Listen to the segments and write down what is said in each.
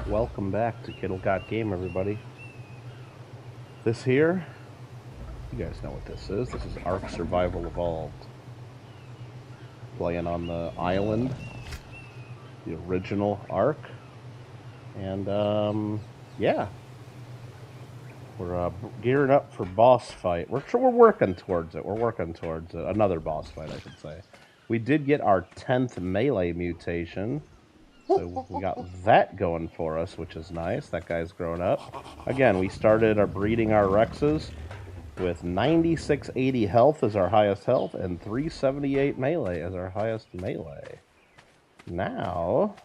Welcome back to kittlegotgame, everybody. This here, you guys know what this is. This is Ark Survival Evolved. Playing on the island, the original Ark. And, yeah. We're gearing up for boss fight. We're working towards it. We're working towards it. Another boss fight, I should say. We did get our 10th melee mutation. So we got that going for us, which is nice. That guy's grown up. Again, we started breeding our Rexes with 9680 health as our highest health and 378 melee as our highest melee. Now,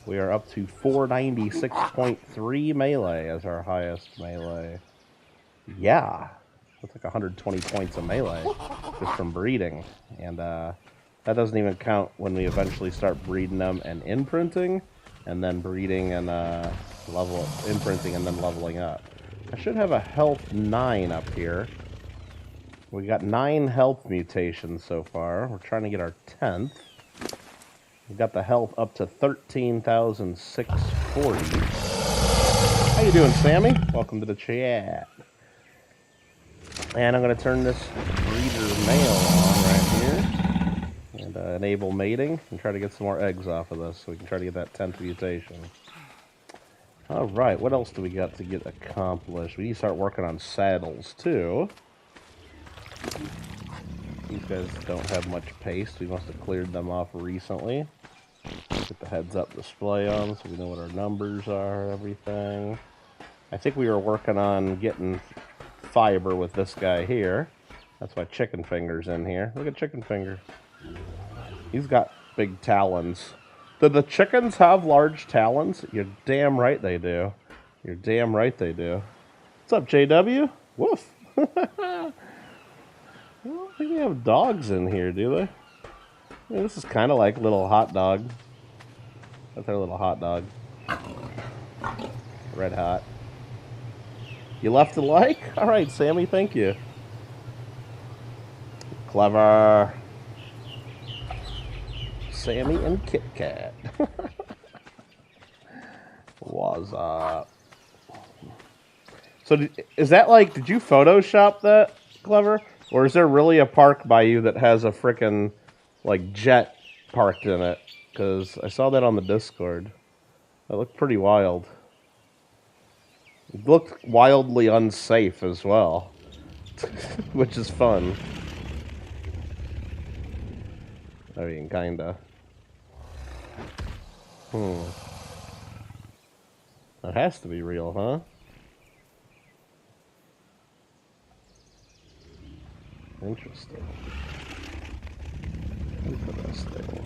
we are up to 496.3 melee as our highest melee. Yeah, that's like 120 points of melee just from breeding. And, that doesn't even count when we eventually start breeding them and imprinting, and then breeding and imprinting and then leveling up. I should have a health 9 up here. We got 9 health mutations so far. We're trying to get our 10th. We got the health up to 13,640. How you doing, Sammy? Welcome to the chat. And I'm going to turn this breeder male on right here. And enable mating and try to get some more eggs off of this so we can try to get that 10th mutation. Alright, what else do we got to get accomplished? We need to start working on saddles too. These guys don't have much pace. We must have cleared them off recently. Get the heads up display on so we know what our numbers are, everything. I think we were working on getting fiber with this guy here. That's why Chicken Finger's in here. Look at Chicken Finger. He's got big talons. Do the chickens have large talons? You're damn right they do. You're damn right they do. What's up, JW? Woof. I don't think they have dogs in here, do they? I mean, this is kind of like little hot dog. That's our little hot dog. Red hot. You left a like? Alright, Sammy, thank you. Clever. Sammy and Kit Kat. Was up? So is that like, did you Photoshop that, Clever? Or is there really a park by you that has a frickin' like jet parked in it? Because I saw that on the Discord. That looked pretty wild. It looked wildly unsafe as well. Which is fun. I mean, kinda. That has to be real, huh? Interesting. Interesting.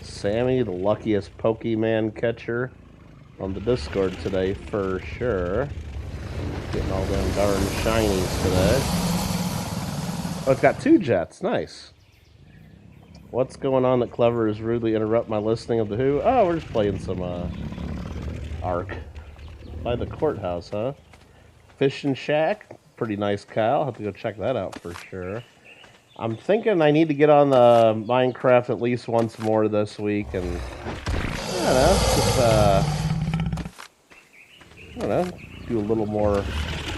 Sammy, the luckiest Pokemon catcher on the Discord today, for sure. Getting all them darn shinies today. Oh, it's got 2 jets. Nice. What's going on that Clever is rudely interrupt my listening of the Who? Oh, we're just playing some Ark. By the courthouse, huh? Fishing Shack. Pretty nice cow. Have to go check that out for sure. I'm thinking I need to get on the Minecraft at least once more this week and I don't know, just I don't know, do a little more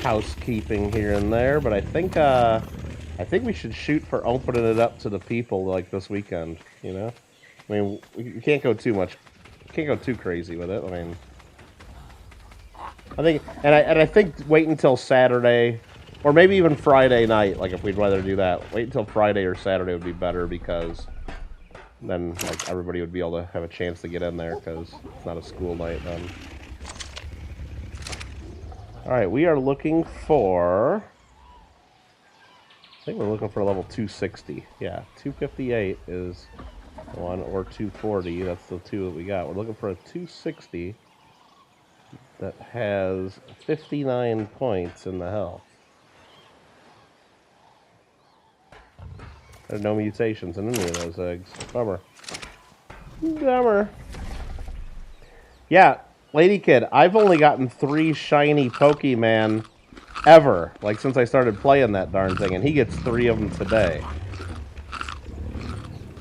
housekeeping here and there, but I think we should shoot for opening it up to the people like this weekend, you know? I mean, you can't go too crazy with it. I mean, I think wait until Saturday, or maybe even Friday night, like if we'd rather do that. Wait until Friday or Saturday would be better because then like everybody would be able to have a chance to get in there because it's not a school night then. Alright, we are looking for... I think we're looking for a level 260. Yeah, 258 is the one, or 240. That's the 2 that we got. We're looking for a 260 that has 59 points in the health. There's no mutations in any of those eggs. Bummer. Bummer. Yeah, Lady Kid, I've only gotten 3 shiny Pokemon ever, like since I started playing that darn thing, and he gets 3 of them today.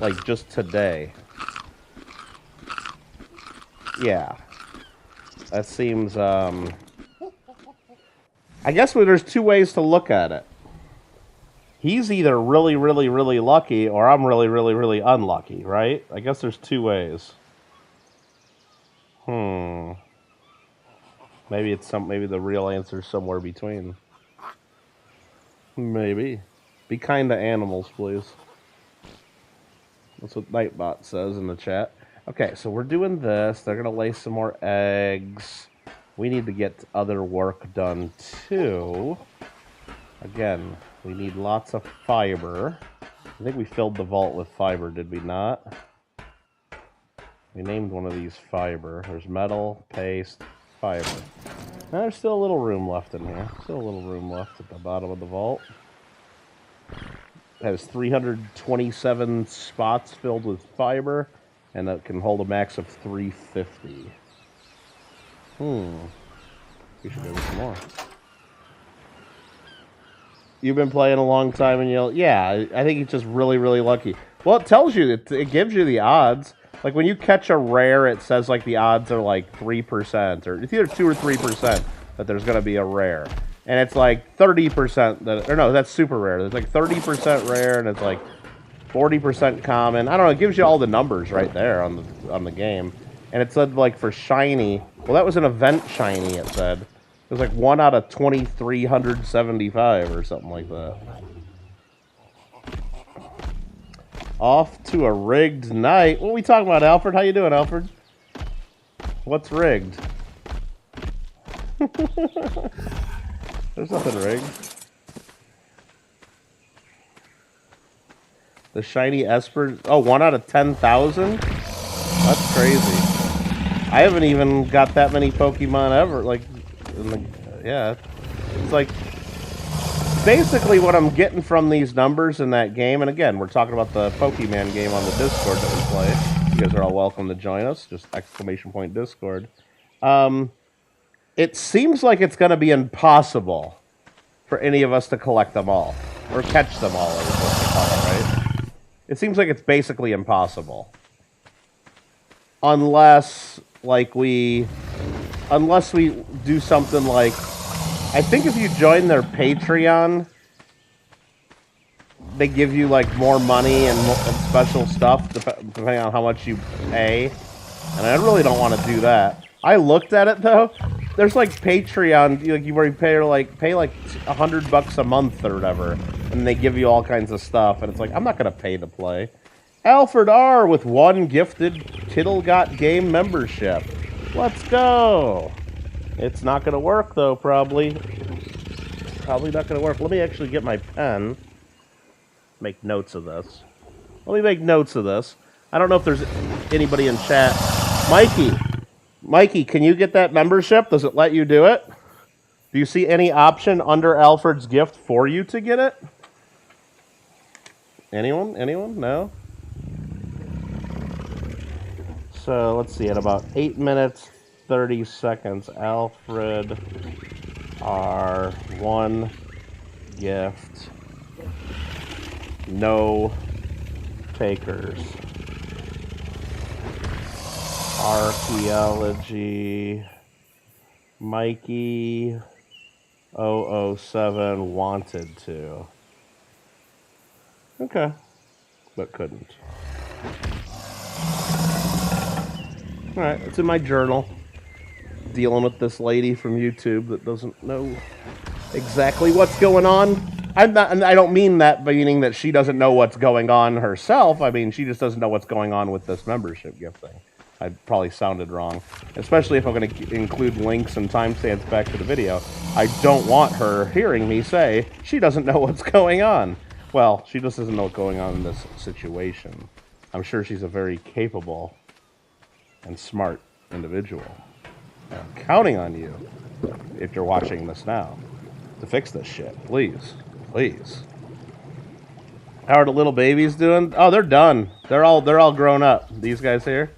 Like, just today. Yeah. That seems, I guess there's two ways to look at it. He's either really, really, really lucky, or I'm really, really, really unlucky, right? I guess there's two ways. Maybe maybe the real answer is somewhere between. Maybe. Be kind to animals, please. That's what Nightbot says in the chat. Okay, so we're doing this. They're going to lay some more eggs. We need to get other work done, too. Again, we need lots of fiber. I think we filled the vault with fiber, did we not? We named one of these fiber. There's metal, paste, fiber. Now, there's still a little room left in here. Still a little room left at the bottom of the vault. It has 327 spots filled with fiber, and that can hold a max of 350. We should do some more. You've been playing a long time, and yeah, I think it's just really, really lucky. Well, it tells you, it gives you the odds. Like, when you catch a rare, it says, like, the odds are, like, 3%, or it's either 2 or 3% that there's going to be a rare. And it's, like, 30% that, or no, that's super rare. There's, like, 30% rare, and it's, like, 40% common. I don't know, it gives you all the numbers right there on the game. And it said, like, for shiny, well, that was an event shiny, it said. It was, like, 1 out of 2,375 or something like that. Off to a rigged night. What are we talking about, Alfred? How you doing, Alfred? What's rigged? There's nothing rigged. The shiny Esper... Oh, 1 out of 10,000? That's crazy. I haven't even got that many Pokemon ever. Like, yeah. It's like... Basically, what I'm getting from these numbers in that game, and again, we're talking about the Pokemon game on the Discord that we play. You guys are all welcome to join us. Just exclamation point Discord. It seems like it's going to be impossible for any of us to collect them all. Or catch them all, is what they call it, right? It seems like it's basically impossible. Unless we do something like... I think if you join their Patreon, they give you, like, more money and special stuff, depending on how much you pay. And I really don't want to do that. I looked at it, though. There's, like, Patreon, where you pay like $100 a month or whatever, and they give you all kinds of stuff, and it's like, I'm not going to pay to play. Alfred R. with 1 gifted kittlegotgame membership. Let's go! It's not going to work, though, probably. Probably not going to work. Let me actually get my pen. Make notes of this. Let me make notes of this. I don't know if there's anybody in chat. Mikey, can you get that membership? Does it let you do it? Do you see any option under Alfred's gift for you to get it? Anyone? Anyone? No? So, let's see. At about 8 minutes... 30 seconds, Alfred R. 1 gift. No takers. Archaeology. Mikey 007 wanted to. Okay. But couldn't. Alright, it's in my journal. Dealing with this lady from YouTube that doesn't know exactly what's going on. I don't mean that meaning that she doesn't know what's going on herself. I mean, she just doesn't know what's going on with this membership gift thing. I probably sounded wrong. Especially if I'm going to include links and timestamps back to the video. I don't want her hearing me say she doesn't know what's going on. Well, she just doesn't know what's going on in this situation. I'm sure she's a very capable and smart individual. I'm counting on you, if you're watching this now, to fix this shit. Please. Please. How are the little babies doing? Oh, they're done. They're all grown up. These guys here.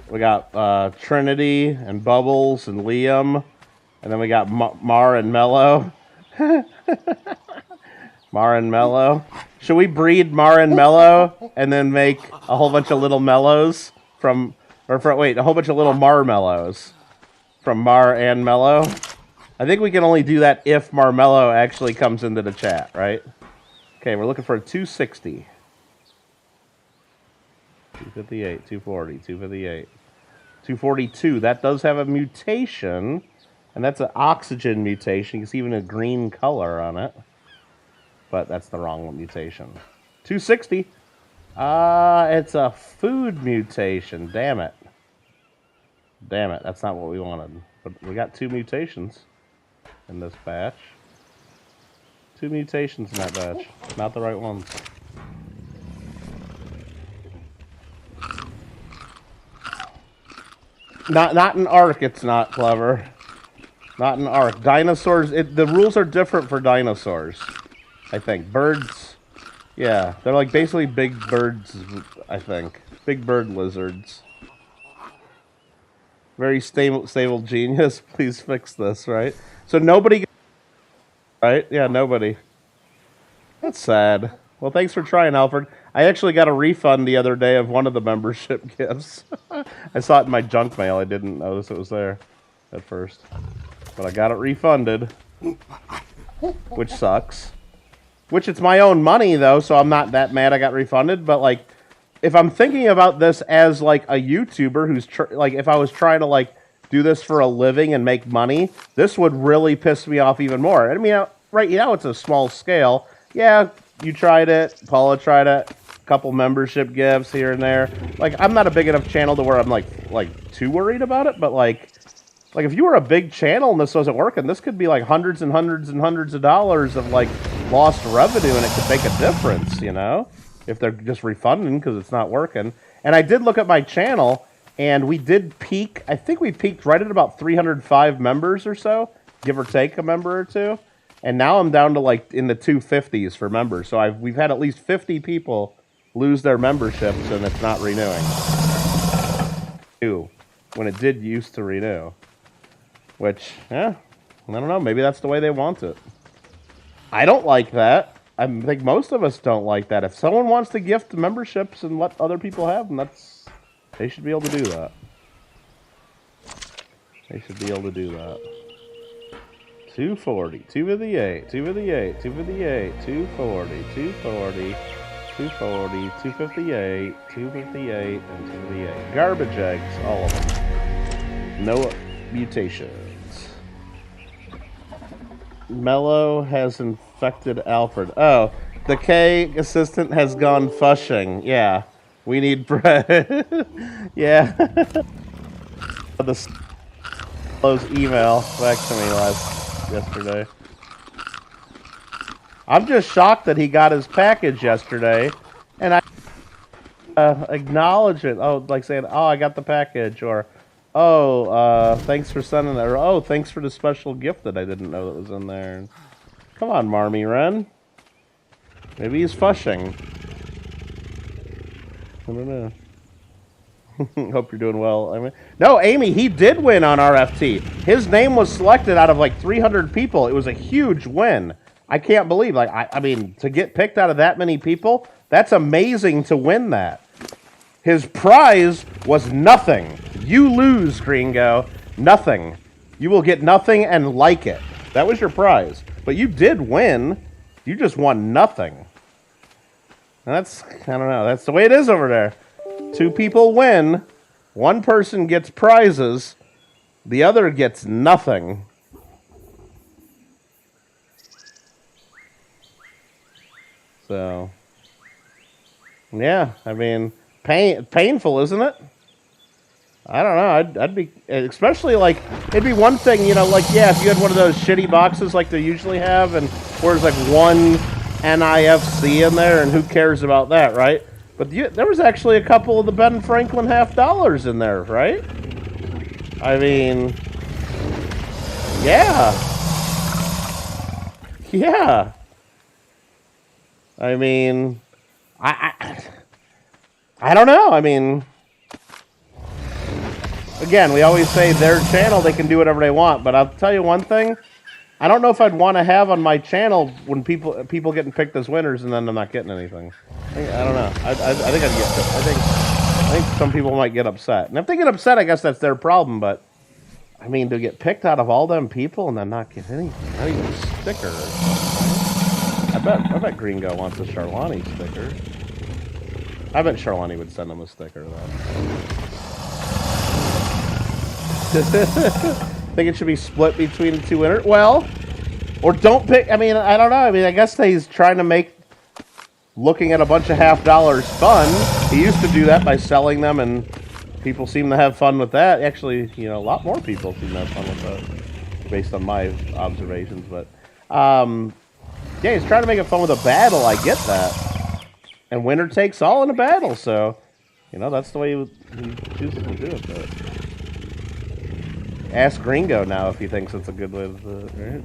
We got Trinity and Bubbles and Liam. And then we got Mar and Mello. Mar and Mello. Should we breed Mar and Mellow and then make a whole bunch of little Mellows from... wait, a whole bunch of little Marmellows from Mar and Mellow? I think we can only do that if Marmello actually comes into the chat, right? Okay, we're looking for a 260. 258, 240, 258. 242. That does have a mutation, and that's an oxygen mutation. You can see even a green color on it. But that's the wrong mutation. 260. It's a food mutation. Damn it. Damn it, that's not what we wanted. But we got 2 mutations in this batch. 2 mutations in that batch. Not the right ones. Not in Ark, it's not clever. Not in Ark. Dinosaurs, the rules are different for dinosaurs, I think. Birds, yeah, they're like basically big birds, I think. Big bird lizards. Very stable genius. Please fix this, right? So nobody... Right? Yeah, nobody. That's sad. Well, thanks for trying, Alfred. I actually got a refund the other day of one of the membership gifts. I saw it in my junk mail. I didn't notice it was there at first. But I got it refunded. Which sucks. Which it's my own money, though, so I'm not that mad I got refunded. But, like, if I'm thinking about this as, like, a YouTuber who's... like, if I was trying to, like, do this for a living and make money, this would really piss me off even more. I mean, right now it's a small scale. Yeah, you tried it. Paula tried it. A couple membership gifts here and there. Like, I'm not a big enough channel to where I'm, like too worried about it. But, like, if you were a big channel and this wasn't working, this could be, like, hundreds and hundreds and hundreds of dollars of, like, lost revenue, and it could make a difference, you know? If they're just refunding because it's not working. And I did look at my channel, and we did peak. I think we peaked right at about 305 members or so, give or take a member or two. And now I'm down to like in the 250s for members. So we've had at least 50 people lose their memberships, and it's not renewing. When it did used to renew. Which, yeah, I don't know. Maybe that's the way they want it. I don't like that. I think most of us don't like that. If someone wants to gift memberships and let other people have them, they should be able to do that. They should be able to do that. 240, 258, 258, 258, 240, 240, 240, 258, 258, and 258. Garbage eggs, all of them. No mutations. Mello has infected Alfred. Oh, the K assistant has gone fushing. Yeah, we need bread. Yeah. Those email back to me yesterday. I'm just shocked that he got his package yesterday, and I acknowledge it. Oh, like saying, "Oh, I got the package," or "Oh, thanks for sending that," or "Oh, thanks for the special gift that I didn't know that was in there." Come on, Marmy Wren. Maybe he's fushing. I don't know. Hope you're doing well. I mean, no, Amy, he did win on RFT. His name was selected out of like 300 people. It was a huge win. I can't believe, like, I mean, to get picked out of that many people, that's amazing to win that. His prize was nothing. You lose, Gringo. Nothing. You will get nothing and like it. That was your prize. But you did win. You just won nothing. And that's, I don't know, that's the way it is over there. 2 people win. 1 person gets prizes. The other gets nothing. So, yeah, I mean, painful, isn't it? I don't know. I'd be, especially like, it'd be one thing, you know, like, yeah, if you had one of those shitty boxes like they usually have, and where there's like 1 NIFC in there, and who cares about that, right? But there was actually a couple of the Ben Franklin $50 in there, right? I mean, yeah. Yeah. I mean, I don't know. I mean, again, we always say their channel, they can do whatever they want. But I'll tell you one thing. I don't know if I'd want to have on my channel when people getting picked as winners and then I'm not getting anything. I don't know. I think I'd get. I think some people might get upset, and if they get upset, I guess that's their problem. But I mean, to get picked out of all them people and then not get anything, not even a sticker. Or something. I bet Gringo wants a Charlani sticker. I bet Charlani would send him a sticker though. Think it should be split between the two winners? Well, or don't pick. I mean, I don't know. I mean, I guess he's trying to make looking at a bunch of $half fun. He used to do that by selling them, and people seem to have fun with that. Actually, you know, a lot more people seem to have fun with that, based on my observations. But yeah, he's trying to make it fun with a battle. I get that, and winner takes all in a battle. So, you know, that's the way he chooses to do it. But ask Gringo now if he thinks it's a good way to do it. Right?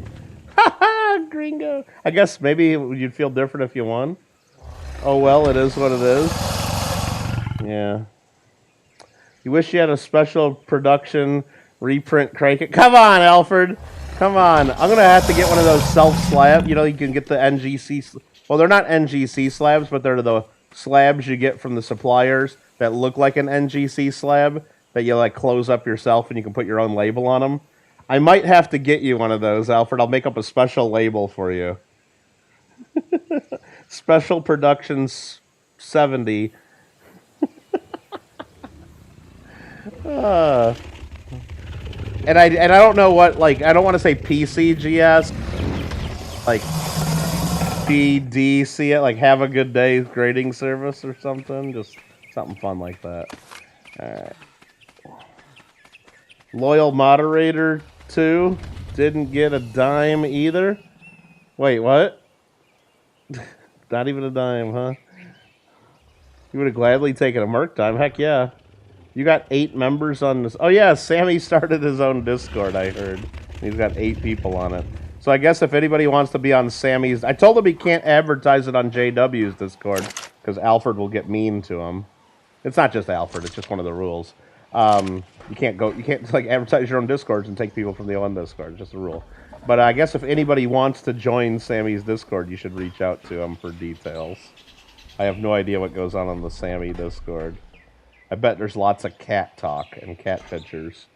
Gringo. I guess maybe you'd feel different if you won. Oh well, it is what it is. Yeah. You wish you had a special production reprint Kraken. Come on, Alfred. Come on. I'm gonna have to get one of those self slab. You know, you can get the NGC. Well, they're not NGC slabs, but they're the slabs you get from the suppliers that look like an NGC slab that you like close up yourself and you can put your own label on them. I might have to get you one of those, Alfred. I'll make up a special label for you. Special Productions 70. And I don't know what, like, I don't want to say PCGS, like BDC, like Have a Good Day grading service or something. Just something fun like that. Alright. Loyal Moderator 2 didn't get a dime either. Wait, what? Not even a dime, huh? You would have gladly taken a Merc dime. Heck yeah. You got 8 members on this. Oh yeah, Sammy started his own Discord, I heard. He's got 8 people on it. So I guess if anybody wants to be on Sammy's... I told him he can't advertise it on JW's Discord, because Alfred will get mean to him. It's not just Alfred, it's just one of the rules. You can't like advertise your own Discords and take people from the own Discord. It's just a rule. But I guess if anybody wants to join Sammy's Discord, you should reach out to him for details. I have no idea what goes on the Sammy Discord. I bet there's lots of cat talk and cat pictures.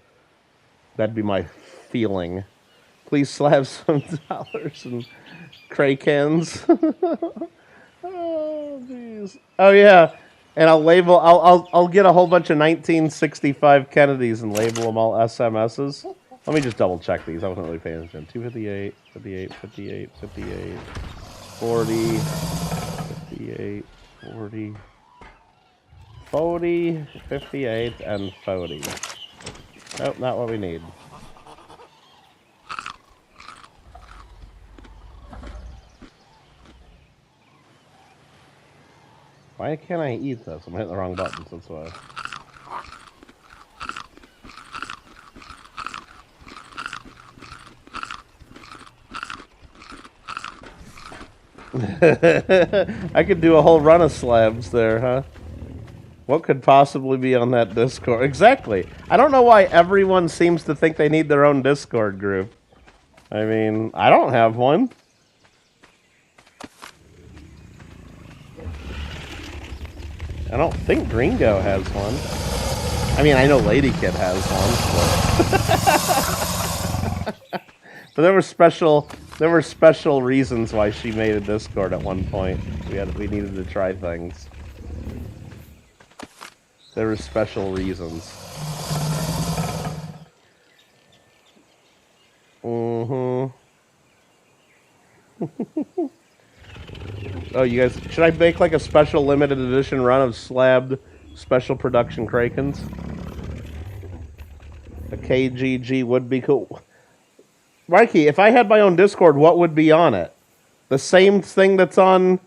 That'd be my feeling. Please slap some dollars and Krakens. Oh, jeez. Oh, yeah. And I'll label, I'll get a whole bunch of 1965 Kennedys and label them all SMSs. Let me just double check these. I wasn't really paying attention. 258, 58, 58, 58, 40, 58, 40, 40, 58, and 40. Nope, not what we need. Why can't I eat this? I'm hitting the wrong buttons, that's why. I could do a whole run of slabs there, huh? What could possibly be on that Discord? Exactly. I don't know why everyone seems to think they need their own Discord group. I mean, I don't have one. I don't think Gringo has one. I mean, I know Lady Kid has one, but, but there were special reasons why she made a Discord at one point. We needed to try things. There were special reasons. Oh, you guys, should I make like a special limited edition run of slabbed special production Krakens? A KGG would be cool. Mikey, if I had my own Discord, what would be on it? The same thing that's on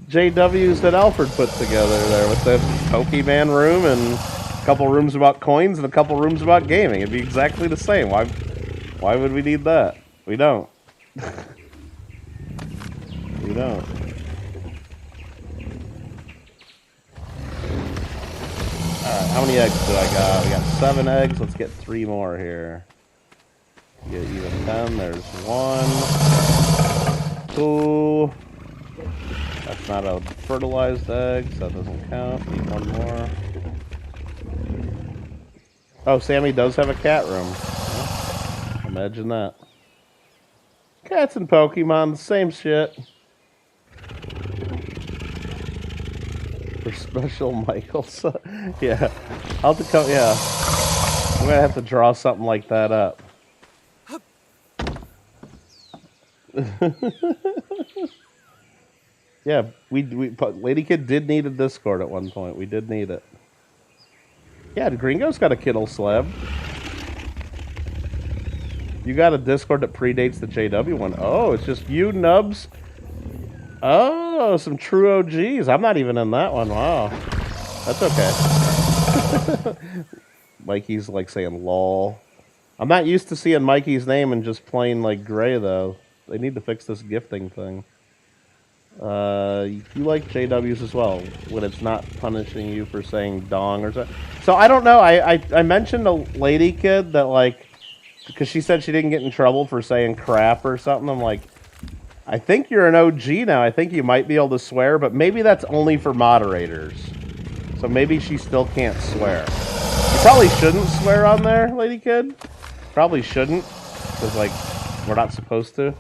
JW's that Alfred put together there with the Pokemon room and a couple rooms about coins and a couple rooms about gaming. It'd be exactly the same. Why would we need that? We don't. We don't. Alright, how many eggs do I got? We got 7 eggs. Let's get 3 more here. Get even 10. There's 1, 2. That's not a fertilized egg, so that doesn't count. Need 1 more. Oh, Sammy does have a cat room. Yeah. Imagine that. Cats and Pokemon, the same shit. For special Michaels. Yeah. I'll have to come, yeah. I'm gonna have to draw something like that up. Yeah, Lady Kid did need a Discord at one point. We did need it. Yeah, Gringo's got a Kittle slab. You got a Discord that predates the JW one. Oh, it's just you, Nubs. Oh, some true OGs. I'm not even in that one. Wow. That's okay. Mikey's like saying lol. I'm not used to seeing Mikey's name and just plain like gray though. They need to fix this gifting thing. You like JWs as well when it's not punishing you for saying dong or something. So I don't know. I mentioned a Lady Kid that like, because she said she didn't get in trouble for saying crap or something. I'm like, I think you're an OG now. I think you might be able to swear, but maybe that's only for moderators. So maybe she still can't swear. You probably shouldn't swear on there, Lady Kid. Probably shouldn't, because like we're not supposed to.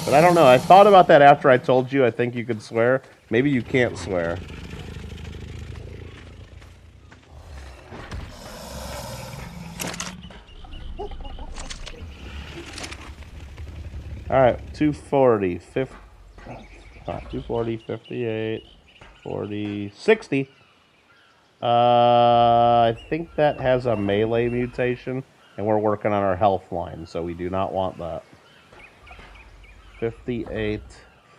But I don't know. I thought about that after I told you I think you could swear. Maybe you can't swear. Alright, 240, 50, 240, 58, 40, 60. I think that has a melee mutation, and we're working on our health line, so we do not want that. 58,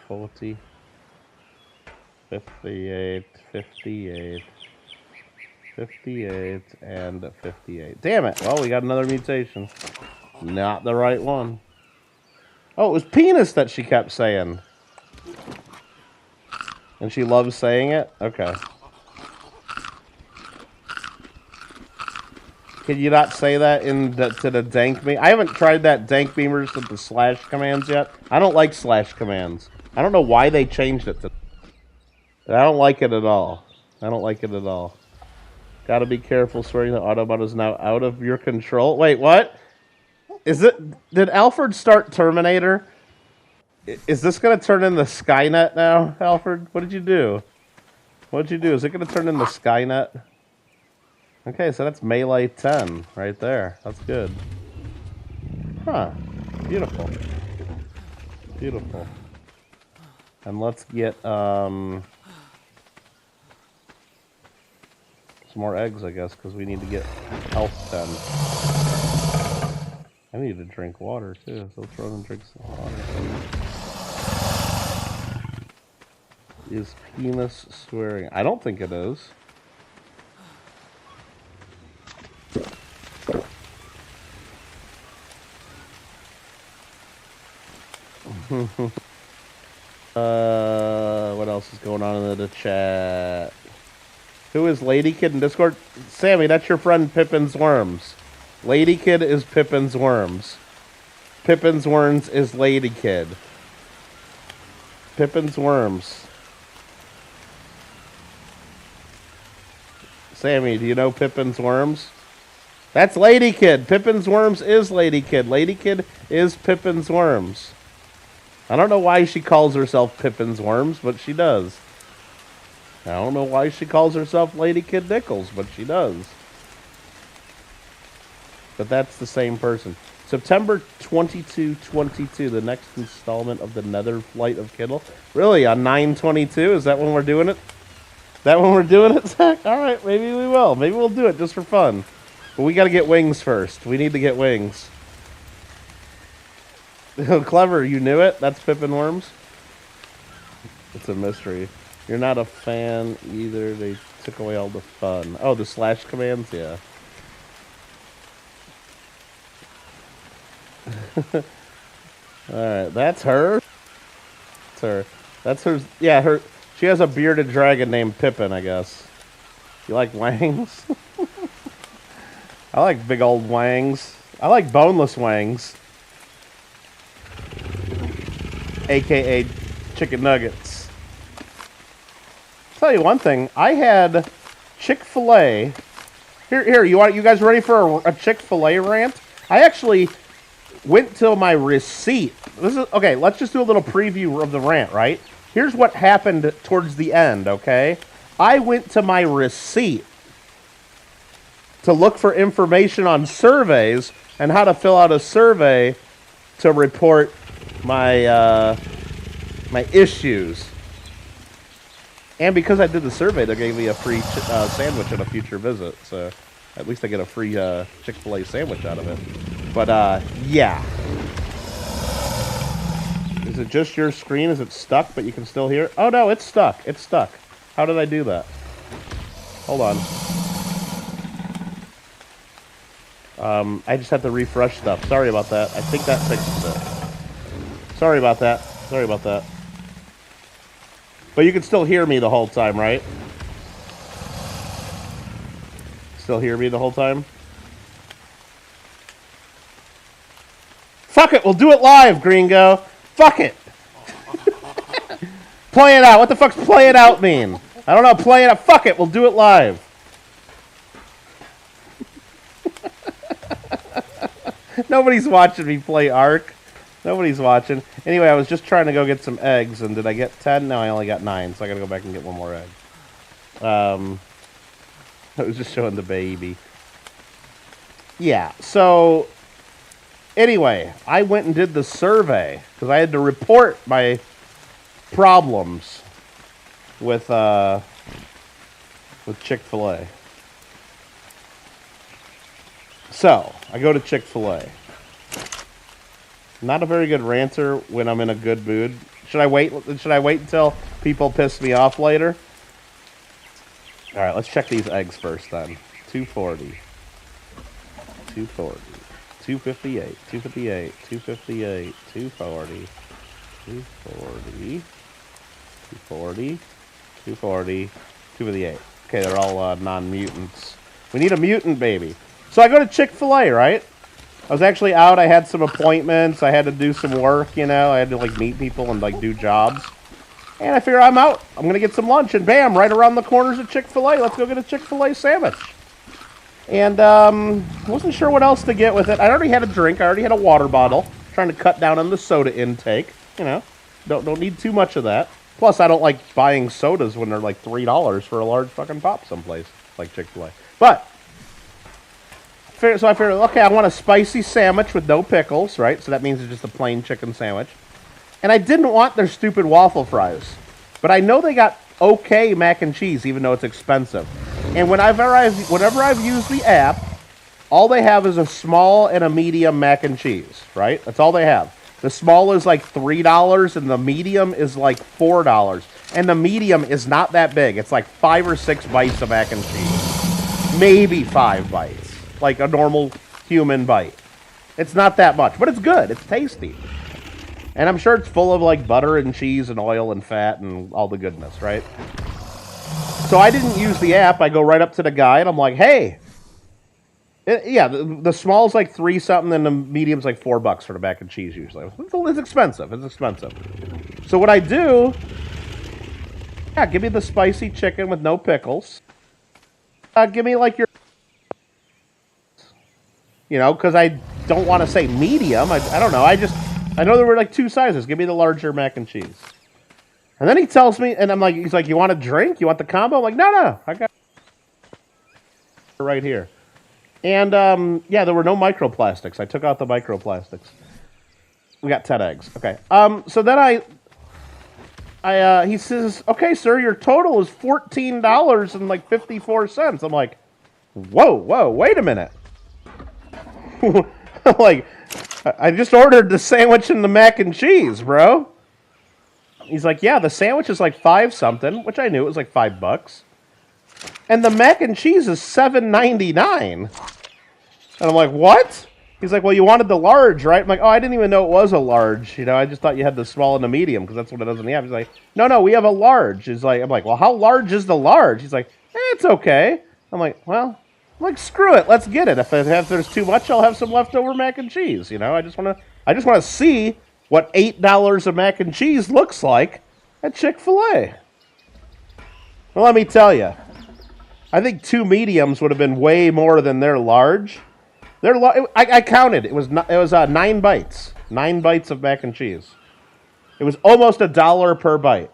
40, 58, 58, 58, and 58. Damn it! Well, we got another mutation. Not the right one. Oh, it was penis that she kept saying. And she loves saying it? Okay. Can you not say that to the dank beam? I haven't tried that dank beamers with the slash commands yet. I don't like slash commands. I don't know why they changed it. I don't like it at all. I don't like it at all. Gotta be careful swearing the Autobot is now out of your control. Wait, what? Is it? Did Alfred start Terminator? Is this gonna turn into Skynet now, Alfred? What did you do? What did you do? Is it gonna turn into Skynet? Okay, so that's melee 10 right there. That's good. Huh. Beautiful. Beautiful. And let's get some more eggs, I guess, because we need to get health 10. I need to drink water too, so let's run and drink some water. Is penis swearing? I don't think it is. What else is going on in the chat? Who is Lady Kid in Discord? Sammy, that's your friend Pippin's Worms. Lady Kid is Pippin's Worms. Pippin's Worms is Lady Kid. Pippin's Worms. Sammy, do you know Pippin's Worms? That's Lady Kid. Pippin's Worms is Lady Kid. Lady Kid is Pippin's Worms. I don't know why she calls herself Pippin's Worms, but she does. I don't know why she calls herself Lady Kid Nichols, but she does. But that's the same person. September 22, the next installment of the Nether Flight of Kittle. Really, on 9/22? Is that when we're doing it? Is that when we're doing it, Zach? Alright, maybe we will. Maybe we'll do it just for fun. But we gotta get wings first. We need to get wings. Clever, you knew it? That's Pippin Worms? It's a mystery. You're not a fan either. They took away all the fun. Oh, the slash commands? Yeah. Alright, that's her. That's her. That's her. Yeah, her. She has a bearded dragon named Pippin, I guess. You like wangs? I like big old wangs. I like boneless wings. AKA chicken nuggets. I'll tell you one thing. I had Chick-fil-A. Here, you guys ready for a Chick-fil-A rant? I actually went to my receipt. Okay, let's just do a little preview of the rant, right? Here's what happened towards the end, okay? I went to my receipt to look for information on surveys and how to fill out a survey to report my my issues. And because I did the survey, they gave me a free sandwich at a future visit, so at least I get a free Chick-fil-A sandwich out of it. But yeah. Is it just your screen? Is it stuck, but you can still hear it? Oh no, it's stuck. It's stuck. How did I do that? Hold on. I just had to refresh stuff. Sorry about that. I think that fixes it. Sorry about that. Sorry about that. But you can still hear me the whole time, right? Still hear me the whole time? Fuck it, we'll do it live, Gringo. Fuck it. Play it out. What the fuck's play it out mean? I don't know, play it out. Fuck it, we'll do it live. Nobody's watching me play Ark. Nobody's watching. Anyway, I was just trying to go get some eggs, and did I get 10? No, I only got 9, so I gotta go back and get one more egg. I was just showing the baby. Yeah, so anyway, I went and did the survey, because I had to report my problems with Chick-fil-A. So, I go to Chick-fil-A. Not a very good ranter when I'm in a good mood. Should I wait until people piss me off later? All right, let's check these eggs first then. 240. 240. 258. 258. 258. 240. 240. 240. 240. 258. Okay, they're all non-mutants. We need a mutant baby. So I go to Chick-fil-A, right? I was actually out. I had some appointments. I had to do some work, you know. I had to, like, meet people and, like, do jobs. And I figure I'm out. I'm going to get some lunch. And bam, right around the corners of Chick-fil-A. Let's go get a Chick-fil-A sandwich. And wasn't sure what else to get with it. I already had a drink. I already had a water bottle. Trying to cut down on the soda intake. You know, don't need too much of that. Plus, I don't like buying sodas when they're, like, $3 for a large fucking pop someplace. Like Chick-fil-A. But so I figured, okay, I want a spicy sandwich with no pickles, right? So that means it's just a plain chicken sandwich. And I didn't want their stupid waffle fries. But I know they got okay mac and cheese, even though it's expensive. And whenever I've used the app, all they have is a small and a medium mac and cheese, right? That's all they have. The small is like $3, and the medium is like $4. And the medium is not that big. It's like 5 or 6 bites of mac and cheese. Maybe 5 bites. Like a normal human bite. It's not that much, but it's good. It's tasty. And I'm sure it's full of like butter and cheese and oil and fat and all the goodness, right? So I didn't use the app. I go right up to the guy and I'm like, hey. Yeah, the small's like $3 something and the medium's like $4 for the mac and cheese usually. It's expensive. It's expensive. So what I do, yeah, give me the spicy chicken with no pickles. Give me like your, you know, because I don't want to say medium. I don't know. I know there were like 2 sizes. Give me the larger mac and cheese. And then he tells me, and I'm like, he's like, you want a drink? You want the combo? I'm like, no, I got right here. And yeah, there were no microplastics. I took out the microplastics. We got 10 eggs. Okay. So then he says, okay, sir, your total is $14.54. I'm like, whoa, wait a minute. Like, I just ordered the sandwich and the mac and cheese, bro. He's like, yeah, the sandwich is like 5 something, which I knew it was like $5. And the mac and cheese is $7.99. And I'm like, what? He's like, well, you wanted the large, right? I'm like, oh, I didn't even know it was a large. You know, I just thought you had the small and the medium because that's what it does in the app. He's like, no, we have a large. I'm like, well, how large is the large? He's like, it's okay. I'm like, well, Like, screw it, let's get it. If there's too much, I'll have some leftover mac and cheese. You know, I just want to see what $8 of mac and cheese looks like at Chick-fil-A. Well, let me tell you, I think 2 mediums would have been way more than their large. I counted. It was 9 bites. 9 bites of mac and cheese. It was almost $1 per bite.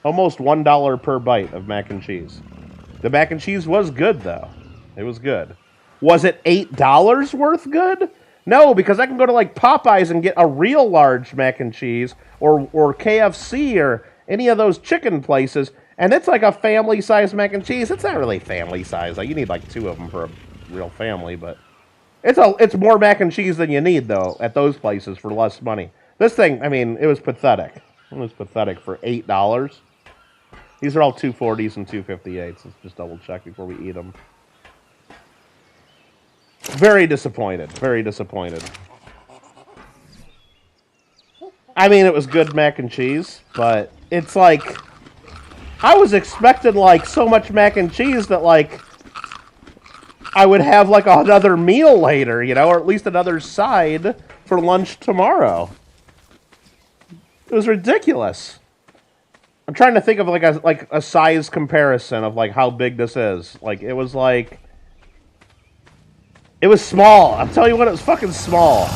Almost $1 per bite of mac and cheese. The mac and cheese was good, though. It was good. Was it $8 worth good? No, because I can go to like Popeyes and get a real large mac and cheese, or KFC, or any of those chicken places, and it's like a family-sized mac and cheese. It's not really family-sized. Like, you need like 2 of them for a real family, but it's more mac and cheese than you need, though, at those places for less money. This thing, I mean, it was pathetic. It was pathetic for $8. These are all 240s and 258s. Let's just double check before we eat them. Very disappointed. Very disappointed. I mean, it was good mac and cheese, but it's like, I was expecting like so much mac and cheese that like I would have like another meal later, you know, or at least another side for lunch tomorrow. It was ridiculous. I'm trying to think of like a size comparison of like how big this is. Like, it was small. I'm telling you what, it was fucking small.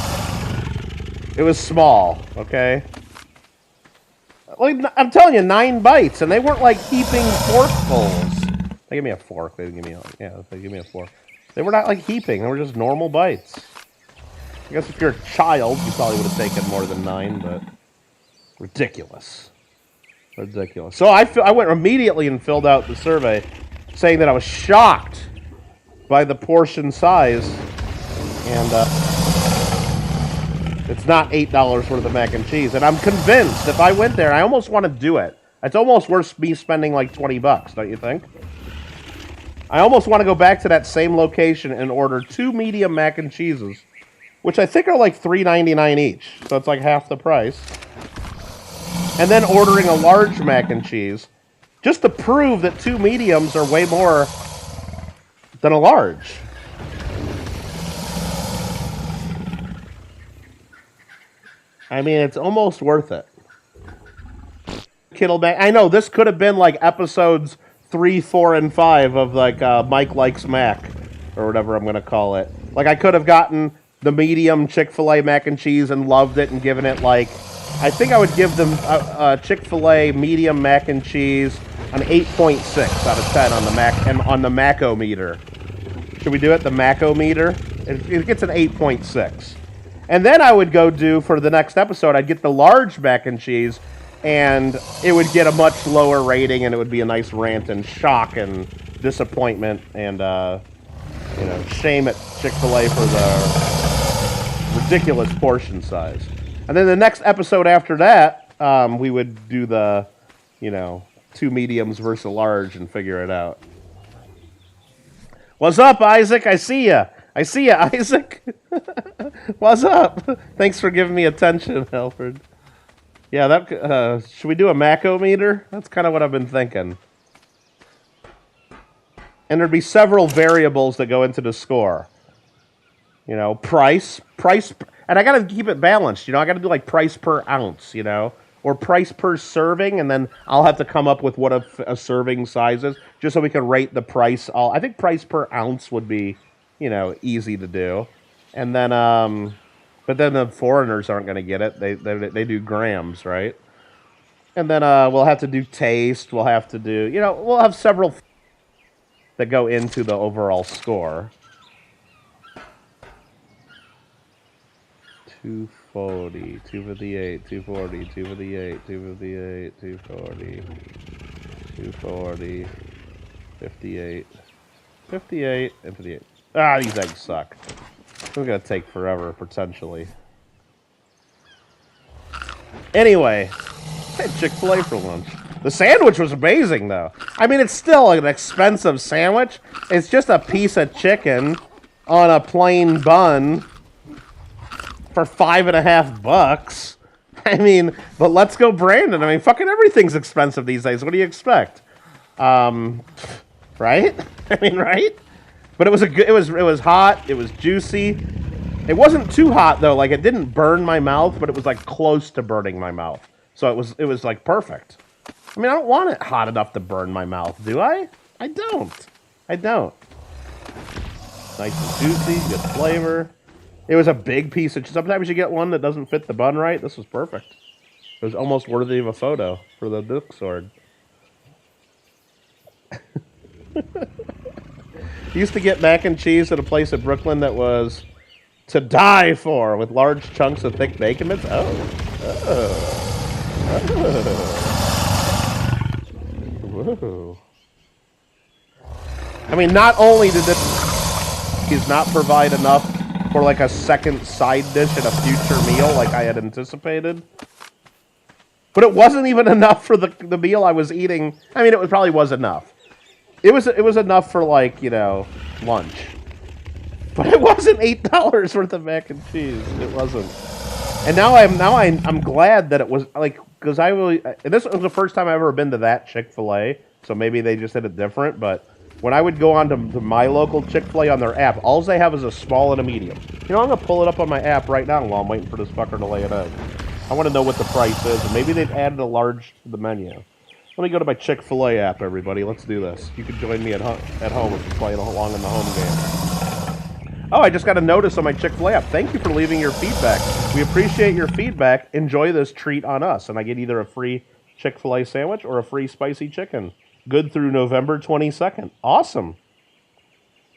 It was small, okay? Like, I'm telling you, 9 bites, and they weren't like heaping forkfuls. They gave me a fork. They gave me a fork. They were not like heaping. They were just normal bites. I guess if you're a child, you probably would have taken more than 9, but ridiculous. Ridiculous. So I went immediately and filled out the survey saying that I was shocked by the portion size, and it's not $8 worth of mac and cheese. And I'm convinced if I went there, I almost want to do it. It's almost worth me spending like $20, don't you think? I almost want to go back to that same location and order 2 medium mac and cheeses, which I think are like $3.99 each. So it's like half the price. And then ordering a large mac and cheese, just to prove that 2 mediums are way more than a large. I mean, it's almost worth it. Kittle bang. I know, this could have been like episodes 3, 4, and 5 of like Mike Likes Mac, or whatever I'm going to call it. Like, I could have gotten the medium Chick-fil-A mac and cheese and loved it and given it like, I think I would give them Chick-fil-A medium mac and cheese an 8.6 out of 10 on the Mac and on the Mac-o-meter. Should we do it? The Mac-o-meter? It gets an 8.6. And then I would go do, for the next episode, I'd get the large mac and cheese, and it would get a much lower rating, and it would be a nice rant and shock and disappointment and, you know, shame at Chick-fil-A for the ridiculous portion size. And then the next episode after that, we would do the, you know, 2 mediums versus a large and figure it out. What's up, Isaac? I see ya. I see ya, Isaac. What's up? Thanks for giving me attention, Alfred. Yeah, that should we do a Mac-o-meter? That's kind of what I've been thinking. And there'd be several variables that go into the score. You know, price, and I gotta keep it balanced, you know, I gotta do like price per ounce, you know, or price per serving, and then I'll have to come up with what a serving size is, just so we can rate the price. I think price per ounce would be, you know, easy to do. And then, but then the foreigners aren't gonna get it, they do grams, right? And then we'll have to do taste, we'll have to do, you know, we'll have several that go into the overall score. 240, 258, 240, 258, 258, 240, 240, 58, 58, and 58. Ah, these eggs suck. It's gonna take forever, potentially. Anyway, I had Chick-fil-A for lunch. The sandwich was amazing, though. I mean, it's still an expensive sandwich. It's just a piece of chicken on a plain bun for $5.50. I mean, but let's go, Brandon. I mean, fucking everything's expensive these days. What do you expect? Right? I mean, right? But it was a good. It was hot. It was juicy. It wasn't too hot though. Like it didn't burn my mouth, but it was like close to burning my mouth. So it was like perfect. I mean, I don't want it hot enough to burn my mouth, do I? I don't. I don't. Nice and juicy, good flavor. It was a big piece of. Sometimes you get one that doesn't fit the bun right. This was perfect. It was almost worthy of a photo for the Duke Sword. Used to get mac and cheese at a place in Brooklyn that was to die for, with large chunks of thick bacon bits. Whoa. I mean, not only did this not provide enough for like a second side dish in a future meal like I had anticipated, but it wasn't even enough for the meal I was eating. I mean, probably was enough. It was enough for, like, you know, lunch. But it wasn't $8 worth of mac and cheese. It wasn't. And now I'm glad that it was, like, because I really, and this was the first time I've ever been to that Chick-fil-A, so maybe they just did it different, but when I would go on to my local Chick-fil-A on their app, all they have is a small and a medium. You know, I'm going to pull it up on my app right now while I'm waiting for this fucker to lay it out. I want to know what the price is, and maybe they've added a large to the menu. Let me go to my Chick-fil-A app, everybody. Let's do this. You can join me at home if you're playing along in the home game. Oh, I just got a notice on my Chick-fil-A app. Thank you for leaving your feedback. We appreciate your feedback. Enjoy this treat on us. And I get either a free Chick-fil-A sandwich or a free spicy chicken. Good through November 22nd. Awesome.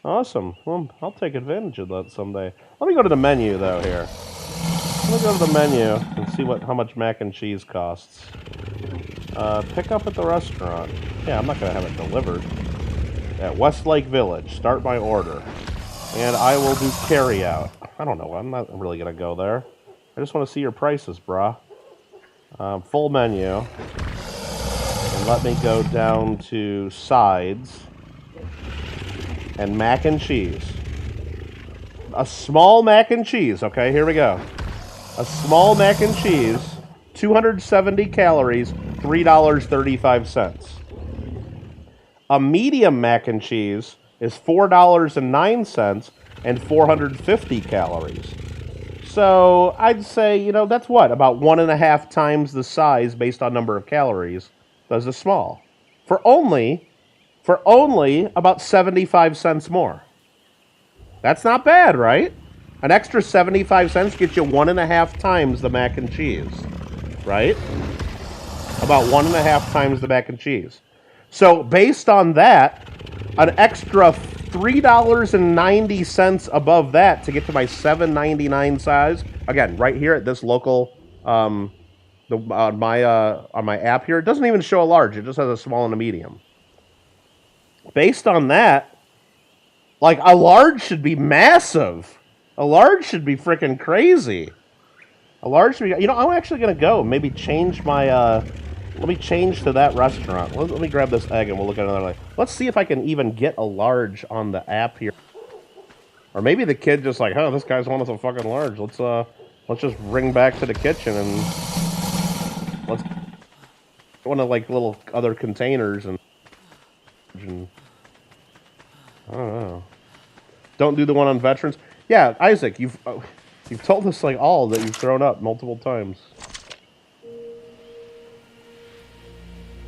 Awesome. Well, I'll take advantage of that someday. Let me go to the menu, though, here. Let me go to the menu and see how much mac and cheese costs. Pick up at the restaurant. Yeah, I'm not going to have it delivered. At Westlake Village. Start my order. And I will do carry out. I don't know. I'm not really going to go there. I just want to see your prices, brah. Full menu. And let me go down to sides. And mac and cheese. A small mac and cheese. Okay, here we go. A small mac and cheese. 270 calories. $3.35. A medium mac and cheese is $4.09 and 450 calories. So I'd say, you know, that's what? About 1.5 times the size based on number of calories does the small. For only about 75 cents more. That's not bad, right? An extra 75 cents gets you 1.5 times the mac and cheese, right? About 1.5 times the mac and cheese. So based on that, an extra $3.90 above that to get to my $7.99 size. Again, right here at this local, on my app here, it doesn't even show a large. It just has a small and a medium. Based on that, like a large should be massive. A large should be freaking crazy. A large should be. You know, I'm actually gonna go maybe change my. Let me change to that restaurant. Let me grab this egg and we'll look at another. Let's see if I can even get a large on the app here. Or maybe the kid just like, oh, this guy's wanting a fucking large. Let's just ring back to the kitchen and let's one of like little other containers and I don't know. Don't do the one on veterans. Yeah, Isaac, you've told us like all that you've thrown up multiple times.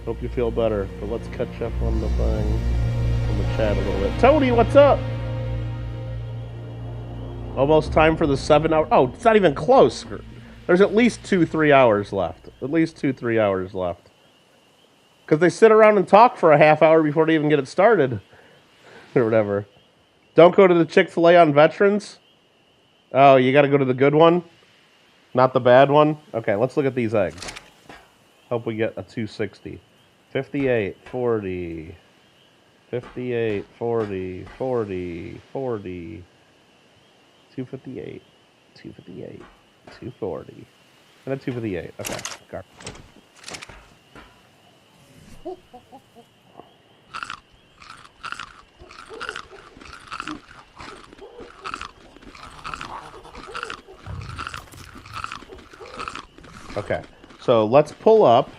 Hope you feel better, but let's catch up on the thing, on the chat a little bit. Tony, what's up? Almost time for the 7 hour. Oh, it's not even close. There's at least 2-3 hours left. At least 2-3 hours left. Because they sit around and talk for a half hour before they even get it started. Or whatever. Don't go to the Chick-fil-A on veterans. Oh, you got to go to the good one? Not the bad one? Okay, let's look at these eggs. Hope we get a 260. 58, 40, 58, 40, 40, 40, 258, 258, 240, and a 258. Okay, got it. Okay, so let's pull up.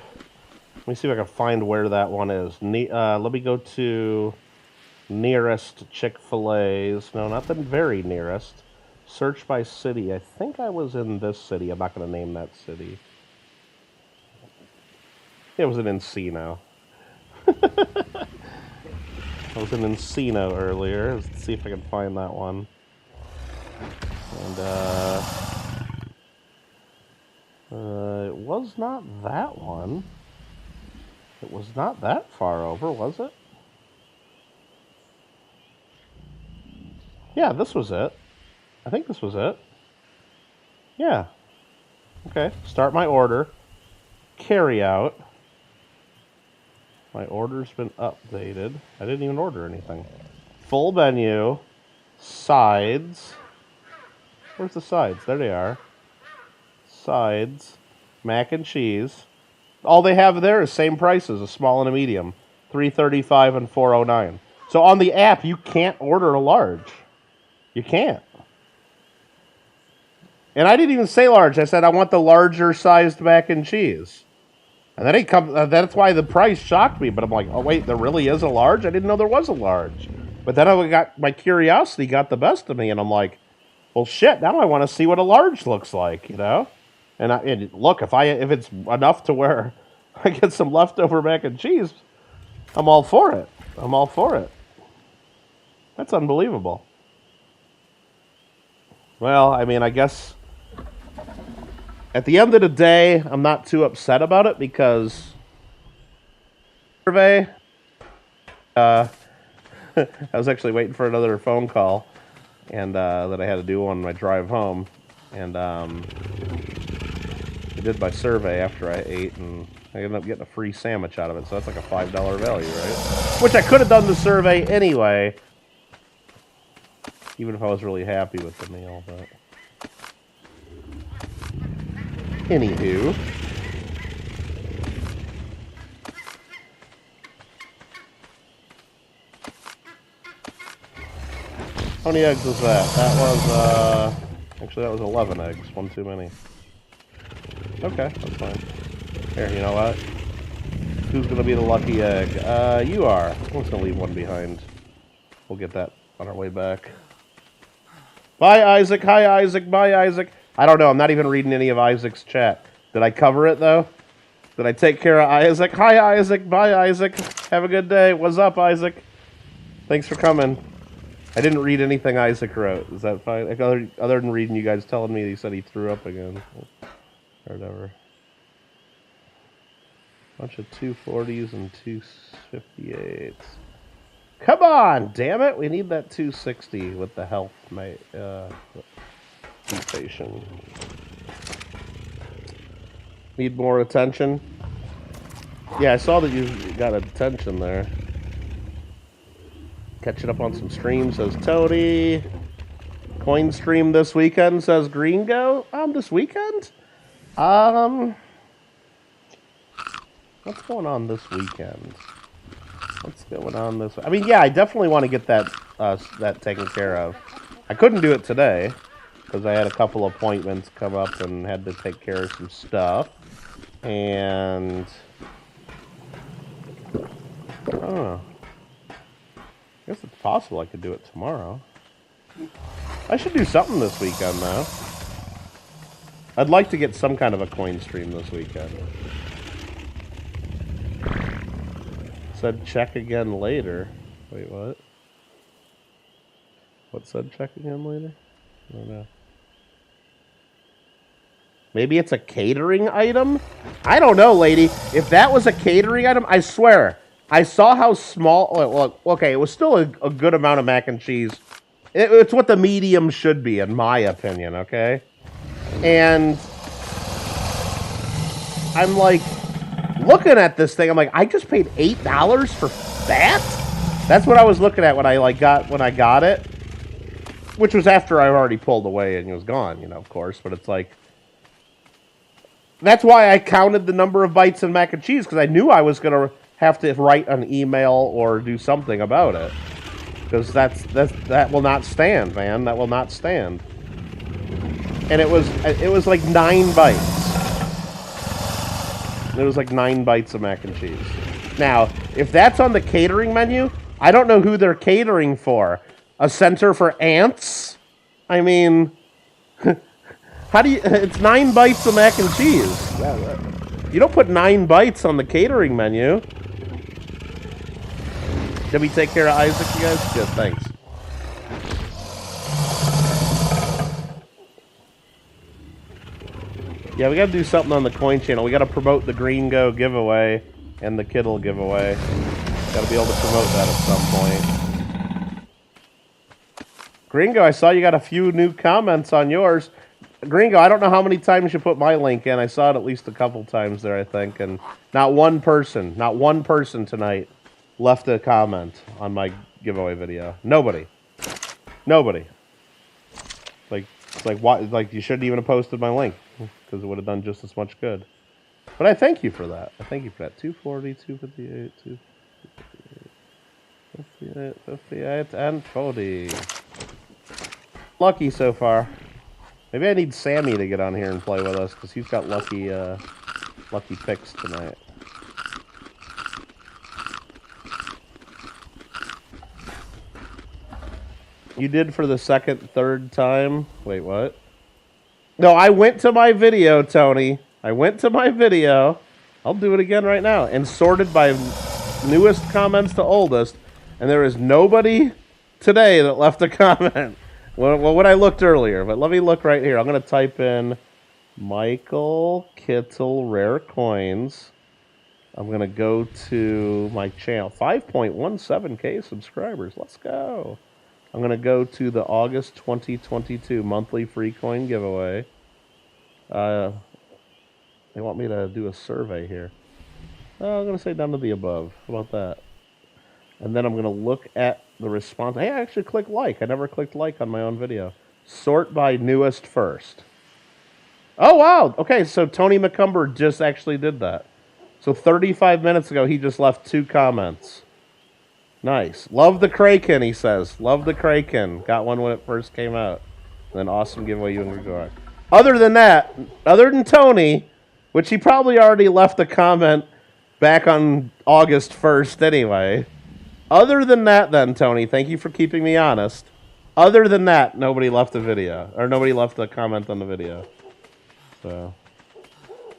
Let me see if I can find where that one is. Let me go to nearest Chick-fil-A's. No, not the very nearest. Search by city. I think I was in this city. I'm not going to name that city. It was in Encino. I was in Encino earlier. Let's see if I can find that one. And, it was not that one. It was not that far over, was it? Yeah, this was it. I think this was it. Yeah. Okay, start my order. Carry out. My order's been updated. I didn't even order anything. Full menu. Sides. Where's the sides? There they are. Sides. Mac and cheese. All they have there is same prices, a small and a medium. $3.35 and $4.09. So on the app, you can't order a large. You can't. And I didn't even say large. I said I want the larger sized mac and cheese. And then that's why the price shocked me. But I'm like, oh wait, there really is a large? I didn't know there was a large. But then my curiosity got the best of me, and I'm like, well shit, now I want to see what a large looks like, you know? And look, if it's enough to where I get some leftover mac and cheese, I'm all for it. I'm all for it. That's unbelievable. Well, I mean, I guess at the end of the day, I'm not too upset about it because survey. I was actually waiting for another phone call, and that I had to do on my drive home, and I did my survey after I ate, and I ended up getting a free sandwich out of it. So that's like a $5 value, right? Which I could have done the survey anyway, even if I was really happy with the meal, but anywho. How many eggs was that? That was, actually that was 11 eggs. One too many. Okay, that's fine. Here, you know what? Who's gonna be the lucky egg? You are. I'm just gonna leave one behind. We'll get that on our way back. Bye, Isaac. Hi, Isaac. Bye, Isaac. I don't know. I'm not even reading any of Isaac's chat. Did I cover it, though? Did I take care of Isaac? Hi, Isaac. Bye, Isaac. Have a good day. What's up, Isaac? Thanks for coming. I didn't read anything Isaac wrote. Is that fine? Other than reading you guys telling me he said he threw up again. Or whatever. Bunch of 240s and 258s. Come on, damn it! We need that 260 with the health mutation. Need more attention? Yeah, I saw that you got attention there. Catching up on some streams, says Toady. Coin stream this weekend, says Gringo. This weekend? What's going on this weekend? What's going on this? I mean, yeah, I definitely want to get that that taken care of. I couldn't do it today because I had a couple appointments come up and had to take care of some stuff. And I don't know. I guess it's possible I could do it tomorrow. I should do something this weekend, though. I'd like to get some kind of a coin stream this weekend. Said check again later. Wait, what? What said check again later? I don't know. Maybe it's a catering item? I don't know, lady. If that was a catering item, I swear. I saw how small... Well, okay, it was still a good amount of mac and cheese. It's what the medium should be, in my opinion, okay? And I'm like... looking at this thing, I'm like, I just paid $8 for that? That's what I was looking at when I got it. Which was after I already pulled away and it was gone, you know, of course. But it's like... that's why I counted the number of bites in mac and cheese, because I knew I was going to have to write an email or do something about it. Because that will not stand, man. That will not stand. And it was like 9 bites. It was like 9 bites of mac and cheese. Now, if that's on the catering menu, I don't know who they're catering for. A center for ants? I mean, how do you... It's 9 bites of mac and cheese. You don't put 9 bites on the catering menu. Did we take care of Isaac, you guys? Good, thanks. Yeah, we gotta do something on the coin channel. We gotta promote the Green Go giveaway and the Kittle giveaway. Gotta be able to promote that at some point. Gringo, I saw you got a few new comments on yours. Gringo, I don't know how many times you put my link in. I saw it at least a couple times there, I think. And not one person tonight left a comment on my giveaway video. Nobody. Like why? Like you shouldn't even have posted my link because it would have done just as much good. But I thank you for that. 240, 258, 258, 58, and 40. Lucky so far. Maybe I need Sammy to get on here and play with us because he's got lucky picks tonight. You did for the third time? Wait, what? No, I went to my video, Tony. I went to my video. I'll do it again right now. And sorted by newest comments to oldest. And there is nobody today that left a comment. Well, when I looked earlier. But let me look right here. I'm going to type in Michael Kittle Rare Coins. I'm going to go to my channel. 5.17K subscribers. Let's go. I'm going to go to the August 2022 monthly free coin giveaway. They want me to do a survey here. I'm going to say none of the above. How about that? And then I'm going to look at the response. Hey, I actually clicked like. I never clicked like on my own video. Sort by newest first. Oh, wow. Okay, so Tony McCumber just actually did that. So 35 minutes ago, he just left 2 comments. Nice. Love the Kraken, he says. Love the Kraken. Got one when it first came out. And then awesome giveaway you and Gregor. Other than that, other than Tony, which he probably already left a comment back on August 1st anyway. Other than that then, Tony, thank you for keeping me honest. Other than that, nobody left a video. Or nobody left a comment on the video. So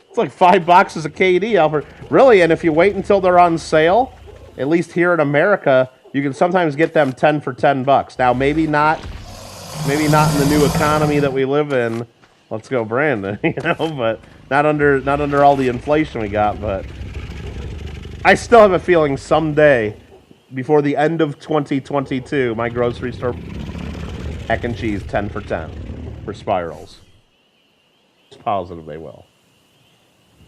it's like 5 boxes of KD, Alfred. Really, and if you wait until they're on sale, at least here in America, you can sometimes get them 10 for $10. Now, maybe not in the new economy that we live in. Let's go, Brandon. You know, but not under all the inflation we got. But I still have a feeling someday, before the end of 2022, my grocery store mac and cheese 10 for 10 for spirals. It's positive they will.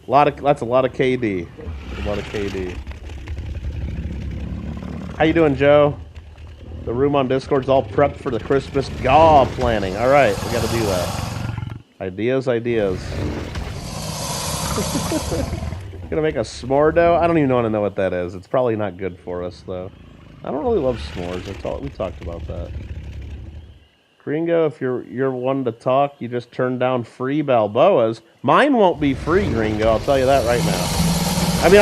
That's a lot of KD. A lot of KD. How you doing, Joe? The room on Discord's all prepped for the Christmas GAW planning. All right, we got to do that. Ideas. Gonna make a s'more dough? I don't even want to know what that is. It's probably not good for us, though. I don't really love s'mores. We talked about that. Gringo, if you're one to talk, you just turn down free Balboas. Mine won't be free, Gringo. I'll tell you that right now. I mean,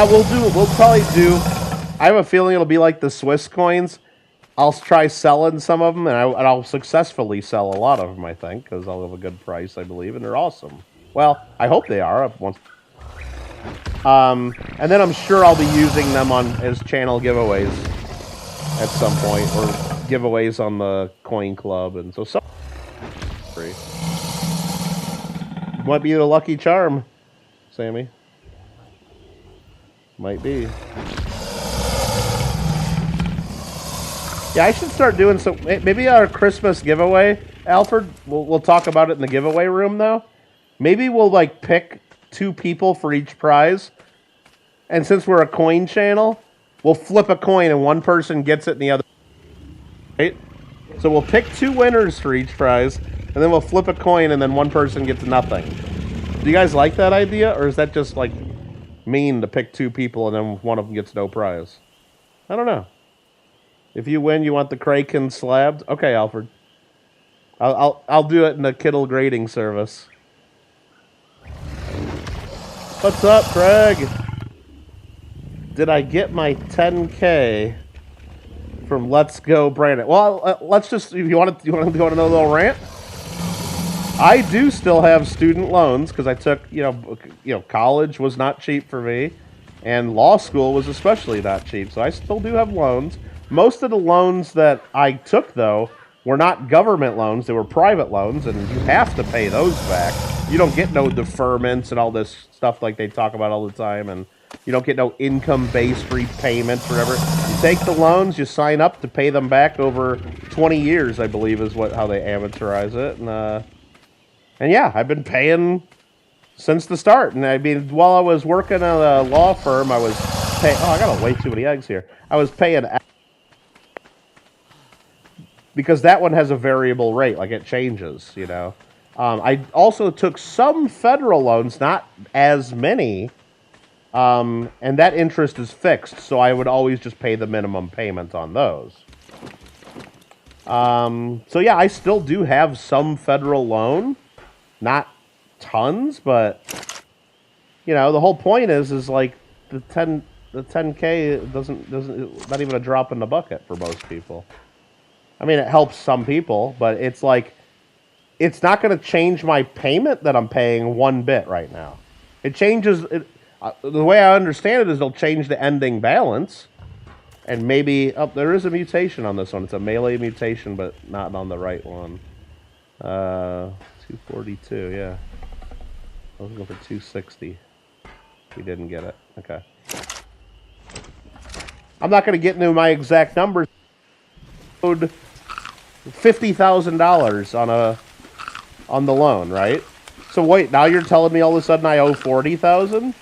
we'll probably do. I have a feeling it'll be like the Swiss coins. I'll try selling some of them, and I'll successfully sell a lot of them, I think, because I'll have a good price, I believe, and they're awesome. Well, I hope they are. And then I'm sure I'll be using them as channel giveaways at some point, or giveaways on the Coin Club, and so some free. Might be the lucky charm, Sammy. Might be. Yeah, I should start doing some. Maybe our Christmas giveaway, Alfred. We'll talk about it in the giveaway room, though. Maybe we'll like pick 2 people for each prize, and since we're a coin channel, we'll flip a coin and one person gets it and the other. Right? So we'll pick 2 winners for each prize, and then we'll flip a coin and then one person gets nothing. Do you guys like that idea, or is that just like mean to pick 2 people and then one of them gets no prize? I don't know. If you win, you want the Kraken slabbed? Okay, Alfred. I'll do it in the Kittle grading service. What's up, Craig? Did I get my 10K from Let's Go Brandon. Well, let's just, if you want to go on another little rant. I do still have student loans because I took, college was not cheap for me, and law school was especially not cheap. So I still do have loans. Most of the loans that I took, though, were not government loans. They were private loans, and you have to pay those back. You don't get no deferments and all this stuff like they talk about all the time, and you don't get no income-based repayments or whatever. You take the loans, you sign up to pay them back over 20 years, I believe, is how they amateurize it. And yeah, I've been paying since the start. And I mean, while I was working at a law firm, I was paying... Oh, I got way too many eggs here. I was paying... Because that one has a variable rate, like it changes, I also took some federal loans, not as many, and that interest is fixed, so I would always just pay the minimum payment on those. So yeah, I still do have some federal loan. Not tons, but the whole point is like the 10K doesn't not even a drop in the bucket for most people. I mean, it helps some people, but it's like it's not going to change my payment that I'm paying one bit right now. It changes the way I understand it is they'll change the ending balance, and maybe there is a mutation on this one. It's a melee mutation, but not on the right one. 242, yeah. I was looking for 260. We didn't get it. Okay. I'm not going to get into my exact numbers. Owed $50,000 on the loan, right? So wait, now you're telling me all of a sudden I owe $40,000?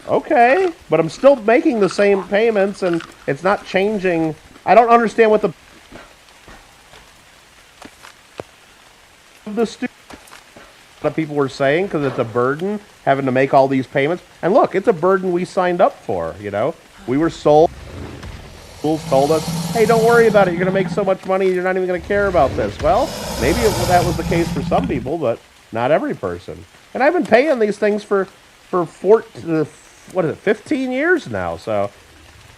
Okay, but I'm still making the same payments, and it's not changing. I don't understand what the people were saying, because it's a burden having to make all these payments. And look, it's a burden we signed up for, We were sold. Schools told us, hey, don't worry about it. You're going to make so much money, you're not even going to care about this. Well, maybe that was the case for some people, but not every person. And I've been paying these things for 15 years now. So,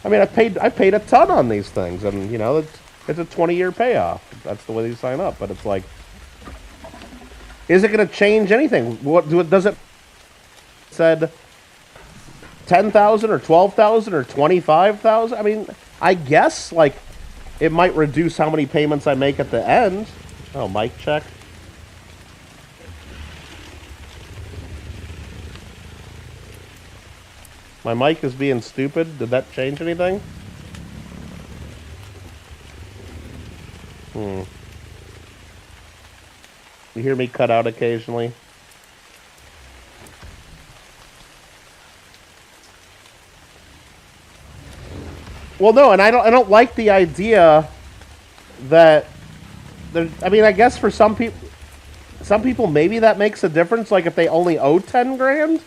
I mean, I paid a ton on these things, and it's a 20-year payoff. That's the way they sign up. But it's like, is it going to change anything? Does it said 10,000 or 12,000 or 25,000? I mean, I guess like it might reduce how many payments I make at the end. Oh, mic check. My mic is being stupid. Did that change anything? You hear me cut out occasionally? Well, no, and I don't like the idea that I mean, I guess for some people maybe that makes a difference. Like if they only owe 10 grand,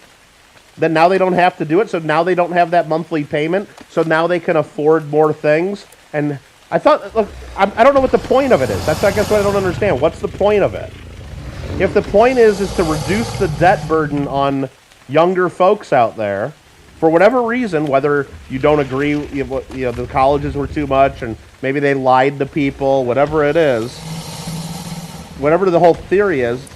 then now they don't have to do it. So now they don't have that monthly payment. So now they can afford more things. And I thought, look, I don't know what the point of it is. That's, I guess, what I don't understand. What's the point of it? If the point is to reduce the debt burden on younger folks out there, for whatever reason, whether you don't agree, the colleges were too much, and maybe they lied to people, whatever it is, whatever the whole theory is,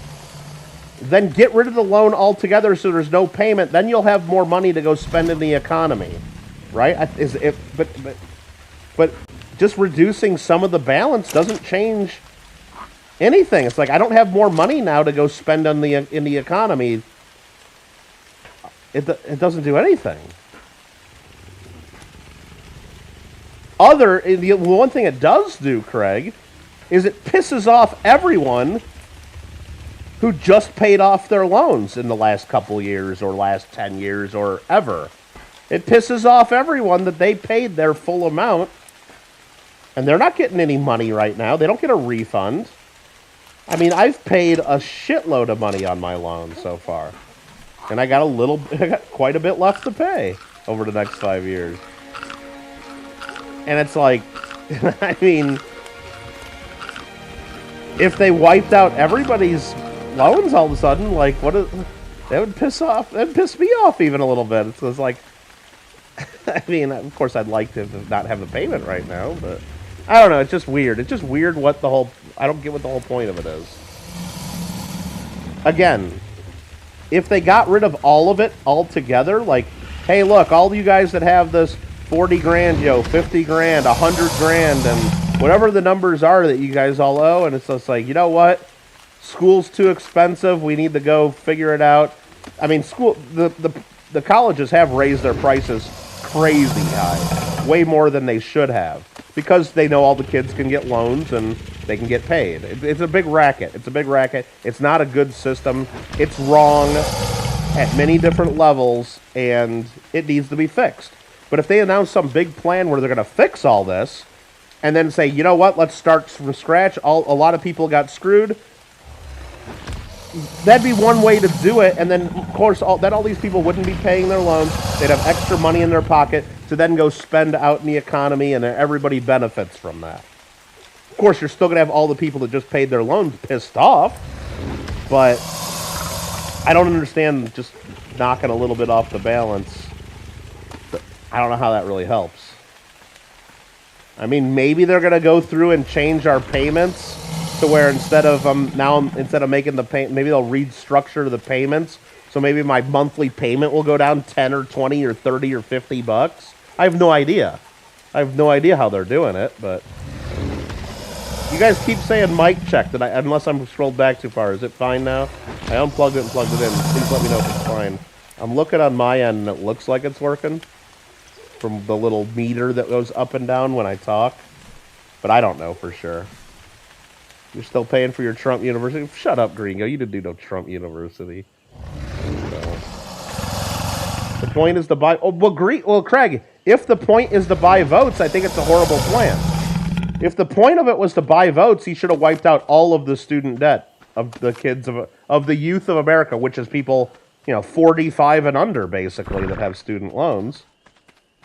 then get rid of the loan altogether so there's no payment. Then you'll have more money to go spend in the economy, right? But just reducing some of the balance doesn't change anything. It's like I don't have more money now to go spend in the economy. It doesn't do anything. The one thing it does do, Craig, is it pisses off everyone who just paid off their loans in the last couple years or last 10 years or ever. It pisses off everyone that they paid their full amount, and they're not getting any money right now. They don't get a refund. I mean, I've paid a shitload of money on my loan so far. And I got quite a bit left to pay over the next 5 years. And it's like, I mean, if they wiped out everybody's loans all of a sudden, like, that would piss me off even a little bit. It's like, I mean, of course I'd like to not have the payment right now, but I don't know. It's just weird. It's just weird what the whole... I don't get what the whole point of it is. Again, if they got rid of all of it altogether, like, hey, look, all you guys that have this 40 grand, 50 grand, 100 grand, and whatever the numbers are that you guys all owe, and it's just like, you know what? School's too expensive. We need to go figure it out. I mean, the colleges have raised their prices crazy high, way more than they should have, because they know all the kids can get loans and they can get paid. It's a big racket. It's a big racket. It's not a good system. It's wrong at many different levels, and it needs to be fixed. But if they announce some big plan where they're going to fix all this, and then say, you know what, let's start from scratch, a lot of people got screwed, that'd be one way to do it, and then, of course, all these people wouldn't be paying their loans. They'd have extra money in their pocket to then go spend out in the economy, and everybody benefits from that. Of course, you're still going to have all the people that just paid their loans pissed off, but I don't understand just knocking a little bit off the balance. I don't know how that really helps. I mean, maybe they're going to go through and change our payments to where instead of making the payment, maybe they'll restructure the payments. So maybe my monthly payment will go down 10 or 20 or 30 or 50 bucks. I have no idea. I have no idea how they're doing it, but you guys keep saying mic check. Unless I'm scrolled back too far. Is it fine now? I unplugged it and plugged it in. Please let me know if it's fine. I'm looking on my end and it looks like it's working from the little meter that goes up and down when I talk, but I don't know for sure. You're still paying for your Trump University? Shut up, Gringo. You didn't do no Trump University. So. The point is to buy... Oh, well, Craig, if the point is to buy votes, I think it's a horrible plan. If the point of it was to buy votes, he should have wiped out all of the student debt of the kids of the youth of America, which is people, 45 and under, basically, that have student loans.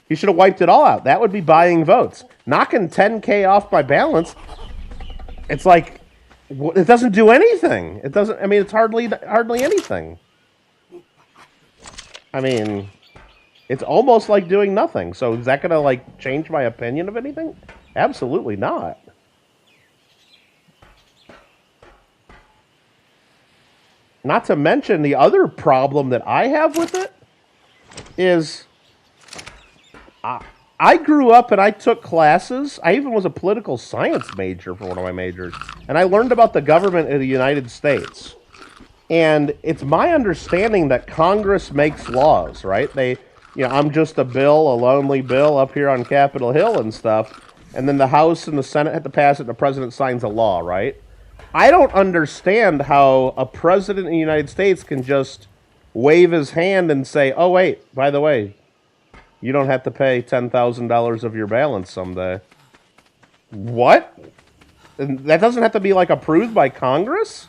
He should have wiped it all out. That would be buying votes. Knocking 10K off my balance... It's like, it doesn't do anything. It doesn't, I mean, it's hardly anything. I mean, it's almost like doing nothing. So is that going to, like, change my opinion of anything? Absolutely not. Not to mention the other problem that I have with it is... I grew up and I took classes. I even was a political science major for one of my majors. And I learned about the government of the United States. And it's my understanding that Congress makes laws, right? I'm just a lonely bill up here on Capitol Hill and stuff. And then the House and the Senate have to pass it and the president signs a law, right? I don't understand how a president in the United States can just wave his hand and say, oh, wait, by the way, you don't have to pay $10,000 of your balance someday. What? And that doesn't have to be, like, approved by Congress?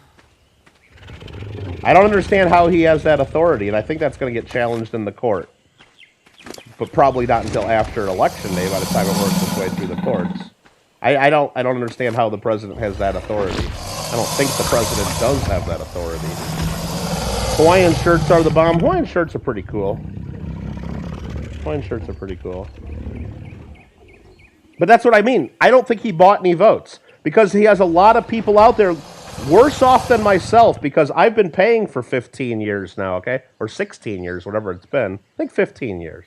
I don't understand how he has that authority, and I think that's going to get challenged in the court. But probably not until after Election Day by the time it works its way through the courts. I don't understand how the president has that authority. I don't think the president does have that authority. Hawaiian shirts are the bomb. Hawaiian shirts are pretty cool. Hawaiian shirts are pretty cool. But that's what I mean. I don't think he bought any votes. Because he has a lot of people out there worse off than myself, because I've been paying for 15 years now, okay? Or 16 years, whatever it's been. I think 15 years.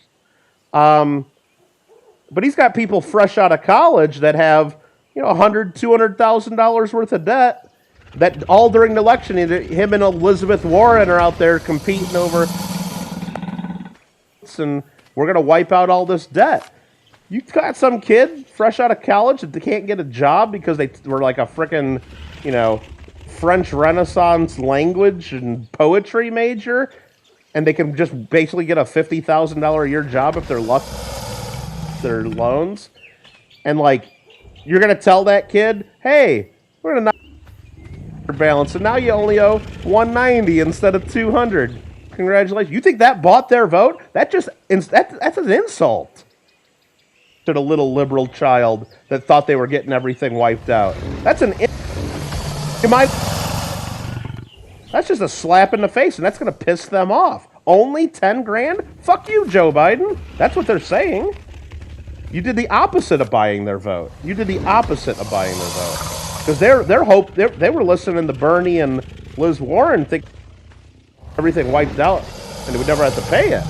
But he's got people fresh out of college that have, $100,000, $200,000 worth of debt, that all during the election, him and Elizabeth Warren are out there competing over, and we're going to wipe out all this debt. You got some kid fresh out of college that they can't get a job because they were like a frickin', French Renaissance language and poetry major, and they can just basically get a $50,000 a year job if they're lucky, their loans. And, like, you're going to tell that kid, hey, we're going to knock your balance, and now you only owe $190 instead of $200. Congratulations. You think that bought their vote? That's an insult to the little liberal child that thought they were getting everything wiped out. That's just a slap in the face, and that's going to piss them off. Only 10 grand? Fuck you, Joe Biden. That's what they're saying. You did the opposite of buying their vote. You did the opposite of buying their vote. Because they were listening to Bernie and Liz Warren think everything wiped out and they would never have to pay it.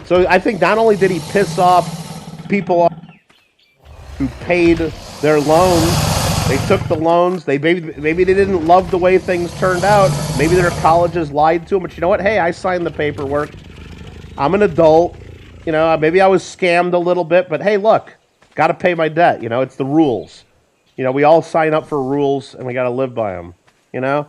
So I think not only did he piss off people who paid their loans, they took the loans, maybe they didn't love the way things turned out, maybe their colleges lied to them, but you know what? Hey, I signed the paperwork. I'm an adult. You know, maybe I was scammed a little bit, but hey, look, got to pay my debt. You know, it's the rules. You know, we all sign up for rules and we got to live by them. You know?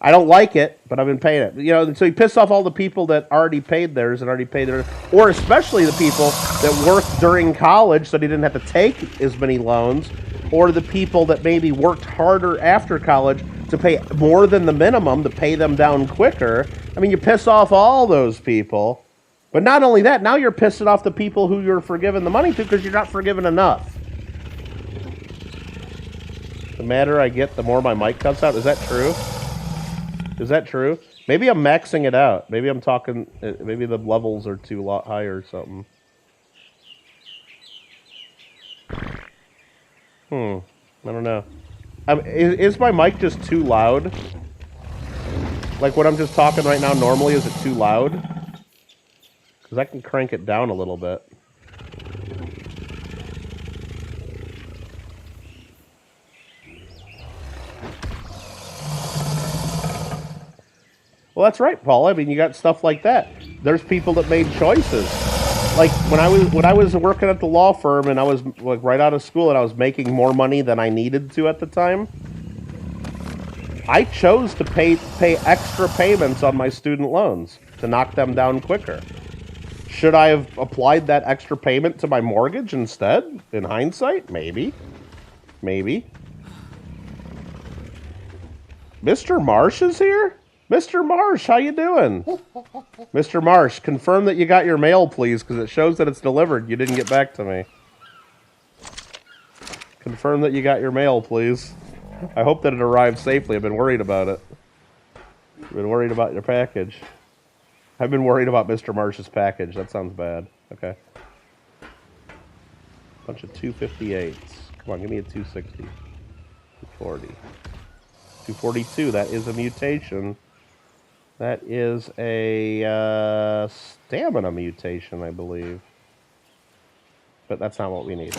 I don't like it, but I've been paying it. You know, so he pissed off all the people that already paid theirs and already paid theirs, or especially the people that worked during college so they didn't have to take as many loans, or the people that maybe worked harder after college to pay more than the minimum to pay them down quicker. I mean, you piss off all those people. But not only that, now you're pissing off the people who you're forgiving the money to because you're not forgiving enough. The madder I get, the more my mic cuts out. Is that true? Is that true? Maybe I'm maxing it out. Maybe I'm talking... Maybe the levels are too high or something. I don't know. Is my mic just too loud? Like what I'm just talking right now normally, is it too loud? Because I can crank it down a little bit. Well, that's right, Paul. I mean, you got stuff like that. There's people that made choices. Like when I was working at the law firm and I was like right out of school and I was making more money than I needed to at the time, I chose to pay extra payments on my student loans to knock them down quicker. Should I have applied that extra payment to my mortgage instead? In hindsight, maybe. Maybe. Mr. Marsh is here? Mr. Marsh, how you doing? Mr. Marsh, confirm that you got your mail, please, because it shows that it's delivered. You didn't get back to me. Confirm that you got your mail, please. I hope that it arrived safely. I've been worried about it. I've been worried about your package. I've been worried about Mr. Marsh's package. That sounds bad. Okay. Bunch of 258s. Come on, give me a 260. 240. 242. That is a mutation. That is a stamina mutation, I believe. But that's not what we needed.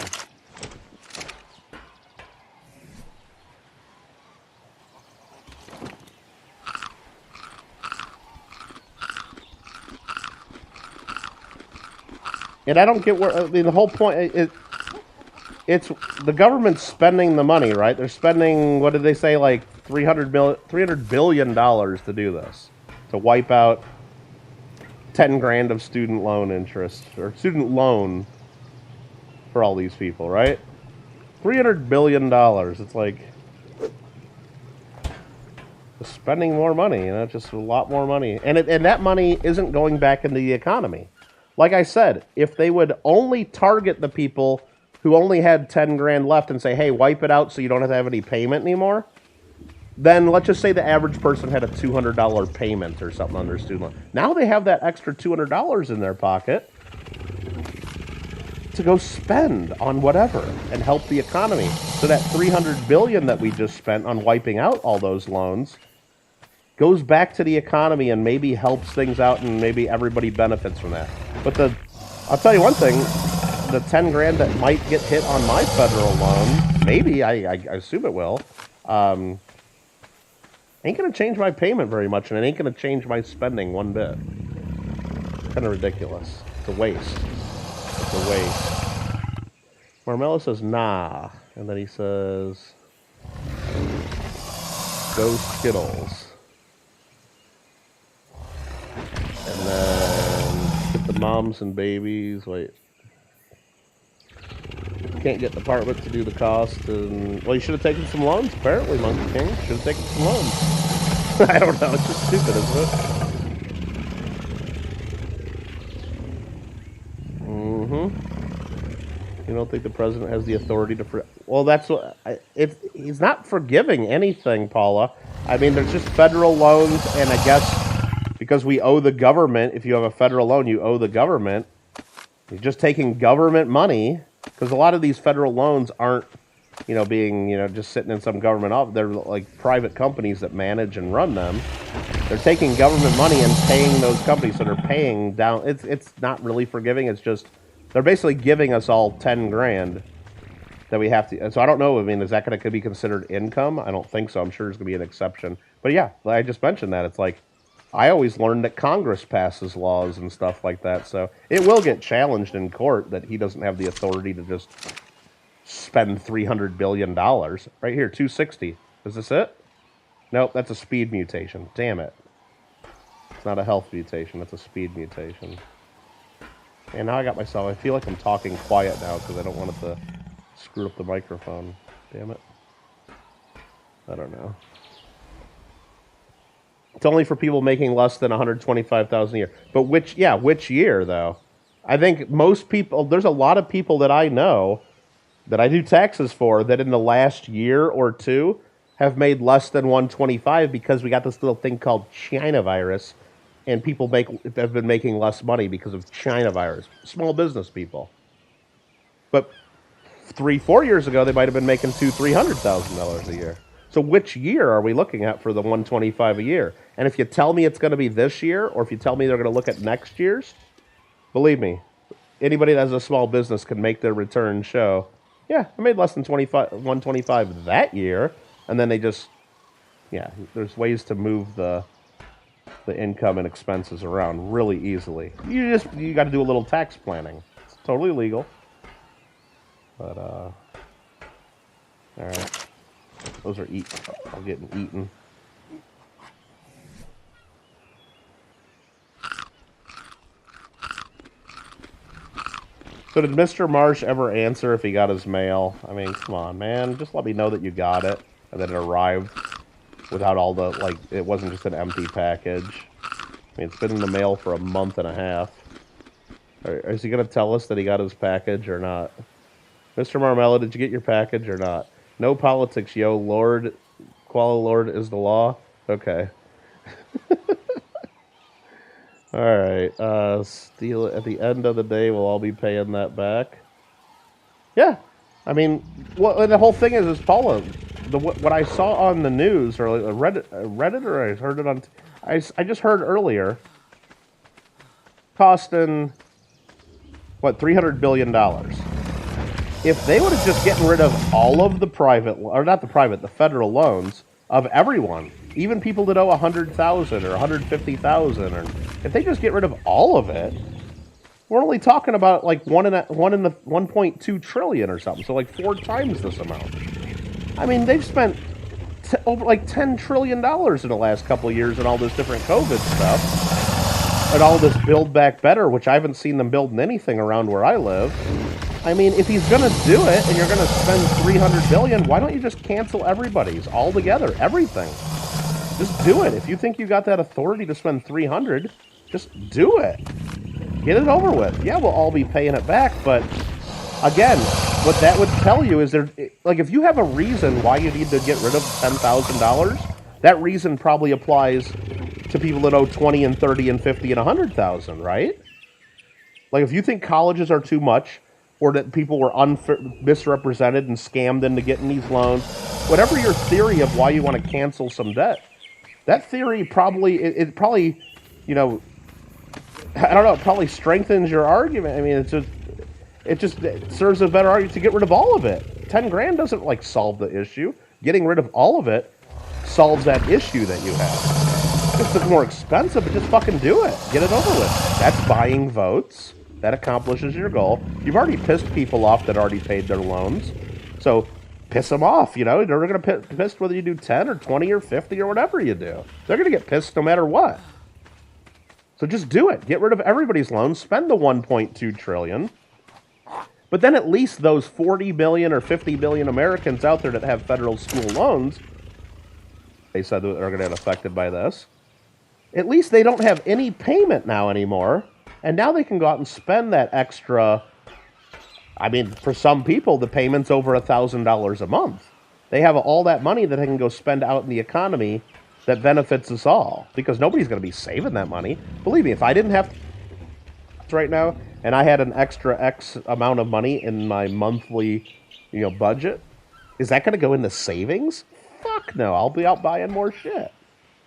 And I don't get where, I mean, the whole point, it's the government's spending the money, right? They're spending, what did they say, like $300 billion to do this. To wipe out 10 grand of student loan interest, or student loan for all these people, right? $300 billion. It's like, spending more money, you know, just a lot more money. And that money isn't going back into the economy. Like I said, if they would only target the people who only had 10 grand left and say, hey, wipe it out so you don't have to have any payment anymore, then let's just say the average person had a $200 payment or something on their student loan. Now they have that extra $200 in their pocket to go spend on whatever and help the economy. So that $300 billion that we just spent on wiping out all those loans goes back to the economy and maybe helps things out and maybe everybody benefits from that. But I'll tell you one thing, the 10 grand that might get hit on my federal loan, maybe, I assume it will, ain't going to change my payment very much, and it ain't going to change my spending one bit. Kind of ridiculous. It's a waste. It's a waste. Marmello says, nah. And then he says, go Skittles. And then get the moms and babies. Wait. Can't get the apartment to do the cost. And well, you should have taken some loans, apparently, Monkey King. Should have taken some loans. I don't know. It's just stupid, isn't it? You don't think the president has the authority to... Well, that's what... he's not forgiving anything, Paula. I mean, there's just federal loans, and I guess... because we owe the government. If you have a federal loan, you owe the government. You're just taking government money, because a lot of these federal loans aren't, being, just sitting in some government office. They're like private companies that manage and run them. They're taking government money and paying those companies, so they're paying down. It's not really forgiving. It's just they're basically giving us all 10 grand that we have to. And so I don't know. I mean, is that going to be considered income? I don't think so. I'm sure there's going to be an exception. But yeah, I just mentioned that. It's like I always learned that Congress passes laws and stuff like that. So it will get challenged in court that he doesn't have the authority to just spend $300 billion. Right here, 260. Is this it? Nope, that's a speed mutation. Damn it. It's not a health mutation. It's a speed mutation. And now I got myself... I feel like I'm talking quiet now because I don't want it to screw up the microphone. Damn it. I don't know. It's only for people making less than $125,000 a year. But which year, though? I think most people... There's a lot of people that I know that I do taxes for that in the last year or two have made less than 125 because we got this little thing called China virus, and people have been making less money because of China virus. Small business people. But 3-4 years ago, they might have been making $200,000-$300,000 a year. So which year are we looking at for the 125 a year? And if you tell me it's going to be this year, or if you tell me they're going to look at next year's, believe me, anybody that has a small business can make their return show. Yeah, I made less than 125 that year, and then they just, there's ways to move the income and expenses around really easily. You got to do a little tax planning. It's totally legal. But all right, those are all getting eaten. So did Mr. Marsh ever answer if he got his mail? I mean, come on, man. Just let me know that you got it and that it arrived without all the, it wasn't just an empty package. I mean, it's been in the mail for a month and a half. Is he going to tell us that he got his package or not? Mr. Marmella, did you get your package or not? No politics, yo. Lord, Kuala Lord is the law? Okay. All right, steal it. At the end of the day, we'll all be paying that back. Yeah, I mean, the whole thing is Paula, what I saw on the news, or Reddit, or I heard it on, I just heard earlier, costing, $300 billion. If they would have just gotten rid of all of the the federal loans of everyone, even people that owe 100,000 or 150,000, or if they just get rid of all of it, we're only talking about like 1.2 trillion or something. So like 4 times this amount. I mean, they've spent over like $10 trillion in the last couple of years on all this different COVID stuff and all this Build Back Better, which I haven't seen them building anything around where I live. I mean, if he's going to do it and you're going to spend $300 billion, why don't you just cancel everybody's altogether, everything? Just do it. If you think you got that authority to spend $300, just do it. Get it over with. Yeah, we'll all be paying it back, but again, what that would tell you is if you have a reason why you need to get rid of $10,000, that reason probably applies to people that owe 20 and 30 and 50 and 100,000, right? Like if you think colleges are too much, or that people were misrepresented and scammed into getting these loans, whatever your theory of why you want to cancel some debt, that theory probably, it probably, I don't know, it probably strengthens your argument. I mean, it serves a better argument to get rid of all of it. 10 grand doesn't solve the issue. Getting rid of all of it solves that issue that you have. It's more expensive, but just fucking do it. Get it over with. That's buying votes. That accomplishes your goal. You've already pissed people off that already paid their loans. So piss them off, They're going to be pissed whether you do 10 or 20 or 50 or whatever you do. They're going to get pissed no matter what. So just do it. Get rid of everybody's loans. Spend the $1.2 trillion. But then at least those 40 billion or 50 billion Americans out there that have federal school loans, they said that they're going to get affected by this. At least they don't have any payment now anymore. And now they can go out and spend that extra. I mean, for some people, the payment's over $1,000 a month. They have all that money that they can go spend out in the economy that benefits us all, because nobody's going to be saving that money. Believe me, if I didn't have right now and I had an extra X amount of money in my monthly, budget, is that going to go into savings? Fuck no, I'll be out buying more shit.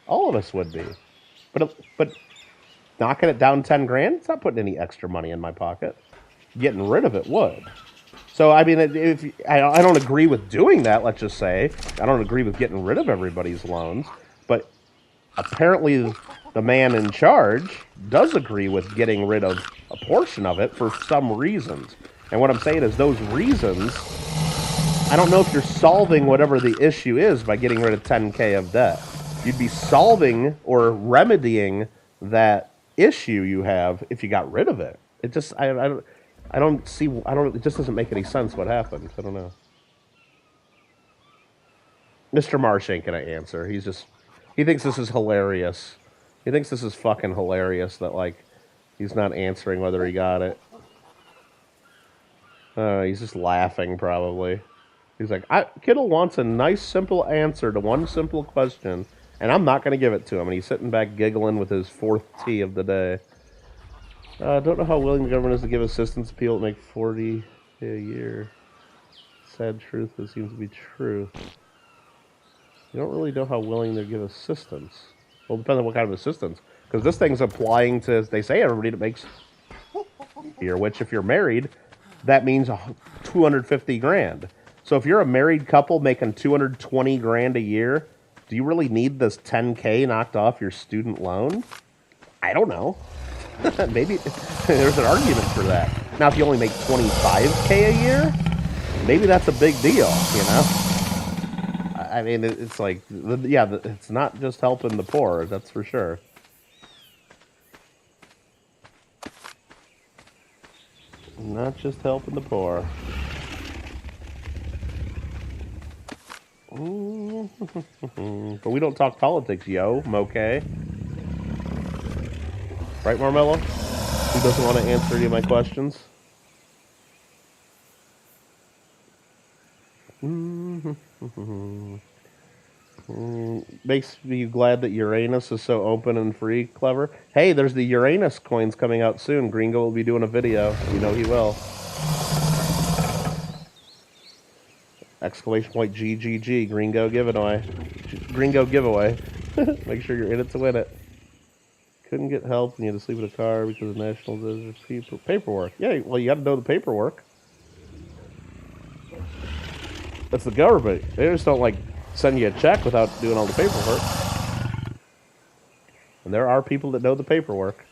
All of us would be. But knocking it down 10 grand, it's not putting any extra money in my pocket. Getting rid of it would. So, I mean, if I don't agree with doing that, let's just say. I don't agree with getting rid of everybody's loans. But apparently the man in charge does agree with getting rid of a portion of it for some reasons. And what I'm saying is those reasons, I don't know if you're solving whatever the issue is by getting rid of 10K of debt. You'd be solving or remedying that issue you have if you got rid of it. It just, it just doesn't make any sense what happened. I don't know. Mr. Marsh ain't gonna answer. He thinks this is hilarious. He thinks this is fucking hilarious that, like, he's not answering whether he got it. He's just laughing, probably. He's like, Kittle wants a nice, simple answer to one simple question, and I'm not going to give it to him. And he's sitting back giggling with his fourth tea of the day. Don't know how willing the government is to give assistance to people that make $40K a year. Sad truth, but it seems to be true. You don't really know how willing they give assistance. Well, it depends on what kind of assistance. Because this thing's applying to, they say, everybody that makes here, which if you're married, that means 250 grand. So if you're a married couple making 220 grand a year, do you really need this 10K knocked off your student loan? I don't know. Maybe there's an argument for that. Now, if you only make 25K a year, maybe that's a big deal, I mean, it's like, yeah, it's not just helping the poor, that's for sure. Not just helping the poor. But we don't talk politics, yo, Moke. Right, Marmello? Who doesn't want to answer any of my questions? Makes me glad that Uranus is so open and free, Clever. Hey, there's the Uranus coins coming out soon. Gringo will be doing a video. You know he will. Exclamation point GGG. Gringo giveaway. Gringo giveaway. Make sure you're in it to win it. Couldn't get help and you had to sleep in a car because of national paperwork. Yeah, well, you got to know the paperwork. That's the government. They just don't, like, send you a check without doing all the paperwork. And there are people that know the paperwork.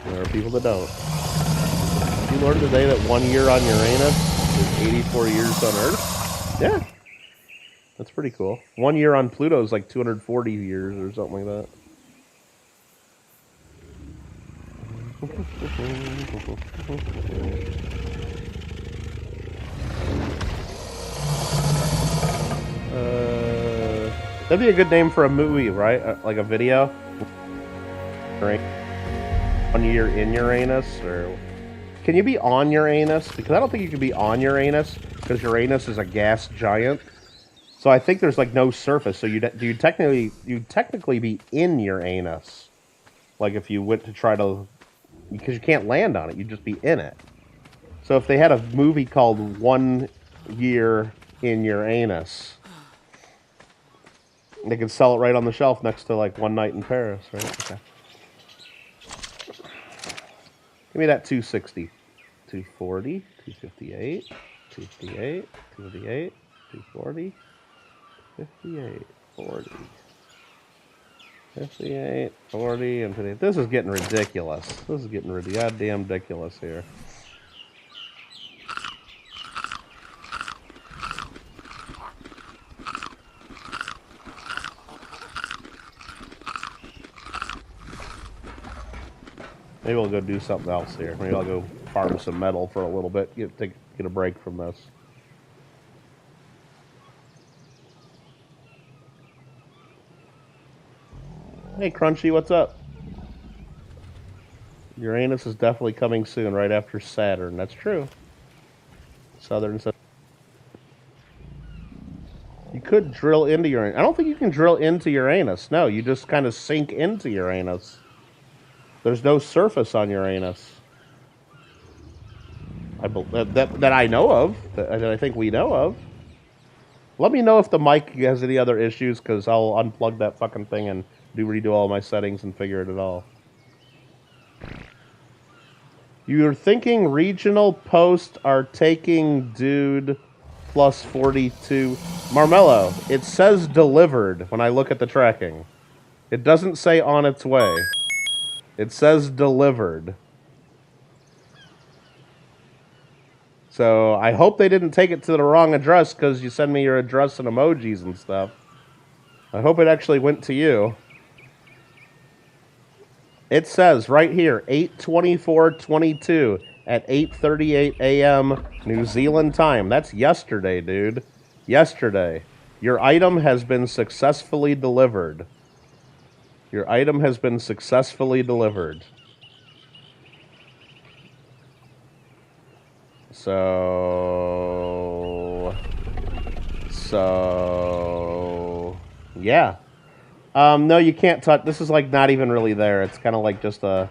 And there are people that don't. Did you learn today that 1 year on Uranus is 84 years on Earth? Yeah. That's pretty cool. 1 year on Pluto is like 240 years or something like that. That'd be a good name for a movie, right? Like a video? 1 year in Uranus? Or can you be on Uranus? Because I don't think you can be on Uranus, because Uranus is a gas giant. So I think there's like no surface. So you'd technically be in Uranus. Like if you went to try to, because you can't land on it, you'd just be in it. So if they had a movie called 1 Year in Uranus, they could sell it right on the shelf next to like One Night in Paris, right? Okay. Give me that 260. 240, 258, 258, 258, 240, 58, 40. 58, 40, and 58. This is getting ridiculous. This is getting goddamn ridiculous here. Maybe we'll go do something else here. Maybe I'll go farm some metal for a little bit. Get a break from this. Hey, Crunchy, what's up? Uranus is definitely coming soon, right after Saturn. That's true. You could drill into Uranus. I don't think you can drill into Uranus. No, you just kind of sink into Uranus. There's no surface on Uranus. That I know of. That I think we know of. Let me know if the mic has any other issues, because I'll unplug that fucking thing and redo all my settings and figure it all. You're thinking regional post are taking dude plus 42. Marmello, it says delivered when I look at the tracking. It doesn't say on its way. It says delivered. So I hope they didn't take it to the wrong address, because you send me your address and emojis and stuff. I hope it actually went to you. It says right here, 8/24/22 at 8:38 a.m. New Zealand time. That's yesterday, dude. Yesterday. Your item has been successfully delivered. Your item has been successfully delivered. So, yeah. No, you can't touch. This is like not even really there. It's kind of like just a.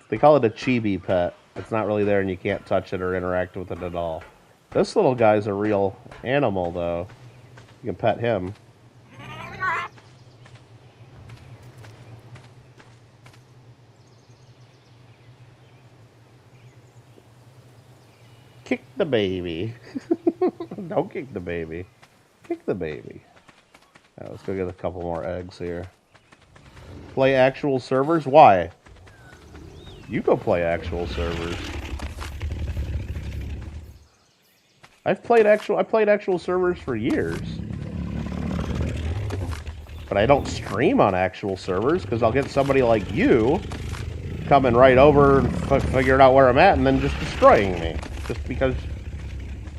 They call it a chibi pet. It's not really there, and you can't touch it or interact with it at all. This little guy's a real animal, though. You can pet him. Kick the baby. Don't kick the baby. Kick the baby. Right, let's go get a couple more eggs here. Play actual servers? Why? You go play actual servers. I played actual servers for years. But I don't stream on actual servers, because I'll get somebody like you coming right over and figuring out where I'm at and then just destroying me. Just because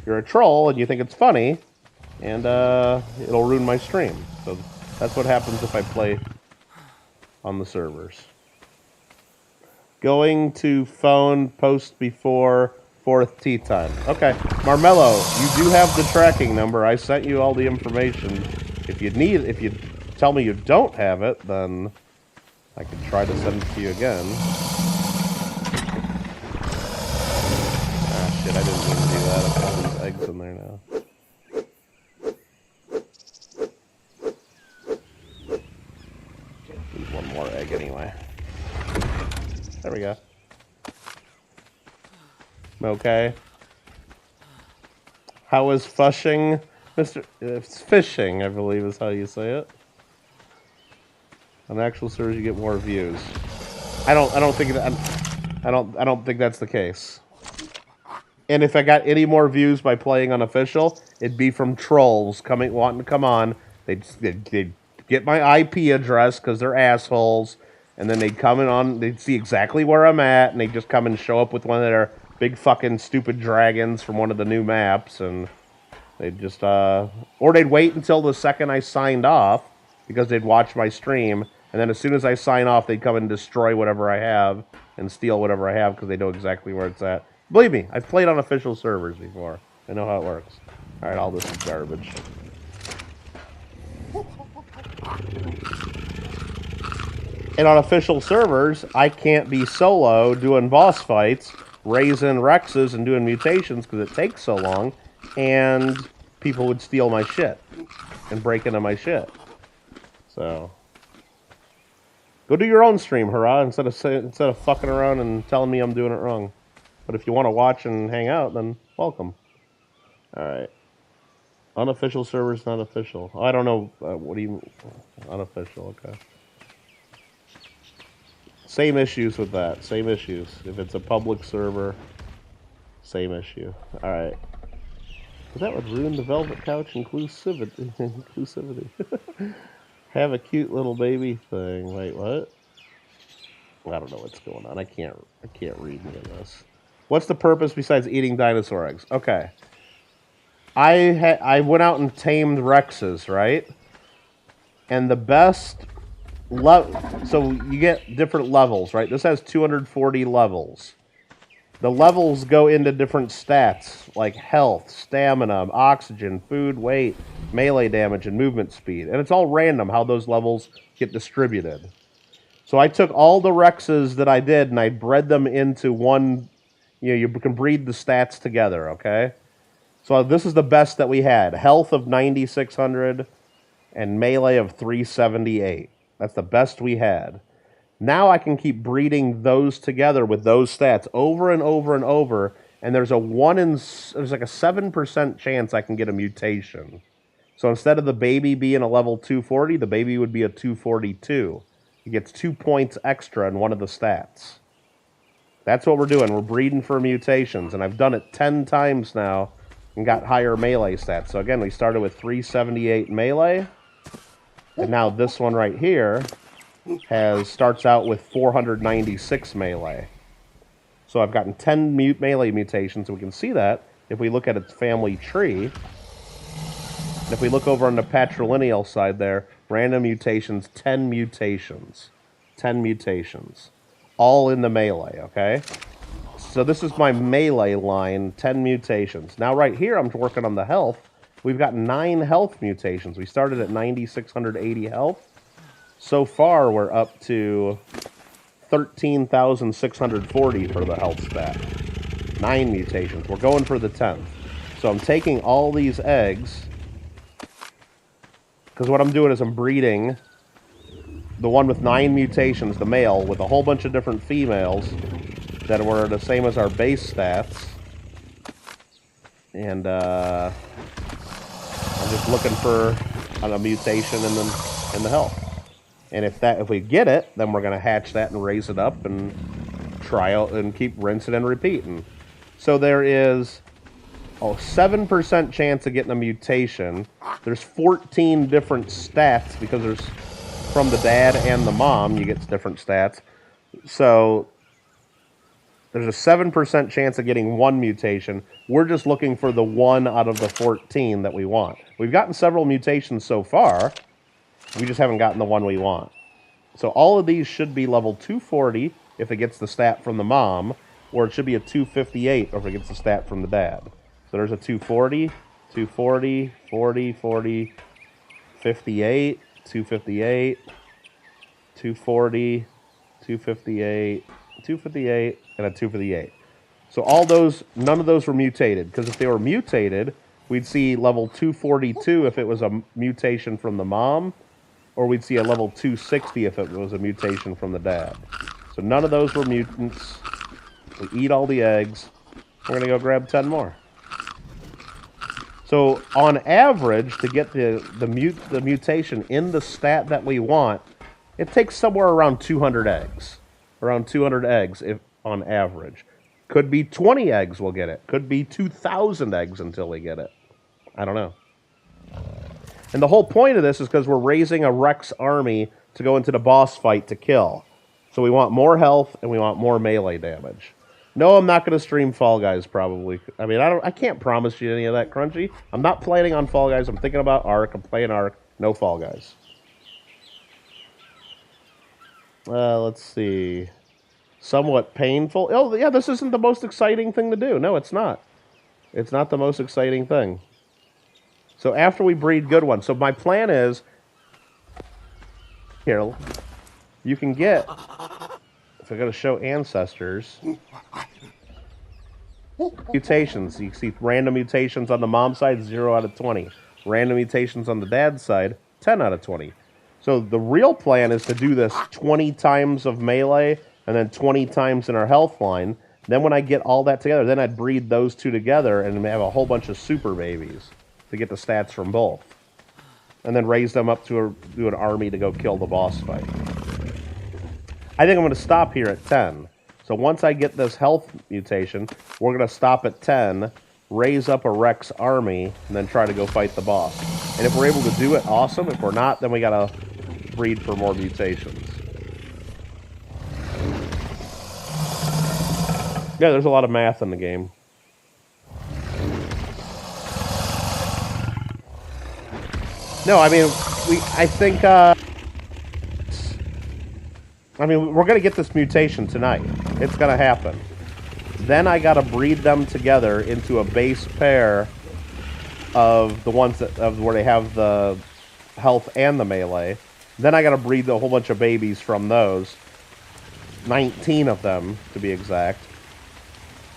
you're a troll and you think it's funny, and it'll ruin my stream. So that's what happens if I play on the servers. Going to phone post before 4th tea time. Okay, Marmello, you do have the tracking number. I sent you all the information. If you tell me you don't have it, then I can try to send it to you again. Shit, I didn't mean to do that. I've got these eggs in there now. Need one more egg anyway. There we go. Okay. How is fushing, Mr. It's fishing, I believe is how you say it. On actual servers, you get more views. I don't think that's the case. And if I got any more views by playing unofficial, it'd be from trolls wanting to come on. They'd get my IP address because they're assholes, and then they'd come in on. They'd see exactly where I'm at, and they'd just come and show up with one of their big fucking stupid dragons from one of the new maps, and they'd just or they'd wait until the second I signed off because they'd watch my stream, and then as soon as I sign off, they'd come and destroy whatever I have and steal whatever I have because they know exactly where it's at. Believe me, I've played on official servers before. I know how it works. Alright, all this is garbage. And on official servers, I can't be solo doing boss fights, raising Rexes and doing mutations because it takes so long, and people would steal my shit and break into my shit. So, go do your own stream, hurrah, instead of fucking around and telling me I'm doing it wrong. But if you want to watch and hang out, then welcome. Alright. Unofficial servers, not official. Oh, I don't know. What do you... Unofficial, okay. Same issues with that. Same issues. If it's a public server, same issue. Alright. But that would ruin the Velvet Couch inclusivity. Have a cute little baby thing. Wait, what? I don't know what's going on. I can't read any of this. What's the purpose besides eating dinosaur eggs? Okay. I went out and tamed Rexes, right? And the best so you get different levels, right? This has 240 levels. The levels go into different stats, like health, stamina, oxygen, food, weight, melee damage, and movement speed. And it's all random how those levels get distributed. So I took all the Rexes that I did and I bred them into one. You can breed the stats together, okay? So this is the best that we had. Health of 9,600 and melee of 378. That's the best we had. Now I can keep breeding those together with those stats over and over and over, and there's like a 7% chance I can get a mutation. So instead of the baby being a level 240, the baby would be a 242. It gets 2 points extra in one of the stats. That's what we're doing. We're breeding for mutations, and I've done it 10 times now and got higher melee stats. So again, we started with 378 melee, and now this one right here starts out with 496 melee. So I've gotten 10 melee mutations, and we can see that if we look at its family tree. And if we look over on the patrilineal side there, random mutations, 10 mutations. 10 mutations. All in the melee, okay? So this is my melee line, 10 mutations. Now right here, I'm working on the health. We've got 9 health mutations. We started at 9,680 health. So far, we're up to 13,640 for the health stat. 9 mutations. We're going for the 10th. So I'm taking all these eggs, because what I'm doing is I'm breeding the one with 9 mutations, the male, with a whole bunch of different females that were the same as our base stats. And I'm just looking for a mutation in the health. And if we get it, then we're going to hatch that and raise it up and try out and keep rinsing and repeating. So there is a 7% chance of getting a mutation. There's 14 different stats because there's from the dad and the mom, you get different stats. So there's a 7% chance of getting one mutation. We're just looking for the one out of the 14 that we want. We've gotten several mutations so far. We just haven't gotten the one we want. So all of these should be level 240 if it gets the stat from the mom, or it should be a 258 if it gets the stat from the dad. So there's a 240, 240, 40, 40, 58, 258, 240, 258, 258, and a 258. So all those, none of those were mutated, because if they were mutated, we'd see level 242 if it was a mutation from the mom, or we'd see a level 260 if it was a mutation from the dad. So none of those were mutants. We eat all the eggs. We're going to go grab 10 more. So on average, to get the mutation in the stat that we want, it takes somewhere around 200 eggs. Around 200 eggs if on average. Could be 20 eggs we'll get it. Could be 2,000 eggs until we get it. I don't know. And the whole point of this is because we're raising a Rex army to go into the boss fight to kill. So we want more health and we want more melee damage. No, I'm not going to stream Fall Guys probably. I mean, I can't promise you any of that, Crunchy. I'm not planning on Fall Guys. I'm thinking about Ark. I'm playing Ark. No Fall Guys. Let's see. Somewhat painful. Oh, yeah, this isn't the most exciting thing to do. No, it's not. It's not the most exciting thing. So after we breed good ones. So my plan is, here, you can get, if I go to show ancestors, mutations. You see random mutations on the mom's side, 0 out of 20. Random mutations on the dad's side, 10 out of 20. So the real plan is to do this 20 times of melee and then 20 times in our health line. Then when I get all that together, then I'd breed those two together and have a whole bunch of super babies to get the stats from both. And then raise them up to do an army to go kill the boss fight. I think I'm going to stop here at 10. So once I get this health mutation, we're going to stop at 10, raise up a Rex army, and then try to go fight the boss. And if we're able to do it, awesome. If we're not, then we got to breed for more mutations. Yeah, there's a lot of math in the game. No, I mean, I think, I mean, we're going to get this mutation tonight. It's going to happen. Then I gotta breed them together into a base pair of the ones where they have the health and the melee. Then I gotta breed a whole bunch of babies from those. 19 of them, to be exact.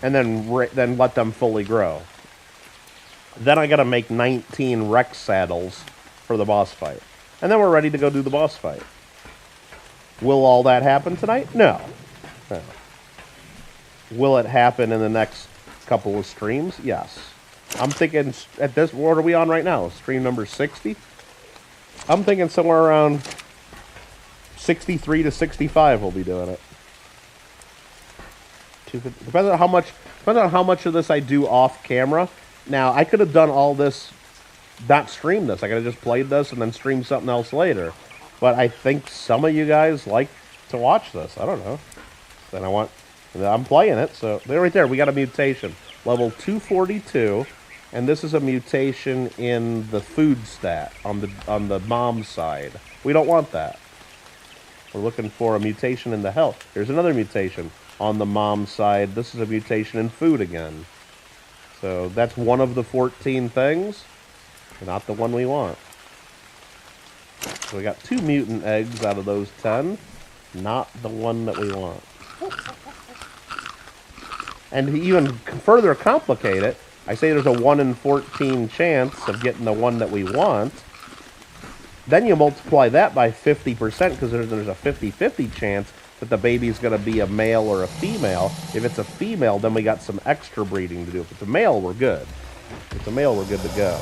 And then let them fully grow. Then I gotta make 19 Rex saddles for the boss fight. And then we're ready to go do the boss fight. Will all that happen tonight? No. No. Will it happen in the next couple of streams? Yes. I'm thinking at this, what are we on right now? Stream number 60? I'm thinking somewhere around 63 to 65 we'll be doing it. Depends on how much of this I do off camera. Now, I could have done all this, not streamed this. I could have just played this and then streamed something else later. But I think some of you guys like to watch this. I don't know. I'm playing it, so right there, we got a mutation. Level 242, and this is a mutation in the food stat on the mom's side. We don't want that. We're looking for a mutation in the health. Here's another mutation on the mom's side. This is a mutation in food again. So that's one of the 14 things, not the one we want. So we got 2 mutant eggs out of those 10, not the one that we want. And to even further complicate it, I say there's a 1 in 14 chance of getting the one that we want. Then you multiply that by 50% because there's a 50-50 chance that the baby's going to be a male or a female. If it's a female, then we got some extra breeding to do. If it's a male, we're good. If it's a male, we're good to go.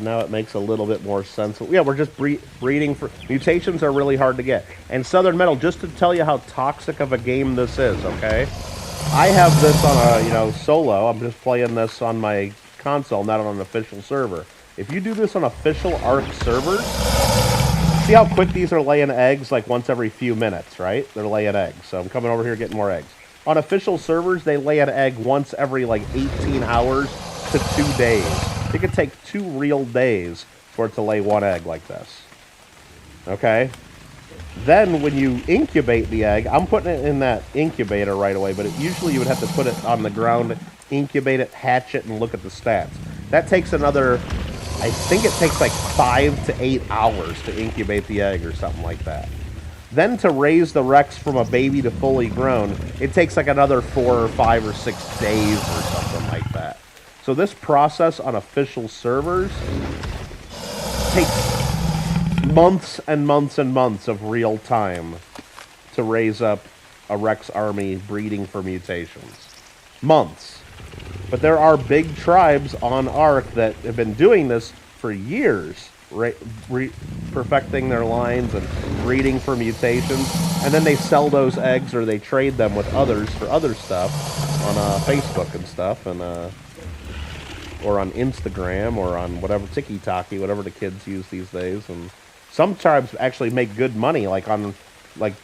Now it makes a little bit more sense. Yeah, we're just breeding for... Mutations are really hard to get. And Southern Metal, just to tell you how toxic of a game this is, okay? I have this on a, solo. I'm just playing this on my console, not on an official server. If you do this on official Ark servers, see how quick these are laying eggs, like once every few minutes, right? They're laying eggs. So I'm coming over here getting more eggs. On official servers, they lay an egg once every like 18 hours to 2 days. It could take 2 real days for it to lay 1 egg like this. Okay? Then when you incubate the egg, I'm putting it in that incubator right away, but usually you would have to put it on the ground, incubate it, hatch it, and look at the stats. That takes another, I think it takes like 5 to 8 hours to incubate the egg or something like that. Then to raise the Rex from a baby to fully grown, it takes like another 4 or 5 or 6 days or something like that. So this process on official servers takes months and months and months of real time to raise up a Rex army breeding for mutations. Months. But there are big tribes on Ark that have been doing this for years, perfecting their lines and breeding for mutations, and then they sell those eggs or they trade them with others for other stuff on Facebook and stuff, and or on Instagram or on whatever, Tiki-Taki, whatever the kids use these days. And some tribes actually make good money, like on, like,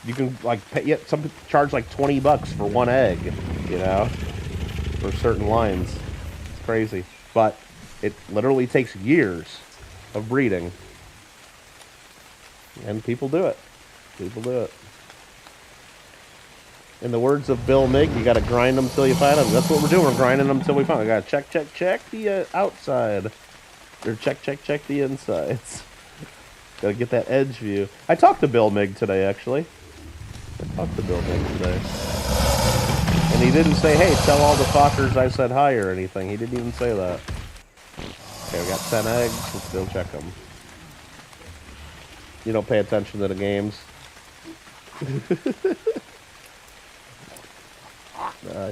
you can, like, pay, yeah, some charge like $20 for 1 egg, for certain lines. It's crazy. But it literally takes years of breeding. And people do it. People do it. In the words of Bill Mig, you got to grind them till you find them. That's what we're doing. We're grinding them till we find them. We got to check the outside. Or check the insides. Got to get that edge view. I talked to Bill Mig today, actually. And he didn't say, hey, tell all the fuckers I said hi or anything. He didn't even say that. Okay, we got 10 eggs. Let's go check them. You don't pay attention to the games.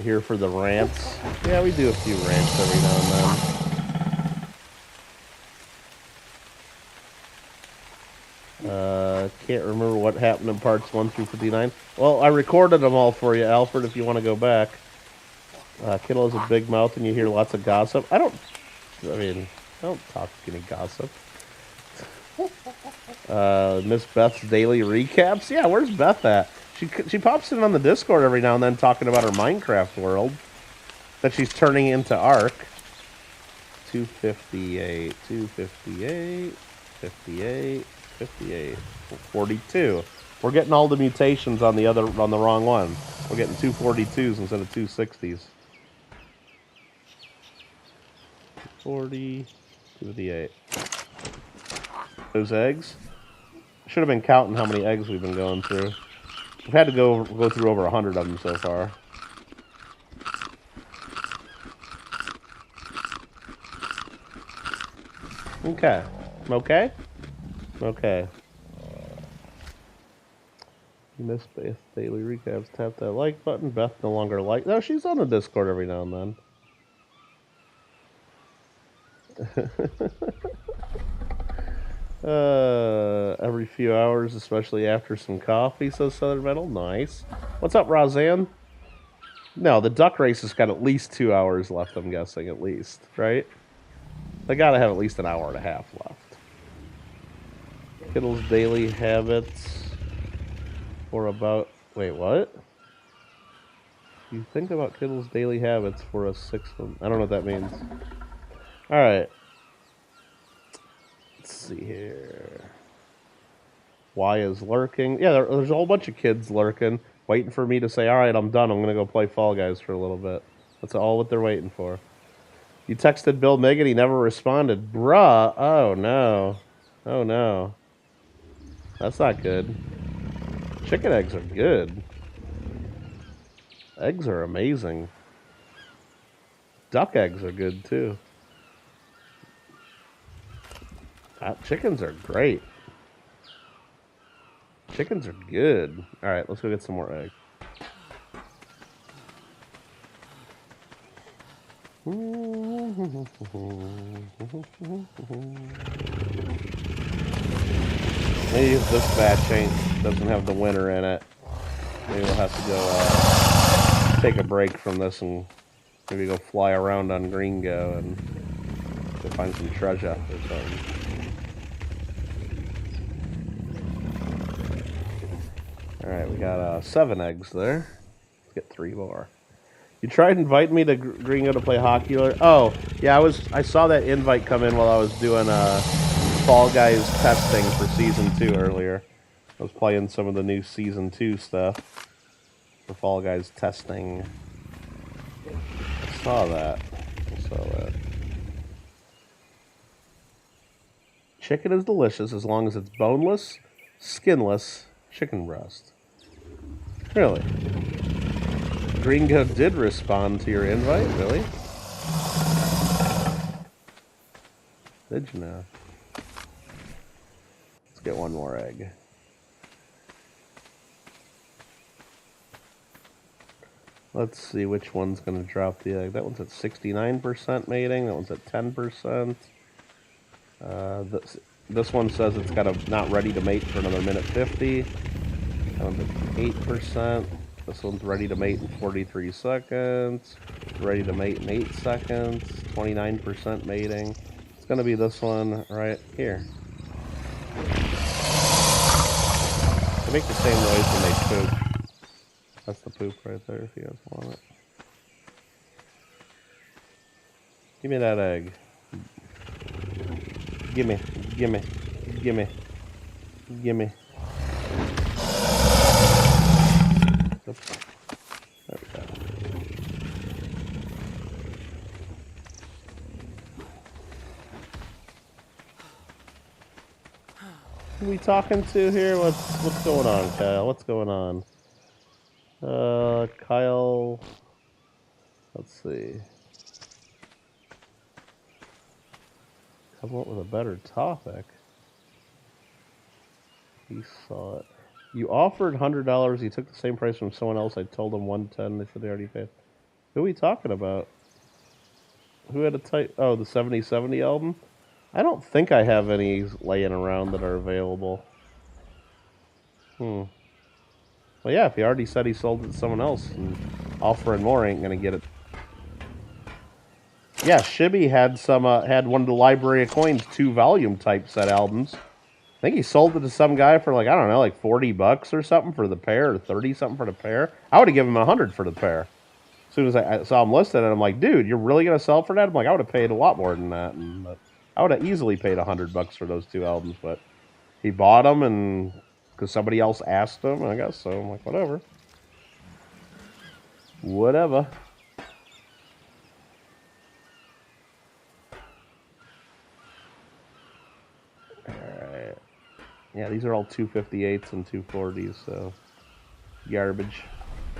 Here for the rants. Yeah, we do a few rants every now and then. Can't remember what happened in parts 1 through 59. Well, I recorded them all for you, Alfred, if you want to go back. Kittle has a big mouth and you hear lots of gossip. I don't talk any gossip. Miss Beth's daily recaps? Yeah, where's Beth at? She pops in on the Discord every now and then talking about her Minecraft world that she's turning into Ark. 258, 258, 58, 58, 42. We're getting all the mutations on the wrong one. We're getting 242s instead of 260s. 40, 58. Those eggs. Should have been counting how many eggs we've been going through. We've had to go through over 100 of them so far. Okay. Okay? Okay. You missed Beth daily recaps. Tap that like button. Beth no longer like. No, she's on the Discord every now and then. Every few hours, especially after some coffee, says Southern Metal. Nice. What's up, Roseanne? No, the duck race has got at least 2 hours left, I'm guessing, at least, right? They gotta have at least an hour and a half left. Kittle's daily habits for about... Wait, what? You think about Kittle's daily habits for a 6 month... I don't know what that means. Alright. Let's see here. Y is lurking. Yeah, there's a whole bunch of kids lurking, waiting for me to say, alright, I'm done. I'm going to go play Fall Guys for a little bit. That's all what they're waiting for. You texted Bill Megan, he never responded. Bruh. Oh, no. Oh, no. That's not good. Chicken eggs are good. Eggs are amazing. Duck eggs are good, too. Chickens are great. Chickens are good. Alright, let's go get some more eggs. Maybe if this batch doesn't have the winner in it, maybe we'll have to go take a break from this and maybe go fly around on Gringo and go find some treasure or something. Alright, we got 7 eggs there. Let's get 3 more. You tried inviting me to Gringo to play hockey. Oh, yeah, I saw that invite come in while I was doing Fall Guys testing for Season 2 earlier. I was playing some of the new Season 2 stuff for Fall Guys testing. I saw that. Chicken is delicious as long as it's boneless, skinless chicken breast. Really? Gringo did respond to your invite, really? Did you know? Let's get one more egg. Let's see which one's going to drop the egg. That one's at 69% mating. That one's at 10%. This one says it's not ready to mate for another minute 50. That one's at 8%. This one's ready to mate in 43 seconds. Ready to mate in 8 seconds. 29% mating. It's going to be this one right here. They make the same noise when they poop. That's the poop right there if you guys want it. Give me that egg. Gimme. Gimme. Gimme. Gimme. Oops. There we go. Who are we talking to here? What's going on, Kyle? What's going on? Kyle. Let's see. Come up with a better topic. He saw it. You offered $100. You took the same price from someone else. I told them $110. They said they already paid. Who are we talking about? Who had a type? Oh, the 7070 album? I don't think I have any laying around that are available. Well, yeah, if he already said he sold it to someone else, and offering more ain't gonna get it. Yeah, Shibby had had one of the Library of Coins 2-volume type set albums. I think he sold it to some guy for like, I don't know, like $40 or something for the pair, or 30 something for the pair. I would have given him $100 for the pair. As soon as I saw him listed, and I'm like, dude, you're really gonna sell for that? I'm like, I would have paid a lot more than that, but I would have easily paid $100 for those 2 albums. But he bought them, and because somebody else asked them, I guess, so I'm like, whatever. Whatever. Alright. Yeah, these are all 258s and 240s, so garbage.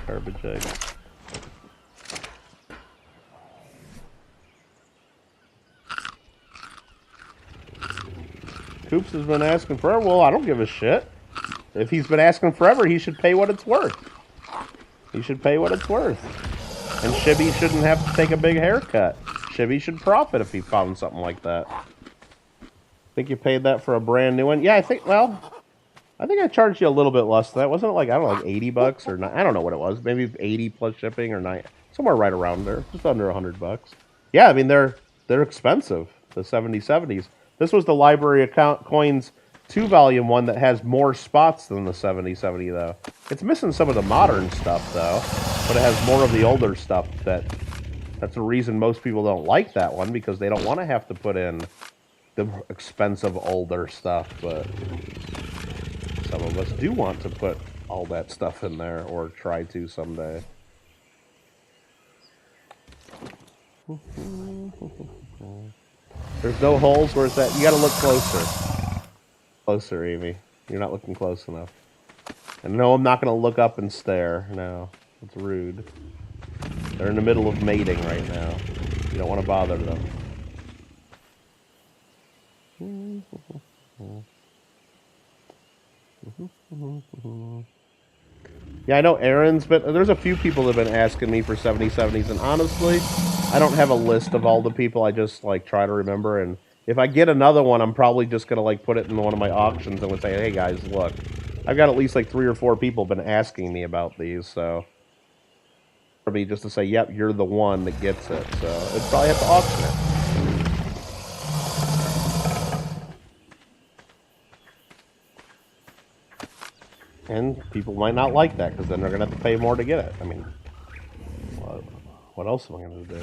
Garbage eggs. Coops has been asking forever. Well, I don't give a shit. If he's been asking forever, he should pay what it's worth. He should pay what it's worth. And Shibby shouldn't have to take a big haircut. Shibby should profit if he found something like that. Think you paid that for a brand new one? Yeah, I think, well, I think I charged you a little bit less than that. Wasn't it like, I don't know, like 80 bucks or not? I don't know what it was. Maybe 80 plus shipping or 9. Somewhere right around there. Just under 100 bucks. Yeah, I mean, they're expensive. The 7070s. This was the Library of Coins 2-volume one that has more spots than the 7070, though. It's missing some of the modern stuff, though. But it has more of the older stuff. That's the reason most people don't like that one, because they don't want to have to put in the expensive older stuff, but some of us do want to put all that stuff in there, or try to someday. There's no holes. Where's that? You gotta look closer. Closer, Amy. You're not looking close enough. And no, I'm not gonna look up and stare. No, it's rude. They're in the middle of mating right now. You don't want to bother them. Yeah, I know Aaron's, but there's a few people that have been asking me for 7070s, and honestly, I don't have a list of all the people. I just like try to remember, and if I get another one, I'm probably just gonna like put it in one of my auctions and would say, hey guys, look, I've got at least like 3 or 4 people been asking me about these, so for me just to say, yep, you're the one that gets it, so I'd probably have to auction it. And people might not like that, because then they're going to have to pay more to get it. I mean, what else am I going to do,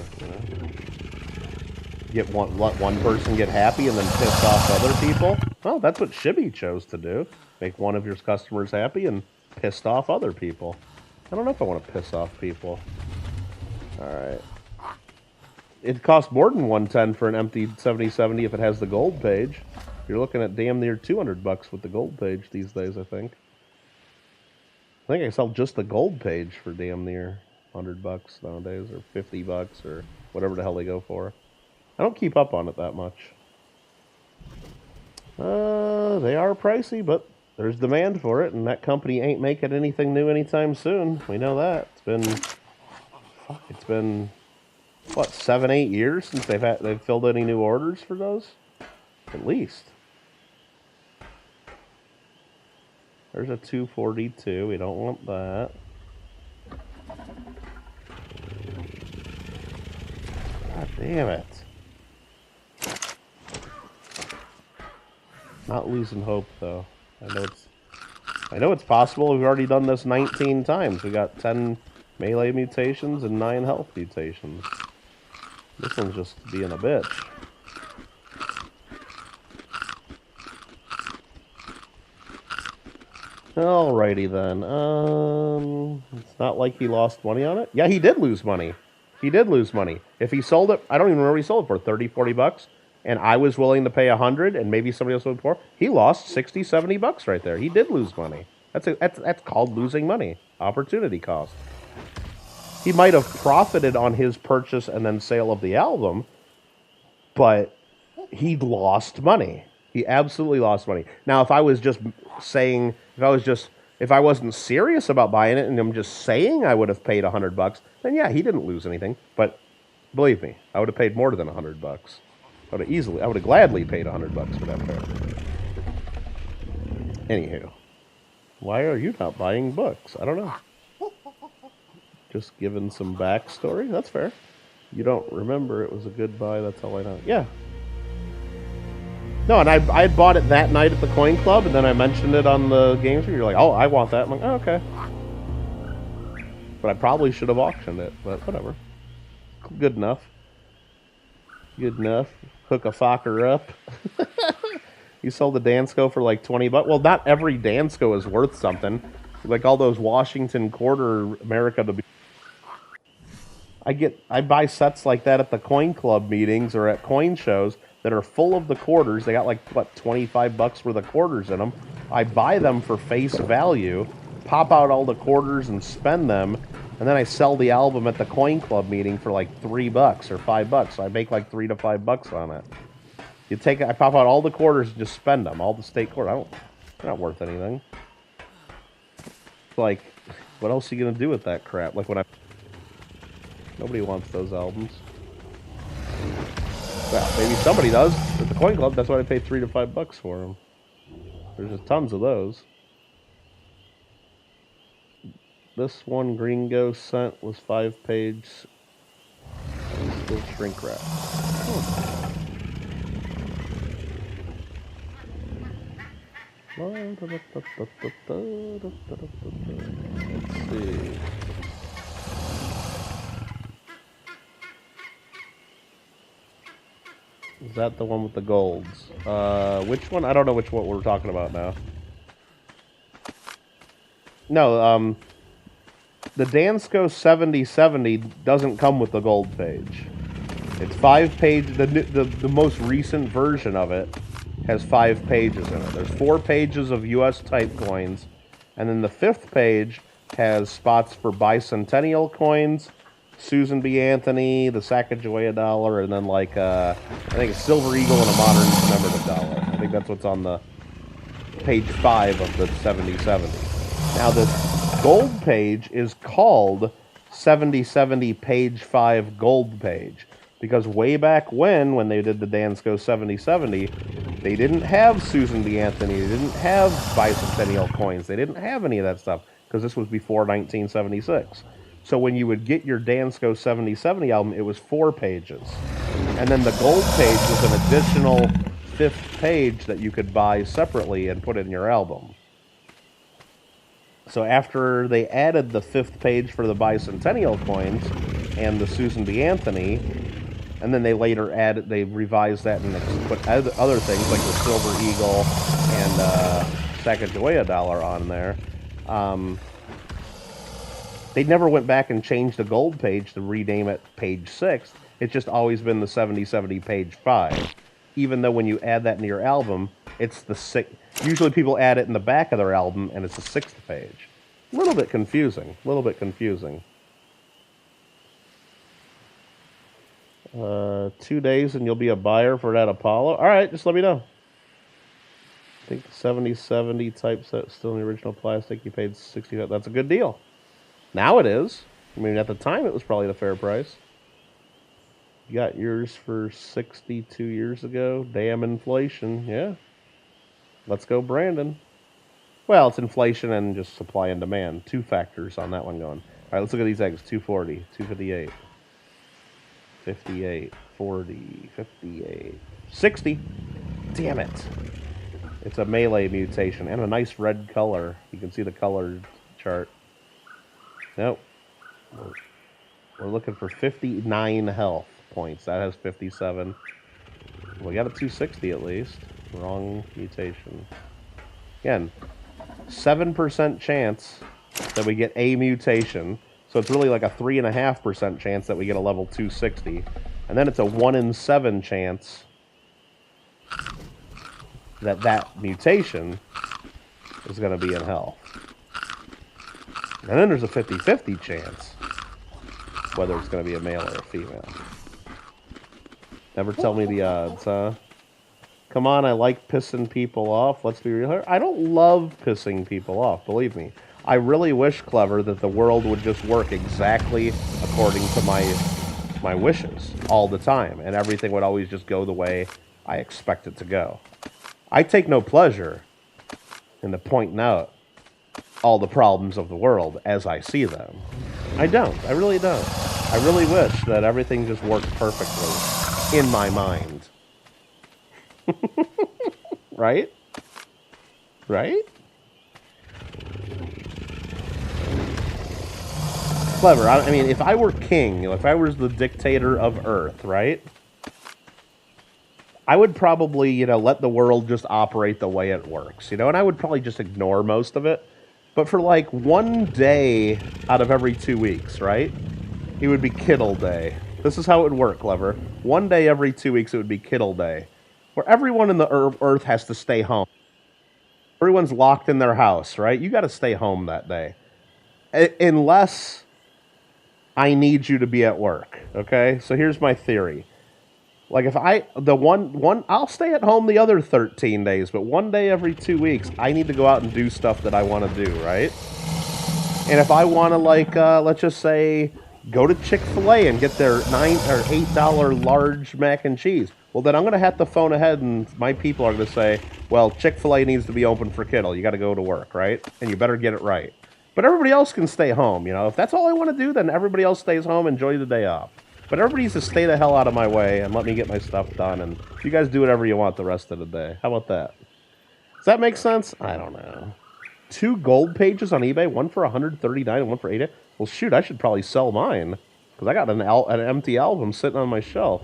you know? Let one person get happy and then piss off other people? Well, that's what Shibby chose to do. Make one of your customers happy and pissed off other people. I don't know if I want to piss off people. Alright. It costs more than $110 for an empty 7070 if it has the gold page. You're looking at damn near 200 bucks with the gold page these days, I think. I think I sell just the gold page for damn near 100 bucks nowadays, or 50 bucks, or whatever the hell they go for. I don't keep up on it that much. They are pricey, but there's demand for it, and that company ain't making anything new anytime soon. We know that. It's been what, 7-8 years since they've filled any new orders for those? At least. There's a 242. We don't want that. God damn it. Not losing hope, though. I know it's possible. We've already done this 19 times. We got 10 melee mutations and 9 health mutations. This one's just being a bitch. Alrighty then. It's not like he lost money on it. Yeah, he did lose money. He did lose money. If he sold it, I don't even remember what he sold it for, 30, 40 bucks. And I was willing to pay 100, and maybe somebody else would for. He lost 60, 70 bucks right there. He did lose money. That's called losing money. Opportunity cost. He might have profited on his purchase and then sale of the album, but he lost money. He absolutely lost money. Now, if I was just saying, if I wasn't serious about buying it and I'm just saying I would have paid 100 bucks, then yeah, he didn't lose anything. But believe me, I would have paid more than 100 bucks. I would have gladly paid 100 bucks for that pair. Anywho, why are you not buying books? I don't know. Just giving some backstory. That's fair. You don't remember it was a good buy. That's all I know. Yeah. No, and I had bought it that night at the Coin Club, and then I mentioned it on the game stream. You're like, oh, I want that. I'm like, oh, okay. But I probably should have auctioned it, but whatever. Good enough. Good enough. Hook a fucker up. You sell the Dansko for like 20 bucks. Well, not every Dansko is worth something. Like all those Washington quarter America to be. I buy sets like that at the coin club meetings or at coin shows that are full of the quarters. They got like what 25 bucks worth of quarters in them. I buy them for face value, pop out all the quarters and spend them, and then I sell the album at the coin club meeting for like $3 or $5. So I make like $3 to $5 on it. I pop out all the quarters and just spend them, all the state quarters. They're not worth anything. Like, what else are you gonna do with that crap? Like when nobody wants those albums. Well, maybe somebody does at the coin club. That's why I paid $3 to $5 for them. There's just tons of those. This one Gringo sent was 5-page. Still shrink wrap. Let's see. Is that the one with the golds? Which one? I don't know which one we're talking about now. No, the Dansko 7070 doesn't come with the gold page. It's 5-page. The most recent version of it has 5 pages in it. There's 4 pages of U.S. type coins, and then the 5th page has spots for bicentennial coins, Susan B. Anthony, the Sacagawea dollar, and then like I think a Silver Eagle and a modern commemorative dollar. I think that's what's on the page 5 of the 7070. Now this gold page is called 7070 page 5 gold page because way back when they did the Dansko 7070, they didn't have Susan B. Anthony, they didn't have bicentennial coins, they didn't have any of that stuff because this was before 1976. So when you would get your Dansko 7070 album, it was 4 pages. And then the gold page was an additional 5th page that you could buy separately and put in your album. So after they added the 5th page for the bicentennial coins and the Susan B. Anthony, and then they later they revised that and put other things like the Silver Eagle and Sacagawea dollar on there. They never went back and changed the gold page to rename it page 6. It's just always been the 7070 page 5. Even though when you add that into your album, it's the 6th. Usually people add it in the back of their album and it's the 6th page. A little bit confusing. 2 days and you'll be a buyer for that Apollo. All right, just let me know. I think 7070 typeset still in the original plastic. You paid $60. That's a good deal. Now it is. I mean, at the time, it was probably the fair price. You got yours for 62 years ago. Damn inflation. Yeah. Let's go, Brandon. Well, it's inflation and just supply and demand. 2 factors on that one going. All right, let's look at these eggs. 240, 258, 58, 40, 58, 60. Damn it. It's a melee mutation and a nice red color. You can see the color chart. Nope. We're looking for 59 health points. That has 57. We got a 260 at least. Wrong mutation. Again, 7% chance that we get a mutation. So it's really like a 3.5% chance that we get a level 260. And then it's a 1 in 7 chance that mutation is going to be in health. And then there's a 50-50 chance whether it's going to be a male or a female. Never tell me the odds, huh? Come on, I like pissing people off. Let's be real here. I don't love pissing people off, believe me. I really wish, Clever, that the world would just work exactly according to my wishes all the time, and everything would always just go the way I expect it to go. I take no pleasure in the pointing out all the problems of the world as I see them. I don't. I really don't. I really wish that everything just worked perfectly in my mind. Right? Right? Clever. I mean, if I were king, if I was the dictator of Earth, right? I would probably, you know, let the world just operate the way it works, you know, and I would probably just ignore most of it. But for like one day out of every 2 weeks, right? It would be Kittle Day. This is how it would work, Clever. One day every 2 weeks it would be Kittle Day, where everyone in the Earth has to stay home. Everyone's locked in their house, right? You got to stay home that day. Unless I need you to be at work, okay? So here's my theory. Like if I'll stay at home the other 13 days, but one day every 2 weeks, I need to go out and do stuff that I want to do, right? And if I want to, like, let's just say, go to Chick-fil-A and get their $9 or $8 large mac and cheese, well, then I'm going to have to phone ahead, and my people are going to say, well, Chick-fil-A needs to be open for Kittle. You got to go to work, right? And you better get it right. But everybody else can stay home, you know? If that's all I want to do, then everybody else stays home, enjoy the day off. But everybody needs to stay the hell out of my way and let me get my stuff done, and you guys do whatever you want the rest of the day. How about that? Does that make sense? I don't know. 2 gold pages on eBay, one for 139 and one for 80. Well, shoot, I should probably sell mine, because I got an empty album sitting on my shelf.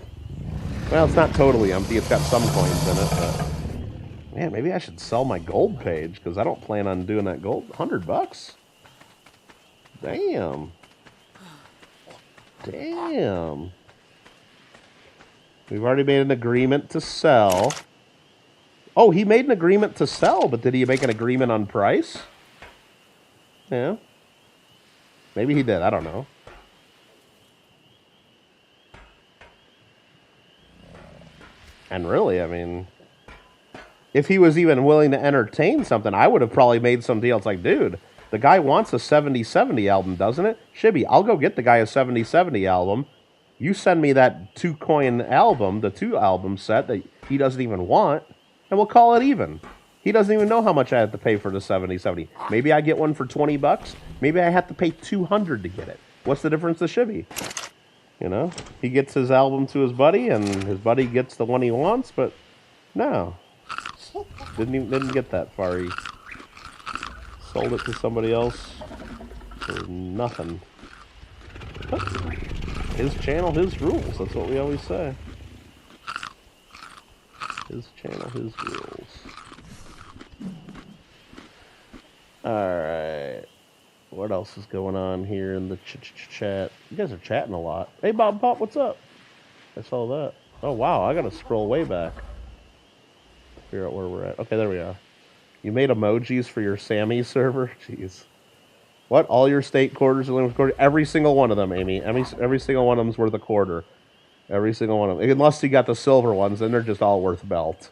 Well, it's not totally empty. It's got some coins in it, but... Man, maybe I should sell my gold page, because I don't plan on doing that gold. $100? Damn. Damn. We've already made an agreement to sell. Oh, he made an agreement to sell, but did he make an agreement on price? Yeah. Maybe he did. I don't know. And really, I mean, if he was even willing to entertain something, I would have probably made some deals like, dude, the guy wants a 70/70 album, doesn't it? Shibby, I'll go get the guy a 70/70 album. You send me that 2-coin album, the 2-album set that he doesn't even want, and we'll call it even. He doesn't even know how much I have to pay for the 70/70. Maybe I get one for $20. Maybe I have to pay $200 to get it. What's the difference to Shibby? You know, he gets his album to his buddy, and his buddy gets the one he wants, but no. Didn't get that far. He sold it to somebody else for nothing. But his channel, his rules. That's what we always say. His channel, his rules. Alright. What else is going on here in the chat? You guys are chatting a lot. Hey, Bob Pop, what's up? I saw that. Oh, wow. I got to scroll way back. Figure out where we're at. Okay, there we are. You made emojis for your Sammy server? Jeez. What? All your state quarters are linked with quarter? Every single one of them, Amy. Every single one of them's worth a quarter. Every single one of them. Unless you got the silver ones, then they're just all worth belt.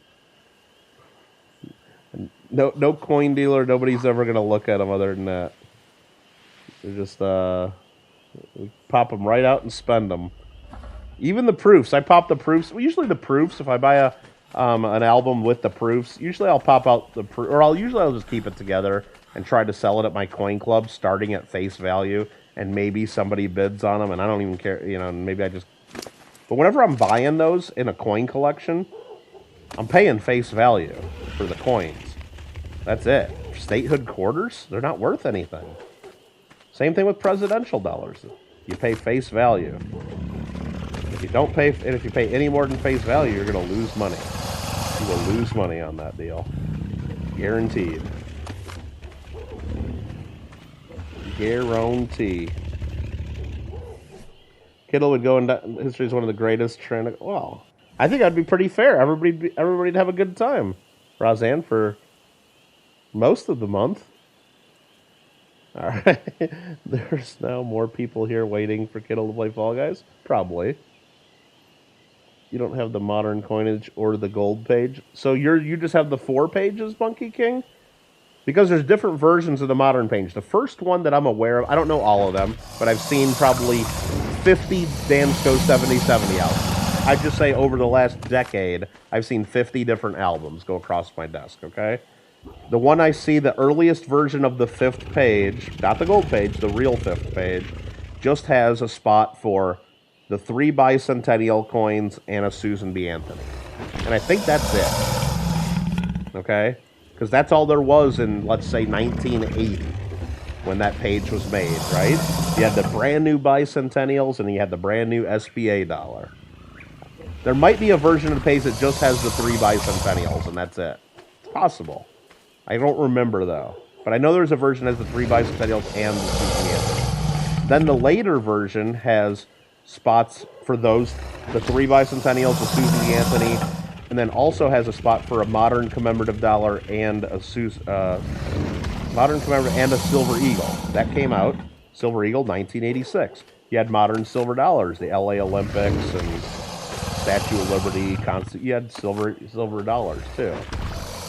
No coin dealer. Nobody's ever going to look at them other than that. They're just, we pop them right out and spend them. Even the proofs. I pop the proofs. Well, usually the proofs, if I buy an album with the proofs, usually I'll pop out the proof, or I'll just keep it together and try to sell it at my coin club, starting at face value, and maybe somebody bids on them, and I don't even care, you know, maybe I just... But whenever I'm buying those in a coin collection, I'm paying face value for the coins. That's it. Statehood quarters, they're not worth anything. Same thing with presidential dollars. You pay face value. If you don't pay, and if you pay any more than face value, you're going to lose money. You will lose money on that deal. Guaranteed. Guarantee. Kittle would go into history as one of the greatest trend. Well, I think that'd be pretty fair. Everybody'd have a good time. Roseanne for most of the month. All right. There's now more people here waiting for Kittle to play Fall Guys. Probably. You don't have the modern coinage or the gold page. So you just have the 4 pages, Monkey King? Because there's different versions of the modern page. The first one that I'm aware of, I don't know all of them, but I've seen probably 50 Dansko 70/70 albums. I'd just say over the last decade, I've seen 50 different albums go across my desk, okay? The one I see, the earliest version of the 5th page, not the gold page, the real 5th page, just has a spot for the 3 bicentennial coins and a Susan B. Anthony. And I think that's it. Okay? Because that's all there was in, let's say, 1980 when that page was made, right? You had the brand new bicentennials and you had the brand new SBA dollar. There might be a version of the page that just has the 3 bicentennials, and that's it. It's possible. I don't remember, though. But I know there's a version that has the 3 bicentennials and the Susan Anthony. Then the later version has spots for those, the 3 bicentennials, the Susan Anthony, and then also has a spot for a modern commemorative dollar and a modern commemorative and a silver eagle. That came out, Silver Eagle, 1986. You had modern silver dollars, the LA Olympics and Statue of Liberty, you had silver dollars too.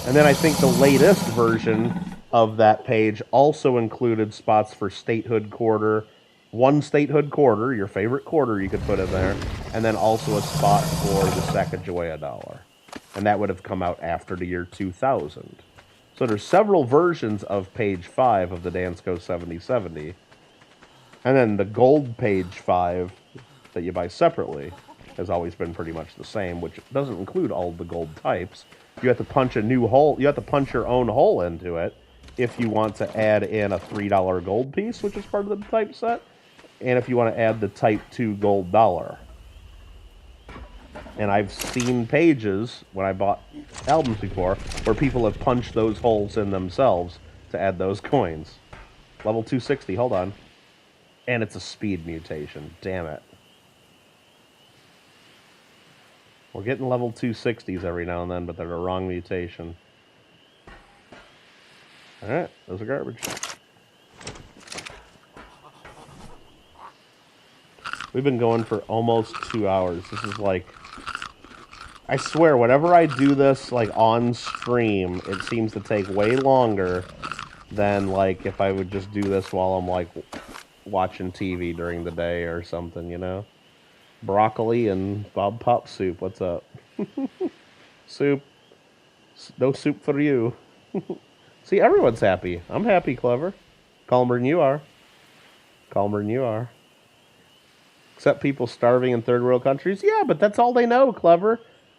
And then I think the latest version of that page also included spots for statehood quarter, one statehood quarter, your favorite quarter you could put in there, and then also a spot for the Sacagawea dollar. And that would have come out after the year 2000. So there's several versions of page 5 of the Dansko 7070. And then the gold page 5 that you buy separately has always been pretty much the same, which doesn't include all the gold types. You have to punch a new hole, you have to punch your own hole into it if you want to add in a $3 gold piece, which is part of the type set, and if you want to add the type 2 gold dollar. And I've seen pages, when I bought albums before, where people have punched those holes in themselves to add those coins. Level 260, hold on. And it's a speed mutation, damn it. We're getting level 260s every now and then, but they're the wrong mutation. Alright, those are garbage. We've been going for almost 2 hours. This is like... I swear, whenever I do this, like, on stream, it seems to take way longer than, like, if I would just do this while I'm, like, watching TV during the day or something, you know? Broccoli and Bob Pop soup, what's up? Soup. No soup for you. See, everyone's happy. I'm happy, Clever. Calmer than you are. Calmer than you are. Except people starving in third world countries? Yeah, but that's all they know, Clever.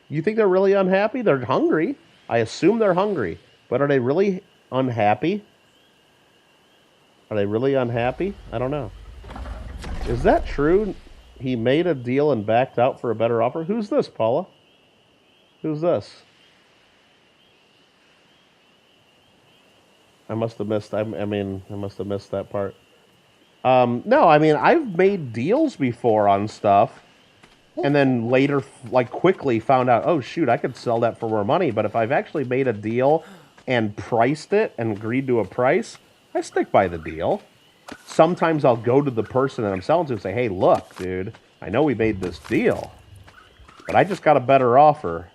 You think they're really unhappy? They're hungry. I assume they're hungry. But are they really unhappy? Are they really unhappy? I don't know. Is that true? He made a deal and backed out for a better offer? Who's this, Paula? Who's this? I must have missed, I must have missed that part. No, I mean, I've made deals before on stuff, and then later, like, quickly found out, oh, shoot, I could sell that for more money. But if I've actually made a deal and priced it and agreed to a price, I stick by the deal. Sometimes I'll go to the person that I'm selling to and say, hey, look, dude, I know we made this deal, but I just got a better offer.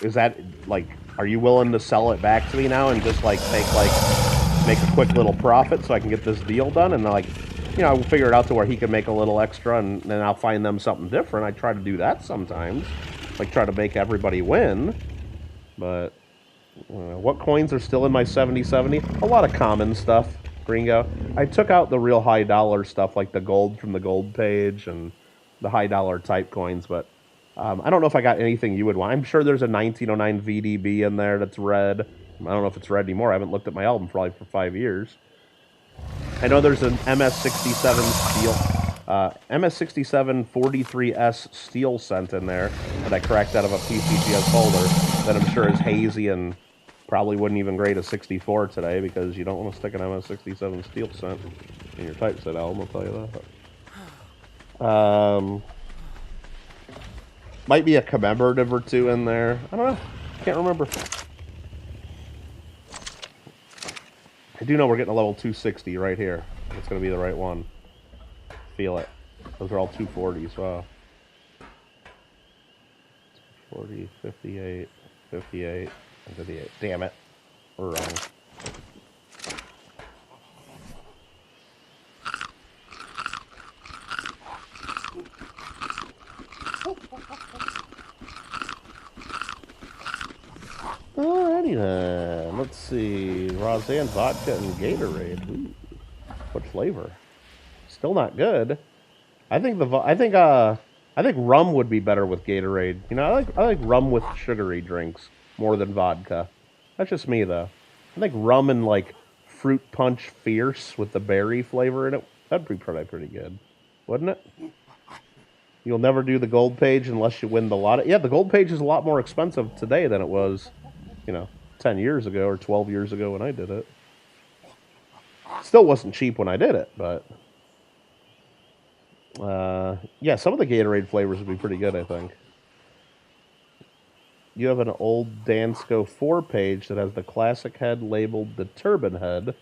Is that, like, are you willing to sell it back to me now and just, like, make a quick little profit so I can get this deal done? And, like, you know, I'll figure it out to where he can make a little extra, and then I'll find them something different. I try to do that sometimes, like, try to make everybody win. But what coins are still in my 7070? A lot of common stuff, Gringo. I took out the real high dollar stuff, like the gold from the gold page and the high dollar type coins, but I don't know if I got anything you would want. I'm sure there's a 1909 VDB in there that's red. I don't know if it's red anymore. I haven't looked at my album probably for 5 years. I know there's an MS67 steel, MS67 43S steel cent in there that I cracked out of a PCGS folder that I'm sure is hazy and probably wouldn't even grade a 64 today, because you don't want to stick an MS67 steel cent in your typeset album, I'll tell you that. Might be a commemorative or two in there. I don't know. Can't remember. I do know we're getting a level 260 right here. It's going to be the right one. Feel it. Those are all 240s. Wow. 40, 58, 58, and 58. Damn it. We're wrong. Alrighty then. Let's see. Roseanne vodka and Gatorade. Ooh. What flavor? Still not good. I think rum would be better with Gatorade. You know, I like rum with sugary drinks more than vodka. That's just me though. I think rum and like fruit punch fierce with the berry flavor in it, that'd be pretty good, wouldn't it? You'll never do the gold page unless you win the lottery. Yeah, the gold page is a lot more expensive today than it was, 10 years ago or 12 years ago when I did it. Still wasn't cheap when I did it, but... yeah, some of the Gatorade flavors would be pretty good, I think. You have an old Dansko 4 page that has the classic head labeled the turban head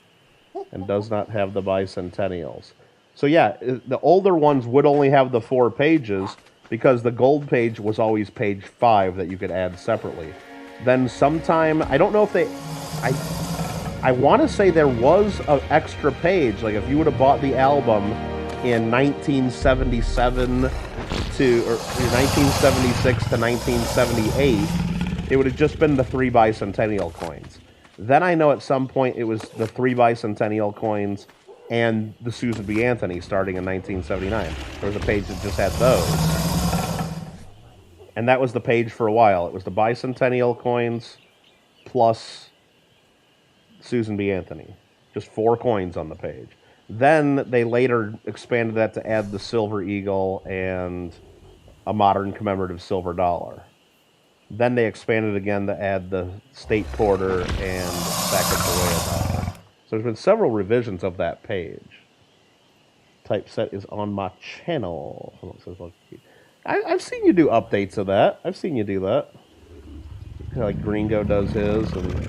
and does not have the bicentennials. So yeah, the older ones would only have the 4 pages because the gold page was always page 5 that you could add separately. Then sometime, I don't know if they... I want to say there was an extra page, like if you would have bought the album in 1977 or 1976 to 1978, it would have just been the 3 bicentennial coins. Then I know at some point it was the 3 bicentennial coins and the Susan B. Anthony starting in 1979. There was a page that just had those. And that was the page for a while. It was the bicentennial coins plus Susan B. Anthony. Just 4 coins on the page. Then they later expanded that to add the Silver Eagle and a modern commemorative silver dollar. Then they expanded again to add the State Quarter and Sacagawea dollar. So there's been several revisions of that page. Typeset is on my channel. I've seen you do updates of that. I've seen you do that. Like Gringo does his, and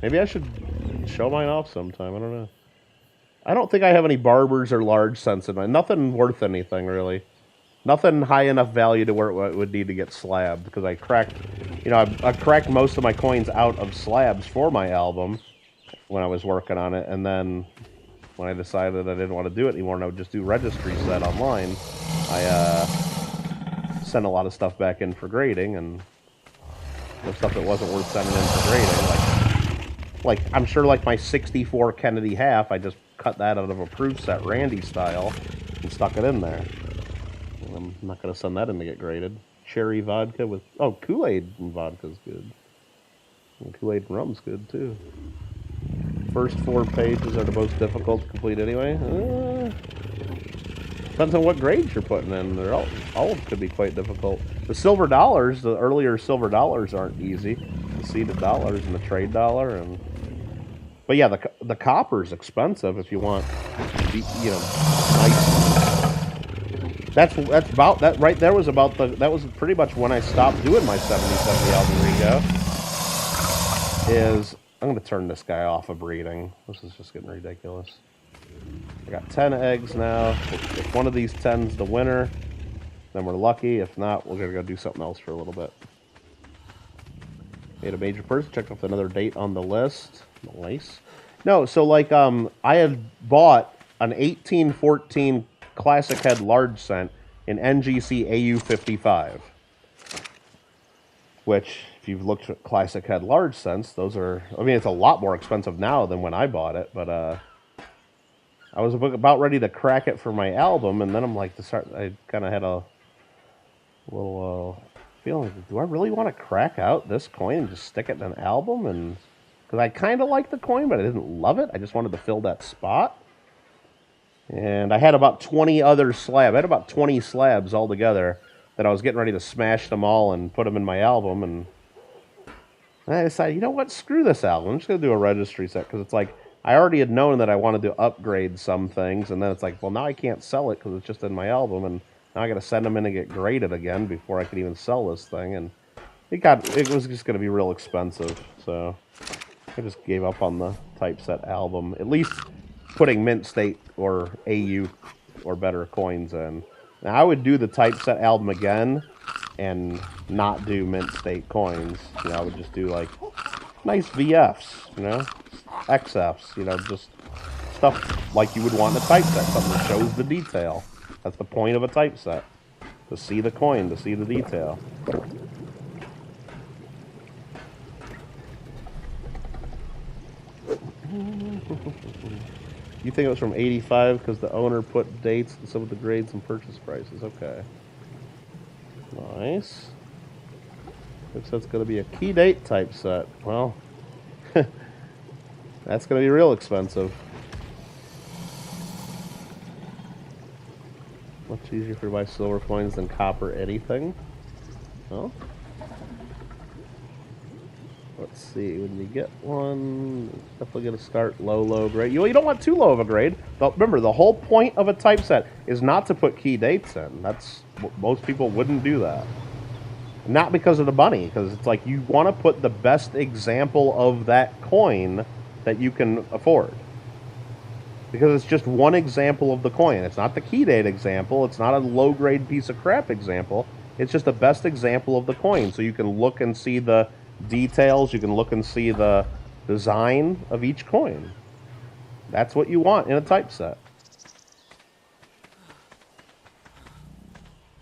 maybe I should show mine off sometime. I don't know. I don't think I have any barbers or large cents in mine. Nothing worth anything, really. Nothing high enough value to where it would need to get slabbed, because I cracked, I cracked most of my coins out of slabs for my album when I was working on it, and then when I decided I didn't want to do it anymore and I would just do registry set online, I sent a lot of stuff back in for grading, and the stuff that wasn't worth sending in for grading, like I'm sure like my 64 Kennedy half, I just cut that out of a proof set, Randy style, and stuck it in there. And I'm not going to send that in to get graded. Cherry vodka with... Oh, Kool-Aid and vodka's good. And Kool-Aid and rum's good, too. First 4 pages are the most difficult to complete anyway. Depends on what grades you're putting in. They're all of them could be quite difficult. The silver dollars, the earlier silver dollars aren't easy. The seeded dollars and the trade dollar and... But yeah, the copper's expensive if you want, nice. That's about that right there was about that was pretty much when I stopped doing my 70/70 album Ringo. I'm gonna turn this guy off of breeding. This is just getting ridiculous. I got 10 eggs now. If one of these 10's the winner, then we're lucky. If not, we're gonna go do something else for a little bit. Made a major purchase. Check off another date on the list. Nice. No, so like I had bought an 1814 Classic Head Large Cent in NGC AU55. Which, if you've looked at Classic Head Large Cents, those are... I mean, it's a lot more expensive now than when I bought it, but I was about ready to crack it for my album, and then I'm like, I kind of had a little feeling, do I really want to crack out this coin and just stick it in an album? And because I kind of liked the coin, but I didn't love it. I just wanted to fill that spot. And I had about 20 other slabs. I had about 20 slabs altogether that I was getting ready to smash them all and put them in my album. And I decided, you know what? Screw this album. I'm just going to do a registry set, because it's like, I already had known that I wanted to upgrade some things, and then it's like, well, now I can't sell it because it's just in my album, and now I got to send them in and get graded again before I could even sell this thing, and it was just going to be real expensive, so I just gave up on the typeset album. At least putting Mint State or AU or better coins in. Now I would do the typeset album again and not do Mint State coins. I would just do like nice VFs, XFs, just stuff like you would want in a typeset, something that shows the detail. That's the point of a typeset, to see the coin, to see the detail. You think it was from 85 because the owner put dates and some of the grades and purchase prices. Okay. Nice. Looks like it's going to be a key date typeset. Well, that's going to be real expensive. Much easier to buy silver coins than copper anything. Well, let's see. When you get one, it's definitely going to start low grade. You don't want too low of a grade. But remember, the whole point of a typeset is not to put key dates in. That's most people wouldn't do that. Not because of the money, because it's like you want to put the best example of that coin that you can afford. Because it's just one example of the coin. It's not the key date example. It's not a low-grade piece of crap example. It's just the best example of the coin. So you can look and see the details. You can look and see the design of each coin. That's what you want in a typeset.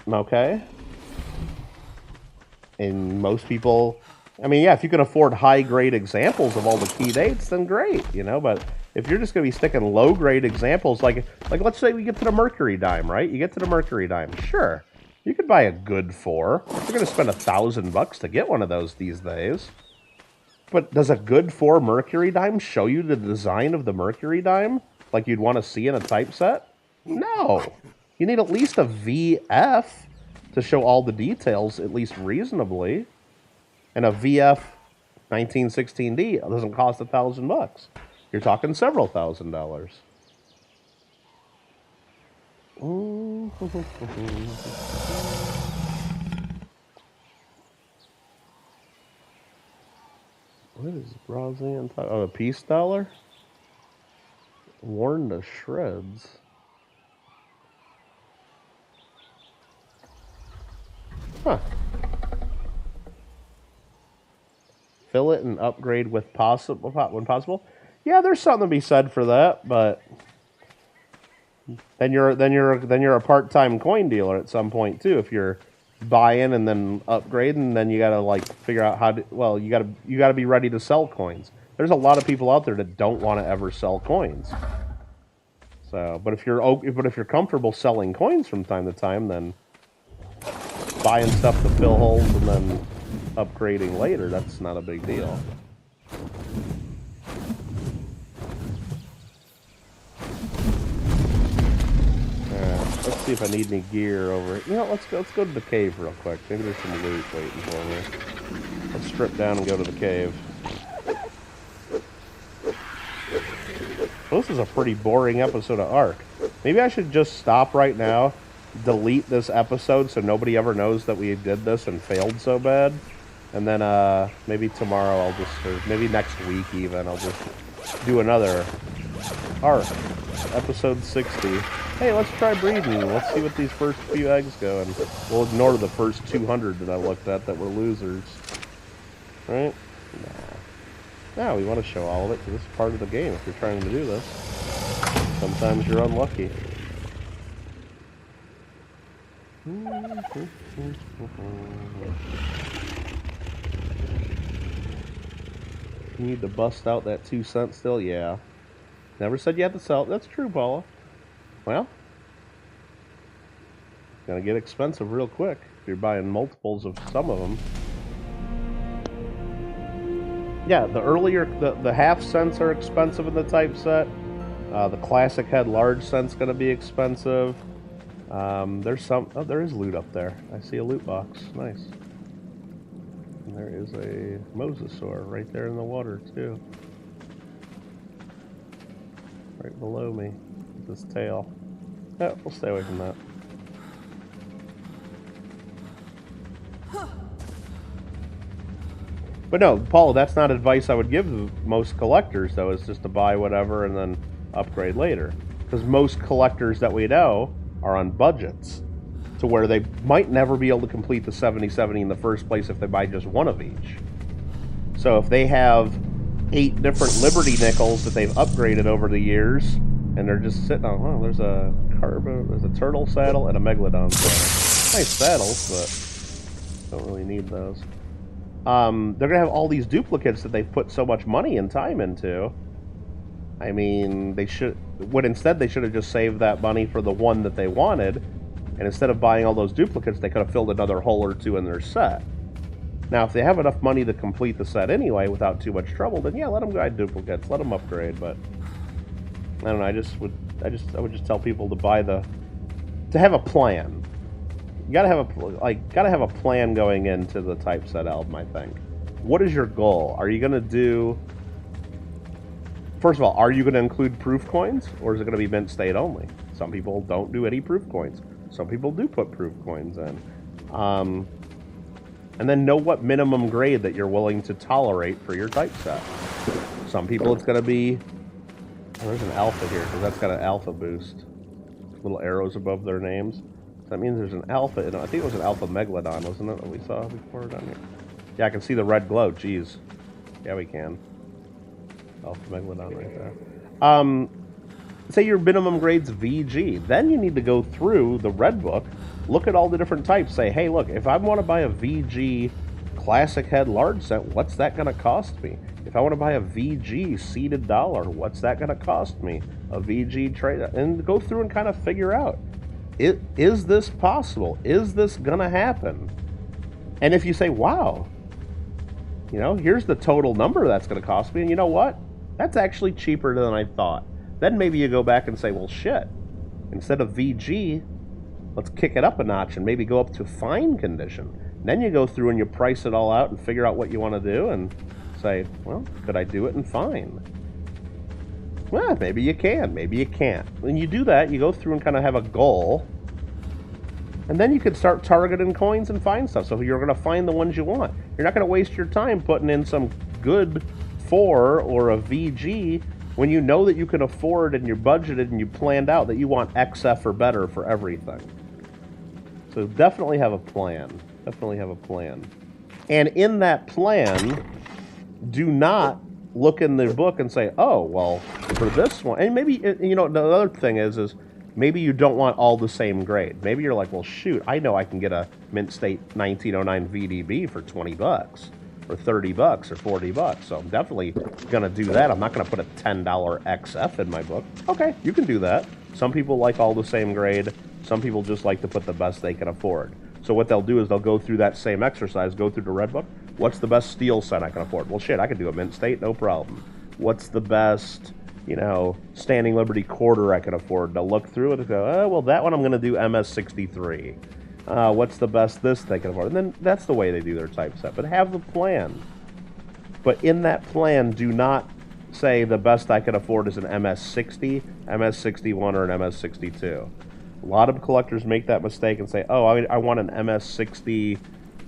Okay? And most people... I mean, yeah, if you can afford high-grade examples of all the key dates, then great, you know, but if you're just going to be sticking low-grade examples, like let's say we get to the Mercury dime, right? You get to the Mercury dime, sure. You could buy a good 4. You're going to spend $1,000 to get one of those these days. But does a good 4 Mercury dime show you the design of the Mercury dime like you'd want to see in a typeset? No. You need at least a VF to show all the details, at least reasonably. And a VF 1916D doesn't cost $1,000. You're talking several $1,000s. What is Roseanne talking? Oh, a peace dollar? Worn to shreds. Huh. Fill it and upgrade with when possible. Yeah, there's something to be said for that, but then you're a part-time coin dealer at some point too. If you're buying and then upgrading, then you gotta like figure out how to. Well, you gotta be ready to sell coins. There's a lot of people out there that don't want to ever sell coins. So, but if you're comfortable selling coins from time to time, then buying stuff to fill holes and then upgrading later, that's not a big deal. Let's see if I need any gear over it. You know, let's go to the cave real quick. Maybe there's some loot waiting for me. Let's strip down and go to the cave. Well, this is a pretty boring episode of Ark. Maybe I should just stop right now, delete this episode so nobody ever knows that we did this and failed so bad. And then maybe tomorrow or maybe next week even, I'll just do another Ark, episode 60. Hey, let's try breeding. Let's see what these first few eggs go, and we'll ignore the first 200 that I looked at that were losers. Right? Nah. No, we want to show all of it, because this is part of the game if you're trying to do this. Sometimes you're unlucky. You need to bust out that 2 cent still? Yeah. Never said you had to sell it. That's true, Paula. Well, it's gonna get expensive real quick if you're buying multiples of some of them. Yeah, the earlier, the half cents are expensive in the typeset. The classic head large cent's gonna be expensive. There's some, oh, there is loot up there. I see a loot box, nice. And there is a mosasaur right there in the water too. Right below me, with his tail. Yeah, we'll stay away from that. But no, Paul, that's not advice I would give most collectors, though, is just to buy whatever and then upgrade later. Because most collectors that we know are on budgets, to where they might never be able to complete the 70/70 in the first place if they buy just one of each. So if they have 8 different Liberty nickels that they've upgraded over the years, and they're just sitting on, well, there's a turtle saddle and a megalodon saddle. Nice saddles, but don't really need those. They're gonna have all these duplicates that they've put so much money and time into. I mean, they should have just saved that money for the one that they wanted, and instead of buying all those duplicates, they could have filled another hole or two in their set. Now, if they have enough money to complete the set anyway without too much trouble, then yeah, let them buy duplicates, let them upgrade. But I don't know. I would just tell people to to have a plan. You gotta have a plan going into the typeset album, I think. What is your goal? Are you gonna do... First of all, are you gonna include proof coins, or is it gonna be mint state only? Some people don't do any proof coins. Some people do put proof coins in. And then know what minimum grade that you're willing to tolerate for your typeset. Some people it's gonna be... Oh, there's an alpha here, because that's got an alpha boost. Little arrows above their names. That means there's an alpha in it. I think it was an alpha megalodon, wasn't it, that we saw before down here? Yeah, I can see the red glow. Jeez. Yeah, we can. Alpha megalodon right there. Say your minimum grade's VG. Then you need to go through the red book, look at all the different types. Say, hey, look, if I want to buy a VG classic head large set, what's that going to cost me? If I want to buy a VG seeded dollar, what's that going to cost me? A VG trade, and go through and kind of figure out, is this possible? Is this going to happen? And if you say, wow, you know, here's the total number that's going to cost me, and you know what? That's actually cheaper than I thought. Then maybe you go back and say, well, shit, instead of VG, let's kick it up a notch and maybe go up to fine condition. Then you go through and you price it all out and figure out what you want to do and say, well, could I do it in fine? Well, maybe you can, maybe you can't. When you do that, you go through and kind of have a goal, and then you can start targeting coins and find stuff. So you're going to find the ones you want. You're not going to waste your time putting in some good 4 or a VG when you know that you can afford and you're budgeted and you planned out that you want XF or better for everything. So definitely have a plan. Definitely have a plan. And in that plan, do not look in the book and say, oh, well, for this one, and maybe, you know, the other thing is maybe you don't want all the same grade. Maybe you're like, well, shoot, I know I can get a Mint State 1909 VDB for 20 bucks, or 30 bucks, or 40 bucks. So I'm definitely going to do that. I'm not going to put a $10 XF in my book. Okay, you can do that. Some people like all the same grade. Some people just like to put the best they can afford. So what they'll do is they'll go through that same exercise, go through the red book. What's the best steel set I can afford? Well, shit, I could do a Mint State, no problem. What's the best, you know, Standing Liberty quarter I can afford? They'll look through it and go, oh, well, that one I'm going to do MS63. What's the best this they can afford? And then that's the way they do their typeset. But have the plan. But in that plan, do not say the best I can afford is an MS60, MS61, or an MS62. A lot of collectors make that mistake and say, oh, I want an MS60,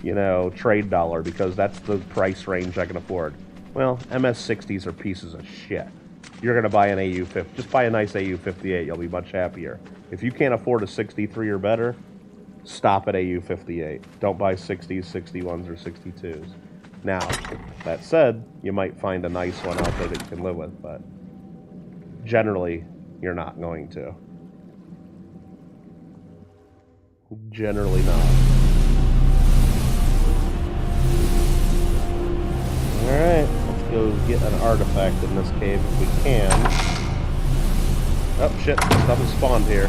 you know, trade dollar because that's the price range I can afford. Well, MS60s are pieces of shit. You're going to buy an AU50. Just buy a nice AU58. You'll be much happier. If you can't afford a 63 or better, stop at AU58. Don't buy 60s, 61s, or 62s. Now, that said, you might find a nice one out there that you can live with, but generally, you're not going to. Generally not. Alright, let's go get an artifact in this cave if we can. Oh, shit, stuff has spawned here.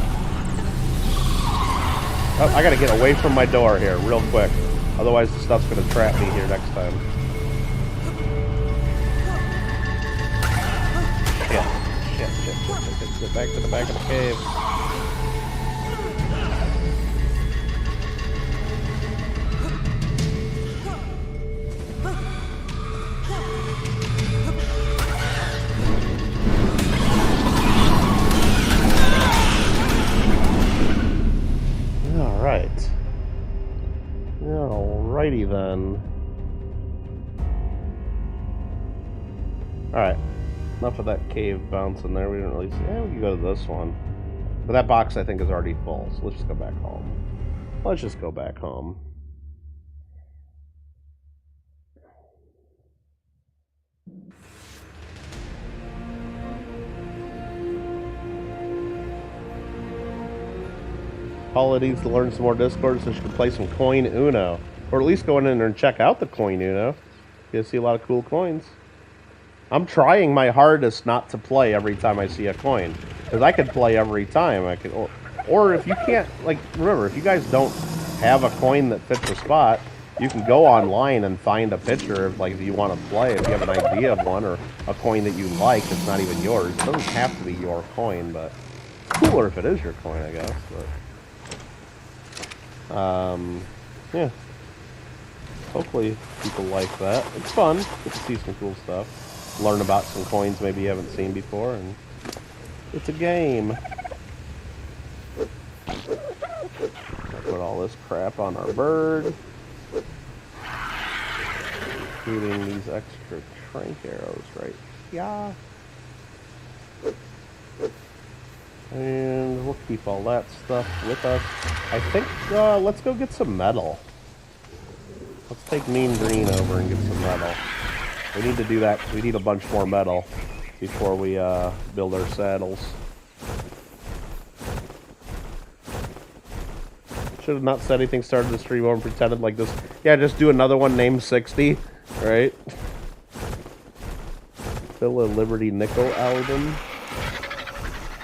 Oh, I gotta get away from my door here real quick. Otherwise, the stuff's gonna trap me here next time. Shit. Get back to the back of the cave. Alrighty then. Alright. Enough of that cave bouncing there. We didn't really see. Yeah, we can go to this one. But that box, I think, is already full. So let's just go back home. Let's just go back home. Paula needs to learn some more Discord so she can play some coin Uno. Or at least go in there and check out the coin Uno. You'll see a lot of cool coins. I'm trying my hardest not to play every time I see a coin. Because I could play every time. I could, or if you can't, like, remember, if you guys don't have a coin that fits a spot, you can go online and find a picture of, like, if you want to play, if you have an idea of one, or a coin that you like that's not even yours. It doesn't have to be your coin, but it's cooler if it is your coin, I guess. But Yeah. Hopefully people like that. It's fun. Get to see some cool stuff. Learn about some coins maybe you haven't seen before, and it's a game. I'll put all this crap on our bird. Including these extra trank arrows right here. And we'll keep all that stuff with us. I think, let's go get some metal. Let's take Mean Green over and get some metal. We need to do that because we need a bunch more metal before we build our saddles. Should have not said anything, started the stream over and pretended like this. Yeah, just do another one named 60, right? Fill a Liberty Nickel album.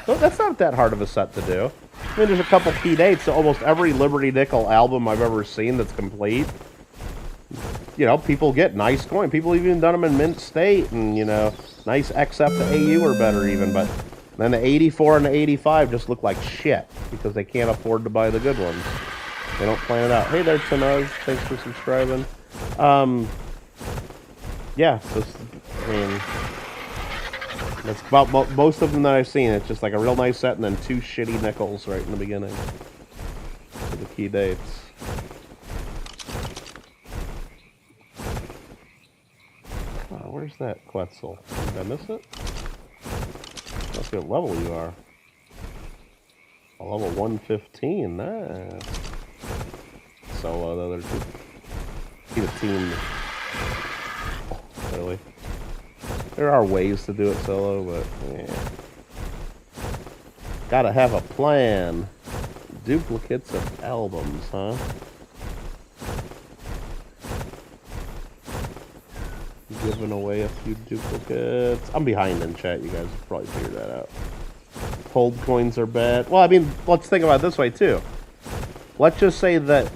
Well, that's not that hard of a set to do. I mean, there's a couple key dates, so almost every Liberty Nickel album I've ever seen that's complete. You know, people get nice coin. People even done them in mint state, and, you know, nice XF to AU or better even, but then the 84 and the 85 just look like shit because they can't afford to buy the good ones. They don't plan it out. Hey there, Tanuz. Thanks for subscribing. Yeah, so, I mean, that's about most of them that I've seen. It's just like a real nice set and then two shitty nickels right in the beginning for the key dates. Oh, where's that Quetzal? Did I miss it? That's what level you are. A level 115, nice. Solo, the other two. See the team. Oh, really? There are ways to do it solo, but yeah. Gotta have a plan. Duplicates of albums, huh? Giving away a few duplicates. I'm behind in chat, you guys have probably figured that out. Hold coins are bad. Well, I mean, let's think about it this way too. Let's just say that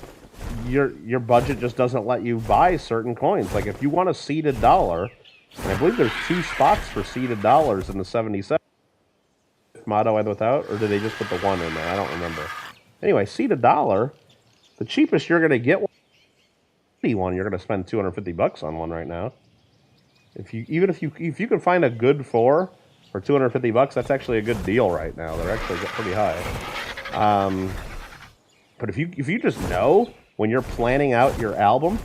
your budget just doesn't let you buy certain coins. Like if you want a seeded dollar, and I believe there's 2 spots for seeded dollars in the 77 motto and without, or did they just put the 1 in there? I don't remember. Anyway, seeded dollar, the cheapest you're gonna get one, you're gonna spend $250 on one right now. If you can find a good 4 for $250, that's actually a good deal right now. They're actually pretty high. But if you just know when you're planning out your album,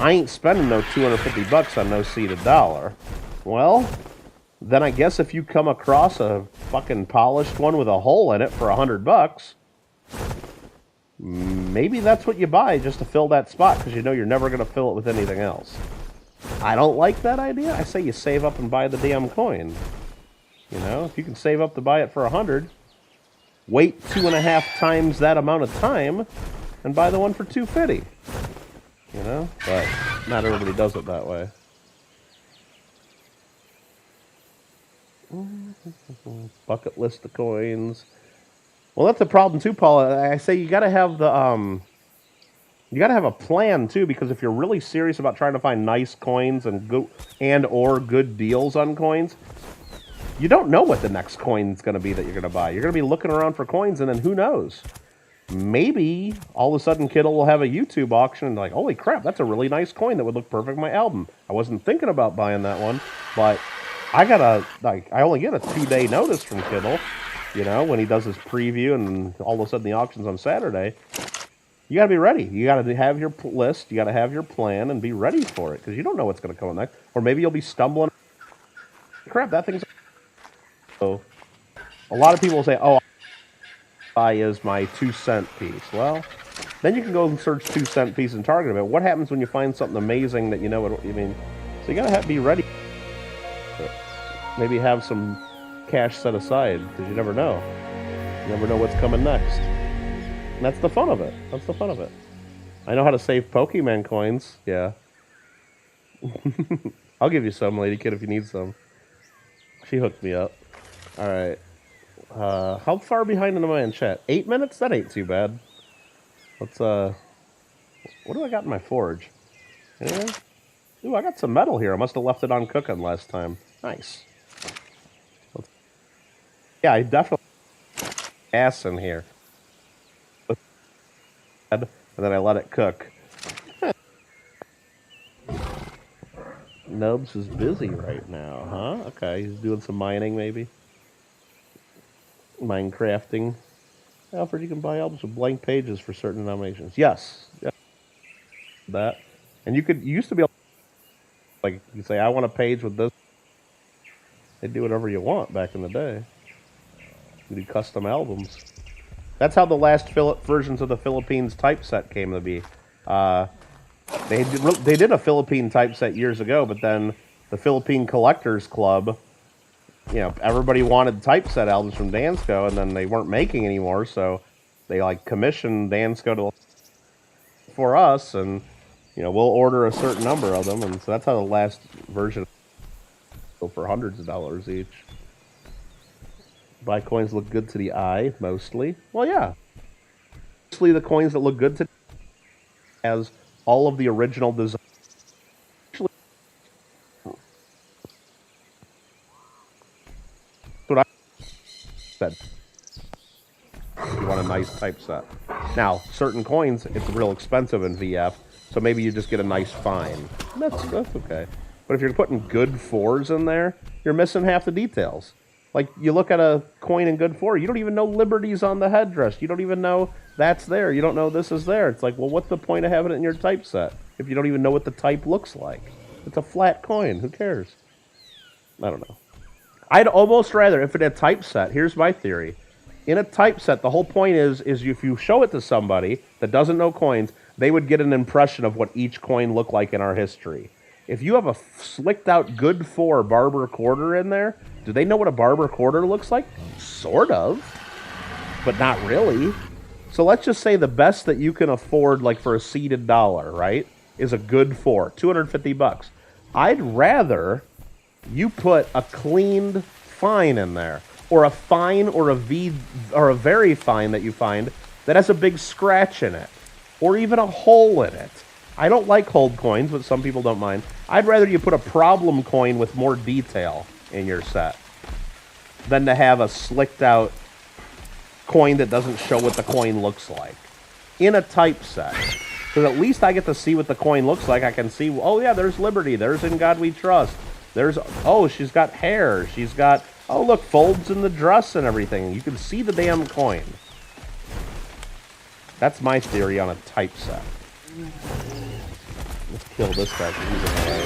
I ain't spending no $250 on no seeded dollar. Well, then I guess if you come across a fucking polished one with a hole in it for $100, maybe that's what you buy just to fill that spot because you know you're never going to fill it with anything else. I don't like that idea. I say you save up and buy the damn coin. You know, if you can save up to buy it for 100, wait 2.5 times that amount of time and buy the one for 250. You know, but not everybody does it that way. Bucket list of coins. Well, that's a problem too, Paul. I say you gotta have the you gotta have a plan too, because if you're really serious about trying to find nice coins and or good deals on coins, you don't know what the next coin's gonna be that you're gonna buy. You're gonna be looking around for coins, and then who knows? Maybe all of a sudden Kittle will have a YouTube auction and like, holy crap, that's a really nice coin that would look perfect in my album. I wasn't thinking about buying that one, but I only get a 2-day notice from Kittle, you know, when he does his preview, and all of a sudden the auction's on Saturday. You got to be ready. You got to have your list. You got to have your plan and be ready for it, because you don't know what's going to come next. Or maybe you'll be stumbling. Crap, that thing's. So, a lot of people will say, "Oh, buy is my 2-cent piece." Well, then you can go and search 2-cent piece and target it. What happens when you find something amazing that you know what you mean? So you got to be ready. Maybe have some cash set aside, because you never know. You never know what's coming next. And that's the fun of it. That's the fun of it. I know how to save Pokemon coins. Yeah. I'll give you some, Lady Kid, if you need some. She hooked me up. Alright. How far behind am I in chat? 8 minutes? That ain't too bad. Let's, what do I got in my forge? Anything? Ooh, I got some metal here. I must have left it on cooking last time. Nice. Yeah, I definitely gas in here. and then I let it cook. Nubs is busy right now, huh? Okay, he's doing some mining, maybe. Minecrafting. Alfred, you can buy albums with blank pages for certain denominations. Yes. That. And you used to be able to, like, you say, I want a page with this. They do whatever you want back in the day. You do custom albums. That's how the last versions of the Philippines typeset came to be. They did a Philippine typeset years ago, but then the Philippine Collectors Club, you know, everybody wanted typeset albums from Dansko, and then they weren't making anymore, so they like commissioned Dansko for us, and you know, we'll order a certain number of them, and so that's how the last version go for hundreds of dollars each. Buy coins look good to the eye, mostly. Well, yeah. Mostly the coins that look good to as all of the original design. What I said. You want a nice typeset. Now, certain coins, it's real expensive in VF, so maybe you just get a nice fine. That's okay. But if you're putting good 4s in there, you're missing half the details. Like, you look at a coin in good 4, you don't even know Liberty's on the headdress. You don't even know that's there. You don't know this is there. It's like, well, what's the point of having it in your typeset if you don't even know what the type looks like? It's a flat coin. Who cares? I don't know. I'd almost rather, if it had typeset, here's my theory. In a typeset, the whole point is if you show it to somebody that doesn't know coins, they would get an impression of what each coin looked like in our history. If you have a slicked out good 4 barber quarter in there, do they know what a barber quarter looks like? Sort of, but not really. So let's just say the best that you can afford, like for a seeded dollar, right, is a good 4, 250 bucks. I'd rather you put a cleaned fine in there, or a fine or a V or a very fine that you find that has a big scratch in it, or even a hole in it. I don't like hold coins, but some people don't mind. I'd rather you put a problem coin with more detail in your set than to have a slicked out coin that doesn't show what the coin looks like in a typeset. Because at least I get to see what the coin looks like. I can see, oh yeah, there's Liberty, there's In God We Trust, there's, oh, she's got hair, she's got, oh look, folds in the dress and everything. You can see the damn coin. That's my theory on a typeset. Let's kill this guy because he's in the way.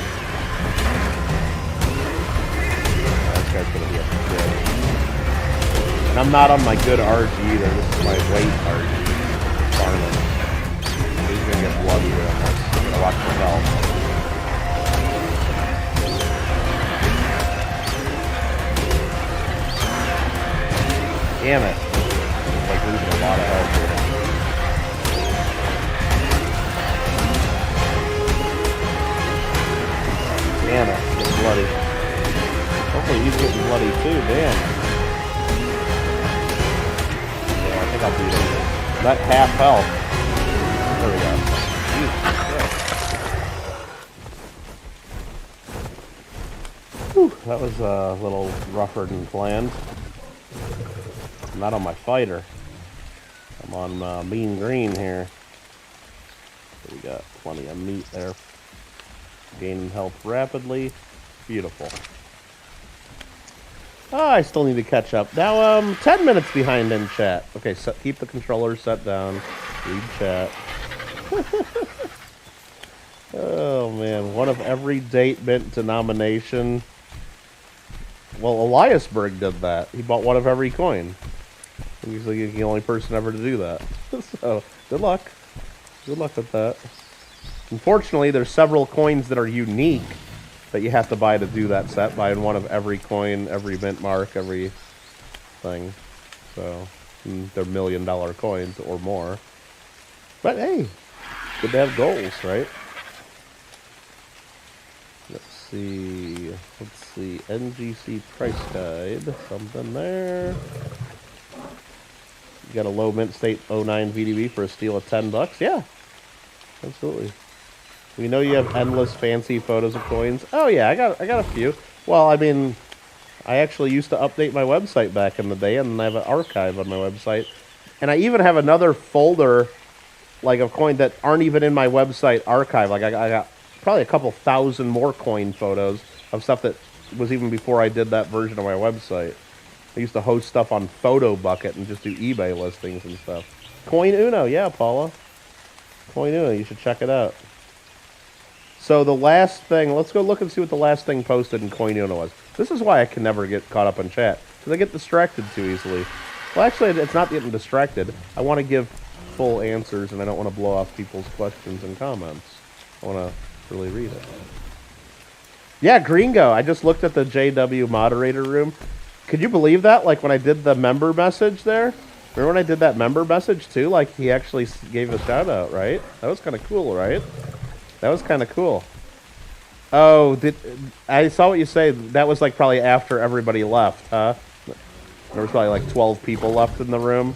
This guy's gonna be a good. And I'm not on my good RG either. This is my weight RG. Farming. He's gonna get bloody here on this. I'm gonna watch myself. Damn it. He's like losing a lot of health here. Damn it, getting bloody. Hopefully he's getting bloody too, damn. Yeah, I think I'll beat him. That half health. There we go. Whew, that was a little rougher than planned. I'm not on my fighter. I'm on Mean Green here. So we got plenty of meat there. Gaining health rapidly. Beautiful. Oh, I still need to catch up. Now, 10 minutes behind in chat. Okay, so keep the controller set down. Read chat. Oh, man. One of every date mint denomination. Well, Eliasberg did that. He bought one of every coin. He's like the only person ever to do that. So, good luck. Good luck with that. Unfortunately, there's several coins that are unique that you have to buy to do that set. Buying one of every coin, every mint mark, every thing. So, they're $1 million coins or more. But hey, good to have goals, right? Let's see. NGC price guide. Something there. You got a low mint state 09 VDB for a steal of $10? Yeah. Absolutely. We know you have endless fancy photos of coins. Oh yeah, I got a few. Well, I mean, I actually used to update my website back in the day, and I have an archive on my website. And I even have another folder. like a coin that aren't even in my website archive. Like I got probably a couple thousand more coin photos of stuff that was even before I did that version of my website. I used to host stuff on Photo Bucket and just do eBay listings and stuff. Coin Uno, yeah, Paula. Coin Uno, you should check it out. So the last thing, let's go look and see what the last thing posted in Coin Uno was. This is why I can never get caught up in chat, because I get distracted too easily. Well, actually, it's not getting distracted. I want to give full answers, and I don't want to blow off people's questions and comments. I want to really read it. Yeah, Gringo, I just looked at the JW moderator room. Could you believe that? Like, when I did the member message there? Remember when I did that member message, too? Like, he actually gave a shout-out, right? That was kind of cool, right? That was kind of cool. Oh, I saw what you say. That was, like, probably after everybody left, huh? There was probably, like, 12 people left in the room.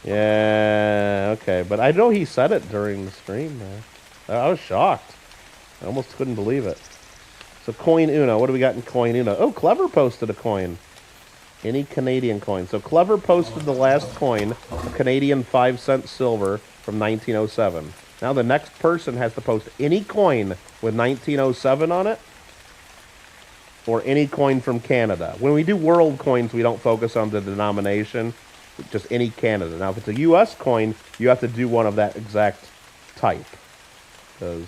Yeah, okay. But I know he said it during the stream, man. I was shocked. I almost couldn't believe it. So, Coin Uno. What do we got in Coin Uno? Oh, Clever posted a coin. Any Canadian coin. So Clever posted the last coin, a Canadian 5-cent silver from 1907. Now the next person has to post any coin with 1907 on it, or any coin from Canada. When we do world coins, we don't focus on the denomination, just any Canada. Now if it's a U.S. coin, you have to do one of that exact type, because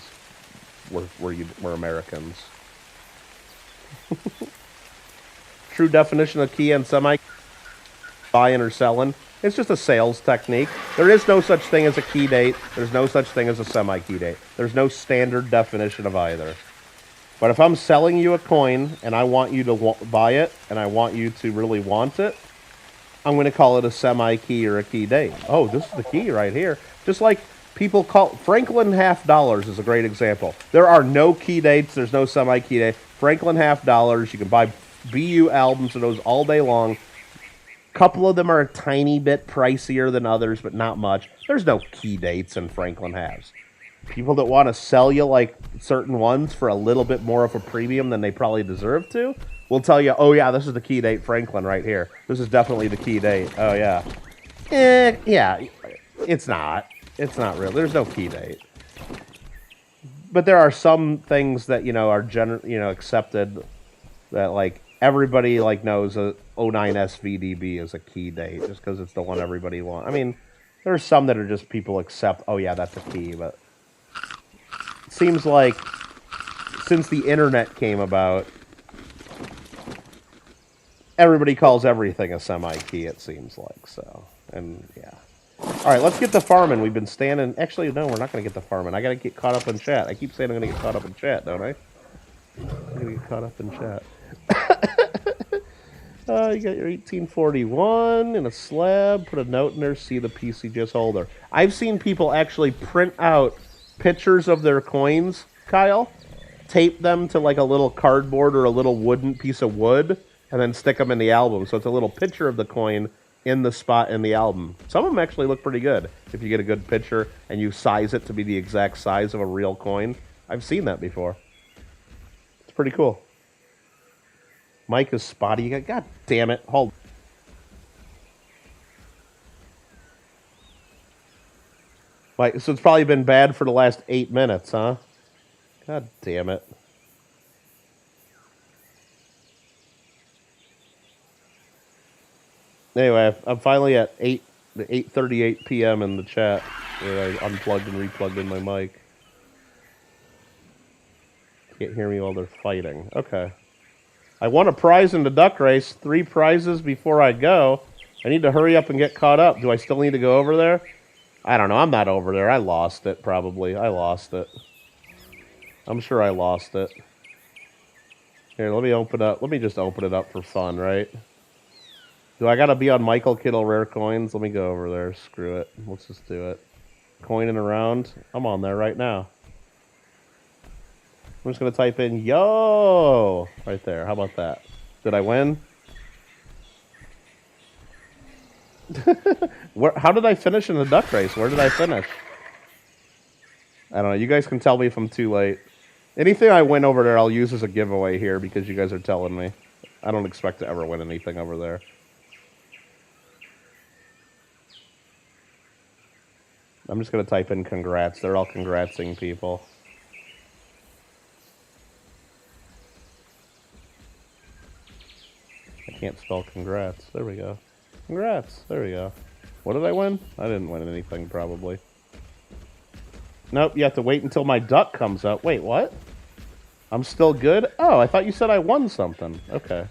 we're Americans. True definition of key and semi buying or selling. It's just a sales technique. There is no such thing as a key date. There's no such thing as a semi-key date. There's no standard definition of either. But if I'm selling you a coin and I want you to buy it and I want you to really want it, I'm going to call it a semi-key or a key date. Oh, this is the key right here. Just like people call Franklin half dollars is a great example. There are no key dates. There's no semi-key date. Franklin half dollars. You can buy BU albums of those all day long. A couple of them are a tiny bit pricier than others, but not much. There's no key dates in Franklin halves. People that want to sell you like certain ones for a little bit more of a premium than they probably deserve to will tell you, oh yeah, this is the key date Franklin right here. This is definitely the key date. Oh yeah. Yeah, it's not. It's not real. There's no key date. But there are some things that, are accepted that like everybody like knows a 09 SVDB is a key date just because it's the one everybody wants. I mean, there's some that are just people accept, oh yeah, that's a key, but it seems like since the internet came about, everybody calls everything a semi-key, it seems like, so, and yeah. Alright, let's get to farming. We've been standing, actually, no, we're not going to get to farming. I got to get caught up in chat. I keep saying I'm going to get caught up in chat, don't I? I'm going to get caught up in chat. You got your 1841 in a slab. Put a note in there. See the PCGS holder. I've seen people actually print out pictures of their coins, Kyle. Tape them to like a little cardboard or a little wooden piece of wood, and then stick them in the album. So it's a little picture of the coin in the spot in the album. Some of them actually look pretty good if you get a good picture and you size it to be the exact size of a real coin. I've seen that before. It's pretty cool. Mike is spotty. God damn it. Hold. Mike, so it's probably been bad for the last 8 minutes, huh? God damn it. Anyway, I'm finally at 8:38 p.m. in the chat. Where I unplugged and replugged in my mic. Can't hear me while they're fighting. Okay. I won a prize in the duck race. 3 prizes before I go. I need to hurry up and get caught up. Do I still need to go over there? I don't know. I'm not over there. I lost it, probably. I lost it. I'm sure I lost it. Here, let me open up. Let me just open it up for fun, right? Do I gotta be on Michael Kittle Rare Coins? Let me go over there. Screw it. Let's just do it. Coining around. I'm on there right now. I'm just going to type in, yo, right there. How about that? Did I win? How did I finish in the duck race? Where did I finish? I don't know. You guys can tell me if I'm too late. Anything I win over there, I'll use as a giveaway here because you guys are telling me. I don't expect to ever win anything over there. I'm just gonna type in congrats. They're all congratsing people. I can't spell congrats. There we go. Congrats. There we go. What did I win? I didn't win anything, probably. Nope, you have to wait until my duck comes up. Wait, what? I'm still good? Oh, I thought you said I won something. Okay.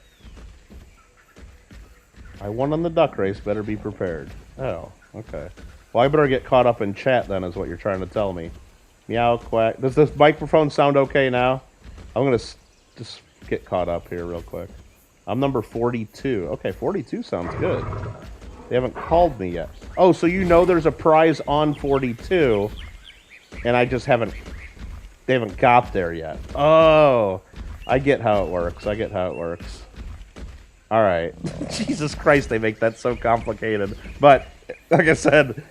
I won on the duck race. Better be prepared. Oh, okay. Well, I better get caught up in chat then, is what you're trying to tell me. Meow, quack. Does this microphone sound okay now? I'm going to just get caught up here real quick. I'm number 42. Okay, 42 sounds good. They haven't called me yet. Oh, so you know there's a prize on 42, and I just haven't... They haven't got there yet. Oh, I get how it works. I get how it works. All right. Jesus Christ, they make that so complicated. But like I said,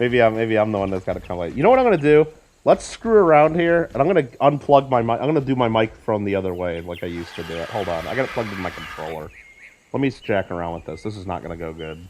maybe I'm the one that's got to complicated. You know what I'm gonna do? Let's screw around here, and I'm gonna unplug my mic. I'm gonna do my microphone the other way, like I used to do it. Hold on, I got it plugged in my controller. Let me jack around with this. This is not gonna go good.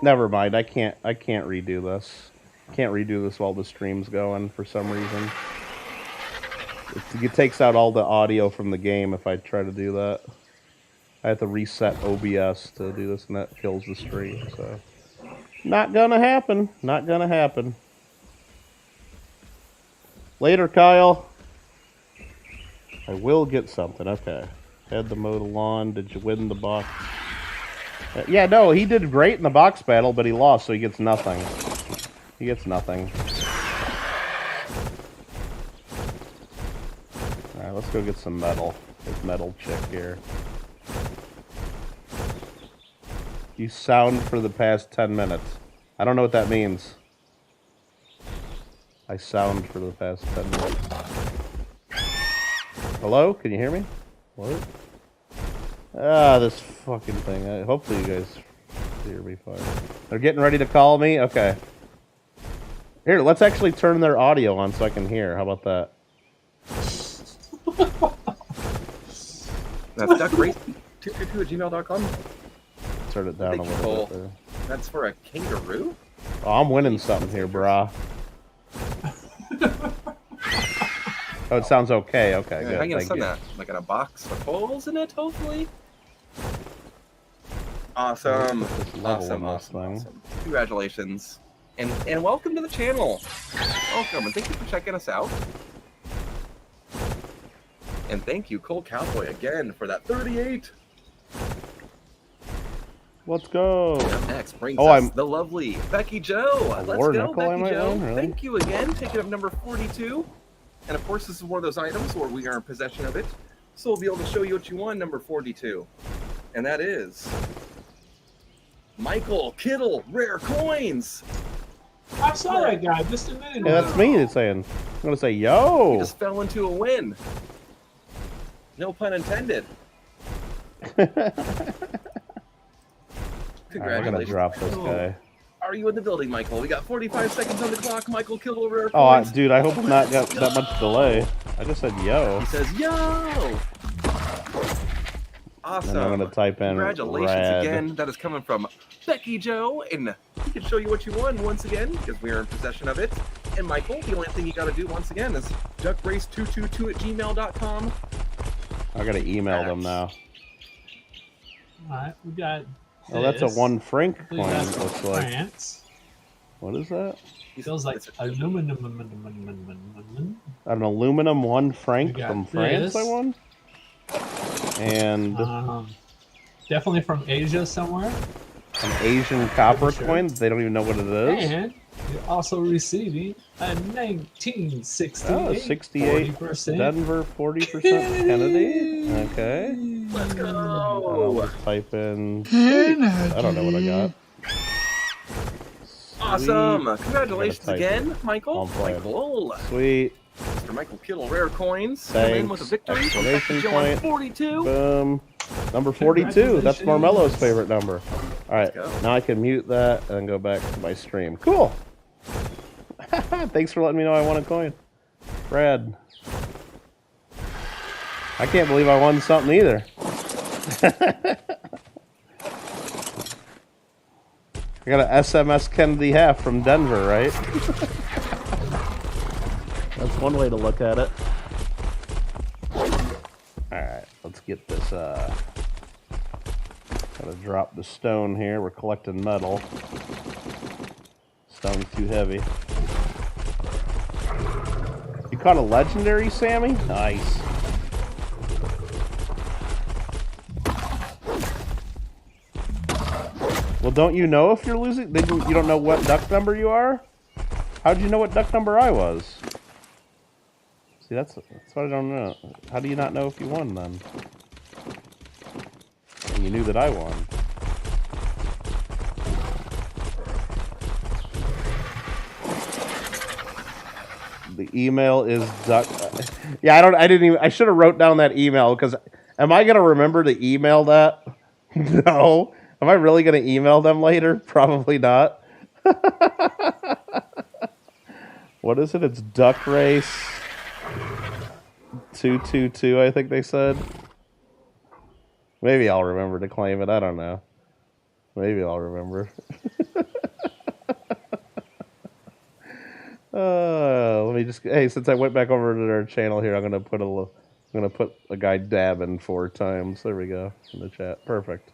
Never mind. I can't redo this. Can't redo this while the stream's going for some reason. It takes out all the audio from the game if I try to do that. I have to reset OBS to do this, and that kills the stream. So, not gonna happen. Not gonna happen. Later, Kyle. I will get something. Okay. Had to mow the lawn. Did you win the box? Yeah, no, he did great in the box battle, but he lost, so he gets nothing. He gets nothing. Alright, let's go get some metal. This metal chick here. You sound for the past 10 minutes. I don't know what that means. I sound for the past 10 minutes. Hello? Can you hear me? What? Ah, this fucking thing. Hopefully you guys hear me fine. They're getting ready to call me? Okay. Here, let's actually turn their audio on so I can hear. How about that? That's duckrace222@gmail.com. Turn it down a little bit there. That's for a kangaroo? Oh, I'm winning something here, brah. Oh, it sounds okay. Okay, good. How you gonna Thank send you. that? Like in a box with holes in it, hopefully? Awesome. Awesome. Congratulations. And welcome to the channel. Welcome, and thank you for checking us out. And thank you, Cole Cowboy, again for that 38. Let's go. Up next brings us the lovely Becky Joe. Let's go, nickel Becky Joe. Really? Thank you again, taking up number 42. And of course, this is one of those items where we are in possession of it. So we'll be able to show you what you won, number 42. And that is Michael Kittle, rare coins. I saw that guy just a minute ago. Yeah, that's me saying. I'm going to say, yo. He just fell into a win. No pun intended. Congratulations. Right, we're going to drop this guy. Are you in the building, Michael? We got 45 seconds on the clock. Michael Kittle, rare Oh, coins. dude, I hope I'm not got that much delay. I just said yo. He says, yo. Awesome. And I'm going to type in congratulations rad. again. That is coming from Becky Joe. And we can show you what you won once again because we are in possession of it. And Michael, the only thing you got to do once again is duckrace222@gmail.com. I got to email them now. Alright, we got Oh, that's a 1 franc coin, that's looks like. France. What is that? Feels like aluminum. An aluminum 1 franc We got from France. this. I won. And Definitely from Asia somewhere. an Asian copper Sure. coin. They don't even know what it is. And you're also receiving a 1968. Oh, 68 40%. Denver, 40% Kennedy. Okay. Let's go. I'll just type in. I don't know what I got. Awesome. Sweet. Congratulations I gotta type again, Michael. I'll Michael. Sweet. Mr. Michael Kittle, rare coins. Come in with a Thanks. victory. Exclamation Joe point. on 42. Boom. Number 42. That's Marmello's favorite number. All right. Let's go. Now I can mute that and go back to my stream. Cool. Thanks for letting me know I won a coin. Brad. I can't believe I won something either. I got an SMS Kennedy half from Denver, right? That's one way to look at it. Alright, let's get this, gotta drop the stone here. We're collecting metal. Stone's too heavy. You caught a legendary, Sammy? Nice. Well, don't you know if you're losing? You don't know what duck number you are? How'd you know what duck number I was? See, that's what I don't know. How do you not know if you won, then? And you knew that I won. The email is duck. Yeah, I should have wrote down that email, because am I gonna remember to email that? No. Am I really gonna email them later? Probably not. What is it? It's Duck Race 222, I think they said. Maybe I'll remember to claim it. I don't know. Maybe I'll remember. Let me just. Hey, since I went back over to their channel here, I'm gonna put a guy dabbing 4 times. There we go in the chat. Perfect.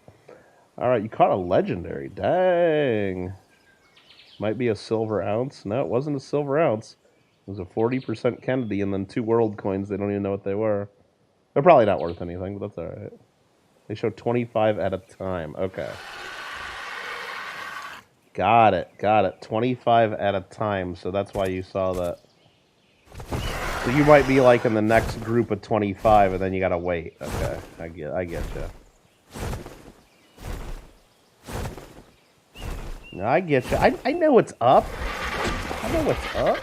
All right, you caught a legendary. Dang. Might be a silver ounce. No, it wasn't a silver ounce. It was a 40% Kennedy and then 2 world coins. They don't even know what they were. They're probably not worth anything, but that's all right. They show 25 at a time. Okay. Got it. 25 at a time. So that's why you saw that. So you might be like in the next group of 25, and then you gotta wait. Okay, I get you. I get you. I know what's up. I know what's up.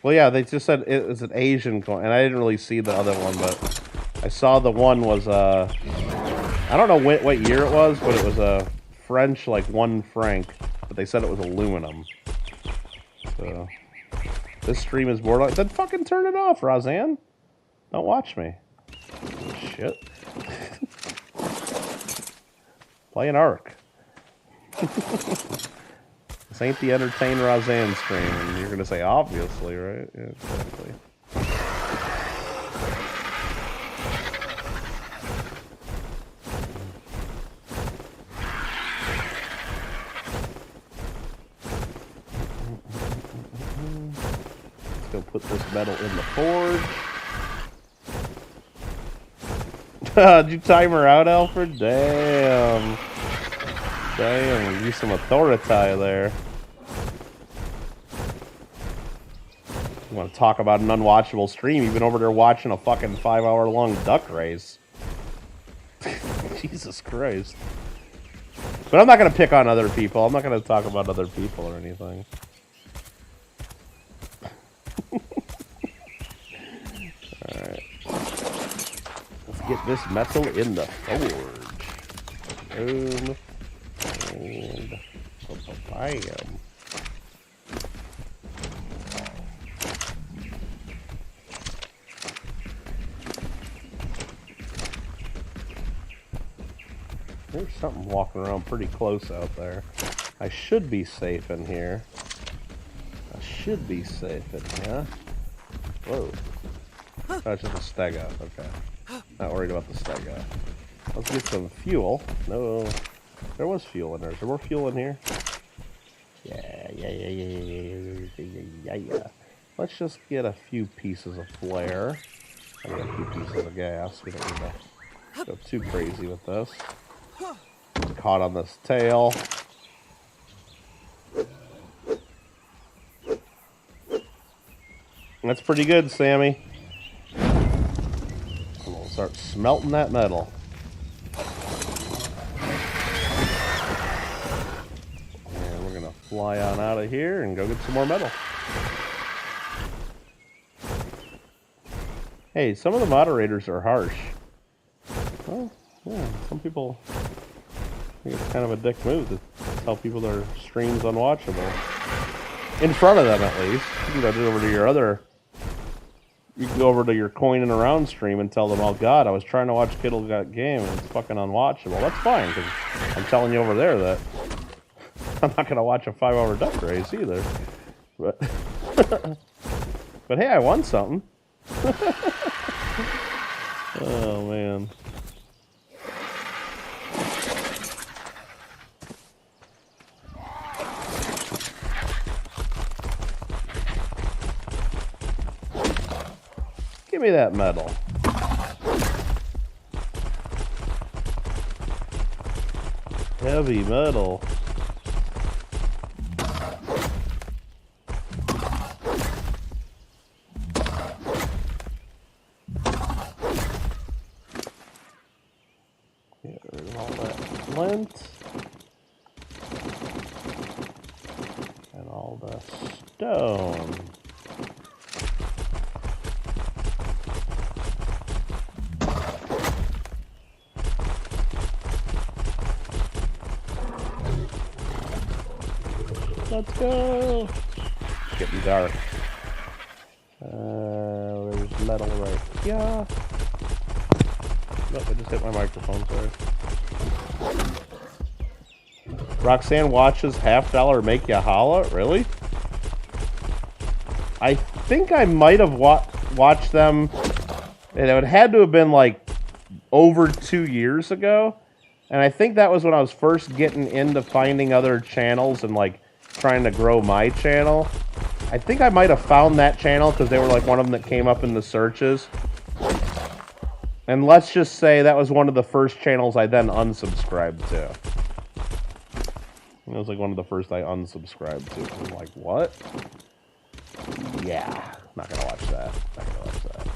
Well, yeah, they just said it was an Asian coin, and I didn't really see the other one, but I saw the one was, I don't know what year it was, but it was a French, like, 1 franc, but they said it was aluminum. So, this stream is borderline. Then fucking turn it off, Roseanne. Don't watch me. Shit. Play an Ark. This ain't the Entertain Roseanne stream, and you're gonna say obviously, right? Yeah, exactly. Let's go put this metal in the forge. Did you time her out, Alfred? Damn. Damn, use some authority there. You want to talk about an unwatchable stream? You've been over there watching a fucking 5-hour-long duck race. Jesus Christ. But I'm not going to pick on other people. I'm not going to talk about other people or anything. Alright. Let's get this metal in the forge. Boom. And bam. There's something walking around pretty close out there. I should be safe in here. I should be safe in here. Whoa. Oh, it's just a stego. Okay. Not worried about the stego. Let's get some fuel. No, there was fuel in there. Is there more fuel in here? Yeah. Let's just get a few pieces of flare. And a few pieces of gas. We don't need to go too crazy with this. Caught on this tail. That's pretty good, Sammy. And we'll start smelting that metal. And we're gonna fly on out of here and go get some more metal. Hey, some of the moderators are harsh. Well, yeah, some people think it's kind of a dick move to tell people their stream's unwatchable. In front of them, at least. You can go over to your other... You can go over to your coining around stream and tell them, oh god, I was trying to watch kittlegotgame and it's fucking unwatchable. That's fine, because I'm telling you over there that I'm not going to watch a 5-hour duck race either. But, but hey, I won something. Oh, man. Give me that metal. Heavy metal. Get rid of all that flint. And all the stone. Let's go. It's getting dark. There's metal right here. Nope, I just hit my microphone, sorry. Roxanne watches $50 make ya holla? Really? I think I might have watched them. And it had to have been like over 2 years ago. And I think that was when I was first getting into finding other channels and like trying to grow my channel. I think I might have found that channel because they were like one of them that came up in the searches. And let's just say that was one of the first channels I then unsubscribed to. It was like one of the first I unsubscribed to. I'm like, what? Yeah, not gonna watch that. Not gonna watch that.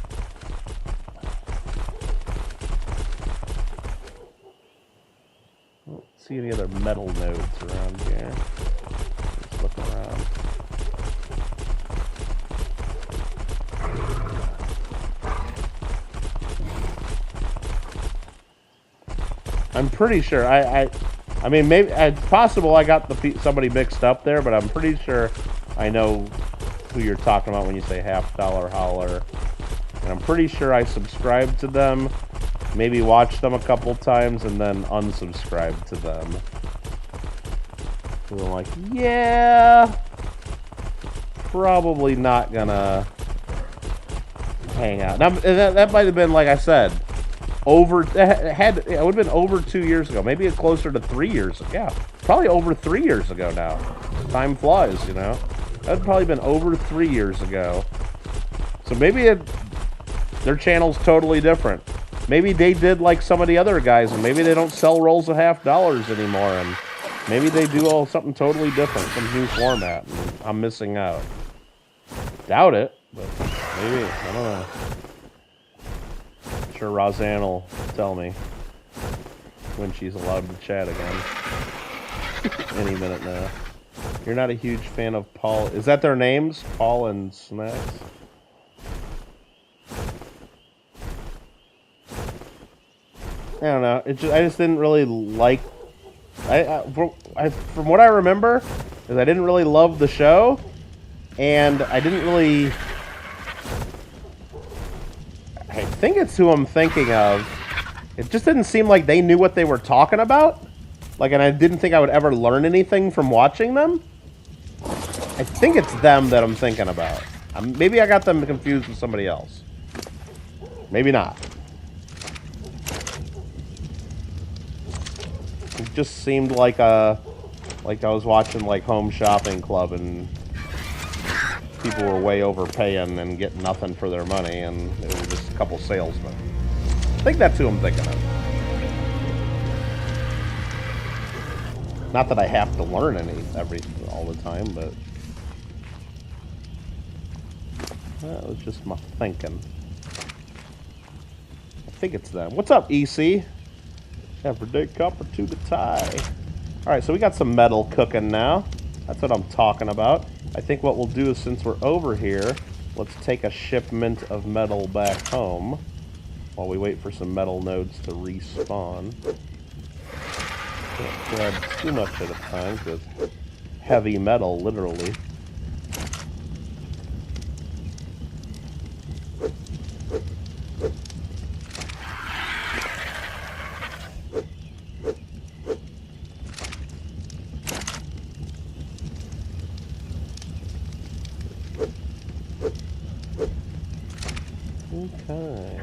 I don't see any other metal nodes around here. Let's look around. I'm pretty sure. I mean, maybe it's possible I got somebody mixed up there, but I'm pretty sure I know who you're talking about when you say $50 holler. And I'm pretty sure I subscribed to them, maybe watched them a couple times, and then unsubscribed to them. So I'm like, yeah, probably not gonna hang out. Now, that might have been, like I said, it would have been over 2 years ago. Maybe it's closer to 3 years. Yeah, probably over 3 years ago now. Time flies, you know. That'd probably been over 3 years ago. So maybe their channel's totally different. Maybe they did like some of the other guys, and maybe they don't sell rolls of $50 anymore, and maybe they do something totally different, some new format, and I'm missing out. Doubt it, but maybe. I don't know. I'm sure Roseanne will tell me when she's allowed to chat again. Any minute now. You're not a huge fan of Paul. Is that their names? Paul and Snacks? I don't know. I just didn't really like. From what I remember, is I didn't really love the show, and I didn't really. I think it's who I'm thinking of. It just didn't seem like they knew what they were talking about. Like, and I didn't think I would ever learn anything from watching them. I think it's them that I'm thinking about. Maybe I got them confused with somebody else. Maybe not. It just seemed like I was watching like Home Shopping Club and people were way overpaying and getting nothing for their money, and it was just a couple salesmen. I think that's who I'm thinking of. Not that I have to learn all the time, but that was just my thinking. I think it's them. What's up, EC? Everyday copper to the tie. Alright, so we got some metal cooking now. That's what I'm talking about. I think what we'll do is, since we're over here, let's take a shipment of metal back home while we wait for some metal nodes to respawn. Can't grab too much at a time because heavy metal, literally. Okay.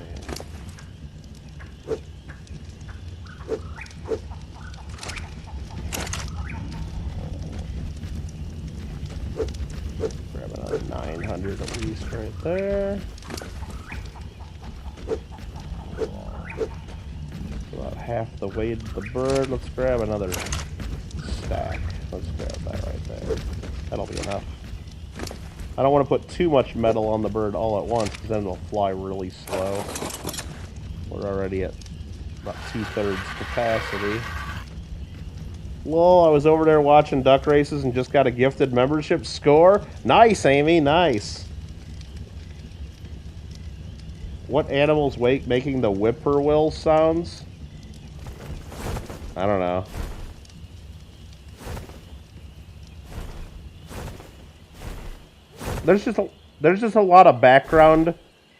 Grab another 900 at least right there. About half the weight of the bird. Let's grab another stack. Let's grab that right there. That'll be enough. I don't want to put too much metal on the bird all at once, because then it'll fly really slow. We're already at about 2/3 capacity. Lol, I was over there watching duck races and just got a gifted membership score. Nice, Amy, nice. What animal's making the whippoorwill sounds? I don't know. There's just a lot of background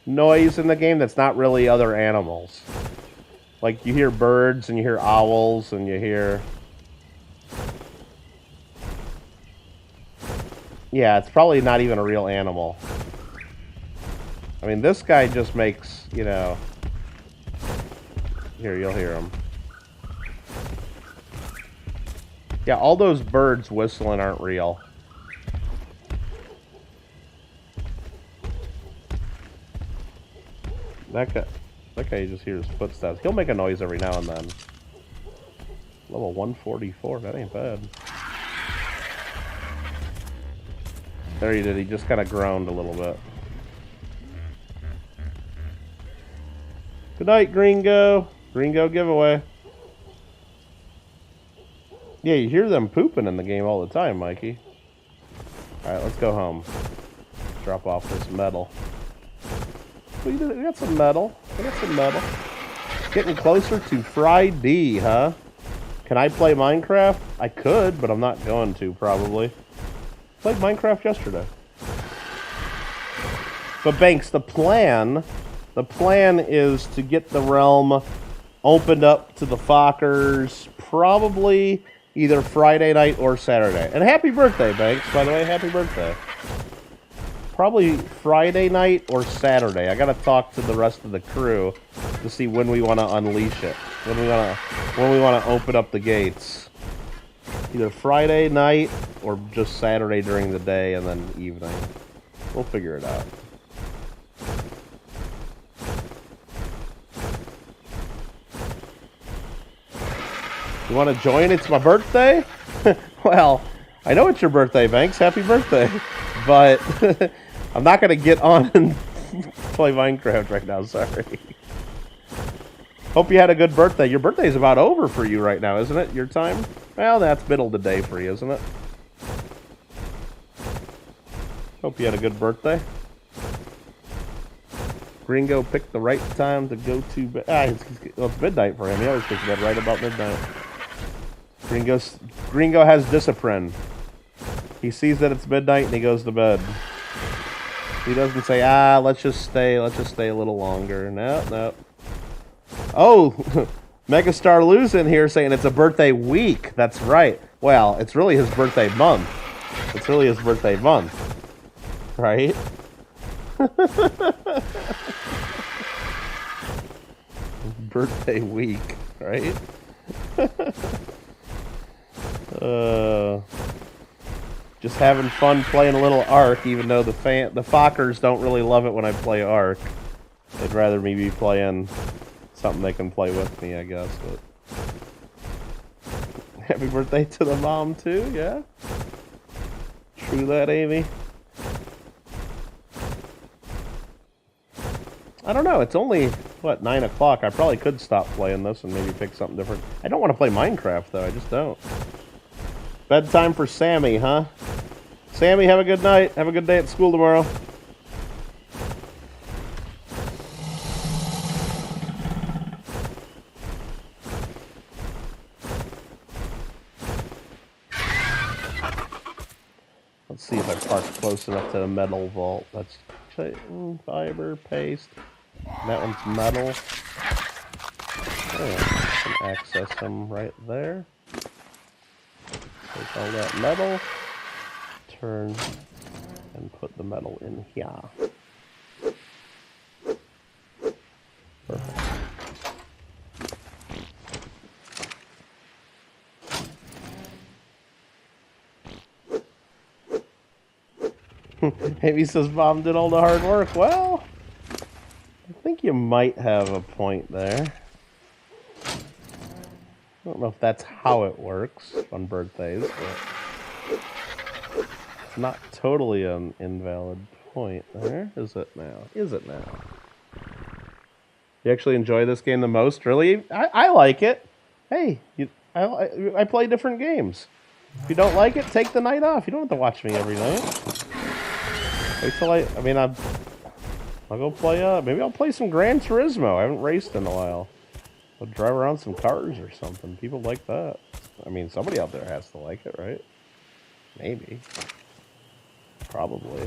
noise in the game that's not really other animals. Like, you hear birds and you hear owls and you hear... Yeah, it's probably not even a real animal. I mean, this guy just makes, you know... Here, you'll hear him. Yeah, all those birds whistling aren't real. That guy, you just hear his footsteps. He'll make a noise every now and then. Level 144, that ain't bad. There he did, he just kind of groaned a little bit. Good night, Gringo. Gringo giveaway. Yeah, you hear them pooping in the game all the time, Mikey. Alright, let's go home. Drop off this metal. We got some metal. We got some metal. Getting closer to Friday, huh? Can I play Minecraft? I could, but I'm not going to, probably. Played Minecraft yesterday. But Banks, the plan is to get the realm opened up to the Fockers probably either Friday night or Saturday. And happy birthday, Banks, by the way, happy birthday. Probably Friday night or Saturday. I gotta talk to the rest of the crew to see when we want to unleash it. When we want to open up the gates. Either Friday night or just Saturday during the day and then evening. We'll figure it out. You want to join? It's my birthday? Well, I know it's your birthday, Banks. Happy birthday. But I'm not going to get on and play Minecraft right now. Sorry. Hope you had a good birthday. Your birthday's about over for you right now, isn't it? Your time? Well, that's middle of the day for you, isn't it? Hope you had a good birthday. Gringo picked the right time to go to bed. It's midnight for him. He always goes to bed right about midnight. Gringo has discipline. He sees that it's midnight and he goes to bed. He doesn't say, let's just stay a little longer. No. Oh, Megastar Lou's in here saying it's a birthday week. That's right. Well, it's really his birthday month. Right? birthday week, right? Just having fun playing a little Ark, even though the Fockers don't really love it when I play Ark. They'd rather me be playing something they can play with me, I guess. But happy birthday to the mom too, yeah. True that, Amy. I don't know. It's only what, 9 o'clock. I probably could stop playing this and maybe pick something different. I don't want to play Minecraft though. I just don't. Bedtime for Sammy, huh? Sammy, have a good night. Have a good day at school tomorrow. Let's see if I park close enough to the metal vault. That's fiber, paste. That one's metal. Oh, I can access them right there. Take all that metal, turn, and put the metal in here. Perfect. Amy says Mom did all the hard work. Well, I think you might have a point there. I don't know if that's how it works on birthdays, but it's not totally an invalid point there, is it now? Is it now? You actually enjoy this game the most? Really? I like it. Hey, I play different games. If you don't like it, take the night off. You don't have to watch me every night. Wait till I'll go play, maybe I'll play some Gran Turismo. I haven't raced in a while. I'll drive around some cars or something. People like that. I mean, somebody out there has to like it, right? Maybe. Probably.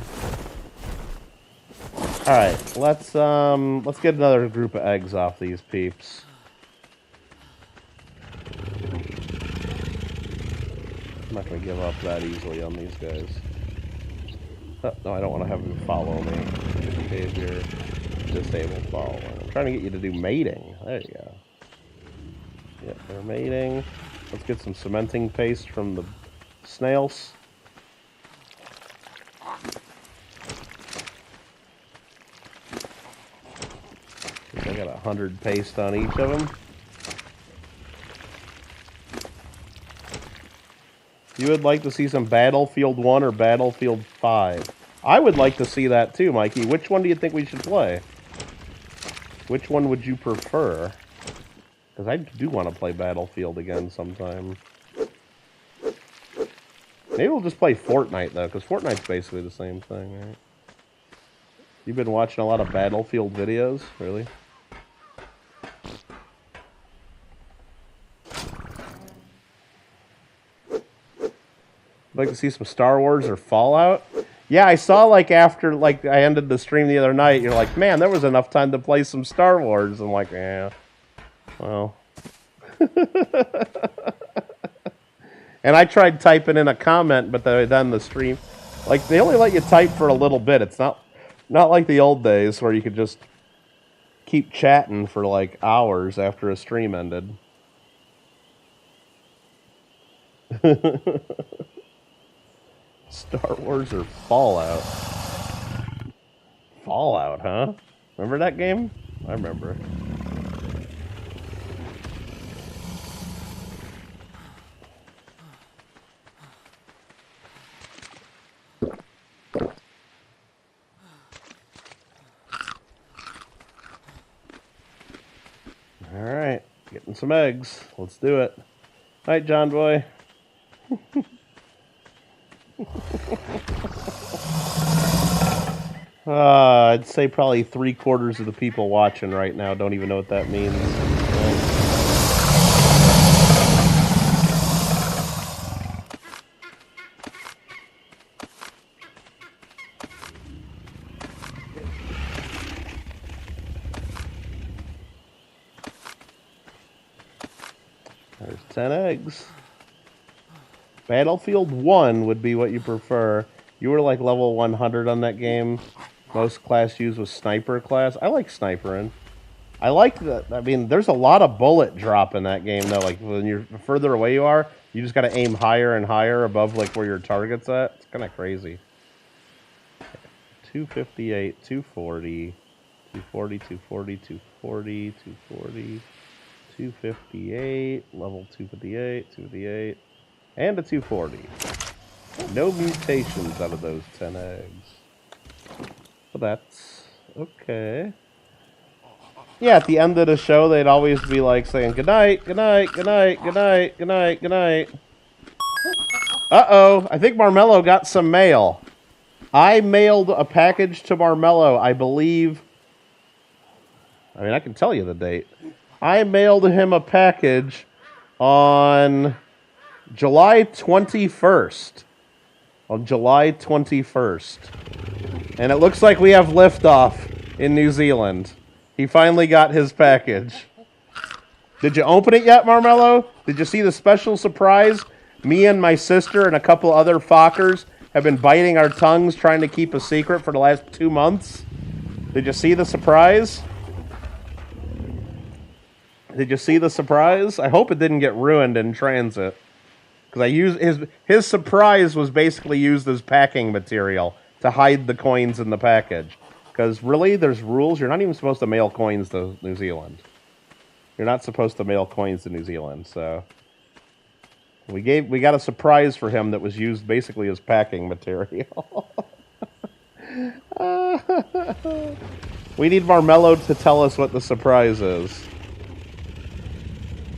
Alright, let's get another group of eggs off these peeps. I'm not gonna give up that easily on these guys. Oh, no, I don't want to have them follow me. Behavior, disable following. I'm trying to get you to do mating. There you go. Yep, they're mating. Let's get some cementing paste from the snails. I got 100 paste on each of them. You would like to see some Battlefield 1 or Battlefield 5? I would like to see that too, Mikey. Which one do you think we should play? Which one would you prefer? Because I do want to play Battlefield again sometime. Maybe we'll just play Fortnite, though, because Fortnite's basically the same thing, right? You've been watching a lot of Battlefield videos? Really? Like to see some Star Wars or Fallout? Yeah, I saw, like, after, like, I ended the stream the other night, you're like, man, there was enough time to play some Star Wars. I'm like, yeah. Well. And I tried typing in a comment, but then the stream, like, they only let you type for a little bit. It's not like the old days where you could just keep chatting for, like, hours after a stream ended. Star Wars or Fallout? Fallout, huh? Remember that game? I remember. Alright, getting some eggs. Let's do it. Night, John Boy. I'd say probably 3/4 of the people watching right now don't even know what that means. There's 10 eggs. Battlefield 1 would be what you prefer. You were like level 100 on that game. Most class used was sniper class. I like snipering. I like that. I mean, there's a lot of bullet drop in that game, though. Like, when you're the further away you are, you just got to aim higher and higher above, like, where your target's at. It's kind of crazy. 258, 240, 240, 240, 240, 240, 258, level 258, 258, and a 240. No mutations out of those 10 eggs. But that's okay. Yeah, at the end of the show, they'd always be like saying, good night, good night, good night, good night, good night, good night. Uh-oh, I think Marmello got some mail. I mailed a package to Marmello, I believe. I mean, I can tell you the date. I mailed him a package on July 21st. On July 21st. And it looks like we have liftoff in New Zealand. He finally got his package. Did you open it yet, Marmello? Did you see the special surprise? Me and my sister and a couple other Fockers have been biting our tongues trying to keep a secret for the last 2 months. Did you see the surprise? Did you see the surprise? I hope it didn't get ruined in transit. Because I used his surprise was basically used as packing material to hide the coins in the package. Because really, there's rules. You're not even supposed to mail coins to New Zealand. You're not supposed to mail coins to New Zealand, so we got a surprise for him that was used basically as packing material. We need Marmello to tell us what the surprise is.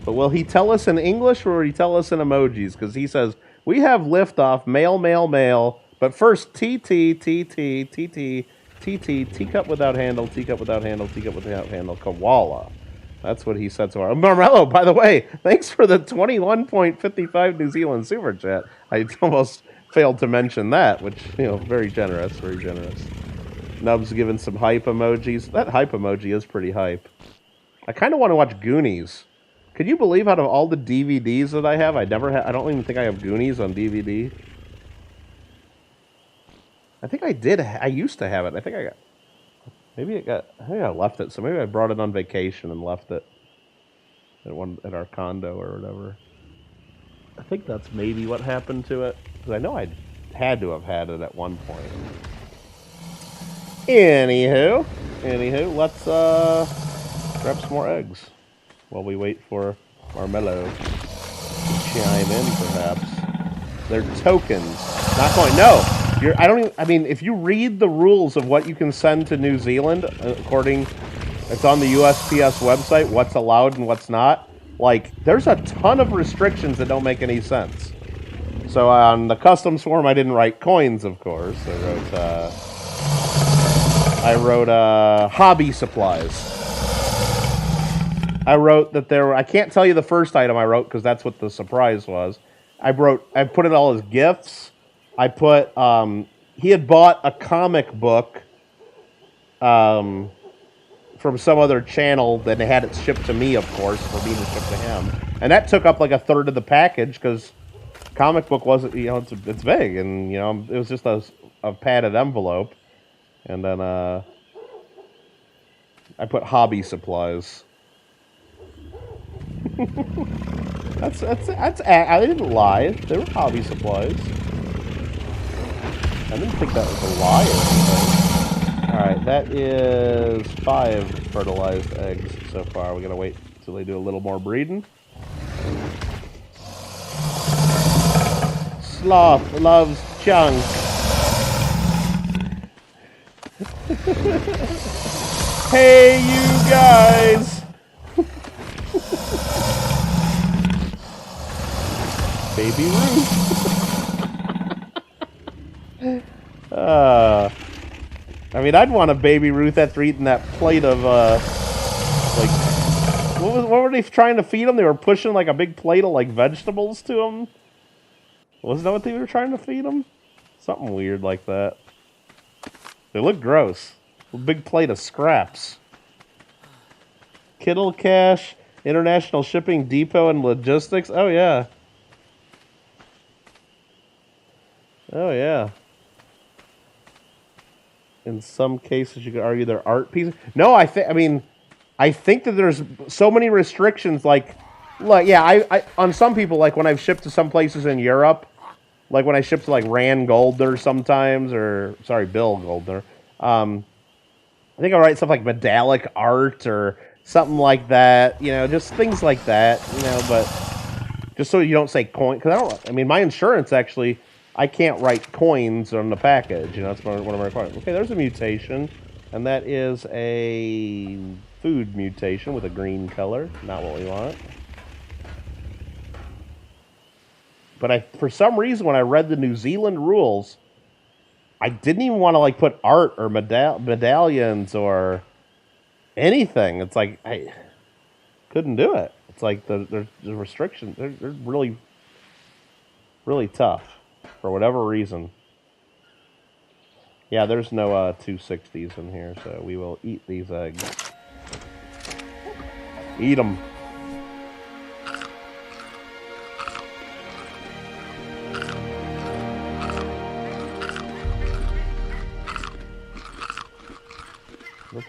But will he tell us in English or will he tell us in emojis? Because he says, we have liftoff, mail, mail, mail. But first, TT, TT, TT, TT, teacup without handle, teacup without handle, teacup without handle, koala. That's what he said so far. Marmello, by the way, thanks for the 21.55 New Zealand super chat. I almost failed to mention that, which, you know, very generous, very generous. Nub's giving some hype emojis. That hype emoji is pretty hype. I kind of want to watch Goonies. Could you believe out of all the DVDs that I have, I don't even think I have Goonies on DVD. I think I did. I used to have it. I think I left it. So maybe I brought it on vacation and left it at our condo or whatever. I think that's maybe what happened to it. Because I know I had to have had it at one point. Anywho, let's grab some more eggs while we wait for Marmello to chime in, perhaps. They're tokens. Not going. No. I mean, if you read the rules of what you can send to New Zealand, it's on the USPS website, what's allowed and what's not, like, there's a ton of restrictions that don't make any sense. So on the customs form, I didn't write coins, of course. I wrote hobby supplies. I wrote that I can't tell you the first item I wrote because that's what the surprise was. I put it all as gifts. I put, he had bought a comic book from some other channel that had it shipped to me, of course, for me to ship to him. And that took up like a third of the package because comic book wasn't, you know, it's big. And, you know, it was just a padded envelope. And then I put hobby supplies. That's I didn't lie. They were hobby supplies. I didn't think that was a lie or anything. Alright, that is 5 fertilized eggs so far. We're going to wait until they do a little more breeding. Sloth loves chunk. Hey, you guys! Baby Ruth. I mean, I'd want a Baby Ruth after eating that plate of, like, what were they trying to feed them? They were pushing, like, a big plate of, like, vegetables to them? Wasn't that what they were trying to feed them? Something weird like that. They look gross. A big plate of scraps. Kittle Cash, International Shipping Depot and Logistics. Oh, yeah. Oh, yeah. In some cases, you could argue they're art pieces. No, I mean, I think that there's so many restrictions. Like, look, yeah, I on some people, like when I've shipped to some places in Europe, like when I ship to like Rand Goldner sometimes, or sorry, Bill Goldner. I think I write stuff like medallic art or something like that. You know, just things like that. You know, but just so you don't say coin, because I don't. I mean, my insurance actually, I can't write coins on the package. You know, that's one of my requirements. Okay, there's a mutation, and that is a food mutation with a green color. Not what we want. But for some reason, when I read the New Zealand rules, I didn't even want to like put art or medallions or anything. It's like I couldn't do it. It's like the restrictions. They're really, really tough for whatever reason. Yeah, there's no 260s in here, so we will eat these eggs. Eat them. Oops.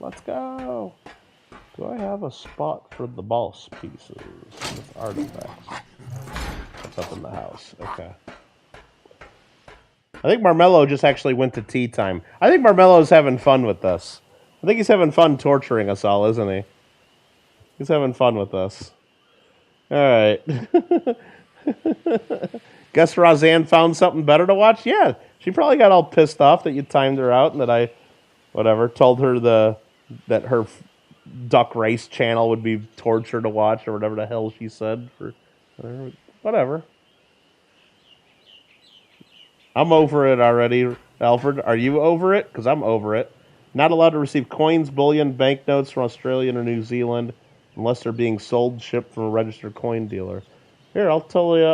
Let's go. Do I have a spot for the boss pieces with artifacts? It's up in the house. Okay. I think Marmello just actually went to tea time. I think Marmello's having fun with this. I think he's having fun torturing us all, isn't he? He's having fun with us. All right. Guess Roseanne found something better to watch? Yeah. She probably got all pissed off that you timed her out and that I, whatever, told her that her duck race channel would be torture to watch or whatever the hell she said. For whatever. I'm over it already, Alfred. Are you over it? Because I'm over it. Not allowed to receive coins, bullion, banknotes from Australia or New Zealand unless they're being sold, shipped from a registered coin dealer. Here, I'll tell you.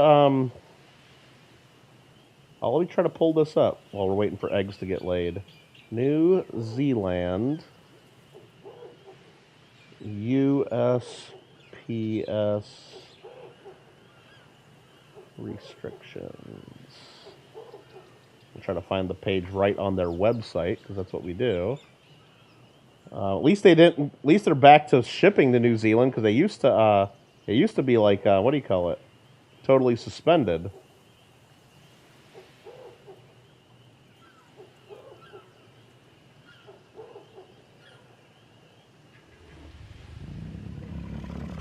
Let me try to pull this up while we're waiting for eggs to get laid. New Zealand. USPS restrictions. I'm trying to find the page right on their website because that's what we do. At least they didn't. At least they're back to shipping to New Zealand because they used to. It used to be like what do you call it? Totally suspended.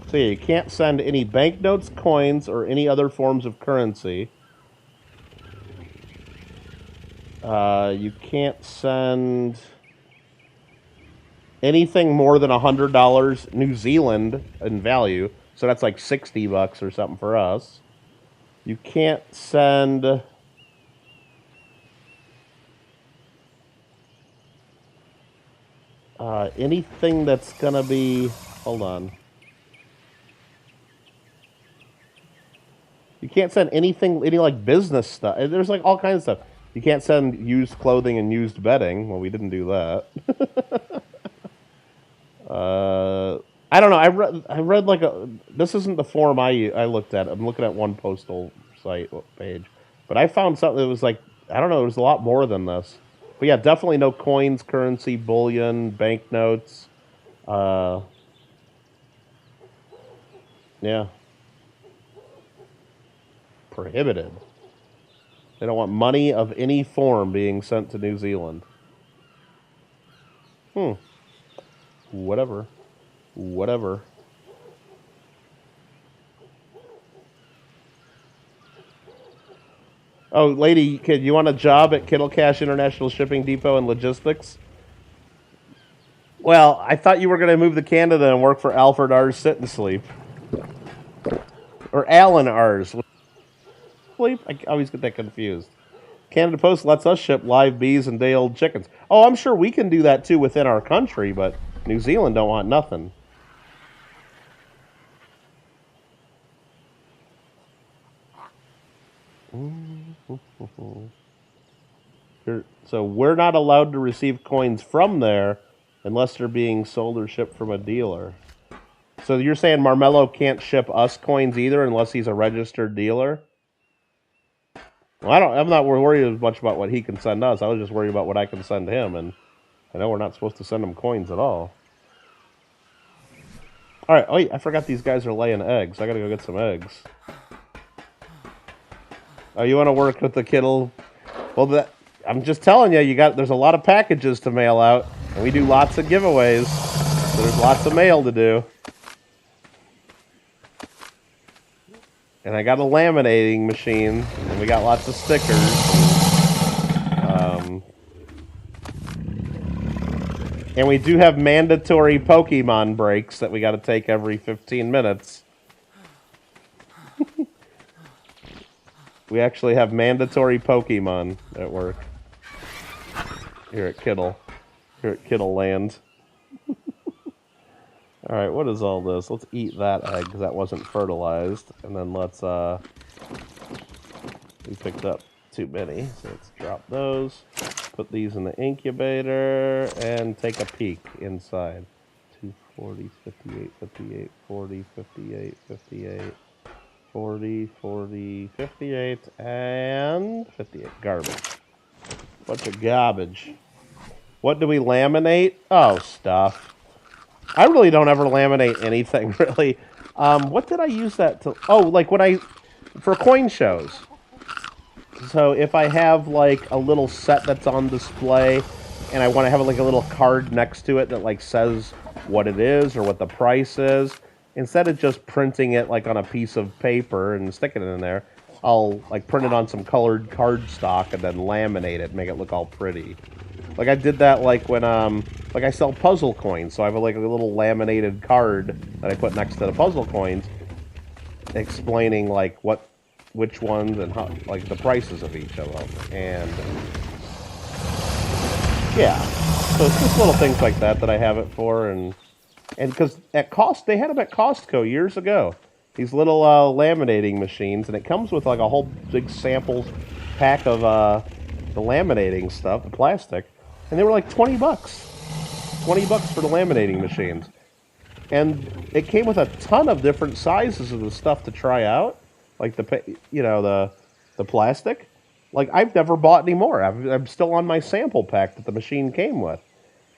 So yeah, you can't send any banknotes, coins, or any other forms of currency. You can't send anything more than $100 New Zealand in value. So that's like $60 or something for us. You can't send anything that's gonna be. Hold on. You can't send anything, any like business stuff. There's like all kinds of stuff. You can't send used clothing and used bedding. Well, we didn't do that. I don't know. I read like this isn't the form I looked at. I'm looking at one postal site page, but I found something that was like I don't know. It was a lot more than this. But yeah, definitely no coins, currency, bullion, banknotes. Yeah. Prohibited. They don't want money of any form being sent to New Zealand. Whatever. Whatever. Oh, lady, kid, you want a job at Kittle Cash International Shipping Depot and Logistics? Well, I thought you were going to move to Canada and work for Alfred R's Sit and Sleep. Or Alan R's. Sleep? I always get that confused. Canada Post lets us ship live bees and day-old chickens. Oh, I'm sure we can do that too within our country, but New Zealand don't want nothing. So we're not allowed to receive coins from there unless they're being sold or shipped from a dealer. So you're saying Marmello can't ship us coins either unless he's a registered dealer? Well, I'm not worried as much about what he can send us. I was just worried about what I can send him, and I know we're not supposed to send him coins at all. All right. Oh, wait, I forgot these guys are laying eggs. I gotta go get some eggs. Oh, you want to work with the Kittle? Well, I'm just telling you, there's a lot of packages to mail out, and we do lots of giveaways. So there's lots of mail to do. And I got a laminating machine, and we got lots of stickers. And we do have mandatory Pokemon breaks that we got to take every 15 minutes. We actually have mandatory Pokemon at work. Here at Kittle. Here at Kittle Land. Alright, what is all this? Let's eat that egg, because that wasn't fertilized. And then let's, we picked up too many, so let's drop those. Put these in the incubator, and take a peek inside. 240, 58, 58, 40, 58, 58, 40, 40, 58, and 58. Garbage. Bunch of garbage. What do we laminate? Oh, stuff. I really don't ever laminate anything, really. What did I use that to... Oh, like when for coin shows. So if I have, like, a little set that's on display, and I want to have, like, a little card next to it that, like, says what it is or what the price is, instead of just printing it, like, on a piece of paper and sticking it in there, I'll, like, print it on some colored cardstock and then laminate it, make it look all pretty. Like, I did that, like, when, like, I sell puzzle coins, so I have, like, a little laminated card that I put next to the puzzle coins explaining, like, which ones and how, like, the prices of each of them. And, yeah. So it's just little things like that that I have it for, and because they had them at Costco years ago. These little laminating machines, and it comes with, like, a whole big samples pack of the laminating stuff, the plastic, and they were like $20. $20 for the laminating machines. And it came with a ton of different sizes of the stuff to try out, like the plastic. Like, I've never bought any more. I'm still on my sample pack that the machine came with.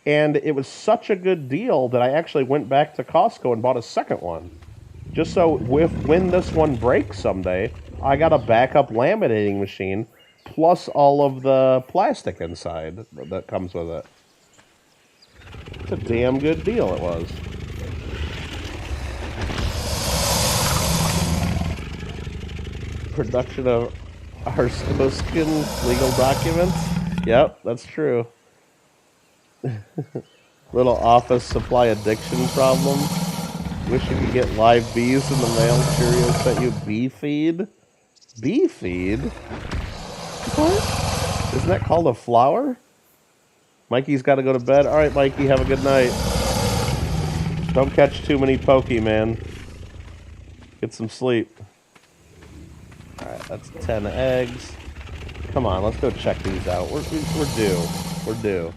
And it was such a good deal that I actually went back to Costco and bought a second one. Just so when this one breaks someday, I got a backup laminating machine, plus all of the plastic inside that comes with it. It's a damn good deal it was. Production of Arscoskin legal documents? Yep, that's true. Little office supply addiction problem. Wish you could get live bees in the mail. Cheerios sent you bee feed? Bee feed? What? Isn't that called a flower? Mikey's got to go to bed. Alright, Mikey, have a good night. Don't catch too many Pokemon. Get some sleep. Alright, that's 10 eggs. Come on, let's go check these out. We're due. We're due.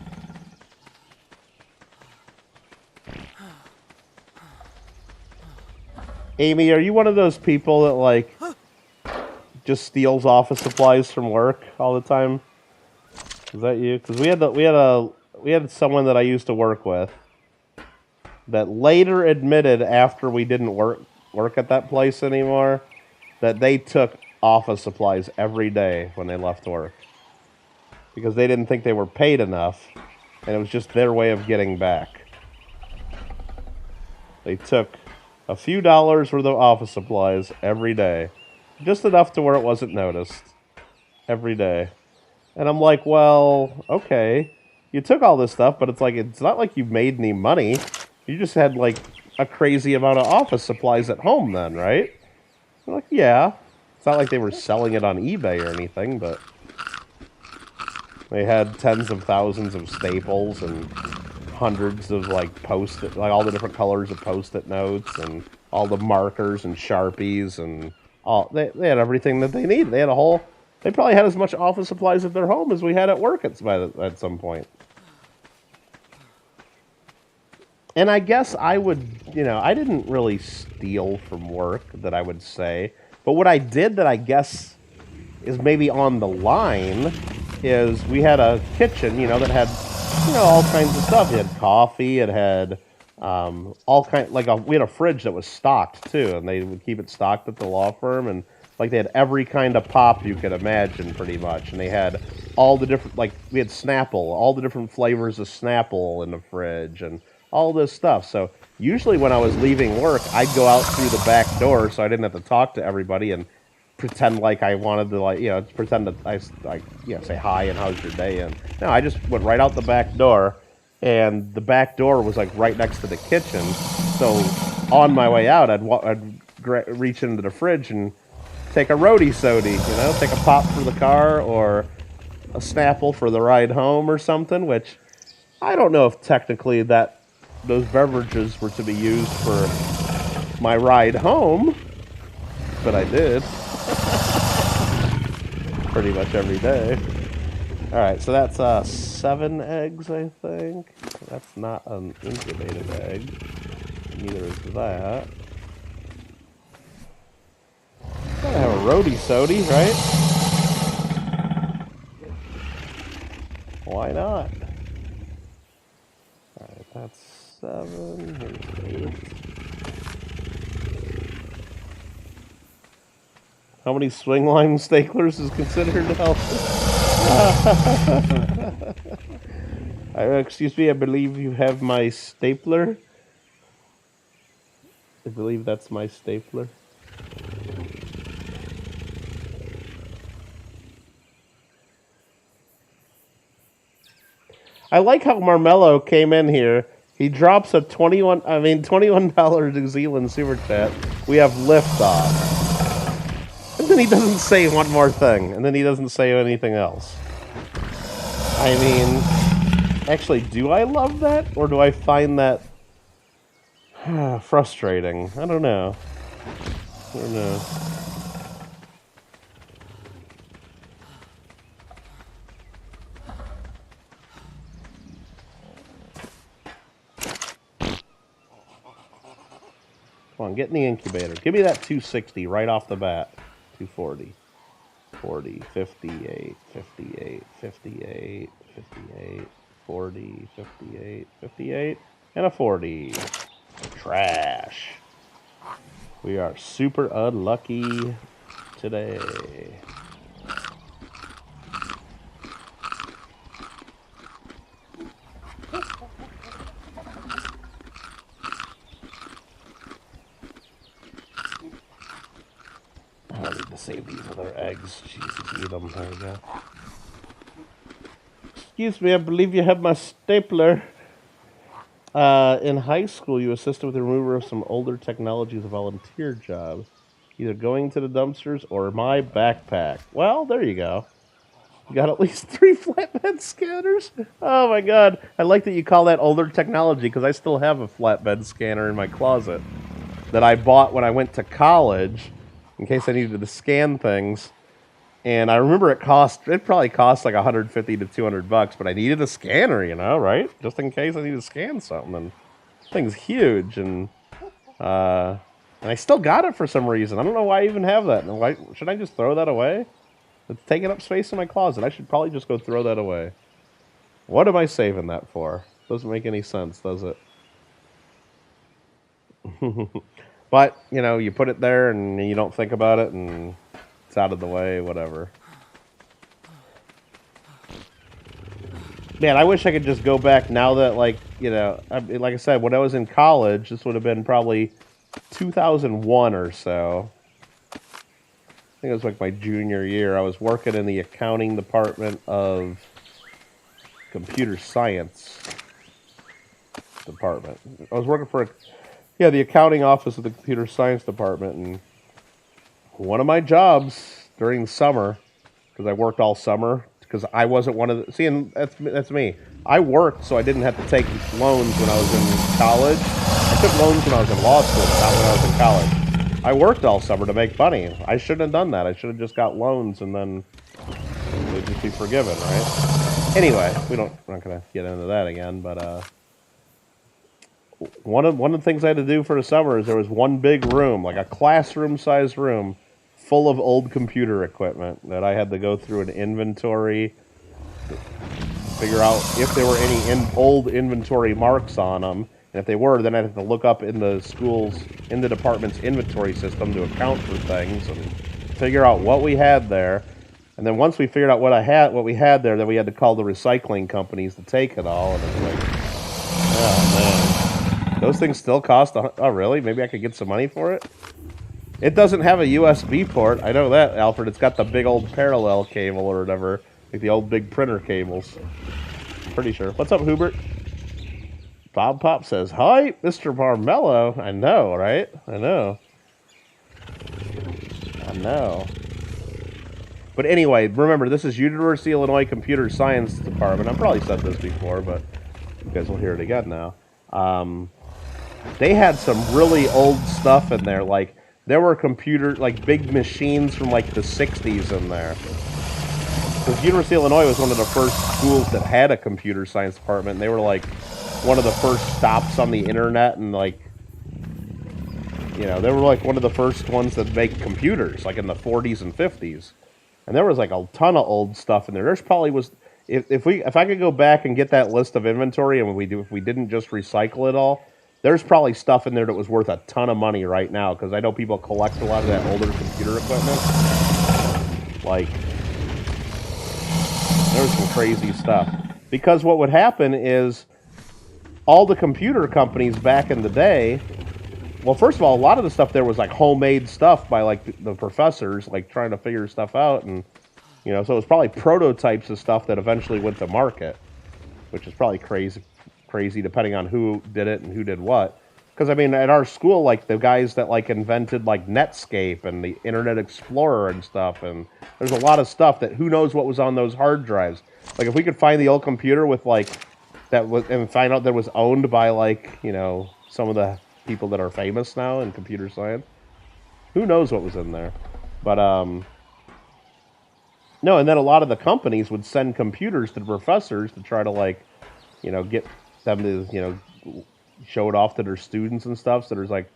Amy, are you one of those people that, like, just steals office supplies from work all the time? Is that you? Because we had someone that I used to work with that later admitted after we didn't work at that place anymore that they took office supplies every day when they left work because they didn't think they were paid enough, and it was just their way of getting back. They took a few dollars worth of office supplies every day. Just enough to where it wasn't noticed. Every day. And I'm like, well, okay. You took all this stuff, but it's not like you made any money. You just had, like, a crazy amount of office supplies at home then, right? I'm like, yeah. It's not like they were selling it on eBay or anything, but they had tens of thousands of staples and hundreds of, like, Post-it, like, all the different colors of Post-it notes and all the markers and Sharpies and all. They had everything that they needed. They probably had as much office supplies at their home as we had at work at some point. And I guess I would, I didn't really steal from work that I would say. But what I did that I guess is maybe on the line is we had a kitchen, that had, all kinds of stuff. It had coffee, it had all kind, we had a fridge that was stocked too, and they would keep it stocked at the law firm, and like they had every kind of pop you could imagine pretty much, and they had all the different, we had Snapple, all the different flavors of Snapple in the fridge, and all this stuff. So usually when I was leaving work, I'd go out through the back door so I didn't have to talk to everybody and pretend like I wanted to, pretend that I say hi and how's your day, and no, I just went right out the back door, and the back door was like right next to the kitchen. So on my way out, I'd reach into the fridge and take a roadie sody, take a pop for the car or a Snapple for the ride home or something. Which I don't know if technically those beverages were to be used for my ride home, but I did. Pretty much every day. Alright, so that's 7 eggs, I think. That's not an incubated egg. Neither is that. Gotta have a roadie sody, right? Why not? Alright, that's 7. Here's 8. How many swing line staplers is considered healthy? Excuse me, I believe you have my stapler. I believe that's my stapler. I like how Marmello came in here. He drops a $21 New Zealand super chat. We have liftoff. And then he doesn't say one more thing. And then he doesn't say anything else. I mean, actually, do I love that? Or do I find that frustrating? I don't know. Come on, get in the incubator. Give me that 260 right off the bat. 240. 40, 58, 58, 58, 58, 40, 58, 58, and a 40. Trash. We are super unlucky today. I need to save these other eggs. Jesus, eat them. There we go. Excuse me, I believe you have my stapler. In high school, you assisted with the removal of some older technology as a volunteer job. Either going to the dumpsters or my backpack. Well, there you go. You got at least 3 flatbed scanners? Oh my god. I like that you call that older technology, because I still have a flatbed scanner in my closet that I bought when I went to college in case I needed to scan things. And I remember it probably cost like $150 to $200, but I needed a scanner, right? Just in case I need to scan something. And this thing's huge, and I still got it for some reason. I don't know why I even have that. Why should I just throw that away? It's taking up space in my closet. I should probably just go throw that away. What am I saving that for? Doesn't make any sense, does it? But, you put it there and you don't think about it and it's out of the way, whatever. Man, I wish I could just go back now that, like I said, when I was in college, this would have been probably 2001 or so. I think it was like my junior year. I was working in the accounting department of computer science department. I was working for the accounting office of the computer science department, and one of my jobs during the summer, because I worked all summer, because I wasn't one of the... See, and that's me. I worked so I didn't have to take loans when I was in college. I took loans when I was in law school, not when I was in college. I worked all summer to make money. I shouldn't have done that. I should have just got loans and then they'd just be forgiven, right? Anyway, we're not going to get into that again, but... one of the things I had to do for the summer is there was one big room, like a classroom-sized room, full of old computer equipment that I had to go through an inventory, figure out if there were any old inventory marks on them, and if they were, then I'd have to look up in the department's inventory system to account for things and figure out what we had there. And then once we figured out what we had there, then we had to call the recycling companies to take it all. And it's like, oh man, those things still cost. Oh really? Maybe I could get some money for it. It doesn't have a USB port. I know that, Alfred. It's got the big old parallel cable or whatever, like the old big printer cables. Pretty sure. What's up, Hubert? Bob Pop says, "Hi, Mr. Barmello." I know, right? I know. But anyway, remember, this is University of Illinois Computer Science Department. I've probably said this before, but you guys will hear it again now. They had some really old stuff in there. Like, there were big machines from, like, the 60s in there. Because University of Illinois was one of the first schools that had a computer science department, and they were, like, one of the first stops on the internet, and, like, you know, they were, like, one of the first ones that make computers, like, in the 40s and 50s. And there was like a ton of old stuff in there. There's probably was if I could go back and get that list of inventory, and if we didn't just recycle it all, there's probably stuff in there that was worth a ton of money right now, because I know people collect a lot of that older computer equipment. Like, there's some crazy stuff. Because what would happen is all the computer companies back in the day. Well, first of all, a lot of the stuff there was like homemade stuff by like the professors, like trying to figure stuff out, and you know, so it was probably prototypes of stuff that eventually went to market, which is probably crazy depending on who did it and who did what. Because I mean, at our school, like the guys that like invented like Netscape and the Internet Explorer and stuff, and there's a lot of stuff that who knows what was on those hard drives. Like if we could find the old computer with like that was and find out that it was owned by like, you know, some of the people that are famous now in computer science, who knows what was in there. But no, and then a lot of the companies would send computers to the professors to try to, like, you know, get them to, you know, show it off to their students and stuff. So there's like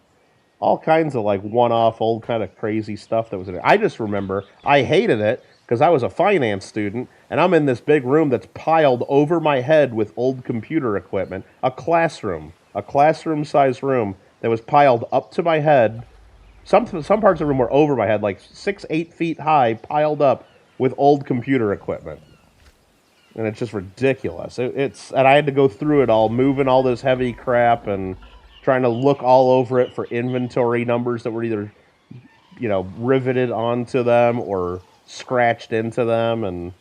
all kinds of like one-off old kind of crazy stuff that was in it. I just remember I hated it because I was a finance student, and I'm in this big room that's piled over my head with old computer equipment, a classroom-sized room that was piled up to my head. Some parts of the room were over my head, like 6-8 feet high, piled up with old computer equipment. And it's just ridiculous. And I had to go through it all, moving all this heavy crap and trying to look all over it for inventory numbers that were either, you know, riveted onto them or scratched into them. And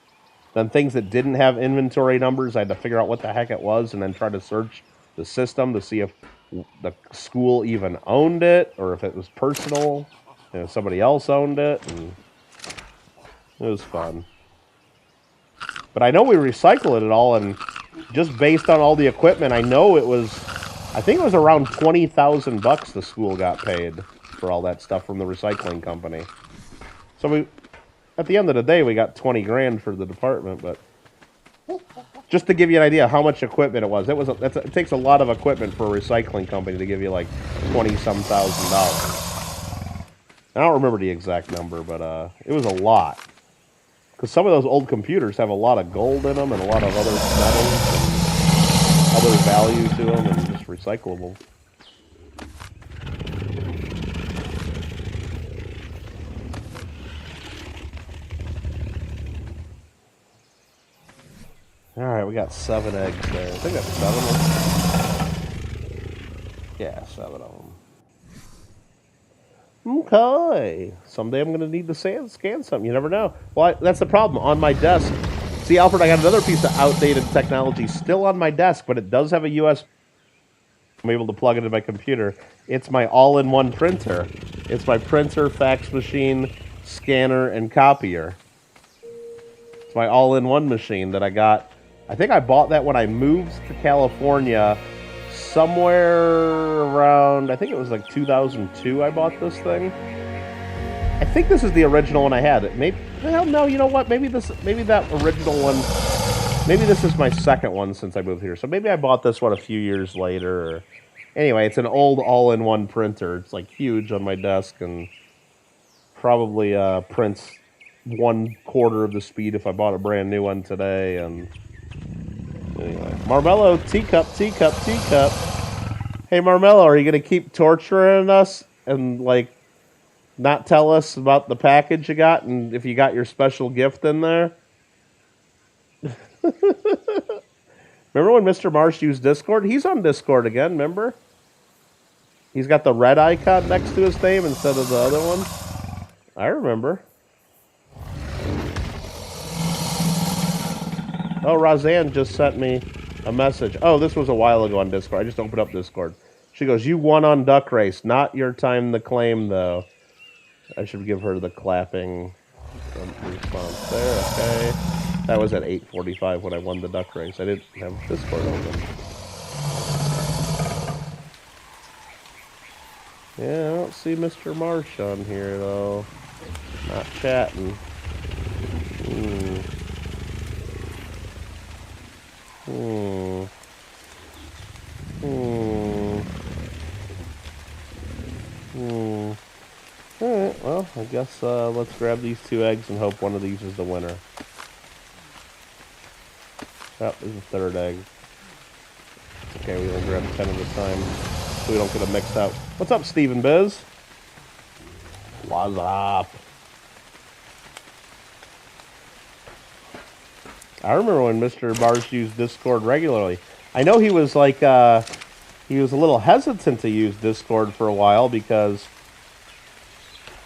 then things that didn't have inventory numbers, I had to figure out what the heck it was and then try to search the system to see if the school even owned it or if it was personal, you know, somebody else owned it, and it was fun. But I know we recycled it all, and just based on all the equipment, I know I think it was around $20,000 the school got paid for all that stuff from the recycling company. So at the end of the day, we got 20 grand for the department, but just to give you an idea how much equipment it was. It takes a lot of equipment for a recycling company to give you like $20-some thousand. I don't remember the exact number, but it was a lot. Because some of those old computers have a lot of gold in them and a lot of other metals and other value to them and just recyclable. Alright, we got 7 eggs there. I think that's 7 of them. Yeah, 7 of them. Okay. Someday I'm going to need to scan something. You never know. Well, that's the problem. On my desk. See, Alfred, I got another piece of outdated technology still on my desk, but it does have a USB. I'm able to plug it into my computer. It's my all-in-one printer. It's my printer, fax machine, scanner, and copier. It's my all-in-one machine that I got. I think I bought that when I moved to California somewhere around, I think it was like 2002 I bought this thing. I think this is the original one I had. Well, no, you know what? Maybe that original one, maybe this is my second one since I moved here. So maybe I bought this one a few years later. Anyway, it's an old all-in-one printer. It's like huge on my desk and probably prints 1/4 of the speed if I bought a brand new one today. And anyway, Marmello, teacup, teacup, teacup. Hey, Marmello, are you gonna keep torturing us and like not tell us about the package you got and if you got your special gift in there? Remember when Mr. Marsh used Discord? He's on Discord again, remember? He's got the red icon next to his name instead of the other one. I remember. Oh, Roseanne just sent me a message. Oh, this was a while ago on Discord. I just opened up Discord. She goes, "You won on Duck Race. Not your time to claim, though." I should give her the clapping response there. Okay. That was at 8:45 when I won the Duck Race. I didn't have Discord open. Yeah, I don't see Mr. Marsh on here, though. Not chatting. Alright, well, I guess let's grab these 2 eggs and hope one of these is the winner. That was the 3rd egg. Okay, we will grab 10 at a time so we don't get them mixed up. What's up, Stephen Biz? What's up? I remember when Mr. Marsh used Discord regularly. I know he was like, he was a little hesitant to use Discord for a while because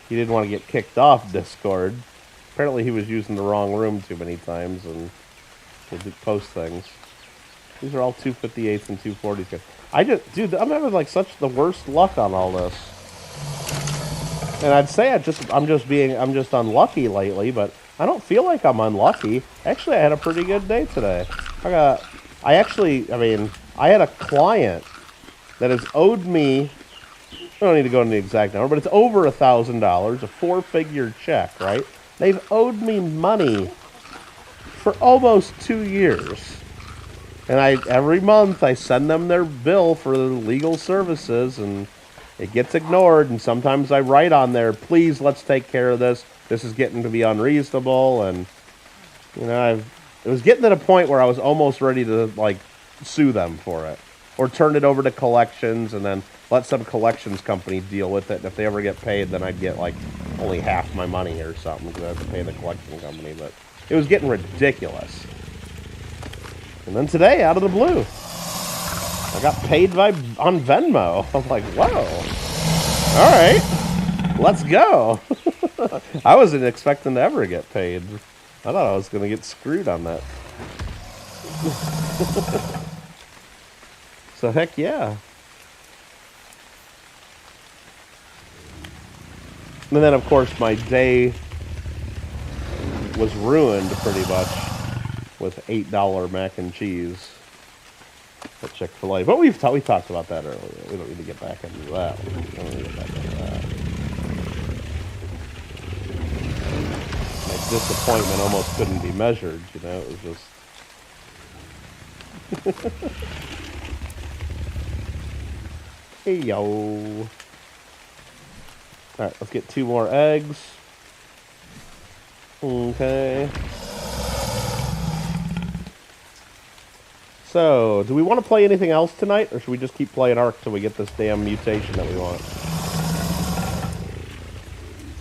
he didn't want to get kicked off Discord. Apparently he was using the wrong room too many times and would post things. These are all 258s and 240s. Dude, I'm having like such the worst luck on all this. And I'd say I'm just unlucky lately, but I don't feel like I'm unlucky. Actually, I had a pretty good day today. I had a client that has owed me, I don't need to go into the exact number, but it's over $1,000, a 4-figure check, right? They've owed me money for almost 2 years. And every month I send them their bill for legal services, and it gets ignored, and sometimes I write on there, "Please, let's take care of this. This is getting to be unreasonable." And, you know, it was getting to the point where I was almost ready to, like, sue them for it. Or turn it over to collections and then let some collections company deal with it. And if they ever get paid, then I'd get, like, only half my money or something because I have to pay the collection company. But it was getting ridiculous. And then today, out of the blue, I got paid on Venmo. I'm like, whoa. All right, let's go. I wasn't expecting to ever get paid. I thought I was going to get screwed on that. So heck yeah. And then, of course, my day was ruined pretty much with $8 mac and cheese at Chick-fil-A. But we talked about that earlier. We don't need to get back into that. My disappointment almost couldn't be measured, you know. It was just... Hey, yo. Alright, let's get 2 more eggs. Okay. So, do we want to play anything else tonight, or should we just keep playing Ark till we get this damn mutation that we want?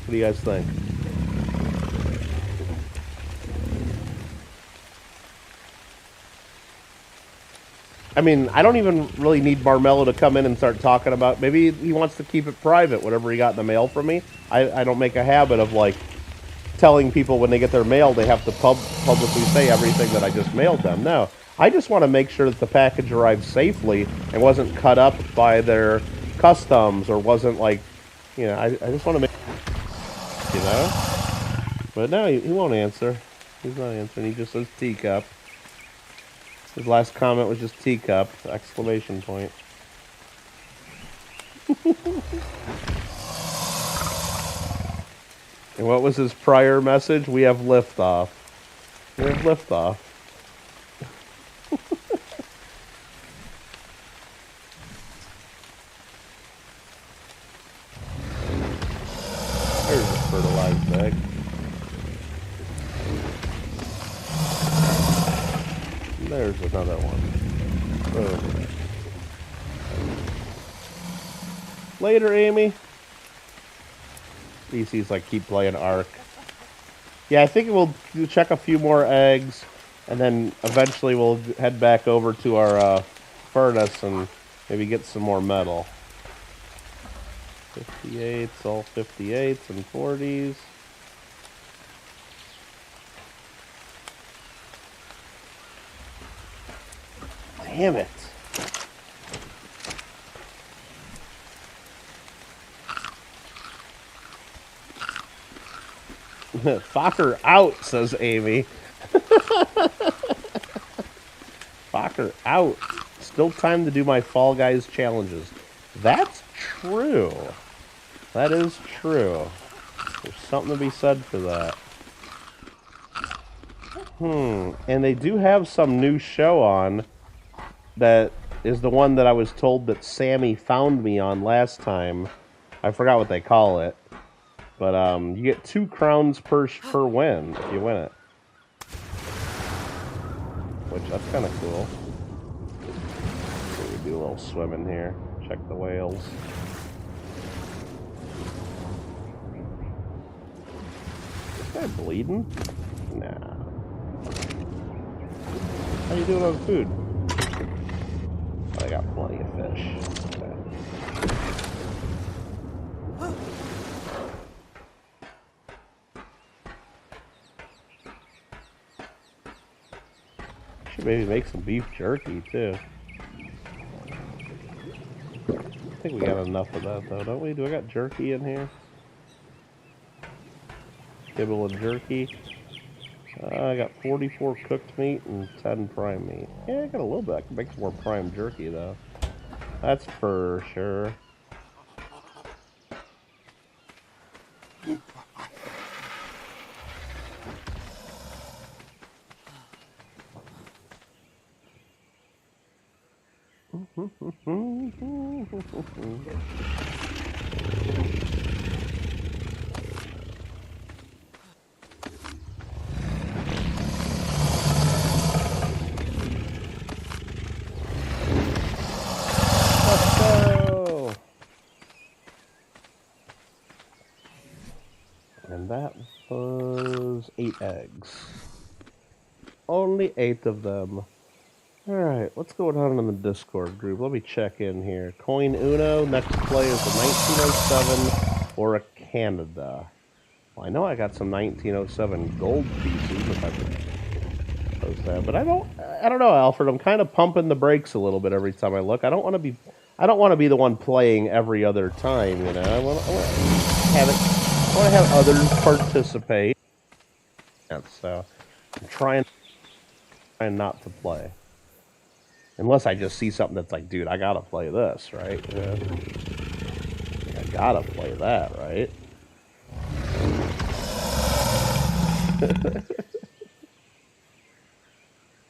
What do you guys think? I mean, I don't even really need Marmello to come in and start talking about... Maybe he wants to keep it private, whatever he got in the mail from me. I don't make a habit of, like, telling people when they get their mail they have to publicly say everything that I just mailed them. No. I just want to make sure that the package arrived safely and wasn't cut up by their customs or wasn't like, you know, I just want to make, you know? But no, he won't answer. He's not answering. He just says teacup. His last comment was just teacup, exclamation point. And what was his prior message? We have liftoff. We have liftoff. There's another one. Boom. Later, Amy. DC's like, keep playing Ark. Yeah, I think we'll check a few more eggs, and then eventually we'll head back over to our furnace and maybe get some more metal. 58s, all 58s and 40s. Damn it. Fokker out, says Amy. Fokker out. Still time to do my Fall Guys challenges. That's true. That is true. There's something to be said for that. And they do have some new show on that is the one that I was told that Sammy found me on last time. I forgot what they call it. But you get 2 crowns per win if you win it. Which, that's kind of cool. So we do a little swimming here. Check the whales. Is this guy bleeding? Nah. How you doing on food? I got plenty of fish. Okay. Should maybe make some beef jerky too. I think we got enough of that though, don't we? Do I got jerky in here? Kibble and jerky. I got 44 cooked meat and 10 prime meat. Yeah, I got a little bit. I can make some more prime jerky though. That's for sure. And that was 8 eggs. Only 8 of them. Alright, what's going on in the Discord group? Let me check in here. Coin Uno, next play is a 1907 or a Canada. Well, I know I got some 1907 gold pieces if I could post that, but I don't know, Alfred. I'm kind of pumping the brakes a little bit every time I look. I don't want to be the one playing every other time, you know. I want to have others participate. And so I'm trying not to play. Unless I just see something that's like, dude, I gotta play this, right? Yeah. I gotta play that, right?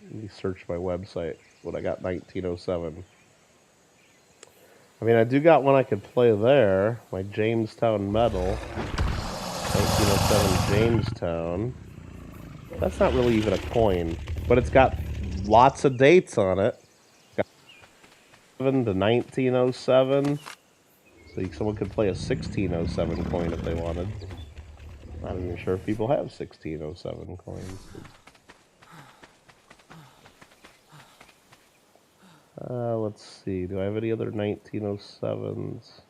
Let me search my website when I got 1907. I mean, I do got one I could play there. My Jamestown medal. 1907 Jamestown. That's not really even a coin, but it's got lots of dates on it. Got 7 to 1907. So someone could play a 1607 coin if they wanted. Not even sure if people have 1607 coins. Let's see. Do I have any other 1907s?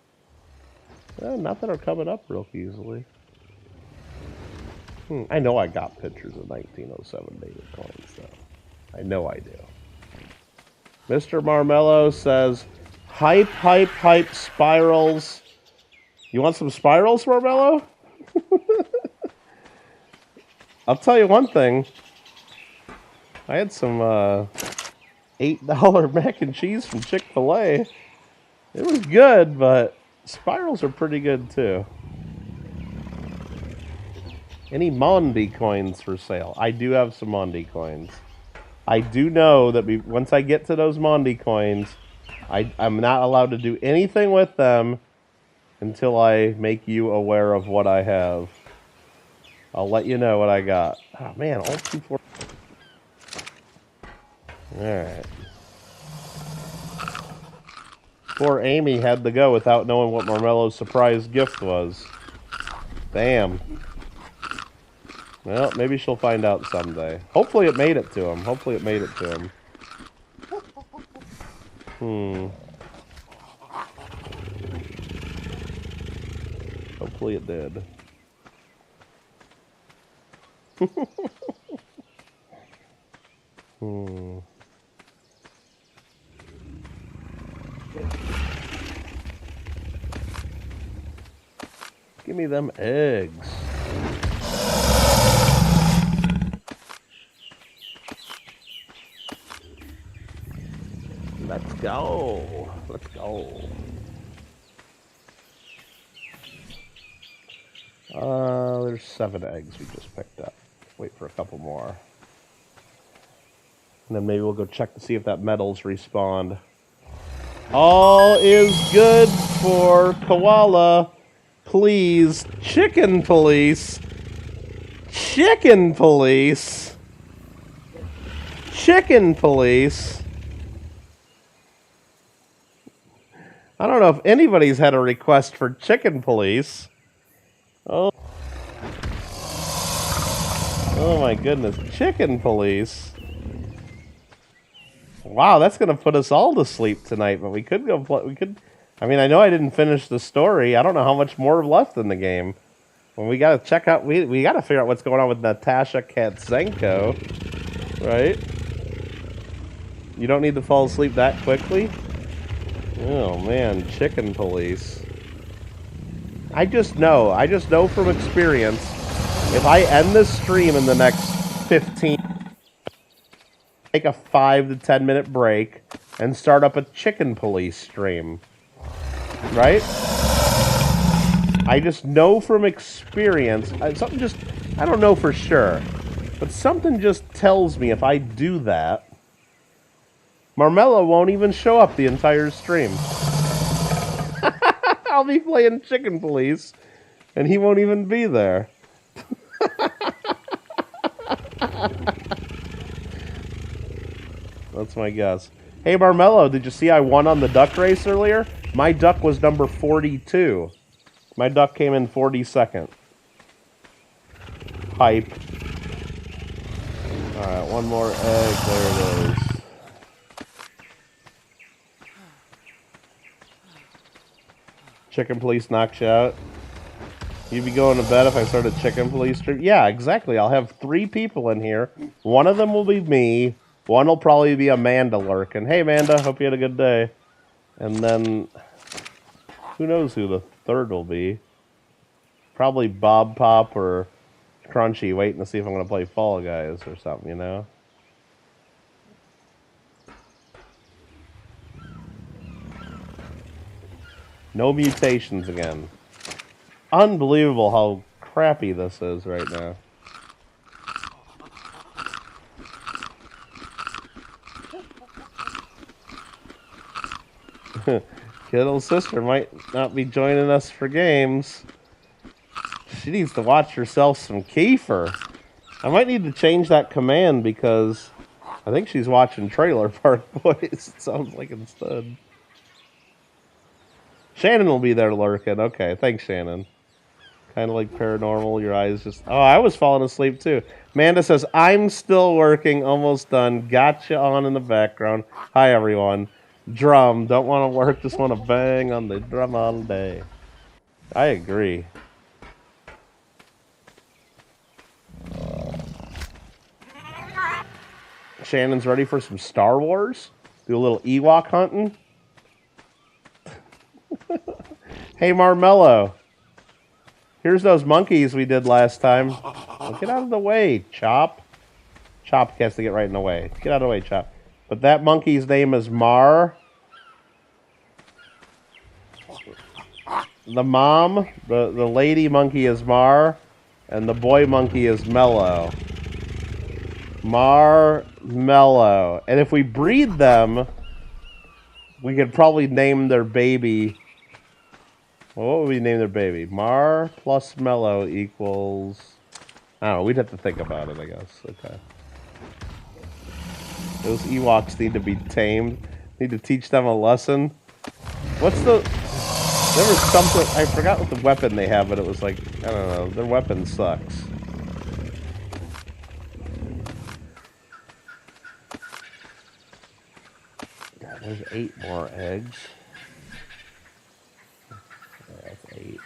Not that are coming up real easily. I know I got pictures of 1907 dated coins, though. I know I do. Mr. Marmello says, hype, hype, hype, spirals. You want some spirals, Marmello? I'll tell you one thing. I had some $8 mac and cheese from Chick-fil-A. It was good, but spirals are pretty good, too. Any Mondi coins for sale? I do have some Mondi coins. I do know that once I get to those Mondi coins, I'm not allowed to do anything with them until I make you aware of what I have. I'll let you know what I got. Oh man, all 240. Alright. Poor Amy had to go without knowing what Marmelo's surprise gift was. Damn. Well, maybe she'll find out someday. Hopefully it made it to him. Hopefully it made it to him. Hopefully it did. Give me them eggs. Let's go. Let's go. There's 7 eggs we just picked up. Wait for a couple more. And then maybe we'll go check to see if that metal's respawned. All is good for Koala. Please, chicken police. Chicken police. Chicken police. I don't know if anybody's had a request for chicken police. Oh. Oh my goodness, chicken police. Wow, that's going to put us all to sleep tonight, but we could go play, I mean, I know I didn't finish the story. I don't know how much more left in the game. Well, we got to check out, we got to figure out what's going on with Natasha Katzenko, right? You don't need to fall asleep that quickly? Oh man, chicken police. I just know from experience, if I end this stream in the next 15, take a 5 to 10 minute break and start up a chicken police stream. Right? I just know from experience, I don't know for sure, but something just tells me if I do that, Marmelo won't even show up the entire stream. I'll be playing chicken police, and he won't even be there. That's my guess. Hey, Marmelo, did you see I won on the duck race earlier? My duck was number 42. My duck came in 42nd. Hype. Alright, one more egg. There it is. Chicken police knocks you out. You'd be going to bed if I started chicken police stream? Yeah, exactly. I'll have 3 people in here. One of them will be me. One will probably be Amanda lurking. Hey, Amanda, hope you had a good day. And then, who knows who the third will be. Probably Bob Pop or Crunchy, waiting to see if I'm going to play Fall Guys or something, you know? No mutations again. Unbelievable how crappy this is right now. Kittle's sister might not be joining us for games. She needs to watch herself some Kiefer. I might need to change that command because I think she's watching Trailer Park Boys. It sounds like instead. Shannon will be there lurking. Okay, thanks, Shannon. Kind of like paranormal. Your eyes just... Oh, I was falling asleep too. Amanda says, I'm still working. Almost done. Gotcha on in the background. Hi, everyone. Drum. Don't want to work. Just want to bang on the drum all day. I agree. Shannon's ready for some Star Wars. Do a little Ewok hunting. Hey, Marmello. Here's those monkeys we did last time. Oh, get out of the way, Chop. Chop has to get right in the way. Get out of the way, Chop. But that monkey's name is Mar. The mom, the lady monkey is Mar. And the boy monkey is Mellow. Mar, Mellow. And if we breed them, we could probably name their baby... Well, what would we name their baby? Mar plus Mellow equals... I don't know, we'd have to think about it, I guess. Okay. Those Ewoks need to be tamed. Need to teach them a lesson. What's the... There was something... I forgot what the weapon they have, but it was like... I don't know. Their weapon sucks. God, there's 8 more eggs. Yeah, that's 8.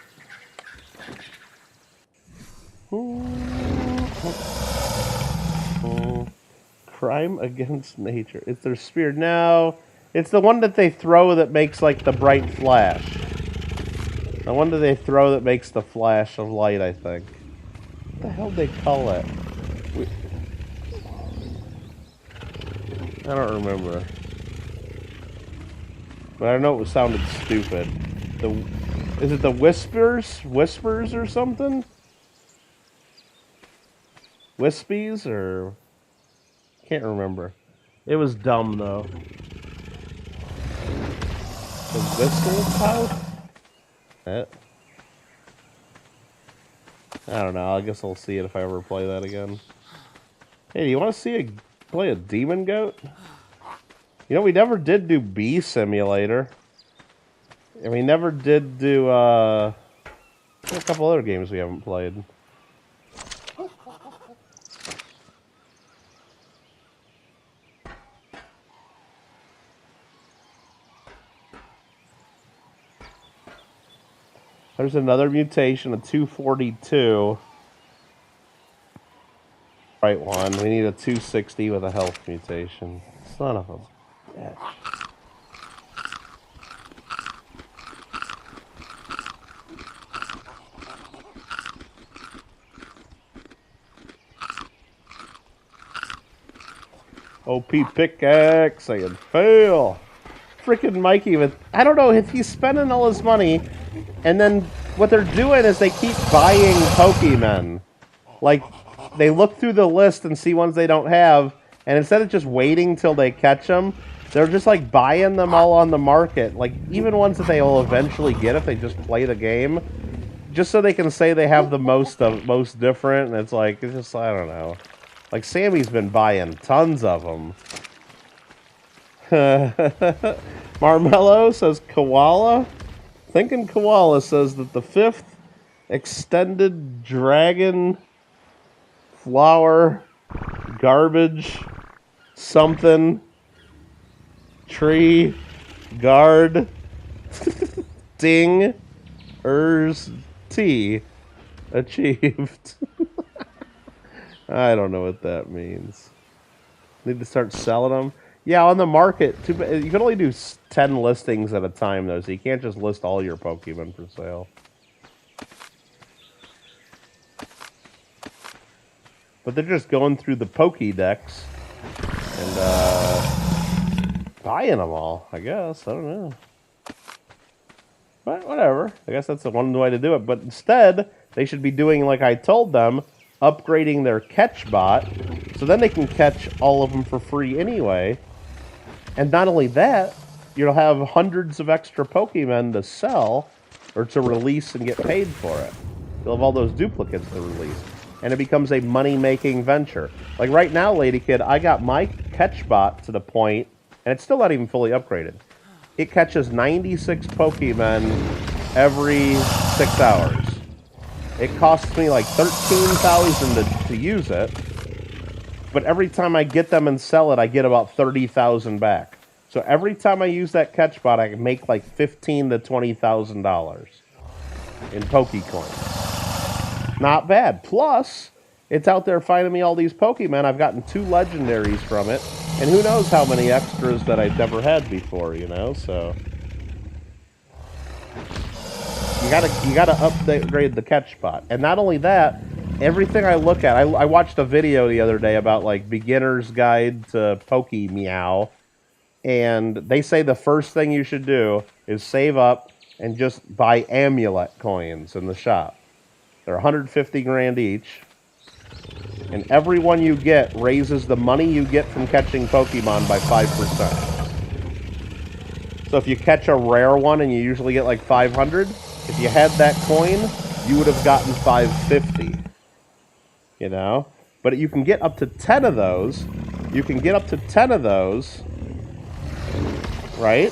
Crime against nature. It's their spear. No, it's the one that they throw that makes like the bright flash. The one that they throw that makes the flash of light, I think. What the hell do they call it? I don't remember. But I know it sounded stupid. Is it the Whispers? Whispers or something? Wispies or... Can't remember. It was dumb though. The Whistle Pouch? I don't know. I guess I'll see it if I ever play that again. Hey, do you want to see play a demon goat? You know, we never did do Bee Simulator. And we never did do a couple other games we haven't played. There's another mutation, a 242. Right one. We need a 260 with a health mutation. Son of a bitch. OP pickaxe, I can fail. Freaking Mikey with, I don't know if he's spending all his money, and then what they're doing is they keep buying Pokemon. Like, they look through the list and see ones they don't have, and instead of just waiting till they catch them, they're just like buying them all on the market. Like, even ones that they will eventually get if they just play the game, just so they can say they have the most different, and it's like, it's just, I don't know. Like, Sammy's been buying tons of them. Marmello says Koala. Thinking Koala says that the 5th extended dragon flower garbage something tree guard ding T achieved. I don't know what that means. Need to start selling them. Yeah, on the market, you can only do 10 listings at a time, though, so you can't just list all your Pokemon for sale. But they're just going through the Pokédex and buying them all, I guess. I don't know. But whatever. I guess that's the one way to do it. But instead, they should be doing like I told them, upgrading their catch bot, so then they can catch all of them for free anyway. And not only that, you'll have hundreds of extra Pokemon to sell or to release and get paid for it. You'll have all those duplicates to release. And it becomes a money-making venture. Like right now, Lady Kid, I got my catch bot to the point, and it's still not even fully upgraded. It catches 96 Pokemon every 6 hours. It costs me like $13,000 to use it. But every time I get them and sell it, I get about $30,000 back. So every time I use that catch bot, I can make like $15,000 to $20,000 in Pokecoins. Not bad. Plus, it's out there finding me all these Pokemon. I've gotten 2 legendaries from it, and who knows how many extras that I've never had before, you know. So you gotta upgrade the catch bot, and not only that. Everything I look at, I watched a video the other day about like beginner's guide to Pokemeow, and they say the first thing you should do is save up and just buy amulet coins in the shop. They're 150 grand each, and every one you get raises the money you get from catching Pokemon by 5%. So if you catch a rare one and you usually get like 500, if you had that coin, you would have gotten 550. You know, but you can get up to 10 of those, You can get up to 10 of those, right?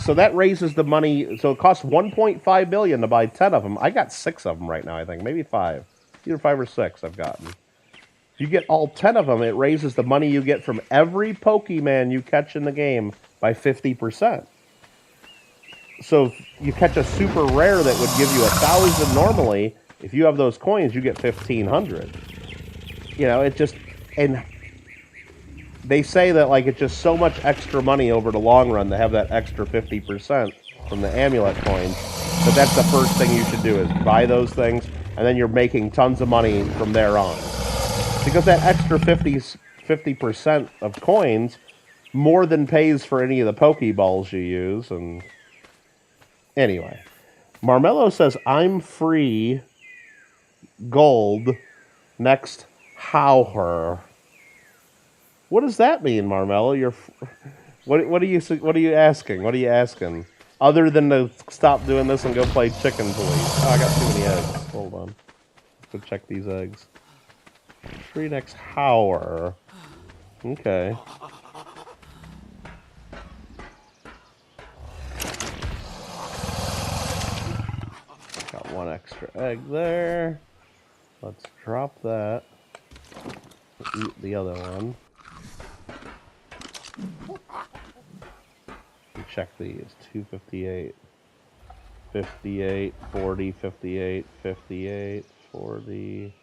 So that raises the money. So it costs 1.5 billion to buy 10 of them. I got 6 of them right now, I think. Maybe 5. Either 5 or 6 I've gotten. If you get all 10 of them, it raises the money you get from every Pokemon you catch in the game by 50%. So if you catch a super rare that would give you 1,000 normally, if you have those coins, you get 1,500. You know, it just... And they say that, like, it's just so much extra money over the long run to have that extra 50% from the amulet coins, but that's the first thing you should do is buy those things, and then you're making tons of money from there on. Because that extra 50% of coins more than pays for any of the Pokeballs you use. And anyway, Marmello says, I'm free gold next Howher. What does that mean, Marmello? What are you asking? What are you asking? Other than to stop doing this and go play chicken police. Oh, I got too many eggs. Hold on. Let's go check these eggs. Free next Howher. Okay. Got 1 extra egg there. Let's drop that. Eat the other one. Check these. 258. 58, 40, 58, 58, 40.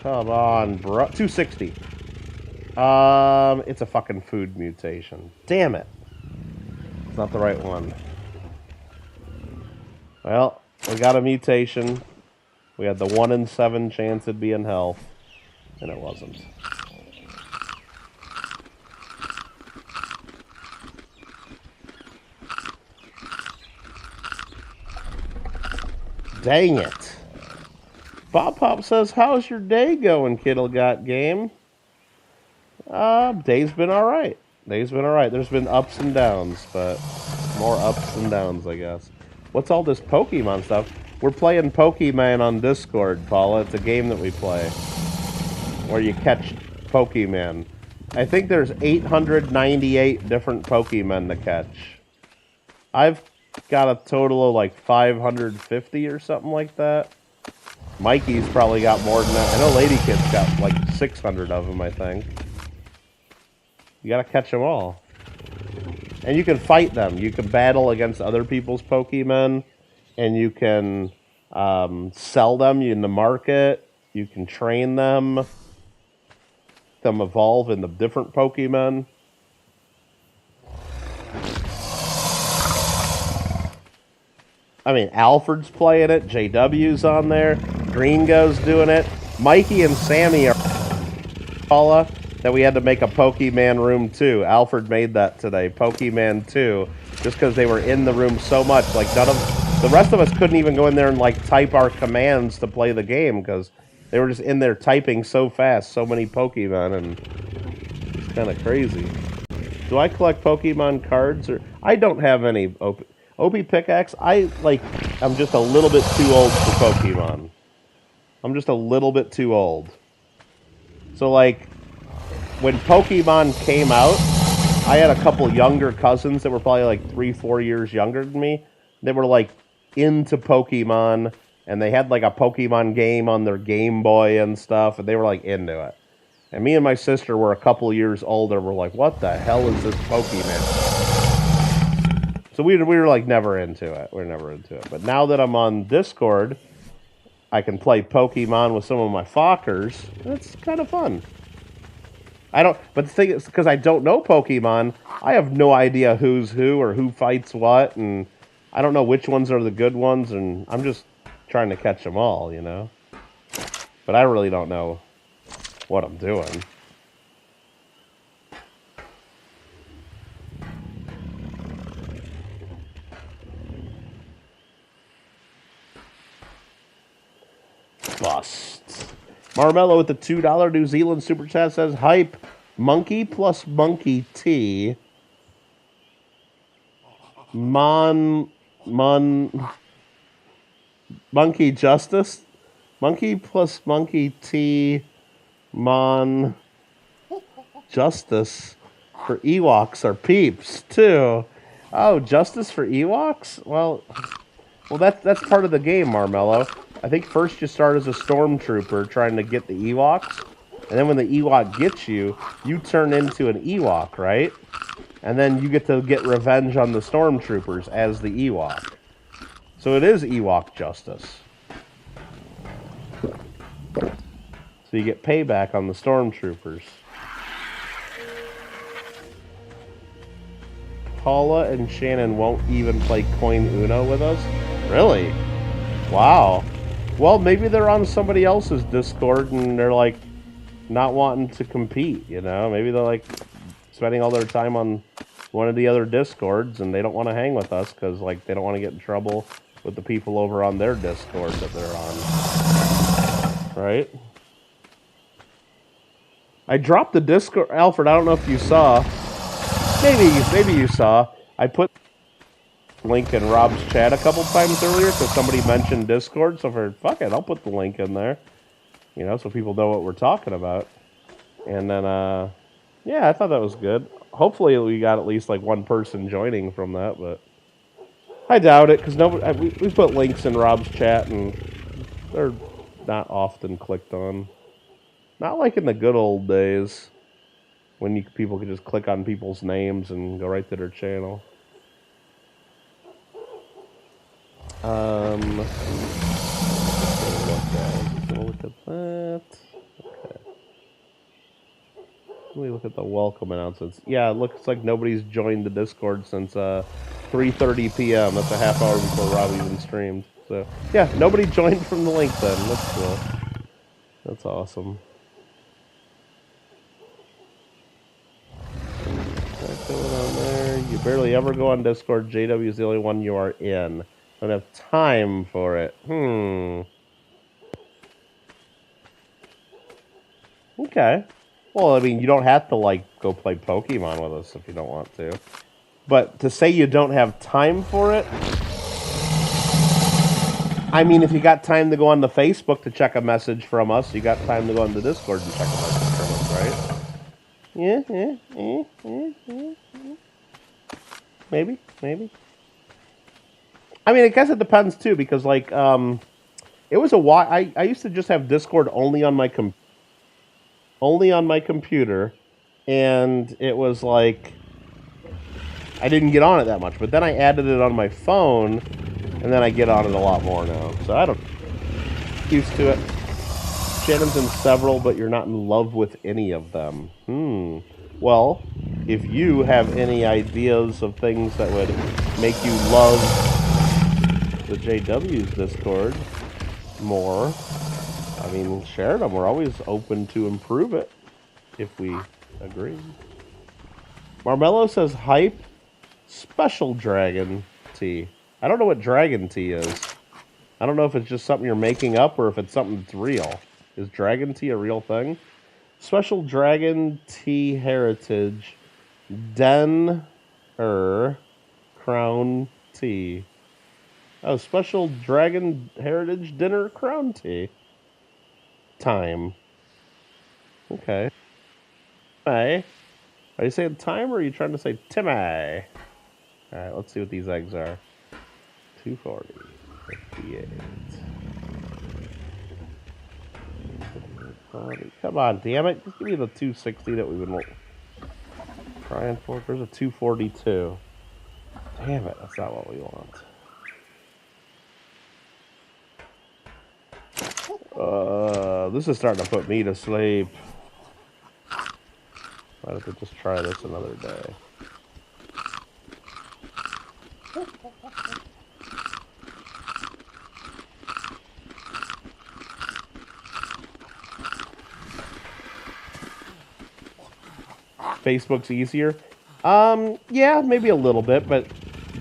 Come on, bro. 260. It's a fucking food mutation. Damn it. It's not the right one. Well, we got a mutation. We had the 1 in 7 chance it'd be in health, and it wasn't. Dang it. Bob Pop says, how's your day going, kittlegotgame? Day's been alright. Day's been alright. There's been ups and downs, but more ups and downs, I guess. What's all this Pokemon stuff? We're playing Pokemon on Discord, Paula. It's a game that we play where you catch Pokemon. I think there's 898 different Pokemon to catch. I've got a total of like 550 or something like that. Mikey's probably got more than that. I know Lady Kid's got like 600 of them, I think. You gotta catch them all. And you can fight them. You can battle against other people's Pokemon. And you can sell them in the market. You can train them. Them evolve into different Pokemon. I mean, Alfred's playing it. JW's on there. Gringo's doing it. Mikey and Sammy are Paula that we had to make a Pokemon room too. Alfred made that today. Pokemon 2. Just because they were in the room so much. Like, none of the rest of us couldn't even go in there and like type our commands to play the game because they were just in there typing so fast. So many Pokemon, and it's kind of crazy. Do I collect Pokemon cards? Or I don't have any Opie Pickaxe. I'm just a little bit too old for Pokemon. I'm just a little bit too old. So, like, when Pokemon came out, I had a couple younger cousins that were probably like 3-4 years younger than me. They were like into Pokemon, and they had like a Pokemon game on their Game Boy and stuff, and they were like into it. And me and my sister were a couple years older. We're like, what the hell is this Pokemon? So we were like never into it. We're never into it. But now that I'm on Discord, I can play Pokemon with some of my Fockers. It's kind of fun. But the thing is, because I don't know Pokemon, I have no idea who's who or who fights what, and I don't know which ones are the good ones, and I'm just trying to catch them all, you know? But I really don't know what I'm doing. Bust. Marmello with the $2 New Zealand Super Chat says, hype, monkey plus monkey T. Monkey justice? Monkey plus monkey T. Mon Justice for Ewoks are peeps too. Oh, Justice for Ewoks? Well, that's part of the game, Marmello. I think first you start as a stormtrooper trying to get the Ewoks, and then when the Ewok gets you, you turn into an Ewok, right? And then you get to get revenge on the stormtroopers as the Ewok. So it is Ewok justice. So you get payback on the stormtroopers. Paula and Shannon won't even play Coin Uno with us? Really? Wow. Well, maybe they're on somebody else's Discord and they're like not wanting to compete, you know? Maybe they're like spending all their time on one of the other Discords and they don't want to hang with us because like they don't want to get in trouble with the people over on their Discord that they're on. Right? I dropped the Discord, Alfred, I don't know if you saw. Maybe you saw. I put link in Rob's chat a couple times earlier because somebody mentioned Discord, so for fuck it, I'll put the link in there. You know, so people know what we're talking about. And then yeah, I thought that was good. Hopefully we got at least like one person joining from that, but I doubt it because we put links in Rob's chat and they're not often clicked on. Not like in the good old days when people could just click on people's names and go right to their channel. Let's look at that. Okay. Let me look at the welcome announcements. Yeah, it looks like nobody's joined the Discord since 3:30 p.m. That's a half hour before Rob even streamed. So yeah, nobody joined from the link then. That's cool. That's awesome. What's going on there? You barely ever go on Discord. JW is the only one you are in. Don't have time for it. Okay. Well, I mean, you don't have to, like, go play Pokemon with us if you don't want to. But to say you don't have time for it... I mean, if you got time to go on the Facebook to check a message from us, you got time to go on the Discord and check a message from us, right? Yeah. Maybe. I mean, I guess it depends too, because like, it was a while. I used to just have Discord only on my computer, and it was like I didn't get on it that much. But then I added it on my phone, and then I get on it a lot more now. So I don't used to it. Shannon's in several, but you're not in love with any of them. Well, if you have any ideas of things that would make you love the JW's Discord more, I mean, share them. We're always open to improve it if we agree. Marmello says hype special dragon tea. I don't know what dragon tea is. I don't know if it's just something you're making up or if it's something that's real. Is dragon tea a real thing? Special dragon tea heritage den crown tea. Oh, special dragon heritage dinner crown tea. Time. Okay. Hey. Are you saying time or are you trying to say Timmy? Alright, let's see what these eggs are. 240. 58. Come on, damn it. Just give me the 260 that we've been trying for. There's a 242. Damn it, that's not what we want. This is starting to put me to sleep. Why don't we just try this another day? Facebook's easier? Yeah, maybe a little bit, but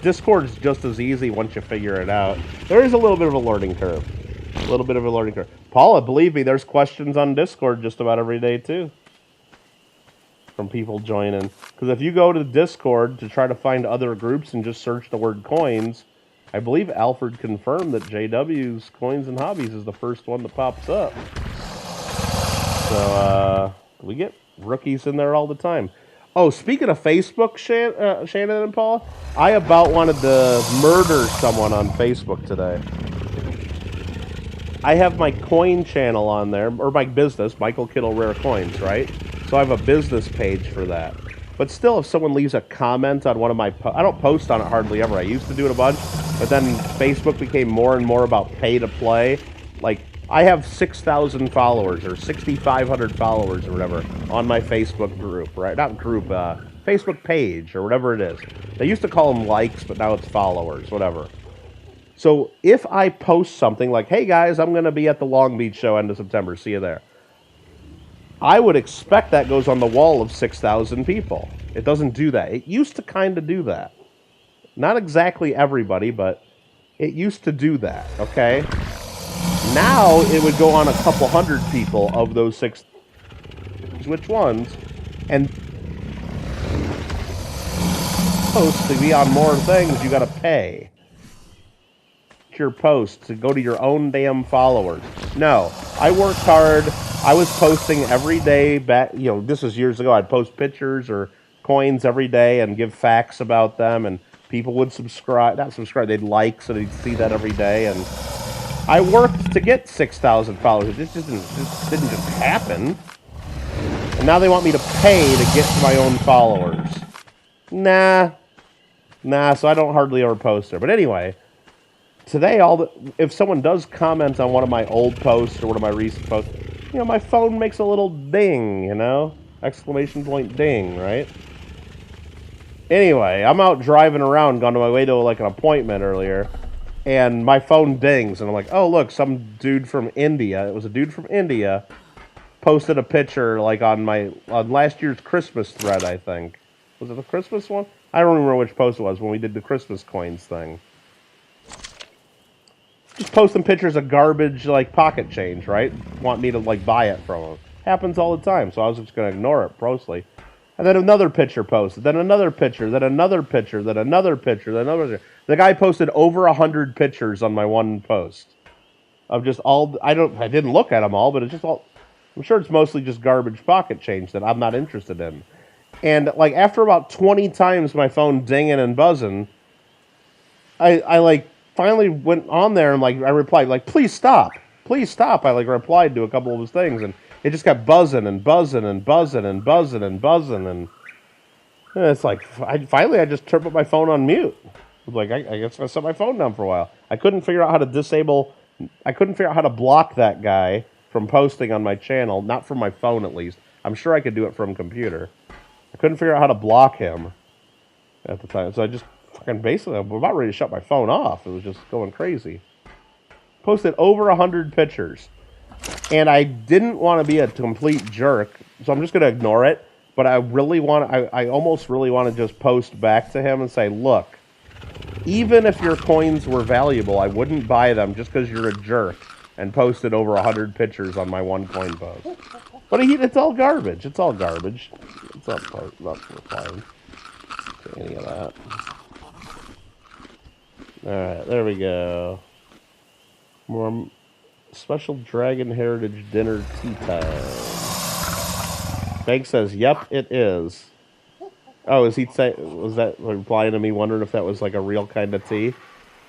Discord's just as easy once you figure it out. There is a little bit of a learning curve. Paula, believe me, there's questions on Discord just about every day, too. From people joining. Because if you go to Discord to try to find other groups and just search the word coins, I believe Alfred confirmed that JW's Coins and Hobbies is the first one that pops up. So we get rookies in there all the time. Oh, speaking of Facebook, Shannon and Paul, I about wanted to murder someone on Facebook today. I have my coin channel on there, or my business, Michael Kittle Rare Coins, right? So I have a business page for that. But still, if someone leaves a comment on one of my I don't post on it hardly ever. I used to do it a bunch, but then Facebook became more and more about pay to play. Like, I have 6,000 followers, or 6,500 followers, or whatever, on my Facebook group, right? Not group, Facebook page, or whatever it is. They used to call them likes, but now it's followers, whatever. So if I post something like, hey guys, I'm going to be at the Long Beach show end of September, see you there, I would expect that goes on the wall of 6,000 people. It doesn't do that. It used to kind of do that. Not exactly everybody, but it used to do that, okay? Now it would go on a couple hundred people of those 6. Which ones? And post to be on more things, you got to pay. Your post to go to your own damn followers. No, I worked hard. I was posting every day back, you know, this was years ago. I'd post pictures or coins every day and give facts about them, and people would not subscribe, they'd like, so they'd see that every day. And I worked to get 6,000 followers. This didn't just happen. And now they want me to pay to get to my own followers. Nah, so I don't hardly ever post there. But anyway, today, if someone does comment on one of my old posts or one of my recent posts, you know, my phone makes a little ding, you know? Exclamation point ding, right? Anyway, I'm out driving around, gone to my way to like an appointment earlier, and my phone dings, and I'm like, oh, look, some dude from India, it was a dude from India, posted a picture like on last year's Christmas thread, I think. Was it the Christmas one? I don't remember which post it was when we did the Christmas coins thing. Just posting pictures of garbage, like, pocket change, right? Want me to, like, buy it from them. Happens all the time, so I was just going to ignore it, grossly. And then another picture posted, then another picture, then another picture, then another picture, then another picture. The guy posted over 100 pictures on my one post. Of just all, I didn't look at them all, but it's just all, I'm sure it's mostly just garbage pocket change that I'm not interested in. And, like, after about 20 times my phone dinging and buzzing, I like, finally went on there and, like, I replied, like, please stop. Please stop. I, like, replied to a couple of his things, and it just kept buzzing and buzzing and buzzing and buzzing and buzzing, and it's like, finally I just turned my phone on mute. I was like, I guess I set my phone down for a while. I couldn't figure out how to block that guy from posting on my channel, not from my phone at least. I'm sure I could do it from computer. I couldn't figure out how to block him at the time, so I just basically, I'm about ready to shut my phone off. It was just going crazy. Posted over 100 pictures. And I didn't want to be a complete jerk, so I'm just going to ignore it. But I almost really want to just post back to him and say, look, even if your coins were valuable, I wouldn't buy them just because you're a jerk and posted over 100 pictures on my one coin post. But it's all garbage. It's all garbage. It's not replying to any of that. Alright, there we go. More special Dragon Heritage dinner tea time. Bank says, yep, it is. Oh, was that replying to me wondering if that was like a real kind of tea?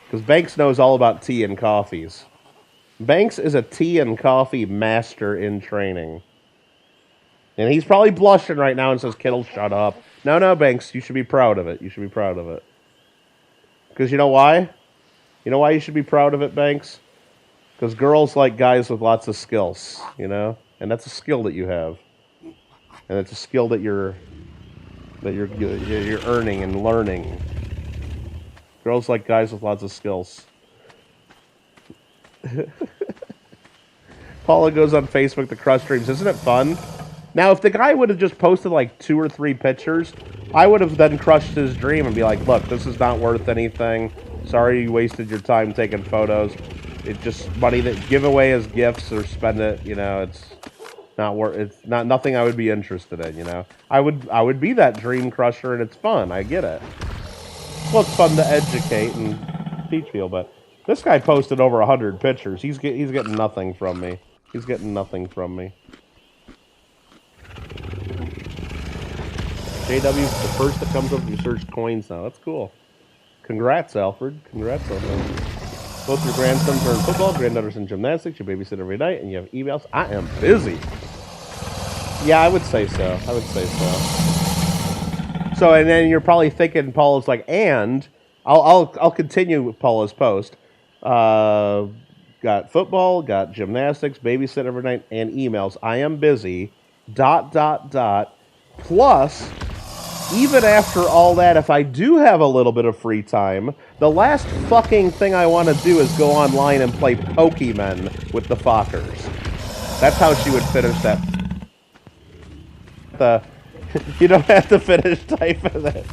Because Banks knows all about tea and coffees. Banks is a tea and coffee master in training. And he's probably blushing right now and says, Kittle, shut up. No, Banks, you should be proud of it. You should be proud of it. Because you know why? You know why you should be proud of it, Banks? Because girls like guys with lots of skills, you know? And that's a skill that you have. And it's a skill that you're earning and learning. Girls like guys with lots of skills. Paula goes on Facebook to crush dreams. Isn't it fun? Now, if the guy would have just posted like 2 or 3 pictures, I would have then crushed his dream and be like, look, this is not worth anything. Sorry you wasted your time taking photos. It's just money that give away as gifts or spend it, you know, it's nothing I would be interested in, you know. I would be that dream crusher, and it's fun. I get it. Well, it's fun to educate and teach people, but this guy posted over 100 pictures. He's getting nothing from me. He's getting nothing from me. JW is the first that comes up if you search coins now. That's cool. Congrats, Alfred. Congrats on that. Both your grandsons are in football, granddaughter's in gymnastics, you babysit every night, and you have emails. I am busy. Yeah, I would say so. I would say so. So, and then you're probably thinking, Paula's like, and I'll continue with Paula's post. Got football, got gymnastics, babysit every night, and emails. I am busy. ... Plus, even after all that, if I do have a little bit of free time, the last fucking thing I want to do is go online and play Pokemon with the Fockers. That's how she would finish that. You don't have to finish typing it.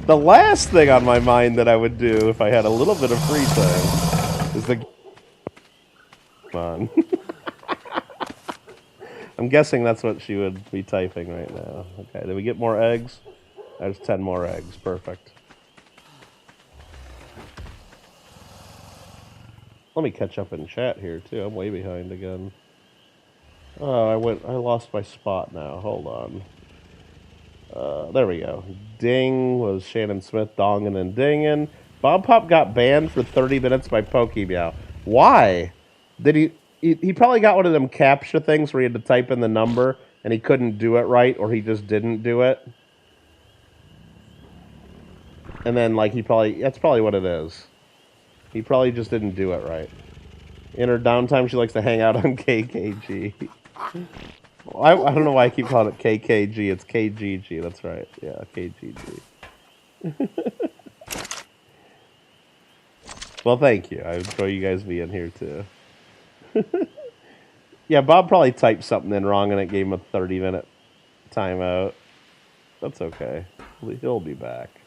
The last thing on my mind that I would do if I had a little bit of free time is the... Come on. I'm guessing that's what she would be typing right now. Okay, did we get more eggs? There's 10 more eggs. Perfect. Let me catch up in chat here, too. I'm way behind again. Oh, I lost my spot now. Hold on. There we go. Ding was Shannon Smith donging and dinging. Bob Pop got banned for 30 minutes by Pokemeow. Why? Did he probably got one of them CAPTCHA things where he had to type in the number and he couldn't do it right, or he just didn't do it. And then, like, that's probably what it is. He probably just didn't do it right. In her downtime, she likes to hang out on KKG. I don't know why I keep calling it KKG. It's KGG. That's right. Yeah, KGG. Well, thank you. I enjoy you guys being here, too. Yeah, Bob probably typed something in wrong and it gave him a 30-minute timeout. That's okay. He'll be back.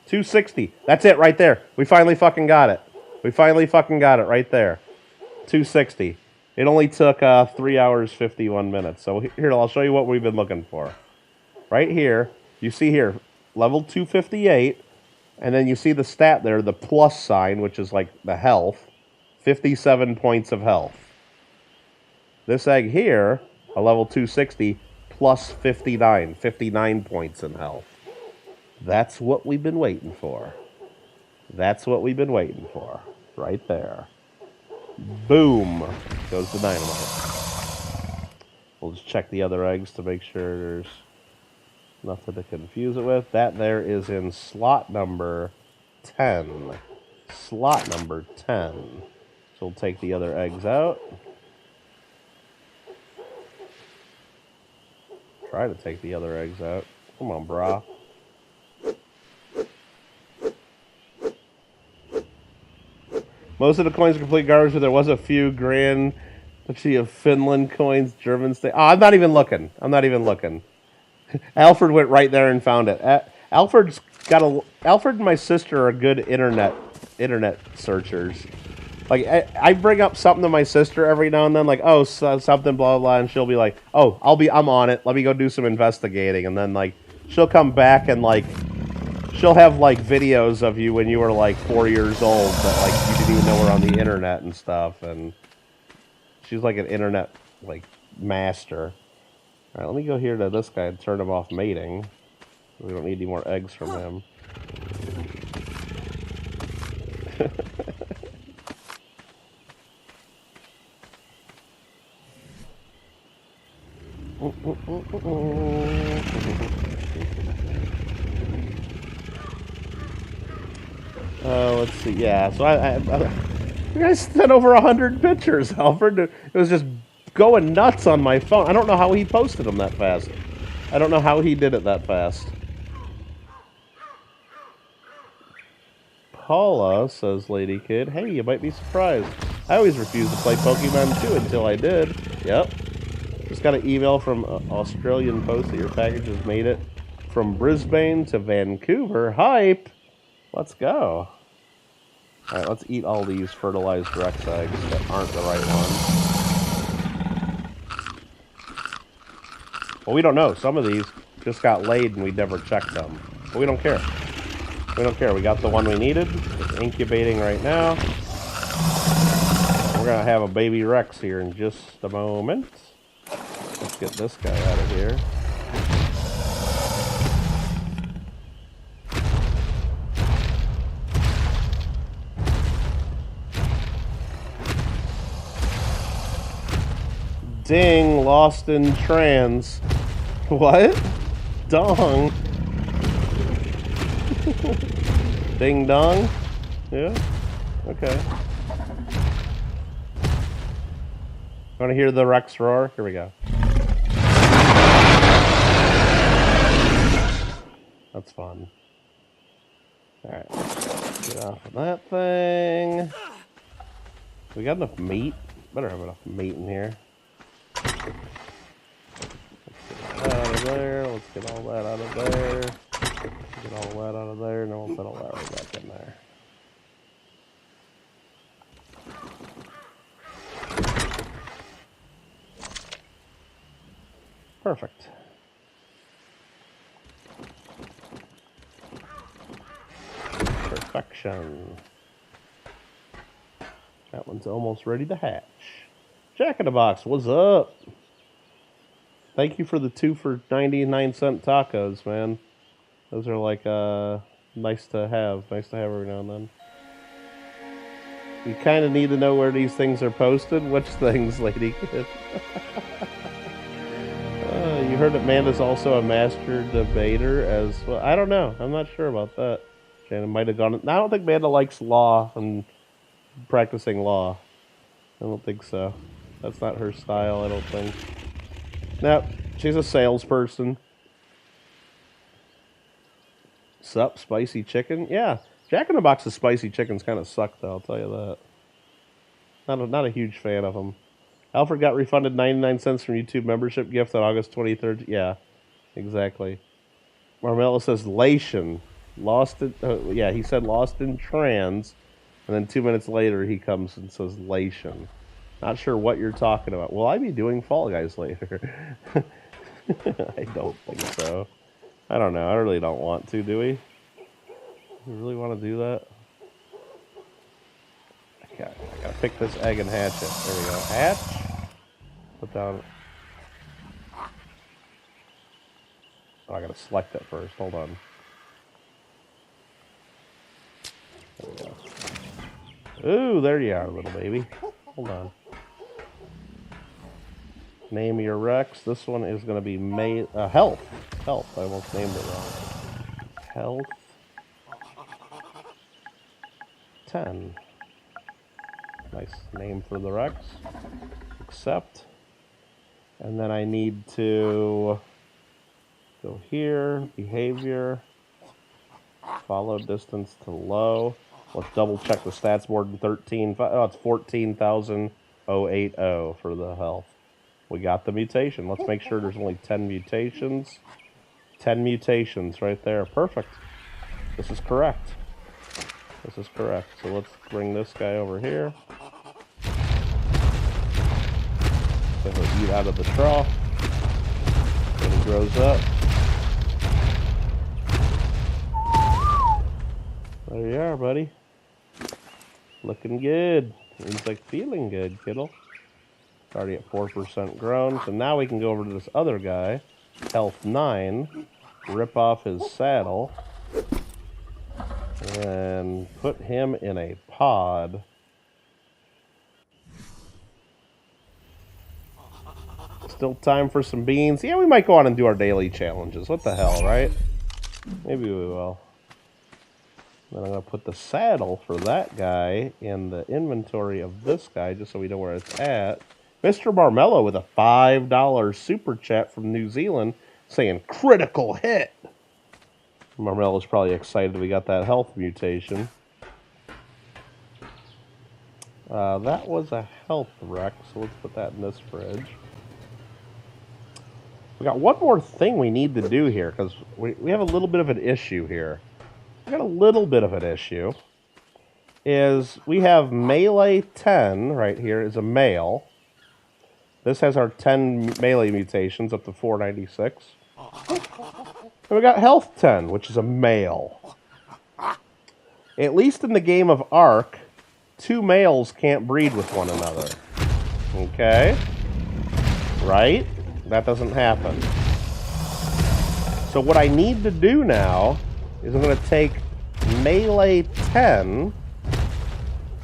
260. That's it right there. We finally fucking got it. We finally fucking got it right there. 260. It only took 3 hours, 51 minutes. So here, I'll show you what we've been looking for. Right here, you see here, level 258, and then you see the stat there, the plus sign, which is like the health, 57 points of health. This egg here, a level 260, plus 59 points in health. That's what we've been waiting for. That's what we've been waiting for. Right there. Boom. Goes the dynamite. We'll just check the other eggs to make sure there's nothing to confuse it with. That there is in slot number 10. Slot number 10. So we'll take the other eggs out. Try to take the other eggs out. Come on, brah. Most of the coins are complete garbage, but there was a few grand, let's see, of Finland coins, German state. Oh, I'm not even looking. I'm not even looking. Alfred went right there and found it. Alfred and my sister are good internet searchers. Like, I bring up something to my sister every now and then, like, oh, something, blah, blah, and she'll be like, oh, I'm on it. Let me go do some investigating. And then, like, she'll come back and, like, she'll have, like, videos of you when you were, like, 4 years old that, like, you didn't even know were on the internet and stuff. And she's, like, an internet, like, master. All right, let me go here to this guy and turn him off mating. We don't need any more eggs from him. Let's see. Yeah, so you guys sent over 100 pictures, Alfred. It was just going nuts on my phone. I don't know how he posted them that fast. I don't know how he did it that fast. Paula, says Lady Kid, hey, you might be surprised. I always refused to play Pokemon too until I did. Yep. Just got an email from Australian Post that your package has made it from Brisbane to Vancouver. Hype! Let's go. Alright, let's eat all these fertilized Rex eggs that aren't the right ones. Well, we don't know. Some of these just got laid and we never checked them. But we don't care. We don't care. We got the one we needed. It's incubating right now. We're going to have a baby Rex here in just a moment. Let's get this guy out of here. Ding, lost in trans. What? Dong. Ding dong? Yeah? Okay. Want to hear the Rex roar? Here we go. That's fun. Alright. Get off of that thing. We got enough meat? Better have enough meat in here. Let's get that out of there. Let's get all that out of there. Get all that out of there. And then we'll put all that right back in there. Perfect. Perfection. That one's almost ready to hatch. Jack in the Box, what's up? Thank you for the 2 for 99-cent tacos, man. Those are like nice to have. Nice to have every now and then. You kind of need to know where these things are posted. Which things, Lady Kid? You heard that Amanda's also a master debater as well. I don't know. I'm not sure about that. Shannon might have gone. I don't think Amanda likes law and practicing law. I don't think so. That's not her style, I don't think. Nope. She's a salesperson. Sup, spicy chicken? Yeah. Jack in the Box's spicy chickens kind of suck, though, I'll tell you that. Not a huge fan of them. Alfred got refunded 99 cents from YouTube membership gift on August 23rd. Yeah, exactly. Marmella says Lation. Lost in, yeah, he said lost in trans. And then 2 minutes later, he comes and says Lation. Not sure what you're talking about. Will I be doing Fall Guys later? I don't think so. I don't know. I really don't want to, do we? We really want to do that? I gotta pick this egg and hatch it. There we go. Hatch. Put down. Oh, I gotta select it first. Hold on. There we go. Ooh, there you are, little baby. Hold on. Name your Rex. This one is gonna be Health. Health. I almost named it wrong. Health. 10. Nice name for the Rex. Accept. And then I need to go here, behavior, follow distance to low. Let's double check the stats board in 13. Oh, it's 14,080 for the health. We got the mutation. Let's make sure there's only 10 mutations. 10 mutations right there. Perfect. This is correct. This is correct. So let's bring this guy over here. Let him eat out of the trough. When he grows up. There you are, buddy. Looking good. He's like feeling good, Kittle. Already at 4% grown. So now we can go over to this other guy. Health 9. Rip off his saddle. And put him in a pod. Still time for some beans. Yeah, we might go on and do our daily challenges. What the hell, right? Maybe we will. Then I'm going to put the saddle for that guy in the inventory of this guy, just so we know where it's at. Mr. Marmello with a $5 super chat from New Zealand saying critical hit. Marmello's probably excited we got that health mutation. That was a health wreck, so let's put that in this fridge. We got one more thing we need to do here, because we have a little bit of an issue here. We got a little bit of an issue. Is we have melee 10 right here is a male. This has our 10 melee mutations up to 496. And we got health 10, which is a male. At least in the game of Ark, 2 males can't breed with one another. Okay? Right? That doesn't happen. So what I need to do now is I'm going to take melee 10 and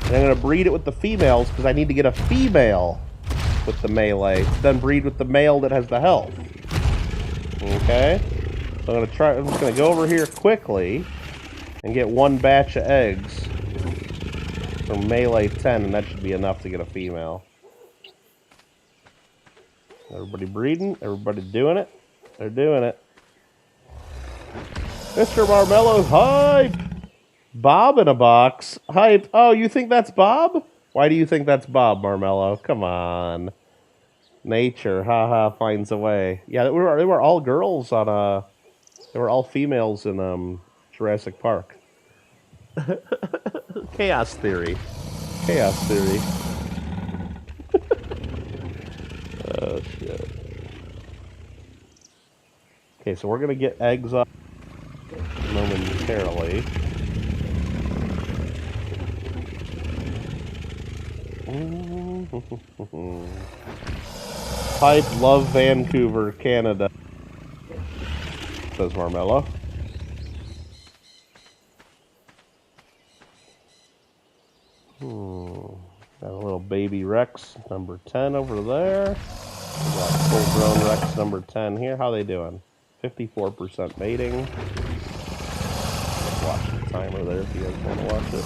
I'm going to breed it with the females because I need to get a female with the melee, then breed with the male that has the health. Okay? So I'm just gonna go over here quickly and get one batch of eggs from melee 10, and that should be enough to get a female. Everybody breeding? Everybody doing it? They're doing it. Mr. Marmello's hype! Bob in a box. Hype. Oh, you think that's Bob? Why do you think that's Bob, Marmello? Come on. Nature, haha, finds a way. Yeah, they were all girls on they were all females in Jurassic Park. Chaos theory. Chaos theory. Oh shit. Okay, so we're gonna get eggs up momentarily. Pipe, love Vancouver, Canada, says Marmello. Got a little baby Rex, number 10 over there. We got full-grown Rex, number 10 here. How they doing? 54% mating. Let's watch the timer there if you guys want to watch it.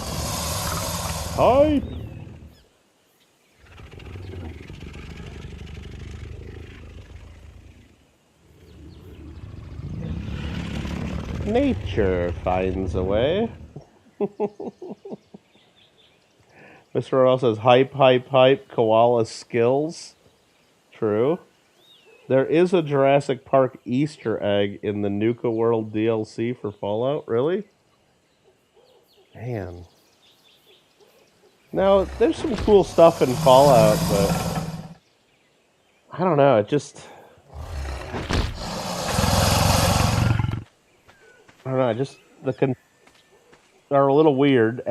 Hype! Nature finds a way. Mr. Earl says, hype, hype, hype, koala skills. True. There is a Jurassic Park Easter egg in the Nuka World DLC for Fallout. Really? Man. Now, there's some cool stuff in Fallout, but I don't know, it just... I don't know, are a little weird,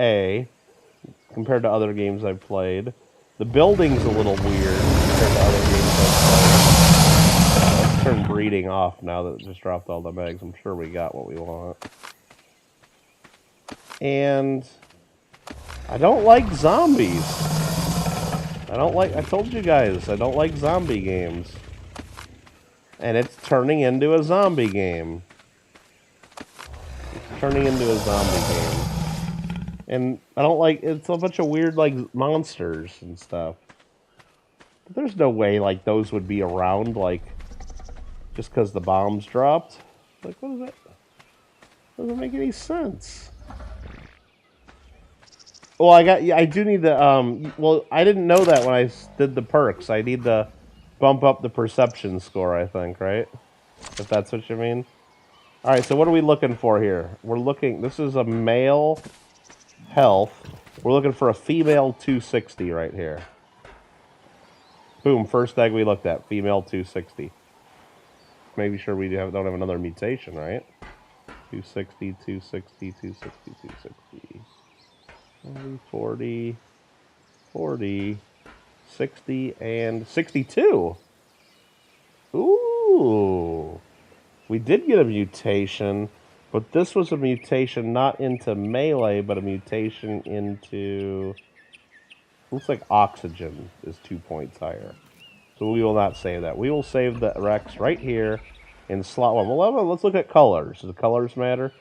compared to other games I've played. The building's a little weird compared to other games I've played. Let's turn breeding off now that it just dropped all the eggs. I'm sure we got what we want. And I don't like zombies. I told you guys, I don't like zombie games. And it's turning into a zombie game. Turning into a zombie game. And I don't like, it's a bunch of weird, like, monsters and stuff. But there's no way, like, those would be around, like, just because the bombs dropped. Like, what is that? Doesn't make any sense. Well, I do need the, well, I didn't know that when I did the perks. I need to bump up the perception score, I think, right? If that's what you mean. Alright, so what are we looking for here? We're looking, this is a male health. We're looking for a female 260 right here. Boom, first egg we looked at, female 260. Maybe sure we don't have another mutation, right? 260, 260, 260, 260. 40, 40, 60, and 62. Ooh. We did get a mutation, but this was a mutation not into melee, but a mutation into... Looks like oxygen is 2 points higher. So we will not save that. We will save the Rex right here in slot 1. Well, let's look at colors. Does the colors matter?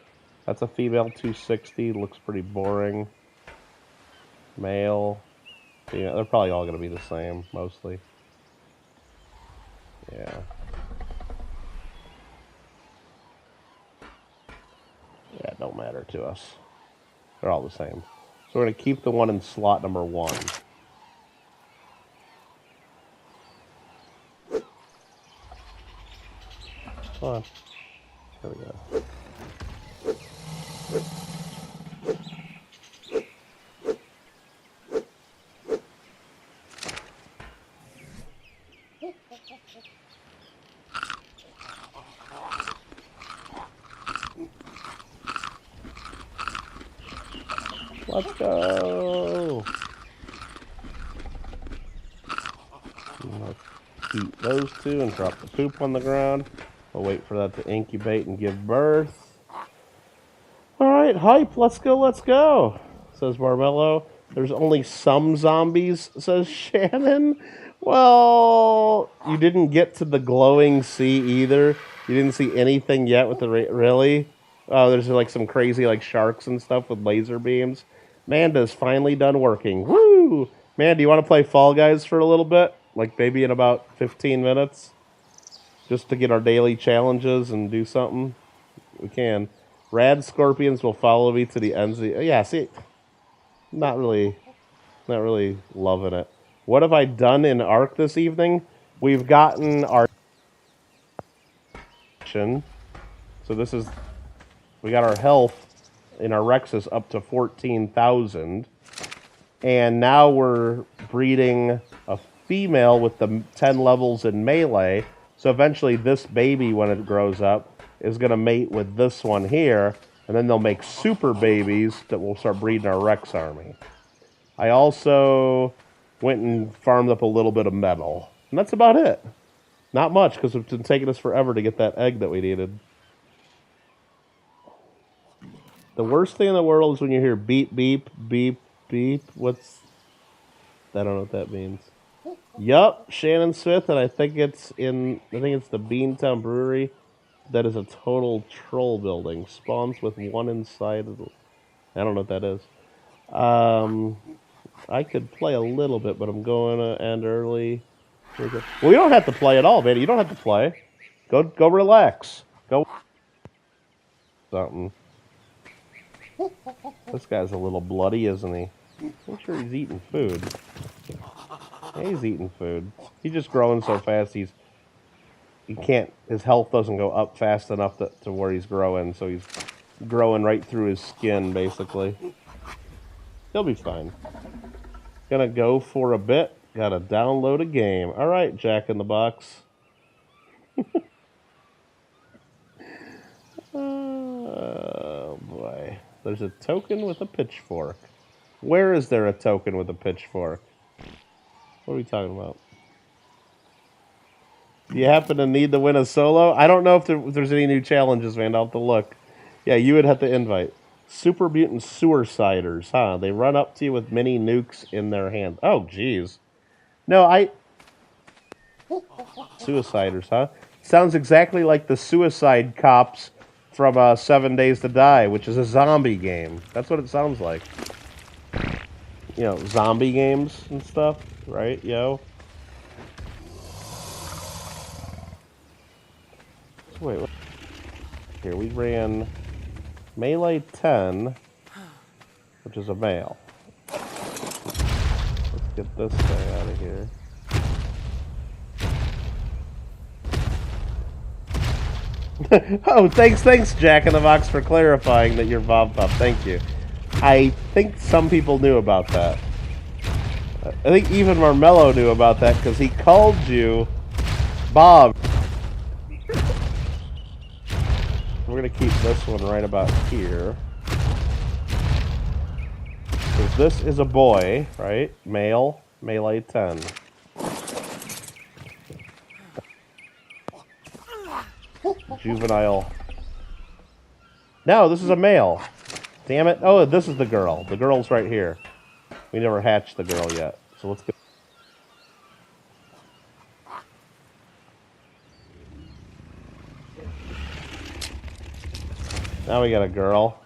That's a female 260. Looks pretty boring. Male. Yeah, they're probably all going to be the same, mostly. Yeah. Yeah, it don't matter to us. They're all the same. So we're going to keep the one in slot number 1. Come on. There we go. Let's go. Let's eat those two and drop the poop on the ground. We'll wait for that to incubate and give birth. Alright, hype, let's go, says Marmello. There's only some zombies, says Shannon. Well, you didn't get to the glowing sea either. You didn't see anything yet with the really. Oh, there's like some crazy like sharks and stuff with laser beams. Manda's finally done working. Woo! Man, do you want to play Fall Guys for a little bit? Like maybe in about 15 minutes, just to get our daily challenges and do something. We can. Rad scorpions will follow me to the ends of the. Yeah, see, not really loving it. What have I done in Ark this evening? We've gotten our. So this is. We got our health in our Rexus up to 14,000. And now we're breeding a female with the 10 levels in melee. So eventually this baby, when it grows up, is going to mate with this one here. And then they'll make super babies that will start breeding our Rex army. I also went and farmed up a little bit of metal. And that's about it. Not much, because it's been taking us forever to get that egg that we needed. The worst thing in the world is when you hear beep, beep, beep, beep. What's... I don't know what that means. Yup, Shannon Smith, and I think it's the Beantown Brewery. That is a total troll building. Spawns with one inside of the... I don't know what that is. I could play a little bit, but I'm going to end early. Well, you don't have to play at all, man. You don't have to play. Go relax. Go... Something. This guy's a little bloody, isn't he? Make sure he's eating food. Yeah, he's eating food. He's just growing so fast. He can't. His health doesn't go up fast enough to where he's growing. So he's growing right through his skin, basically. He'll be fine. Gonna go for a bit. Gotta download a game. All right, Jack in the Box. Oh boy. There's a token with a pitchfork. Where is there a token with a pitchfork? What are we talking about? Do you happen to need to win a solo? I don't know if there's any new challenges, man. I'll have to look. Yeah, you would have to invite. Super Mutant Suiciders, huh? They run up to you with mini nukes in their hands. Oh, jeez. No, Suiciders, huh? Sounds exactly like the Suicide Cops from 7 Days to Die, which is a zombie game. That's what it sounds like. You know, zombie games and stuff, right, yo? So wait, what? Here, we ran melee 10, which is a male. Let's get this guy out of here. Oh, thanks, Jack in the Box, for clarifying that you're Bob Pop. Thank you. I think some people knew about that. I think even Marmello knew about that because he called you Bob. We're going to keep this one right about here. Because this is a boy, right? Male, melee 10. Juvenile. No, this is a male. Damn it. Oh, this is the girl. The girl's right here. We never hatched the girl yet. So let's go. Now we got a girl.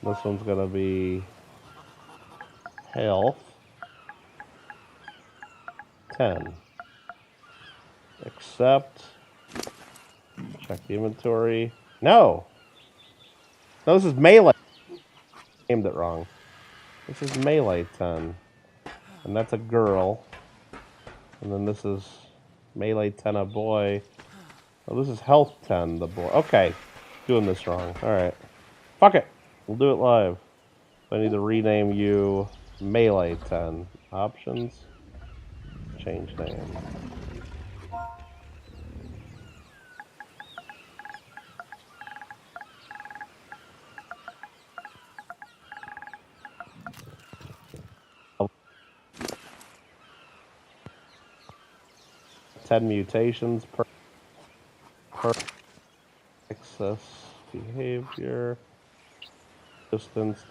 This one's going to be health 10. Accept. Check the inventory. No! No, this is melee. Aimed it wrong. This is melee 10. And that's a girl. And then this is melee 10, a boy. Oh, this is health 10, the boy. Okay. Doing this wrong. Alright. Fuck it. We'll do it live. I need to rename you melee 10. Options. Change name. Mutations per excess behavior distance.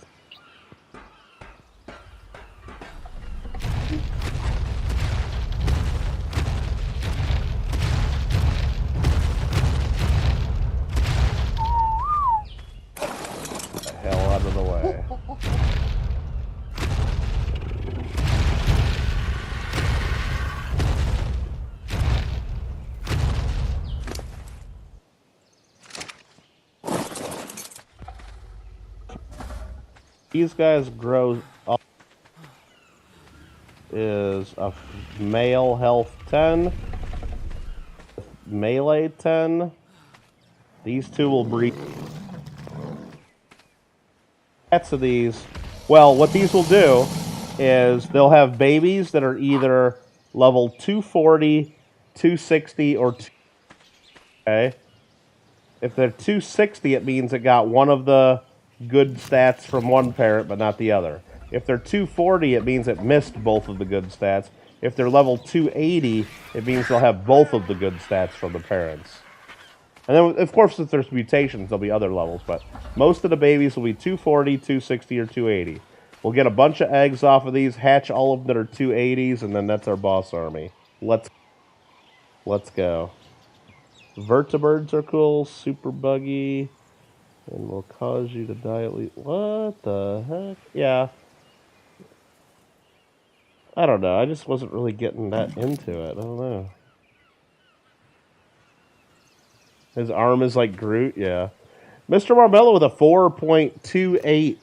These guys grow up is a male health 10, melee 10. These two will breed. Of these, well, what these will do is they'll have babies that are either level 240, 260, or 2. Okay. If they're 260, it means it got one of the good stats from one parent, but not the other. If they're 240, it means it missed both of the good stats. If they're level 280, it means they'll have both of the good stats from the parents. And then, of course, if there's mutations, there'll be other levels, but most of the babies will be 240, 260, or 280. We'll get a bunch of eggs off of these, hatch all of them that are 280s, and then that's our boss army. Let's go. Vertibirds are cool, super buggy, and will cause you to die at least. What the heck? Yeah. I don't know. I just wasn't really getting that into it. I don't know. His arm is like Groot, yeah. Mr. Marmello with a 4.28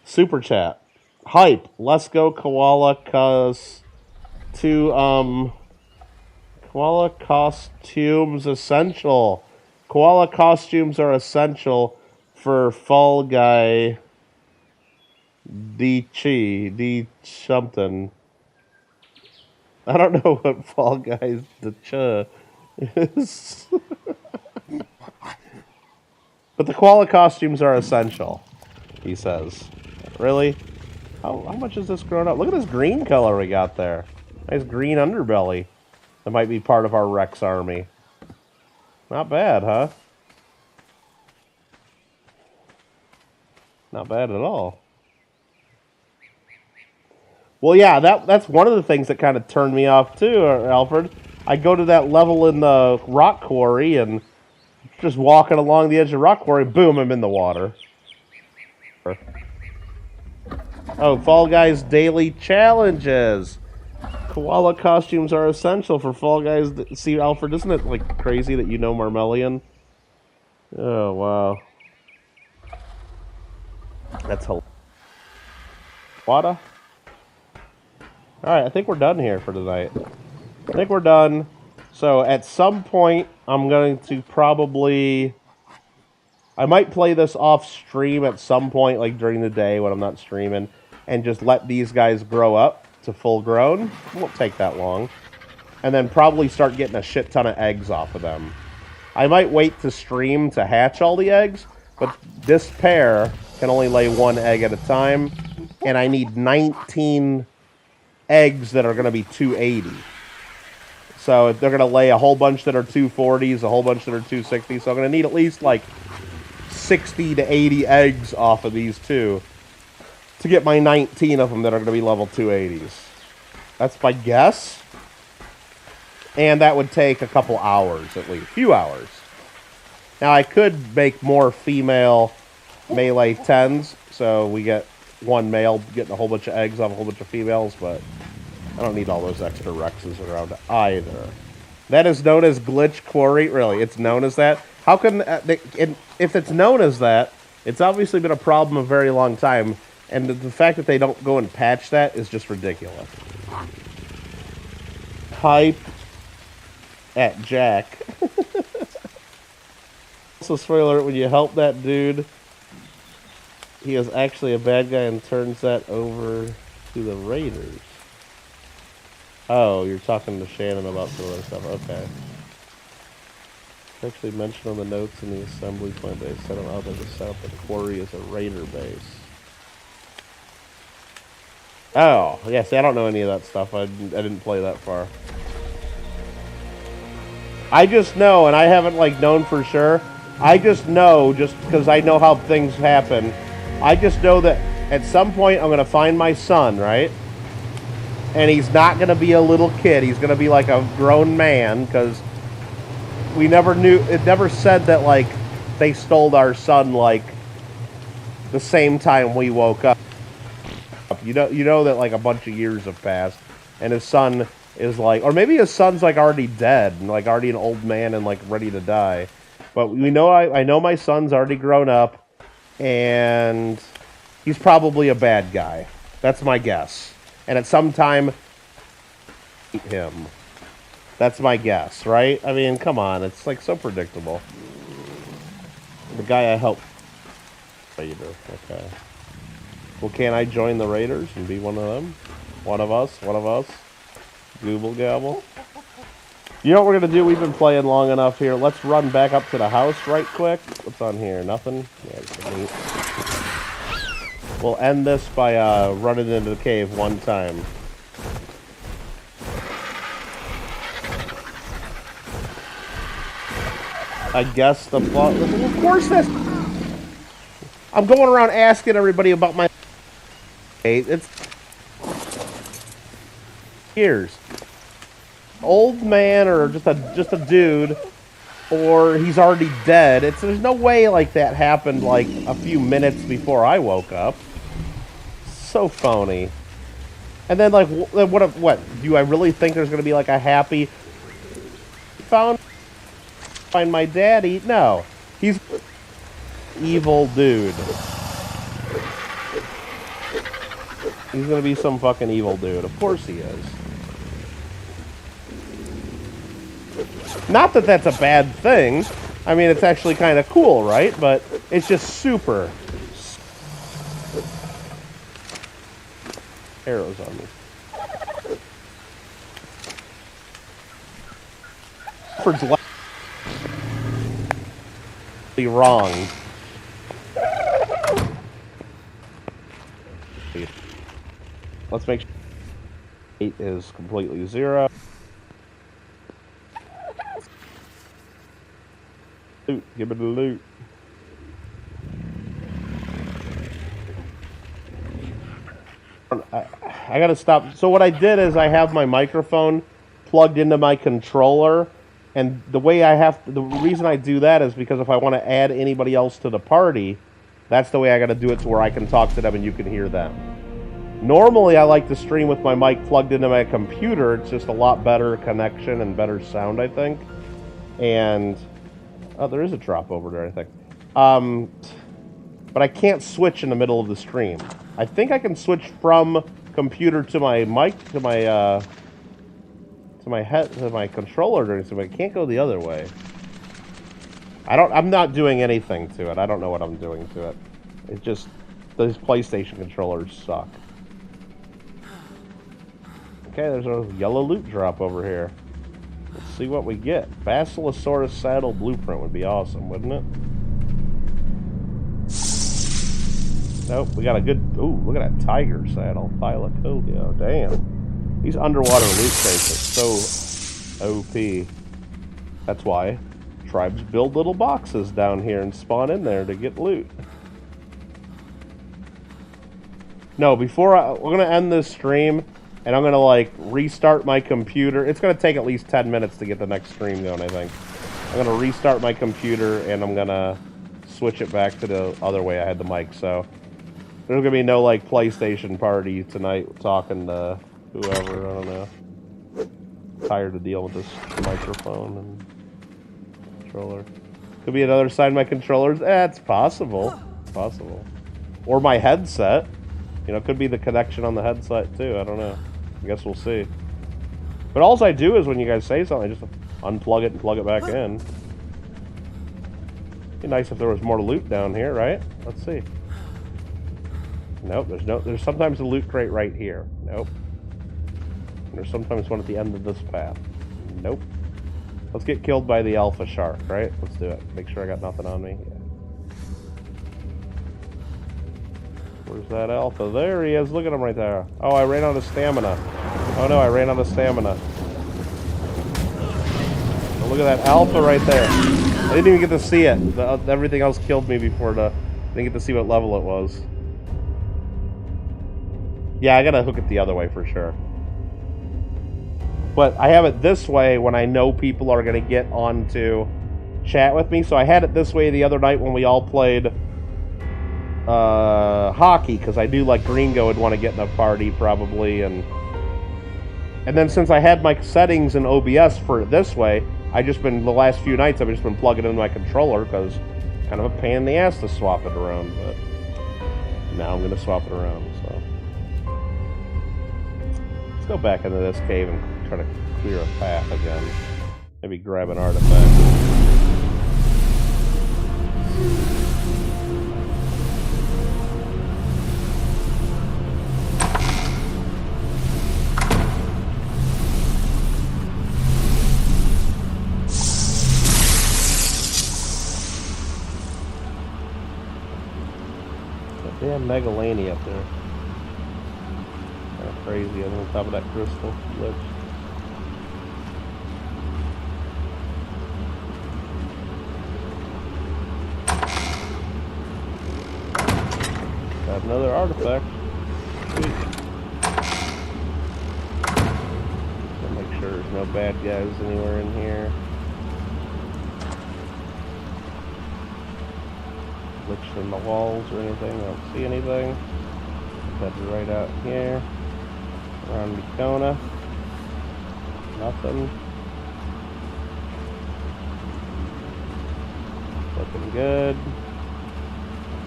super chat. Hype. Let's go koala koala costumes essential. Koala costumes are essential for Fall Guy D something. I don't know what Fall Guys the is. But the koala costumes are essential, he says. Really? How much is this grown up? Look at this green color we got there. Nice green underbelly. That might be part of our Rex army. Not bad, huh? Not bad at all. Well, yeah, that's one of the things that kind of turned me off too, Alfred. I go to that level in the rock quarry and just walking along the edge of the rock quarry, boom, I'm in the water. Oh, Fall Guys daily challenges. Koala costumes are essential for Fall Guys. See, Alfred, isn't it like crazy that you know Marmelian? Oh, wow. That's hilarious. Wada? Alright, I think we're done here for tonight. I think we're done. So, at some point, I'm going to probably... I might play this off stream at some point, like during the day when I'm not streaming, and just let these guys grow up to full grown. It won't take that long. And then probably start getting a shit ton of eggs off of them. I might wait to stream to hatch all the eggs, but this pair can only lay one egg at a time, and I need 19 eggs that are going to be 280. So they're going to lay a whole bunch that are 240s, a whole bunch that are 260s. So I'm going to need at least like 60 to 80 eggs off of these two to get my 19 of them that are going to be level 280s. That's my guess. And that would take a couple hours at least, a few hours. Now I could make more female melee 10s, so we get one male getting a whole bunch of eggs off a whole bunch of females, but I don't need all those extra Rexes around either. That is known as glitch quarry. Really, it's known as that? How can... if it's known as that, it's obviously been a problem a very long time, and the fact that they don't go and patch that is just ridiculous. Hype at Jack. Also, spoiler alert, when you help that dude, he is actually a bad guy and turns that over to the Raiders. Oh, you're talking to Shannon about some other stuff. Okay. It's actually mentioned on the notes in the assembly point base. I don't know how they just set up the quarry as a raider base. Oh, yeah, see, I don't know any of that stuff. I didn't play that far. I just know, and I haven't, like, known for sure. I just know, just because I know how things happen. I just know that at some point I'm going to find my son, right? And he's not going to be a little kid. He's going to be like a grown man, because we never knew, it never said that, like, they stole our son, like, the same time we woke up. You know that, like, a bunch of years have passed, and his son is, like, or maybe his son's, like, already dead, and, like, already an old man and, like, ready to die. But we know, I know my son's already grown up, and he's probably a bad guy. That's my guess. And at some time, eat him. That's my guess, right? I mean, come on. It's like so predictable. The guy I helped. Raider. Okay. Well, can't I join the Raiders and be one of them? One of us? Google Gobble. You know what we're going to do? We've been playing long enough here. Let's run back up to the house right quick. What's on here? Nothing? Yeah, it's neat. We'll end this by running into the cave one time. I guess the... Of course this... I'm going around asking everybody about my... It's... Years. Old man or just a dude, or he's already dead. There's no way like that happened like a few minutes before I woke up. So phony. And then like what do I really think there's gonna be like a happy find my daddy? No, he's evil dude. He's gonna be some fucking evil dude. Of course he is. Not that that's a bad thing. I mean, it's actually kind of cool, right? But it's just super. Arrows on me. Alfred's wrong. Let's make sure 8 is completely 0. Loot. Give it a loot. I gotta stop. So what I did is I have my microphone plugged into my controller, and the way I have to, the reason I do that is because if I want to add anybody else to the party, that's the way I gotta do it to where I can talk to them and you can hear them. Normally I like to stream with my mic plugged into my computer. It's just a lot better connection and better sound, I think. And oh, there is a drop over there, I think. But I can't switch in the middle of the stream. I think I can switch from computer to my mic, to my controller or anything, but I can't go the other way. I'm not doing anything to it. I don't know what I'm doing to it. It just, those PlayStation controllers suck. Okay, there's a yellow loot drop over here. Let's see what we get. Basilosaurus saddle blueprint would be awesome, wouldn't it? Nope, we got a good... Ooh, look at that tiger saddle. Thylacoleo, damn. These underwater loot crates are so OP. That's why tribes build little boxes down here and spawn in there to get loot. No, before we're going to end this stream... And I'm going to, like, restart my computer. It's going to take at least 10 minutes to get the next stream going, I think. I'm going to restart my computer, and I'm going to switch it back to the other way I had the mic. So there's going to be no, like, PlayStation party tonight talking to whoever. I don't know. Tired of dealing with this microphone and controller. Could be another side of my controllers. It's possible. Possible. Or my headset. You know, it could be the connection on the headset, too. I don't know. I guess we'll see. But all I do is when you guys say something, I just unplug it and plug it back in. Be nice if there was more loot down here, right? Let's see. Nope, there's sometimes a loot crate right here. Nope. And there's sometimes one at the end of this path. Nope. Let's get killed by the alpha shark, right? Let's do it. Make sure I got nothing on me. Yeah. Where's that alpha? There he is. Look at him right there. Oh, I ran out of stamina. Oh no, I ran out of stamina. Oh, look at that alpha right there. I didn't even get to see it. Everything else killed me before I didn't get to see what level it was. Yeah, I gotta hook it the other way for sure. But I have it this way when I know people are gonna get on to chat with me. So I had it this way the other night when we all played hockey, because I knew like Gringo would want to get in a party probably, and then since I had my settings in OBS for it this way, I just been the last few nights I've just been plugging in my controller because kind of a pain in the ass to swap it around. But Now I'm going to swap it around, so. Let's go back into this cave and try to clear a path again. Maybe grab an artifact. Damn Megalani up there. Kind of crazy on top of that crystal ledge. Got another artifact. Sweet. Gotta make sure there's no bad guys anywhere in here. Glitched in the walls or anything. I don't see anything. That's right out here. Around Mikona. Nothing. Looking good.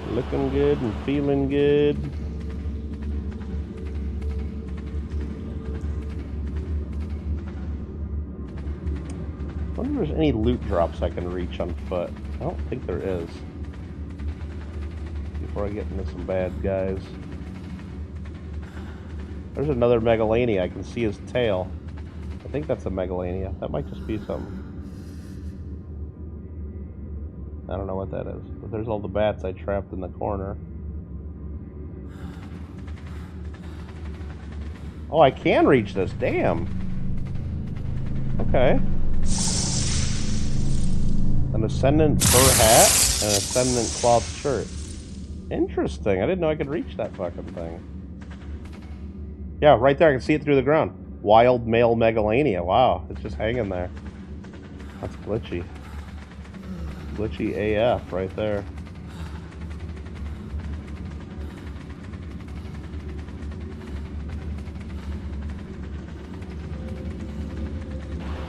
Looking good and feeling good. I wonder if there's any loot drops I can reach on foot. I don't think there is. Before I get into some bad guys. There's another Megalania. I can see his tail. I think that's a Megalania. That might just be something. I don't know what that is. But there's all the bats I trapped in the corner. Oh, I can reach this. Damn. Okay. An Ascendant fur hat and an Ascendant cloth shirt. Interesting. I didn't know I could reach that fucking thing. Yeah, right there. I can see it through the ground. Wild male Megalania. Wow. It's just hanging there. That's glitchy. Glitchy AF right there.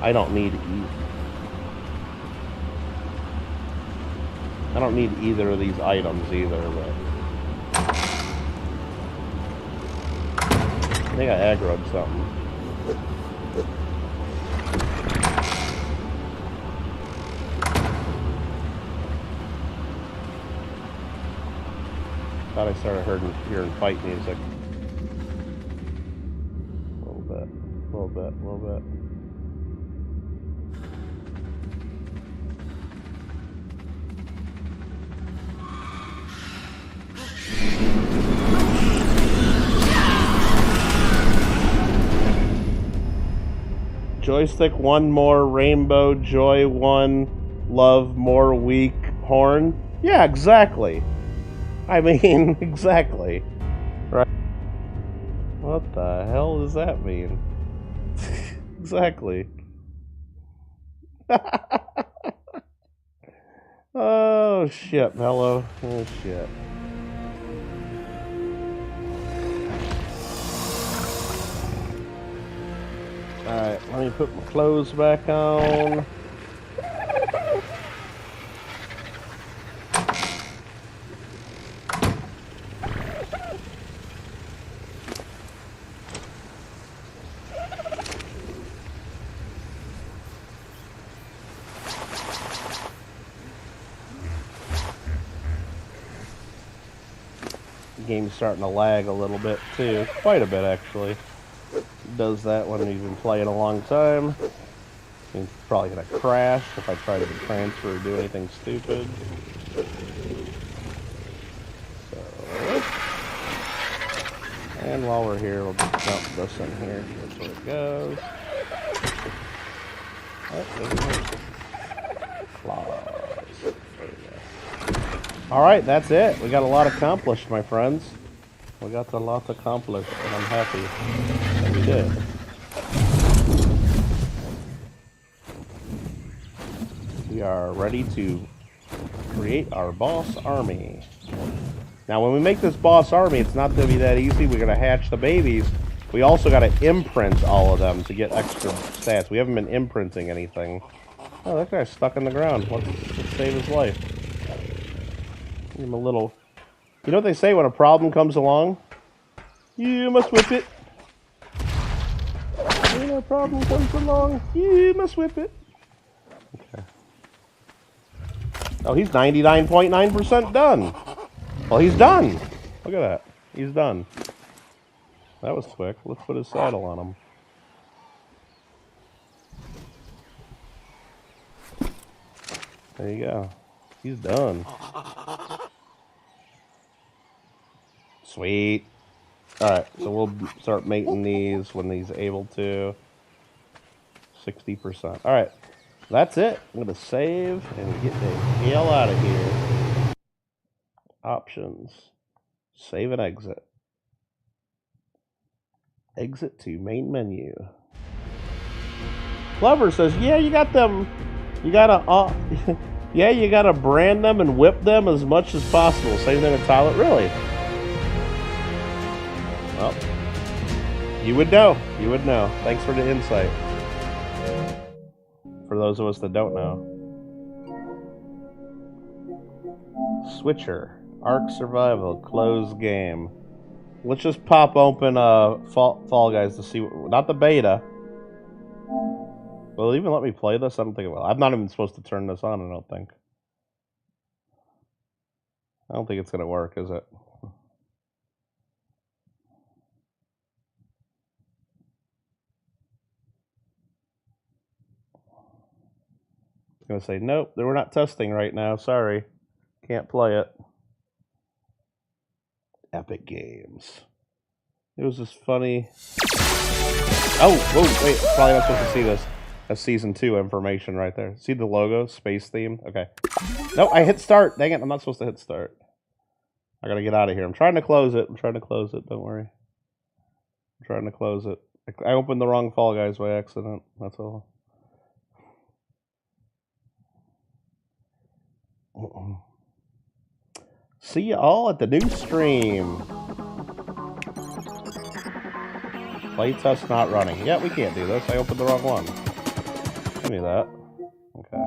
I don't need either of these items either, but I think I aggroed something. Thought I started hearing fight music. A little bit. Joystick 1 more, rainbow, joy 1, love more, weak, horn. Yeah, exactly. I mean, exactly. Right. What the hell does that mean? Exactly. Oh shit, Mello. Oh shit. Alright, let me put my clothes back on. The game's starting to lag a little bit too. Quite a bit actually. Does that when you've been playing a long time. It's probably gonna crash if I try to transfer or do anything stupid. So, and while we're here, we'll just dump this in here. That's where it goes. Claws. Alright, that's it. We got a lot accomplished, my friends. We got a lot accomplished, and I'm happy that we did. We are ready to create our boss army. Now, when we make this boss army, it's not going to be that easy. We're going to hatch the babies. We also got to imprint all of them to get extra stats. We haven't been imprinting anything. Oh, that guy's stuck in the ground. Let's save his life. Give him a little You know what they say when a problem comes along? You must whip it. When a problem comes along, you must whip it. Okay. Oh, he's 99.9% done. Well, he's done. Look at that. He's done. That was quick. Let's put his saddle on him. There you go. He's done. Sweet. Alright, so we'll start mating these when he's able to. 60%. Alright, that's it. I'm going to save and get the hell out of here. Options. Save and exit. Exit to main menu. Clever says, yeah, you got them. You gotta, yeah, you gotta brand them and whip them as much as possible. Same thing with Tyler. Really? Well, you would know. You would know. Thanks for the insight. For those of us that don't know. Switcher. Ark Survival. Closed game. Let's just pop open Fall Guys to see what, not the beta. Will it even let me play this? I don't think it will. I'm not even supposed to turn this on, I don't think. I don't think it's going to work, is it? It's going to say, nope, we're not testing right now. Sorry. Can't play it. Epic Games. It was just funny. Oh, whoa, wait. Probably not supposed to see this. That's season 2 information right there. See the logo? Space theme? Okay. No, I hit start. Dang it, I'm not supposed to hit start. I gotta get out of here. I'm trying to close it. Don't worry. I'm trying to close it. I opened the wrong Fall Guys by accident. That's all. See you all at the new stream. Playtest not running. Yeah, we can't do this. I opened the wrong one. Give me that. Okay.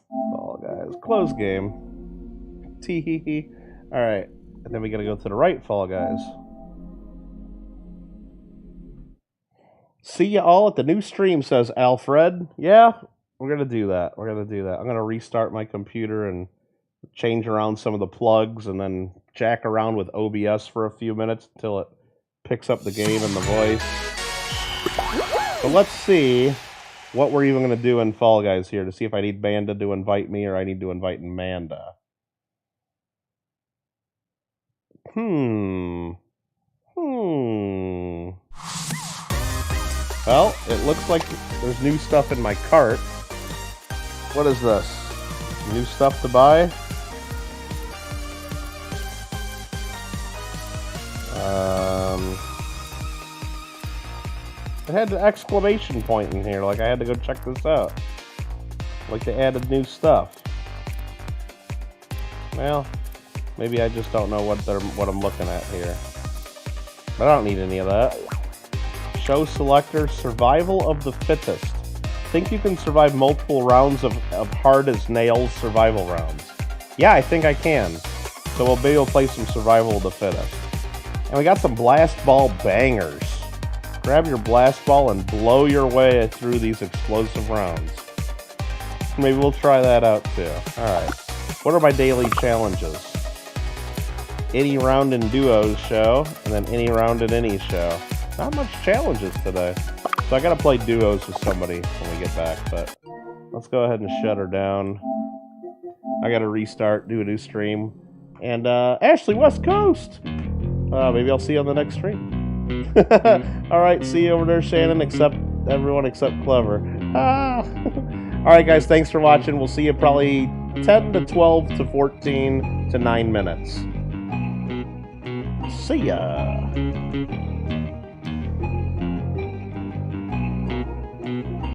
Fall Guys. Close game. Tee-hee-hee. Alright. And then we gotta go to the right Fall Guys. See ya all at the new stream, says Alfred. Yeah, we're gonna do that. I'm gonna restart my computer and change around some of the plugs and then jack around with OBS for a few minutes until it picks up the game and the voice. So let's see what we're even going to do in Fall Guys here to see if I need Banda to invite me or I need to invite Amanda. Well, it looks like there's new stuff in my cart. What is this? New stuff to buy? It had an exclamation point in here, like I had to go check this out. Like they added new stuff. Well, maybe I just don't know what I'm looking at here. But I don't need any of that. Show selector, survival of the fittest. Think you can survive multiple rounds of hard as nails survival rounds. Yeah, I think I can. So we'll be able to play some survival of the fittest. And we got some blast ball bangers. Grab your blast ball and blow your way through these explosive rounds. Maybe we'll try that out too. Alright. What are my daily challenges? Any round in duos show, and then any round in any show. Not much challenges today. So I gotta play duos with somebody when we get back, but let's go ahead and shut her down. I gotta restart, do a new stream. And Ashley, West Coast! Maybe I'll see you on the next stream. Alright, see you over there, Shannon, everyone except Clever. Alright guys, thanks for watching. We'll see you probably 10 to 12 to 14 to 9 minutes. See ya!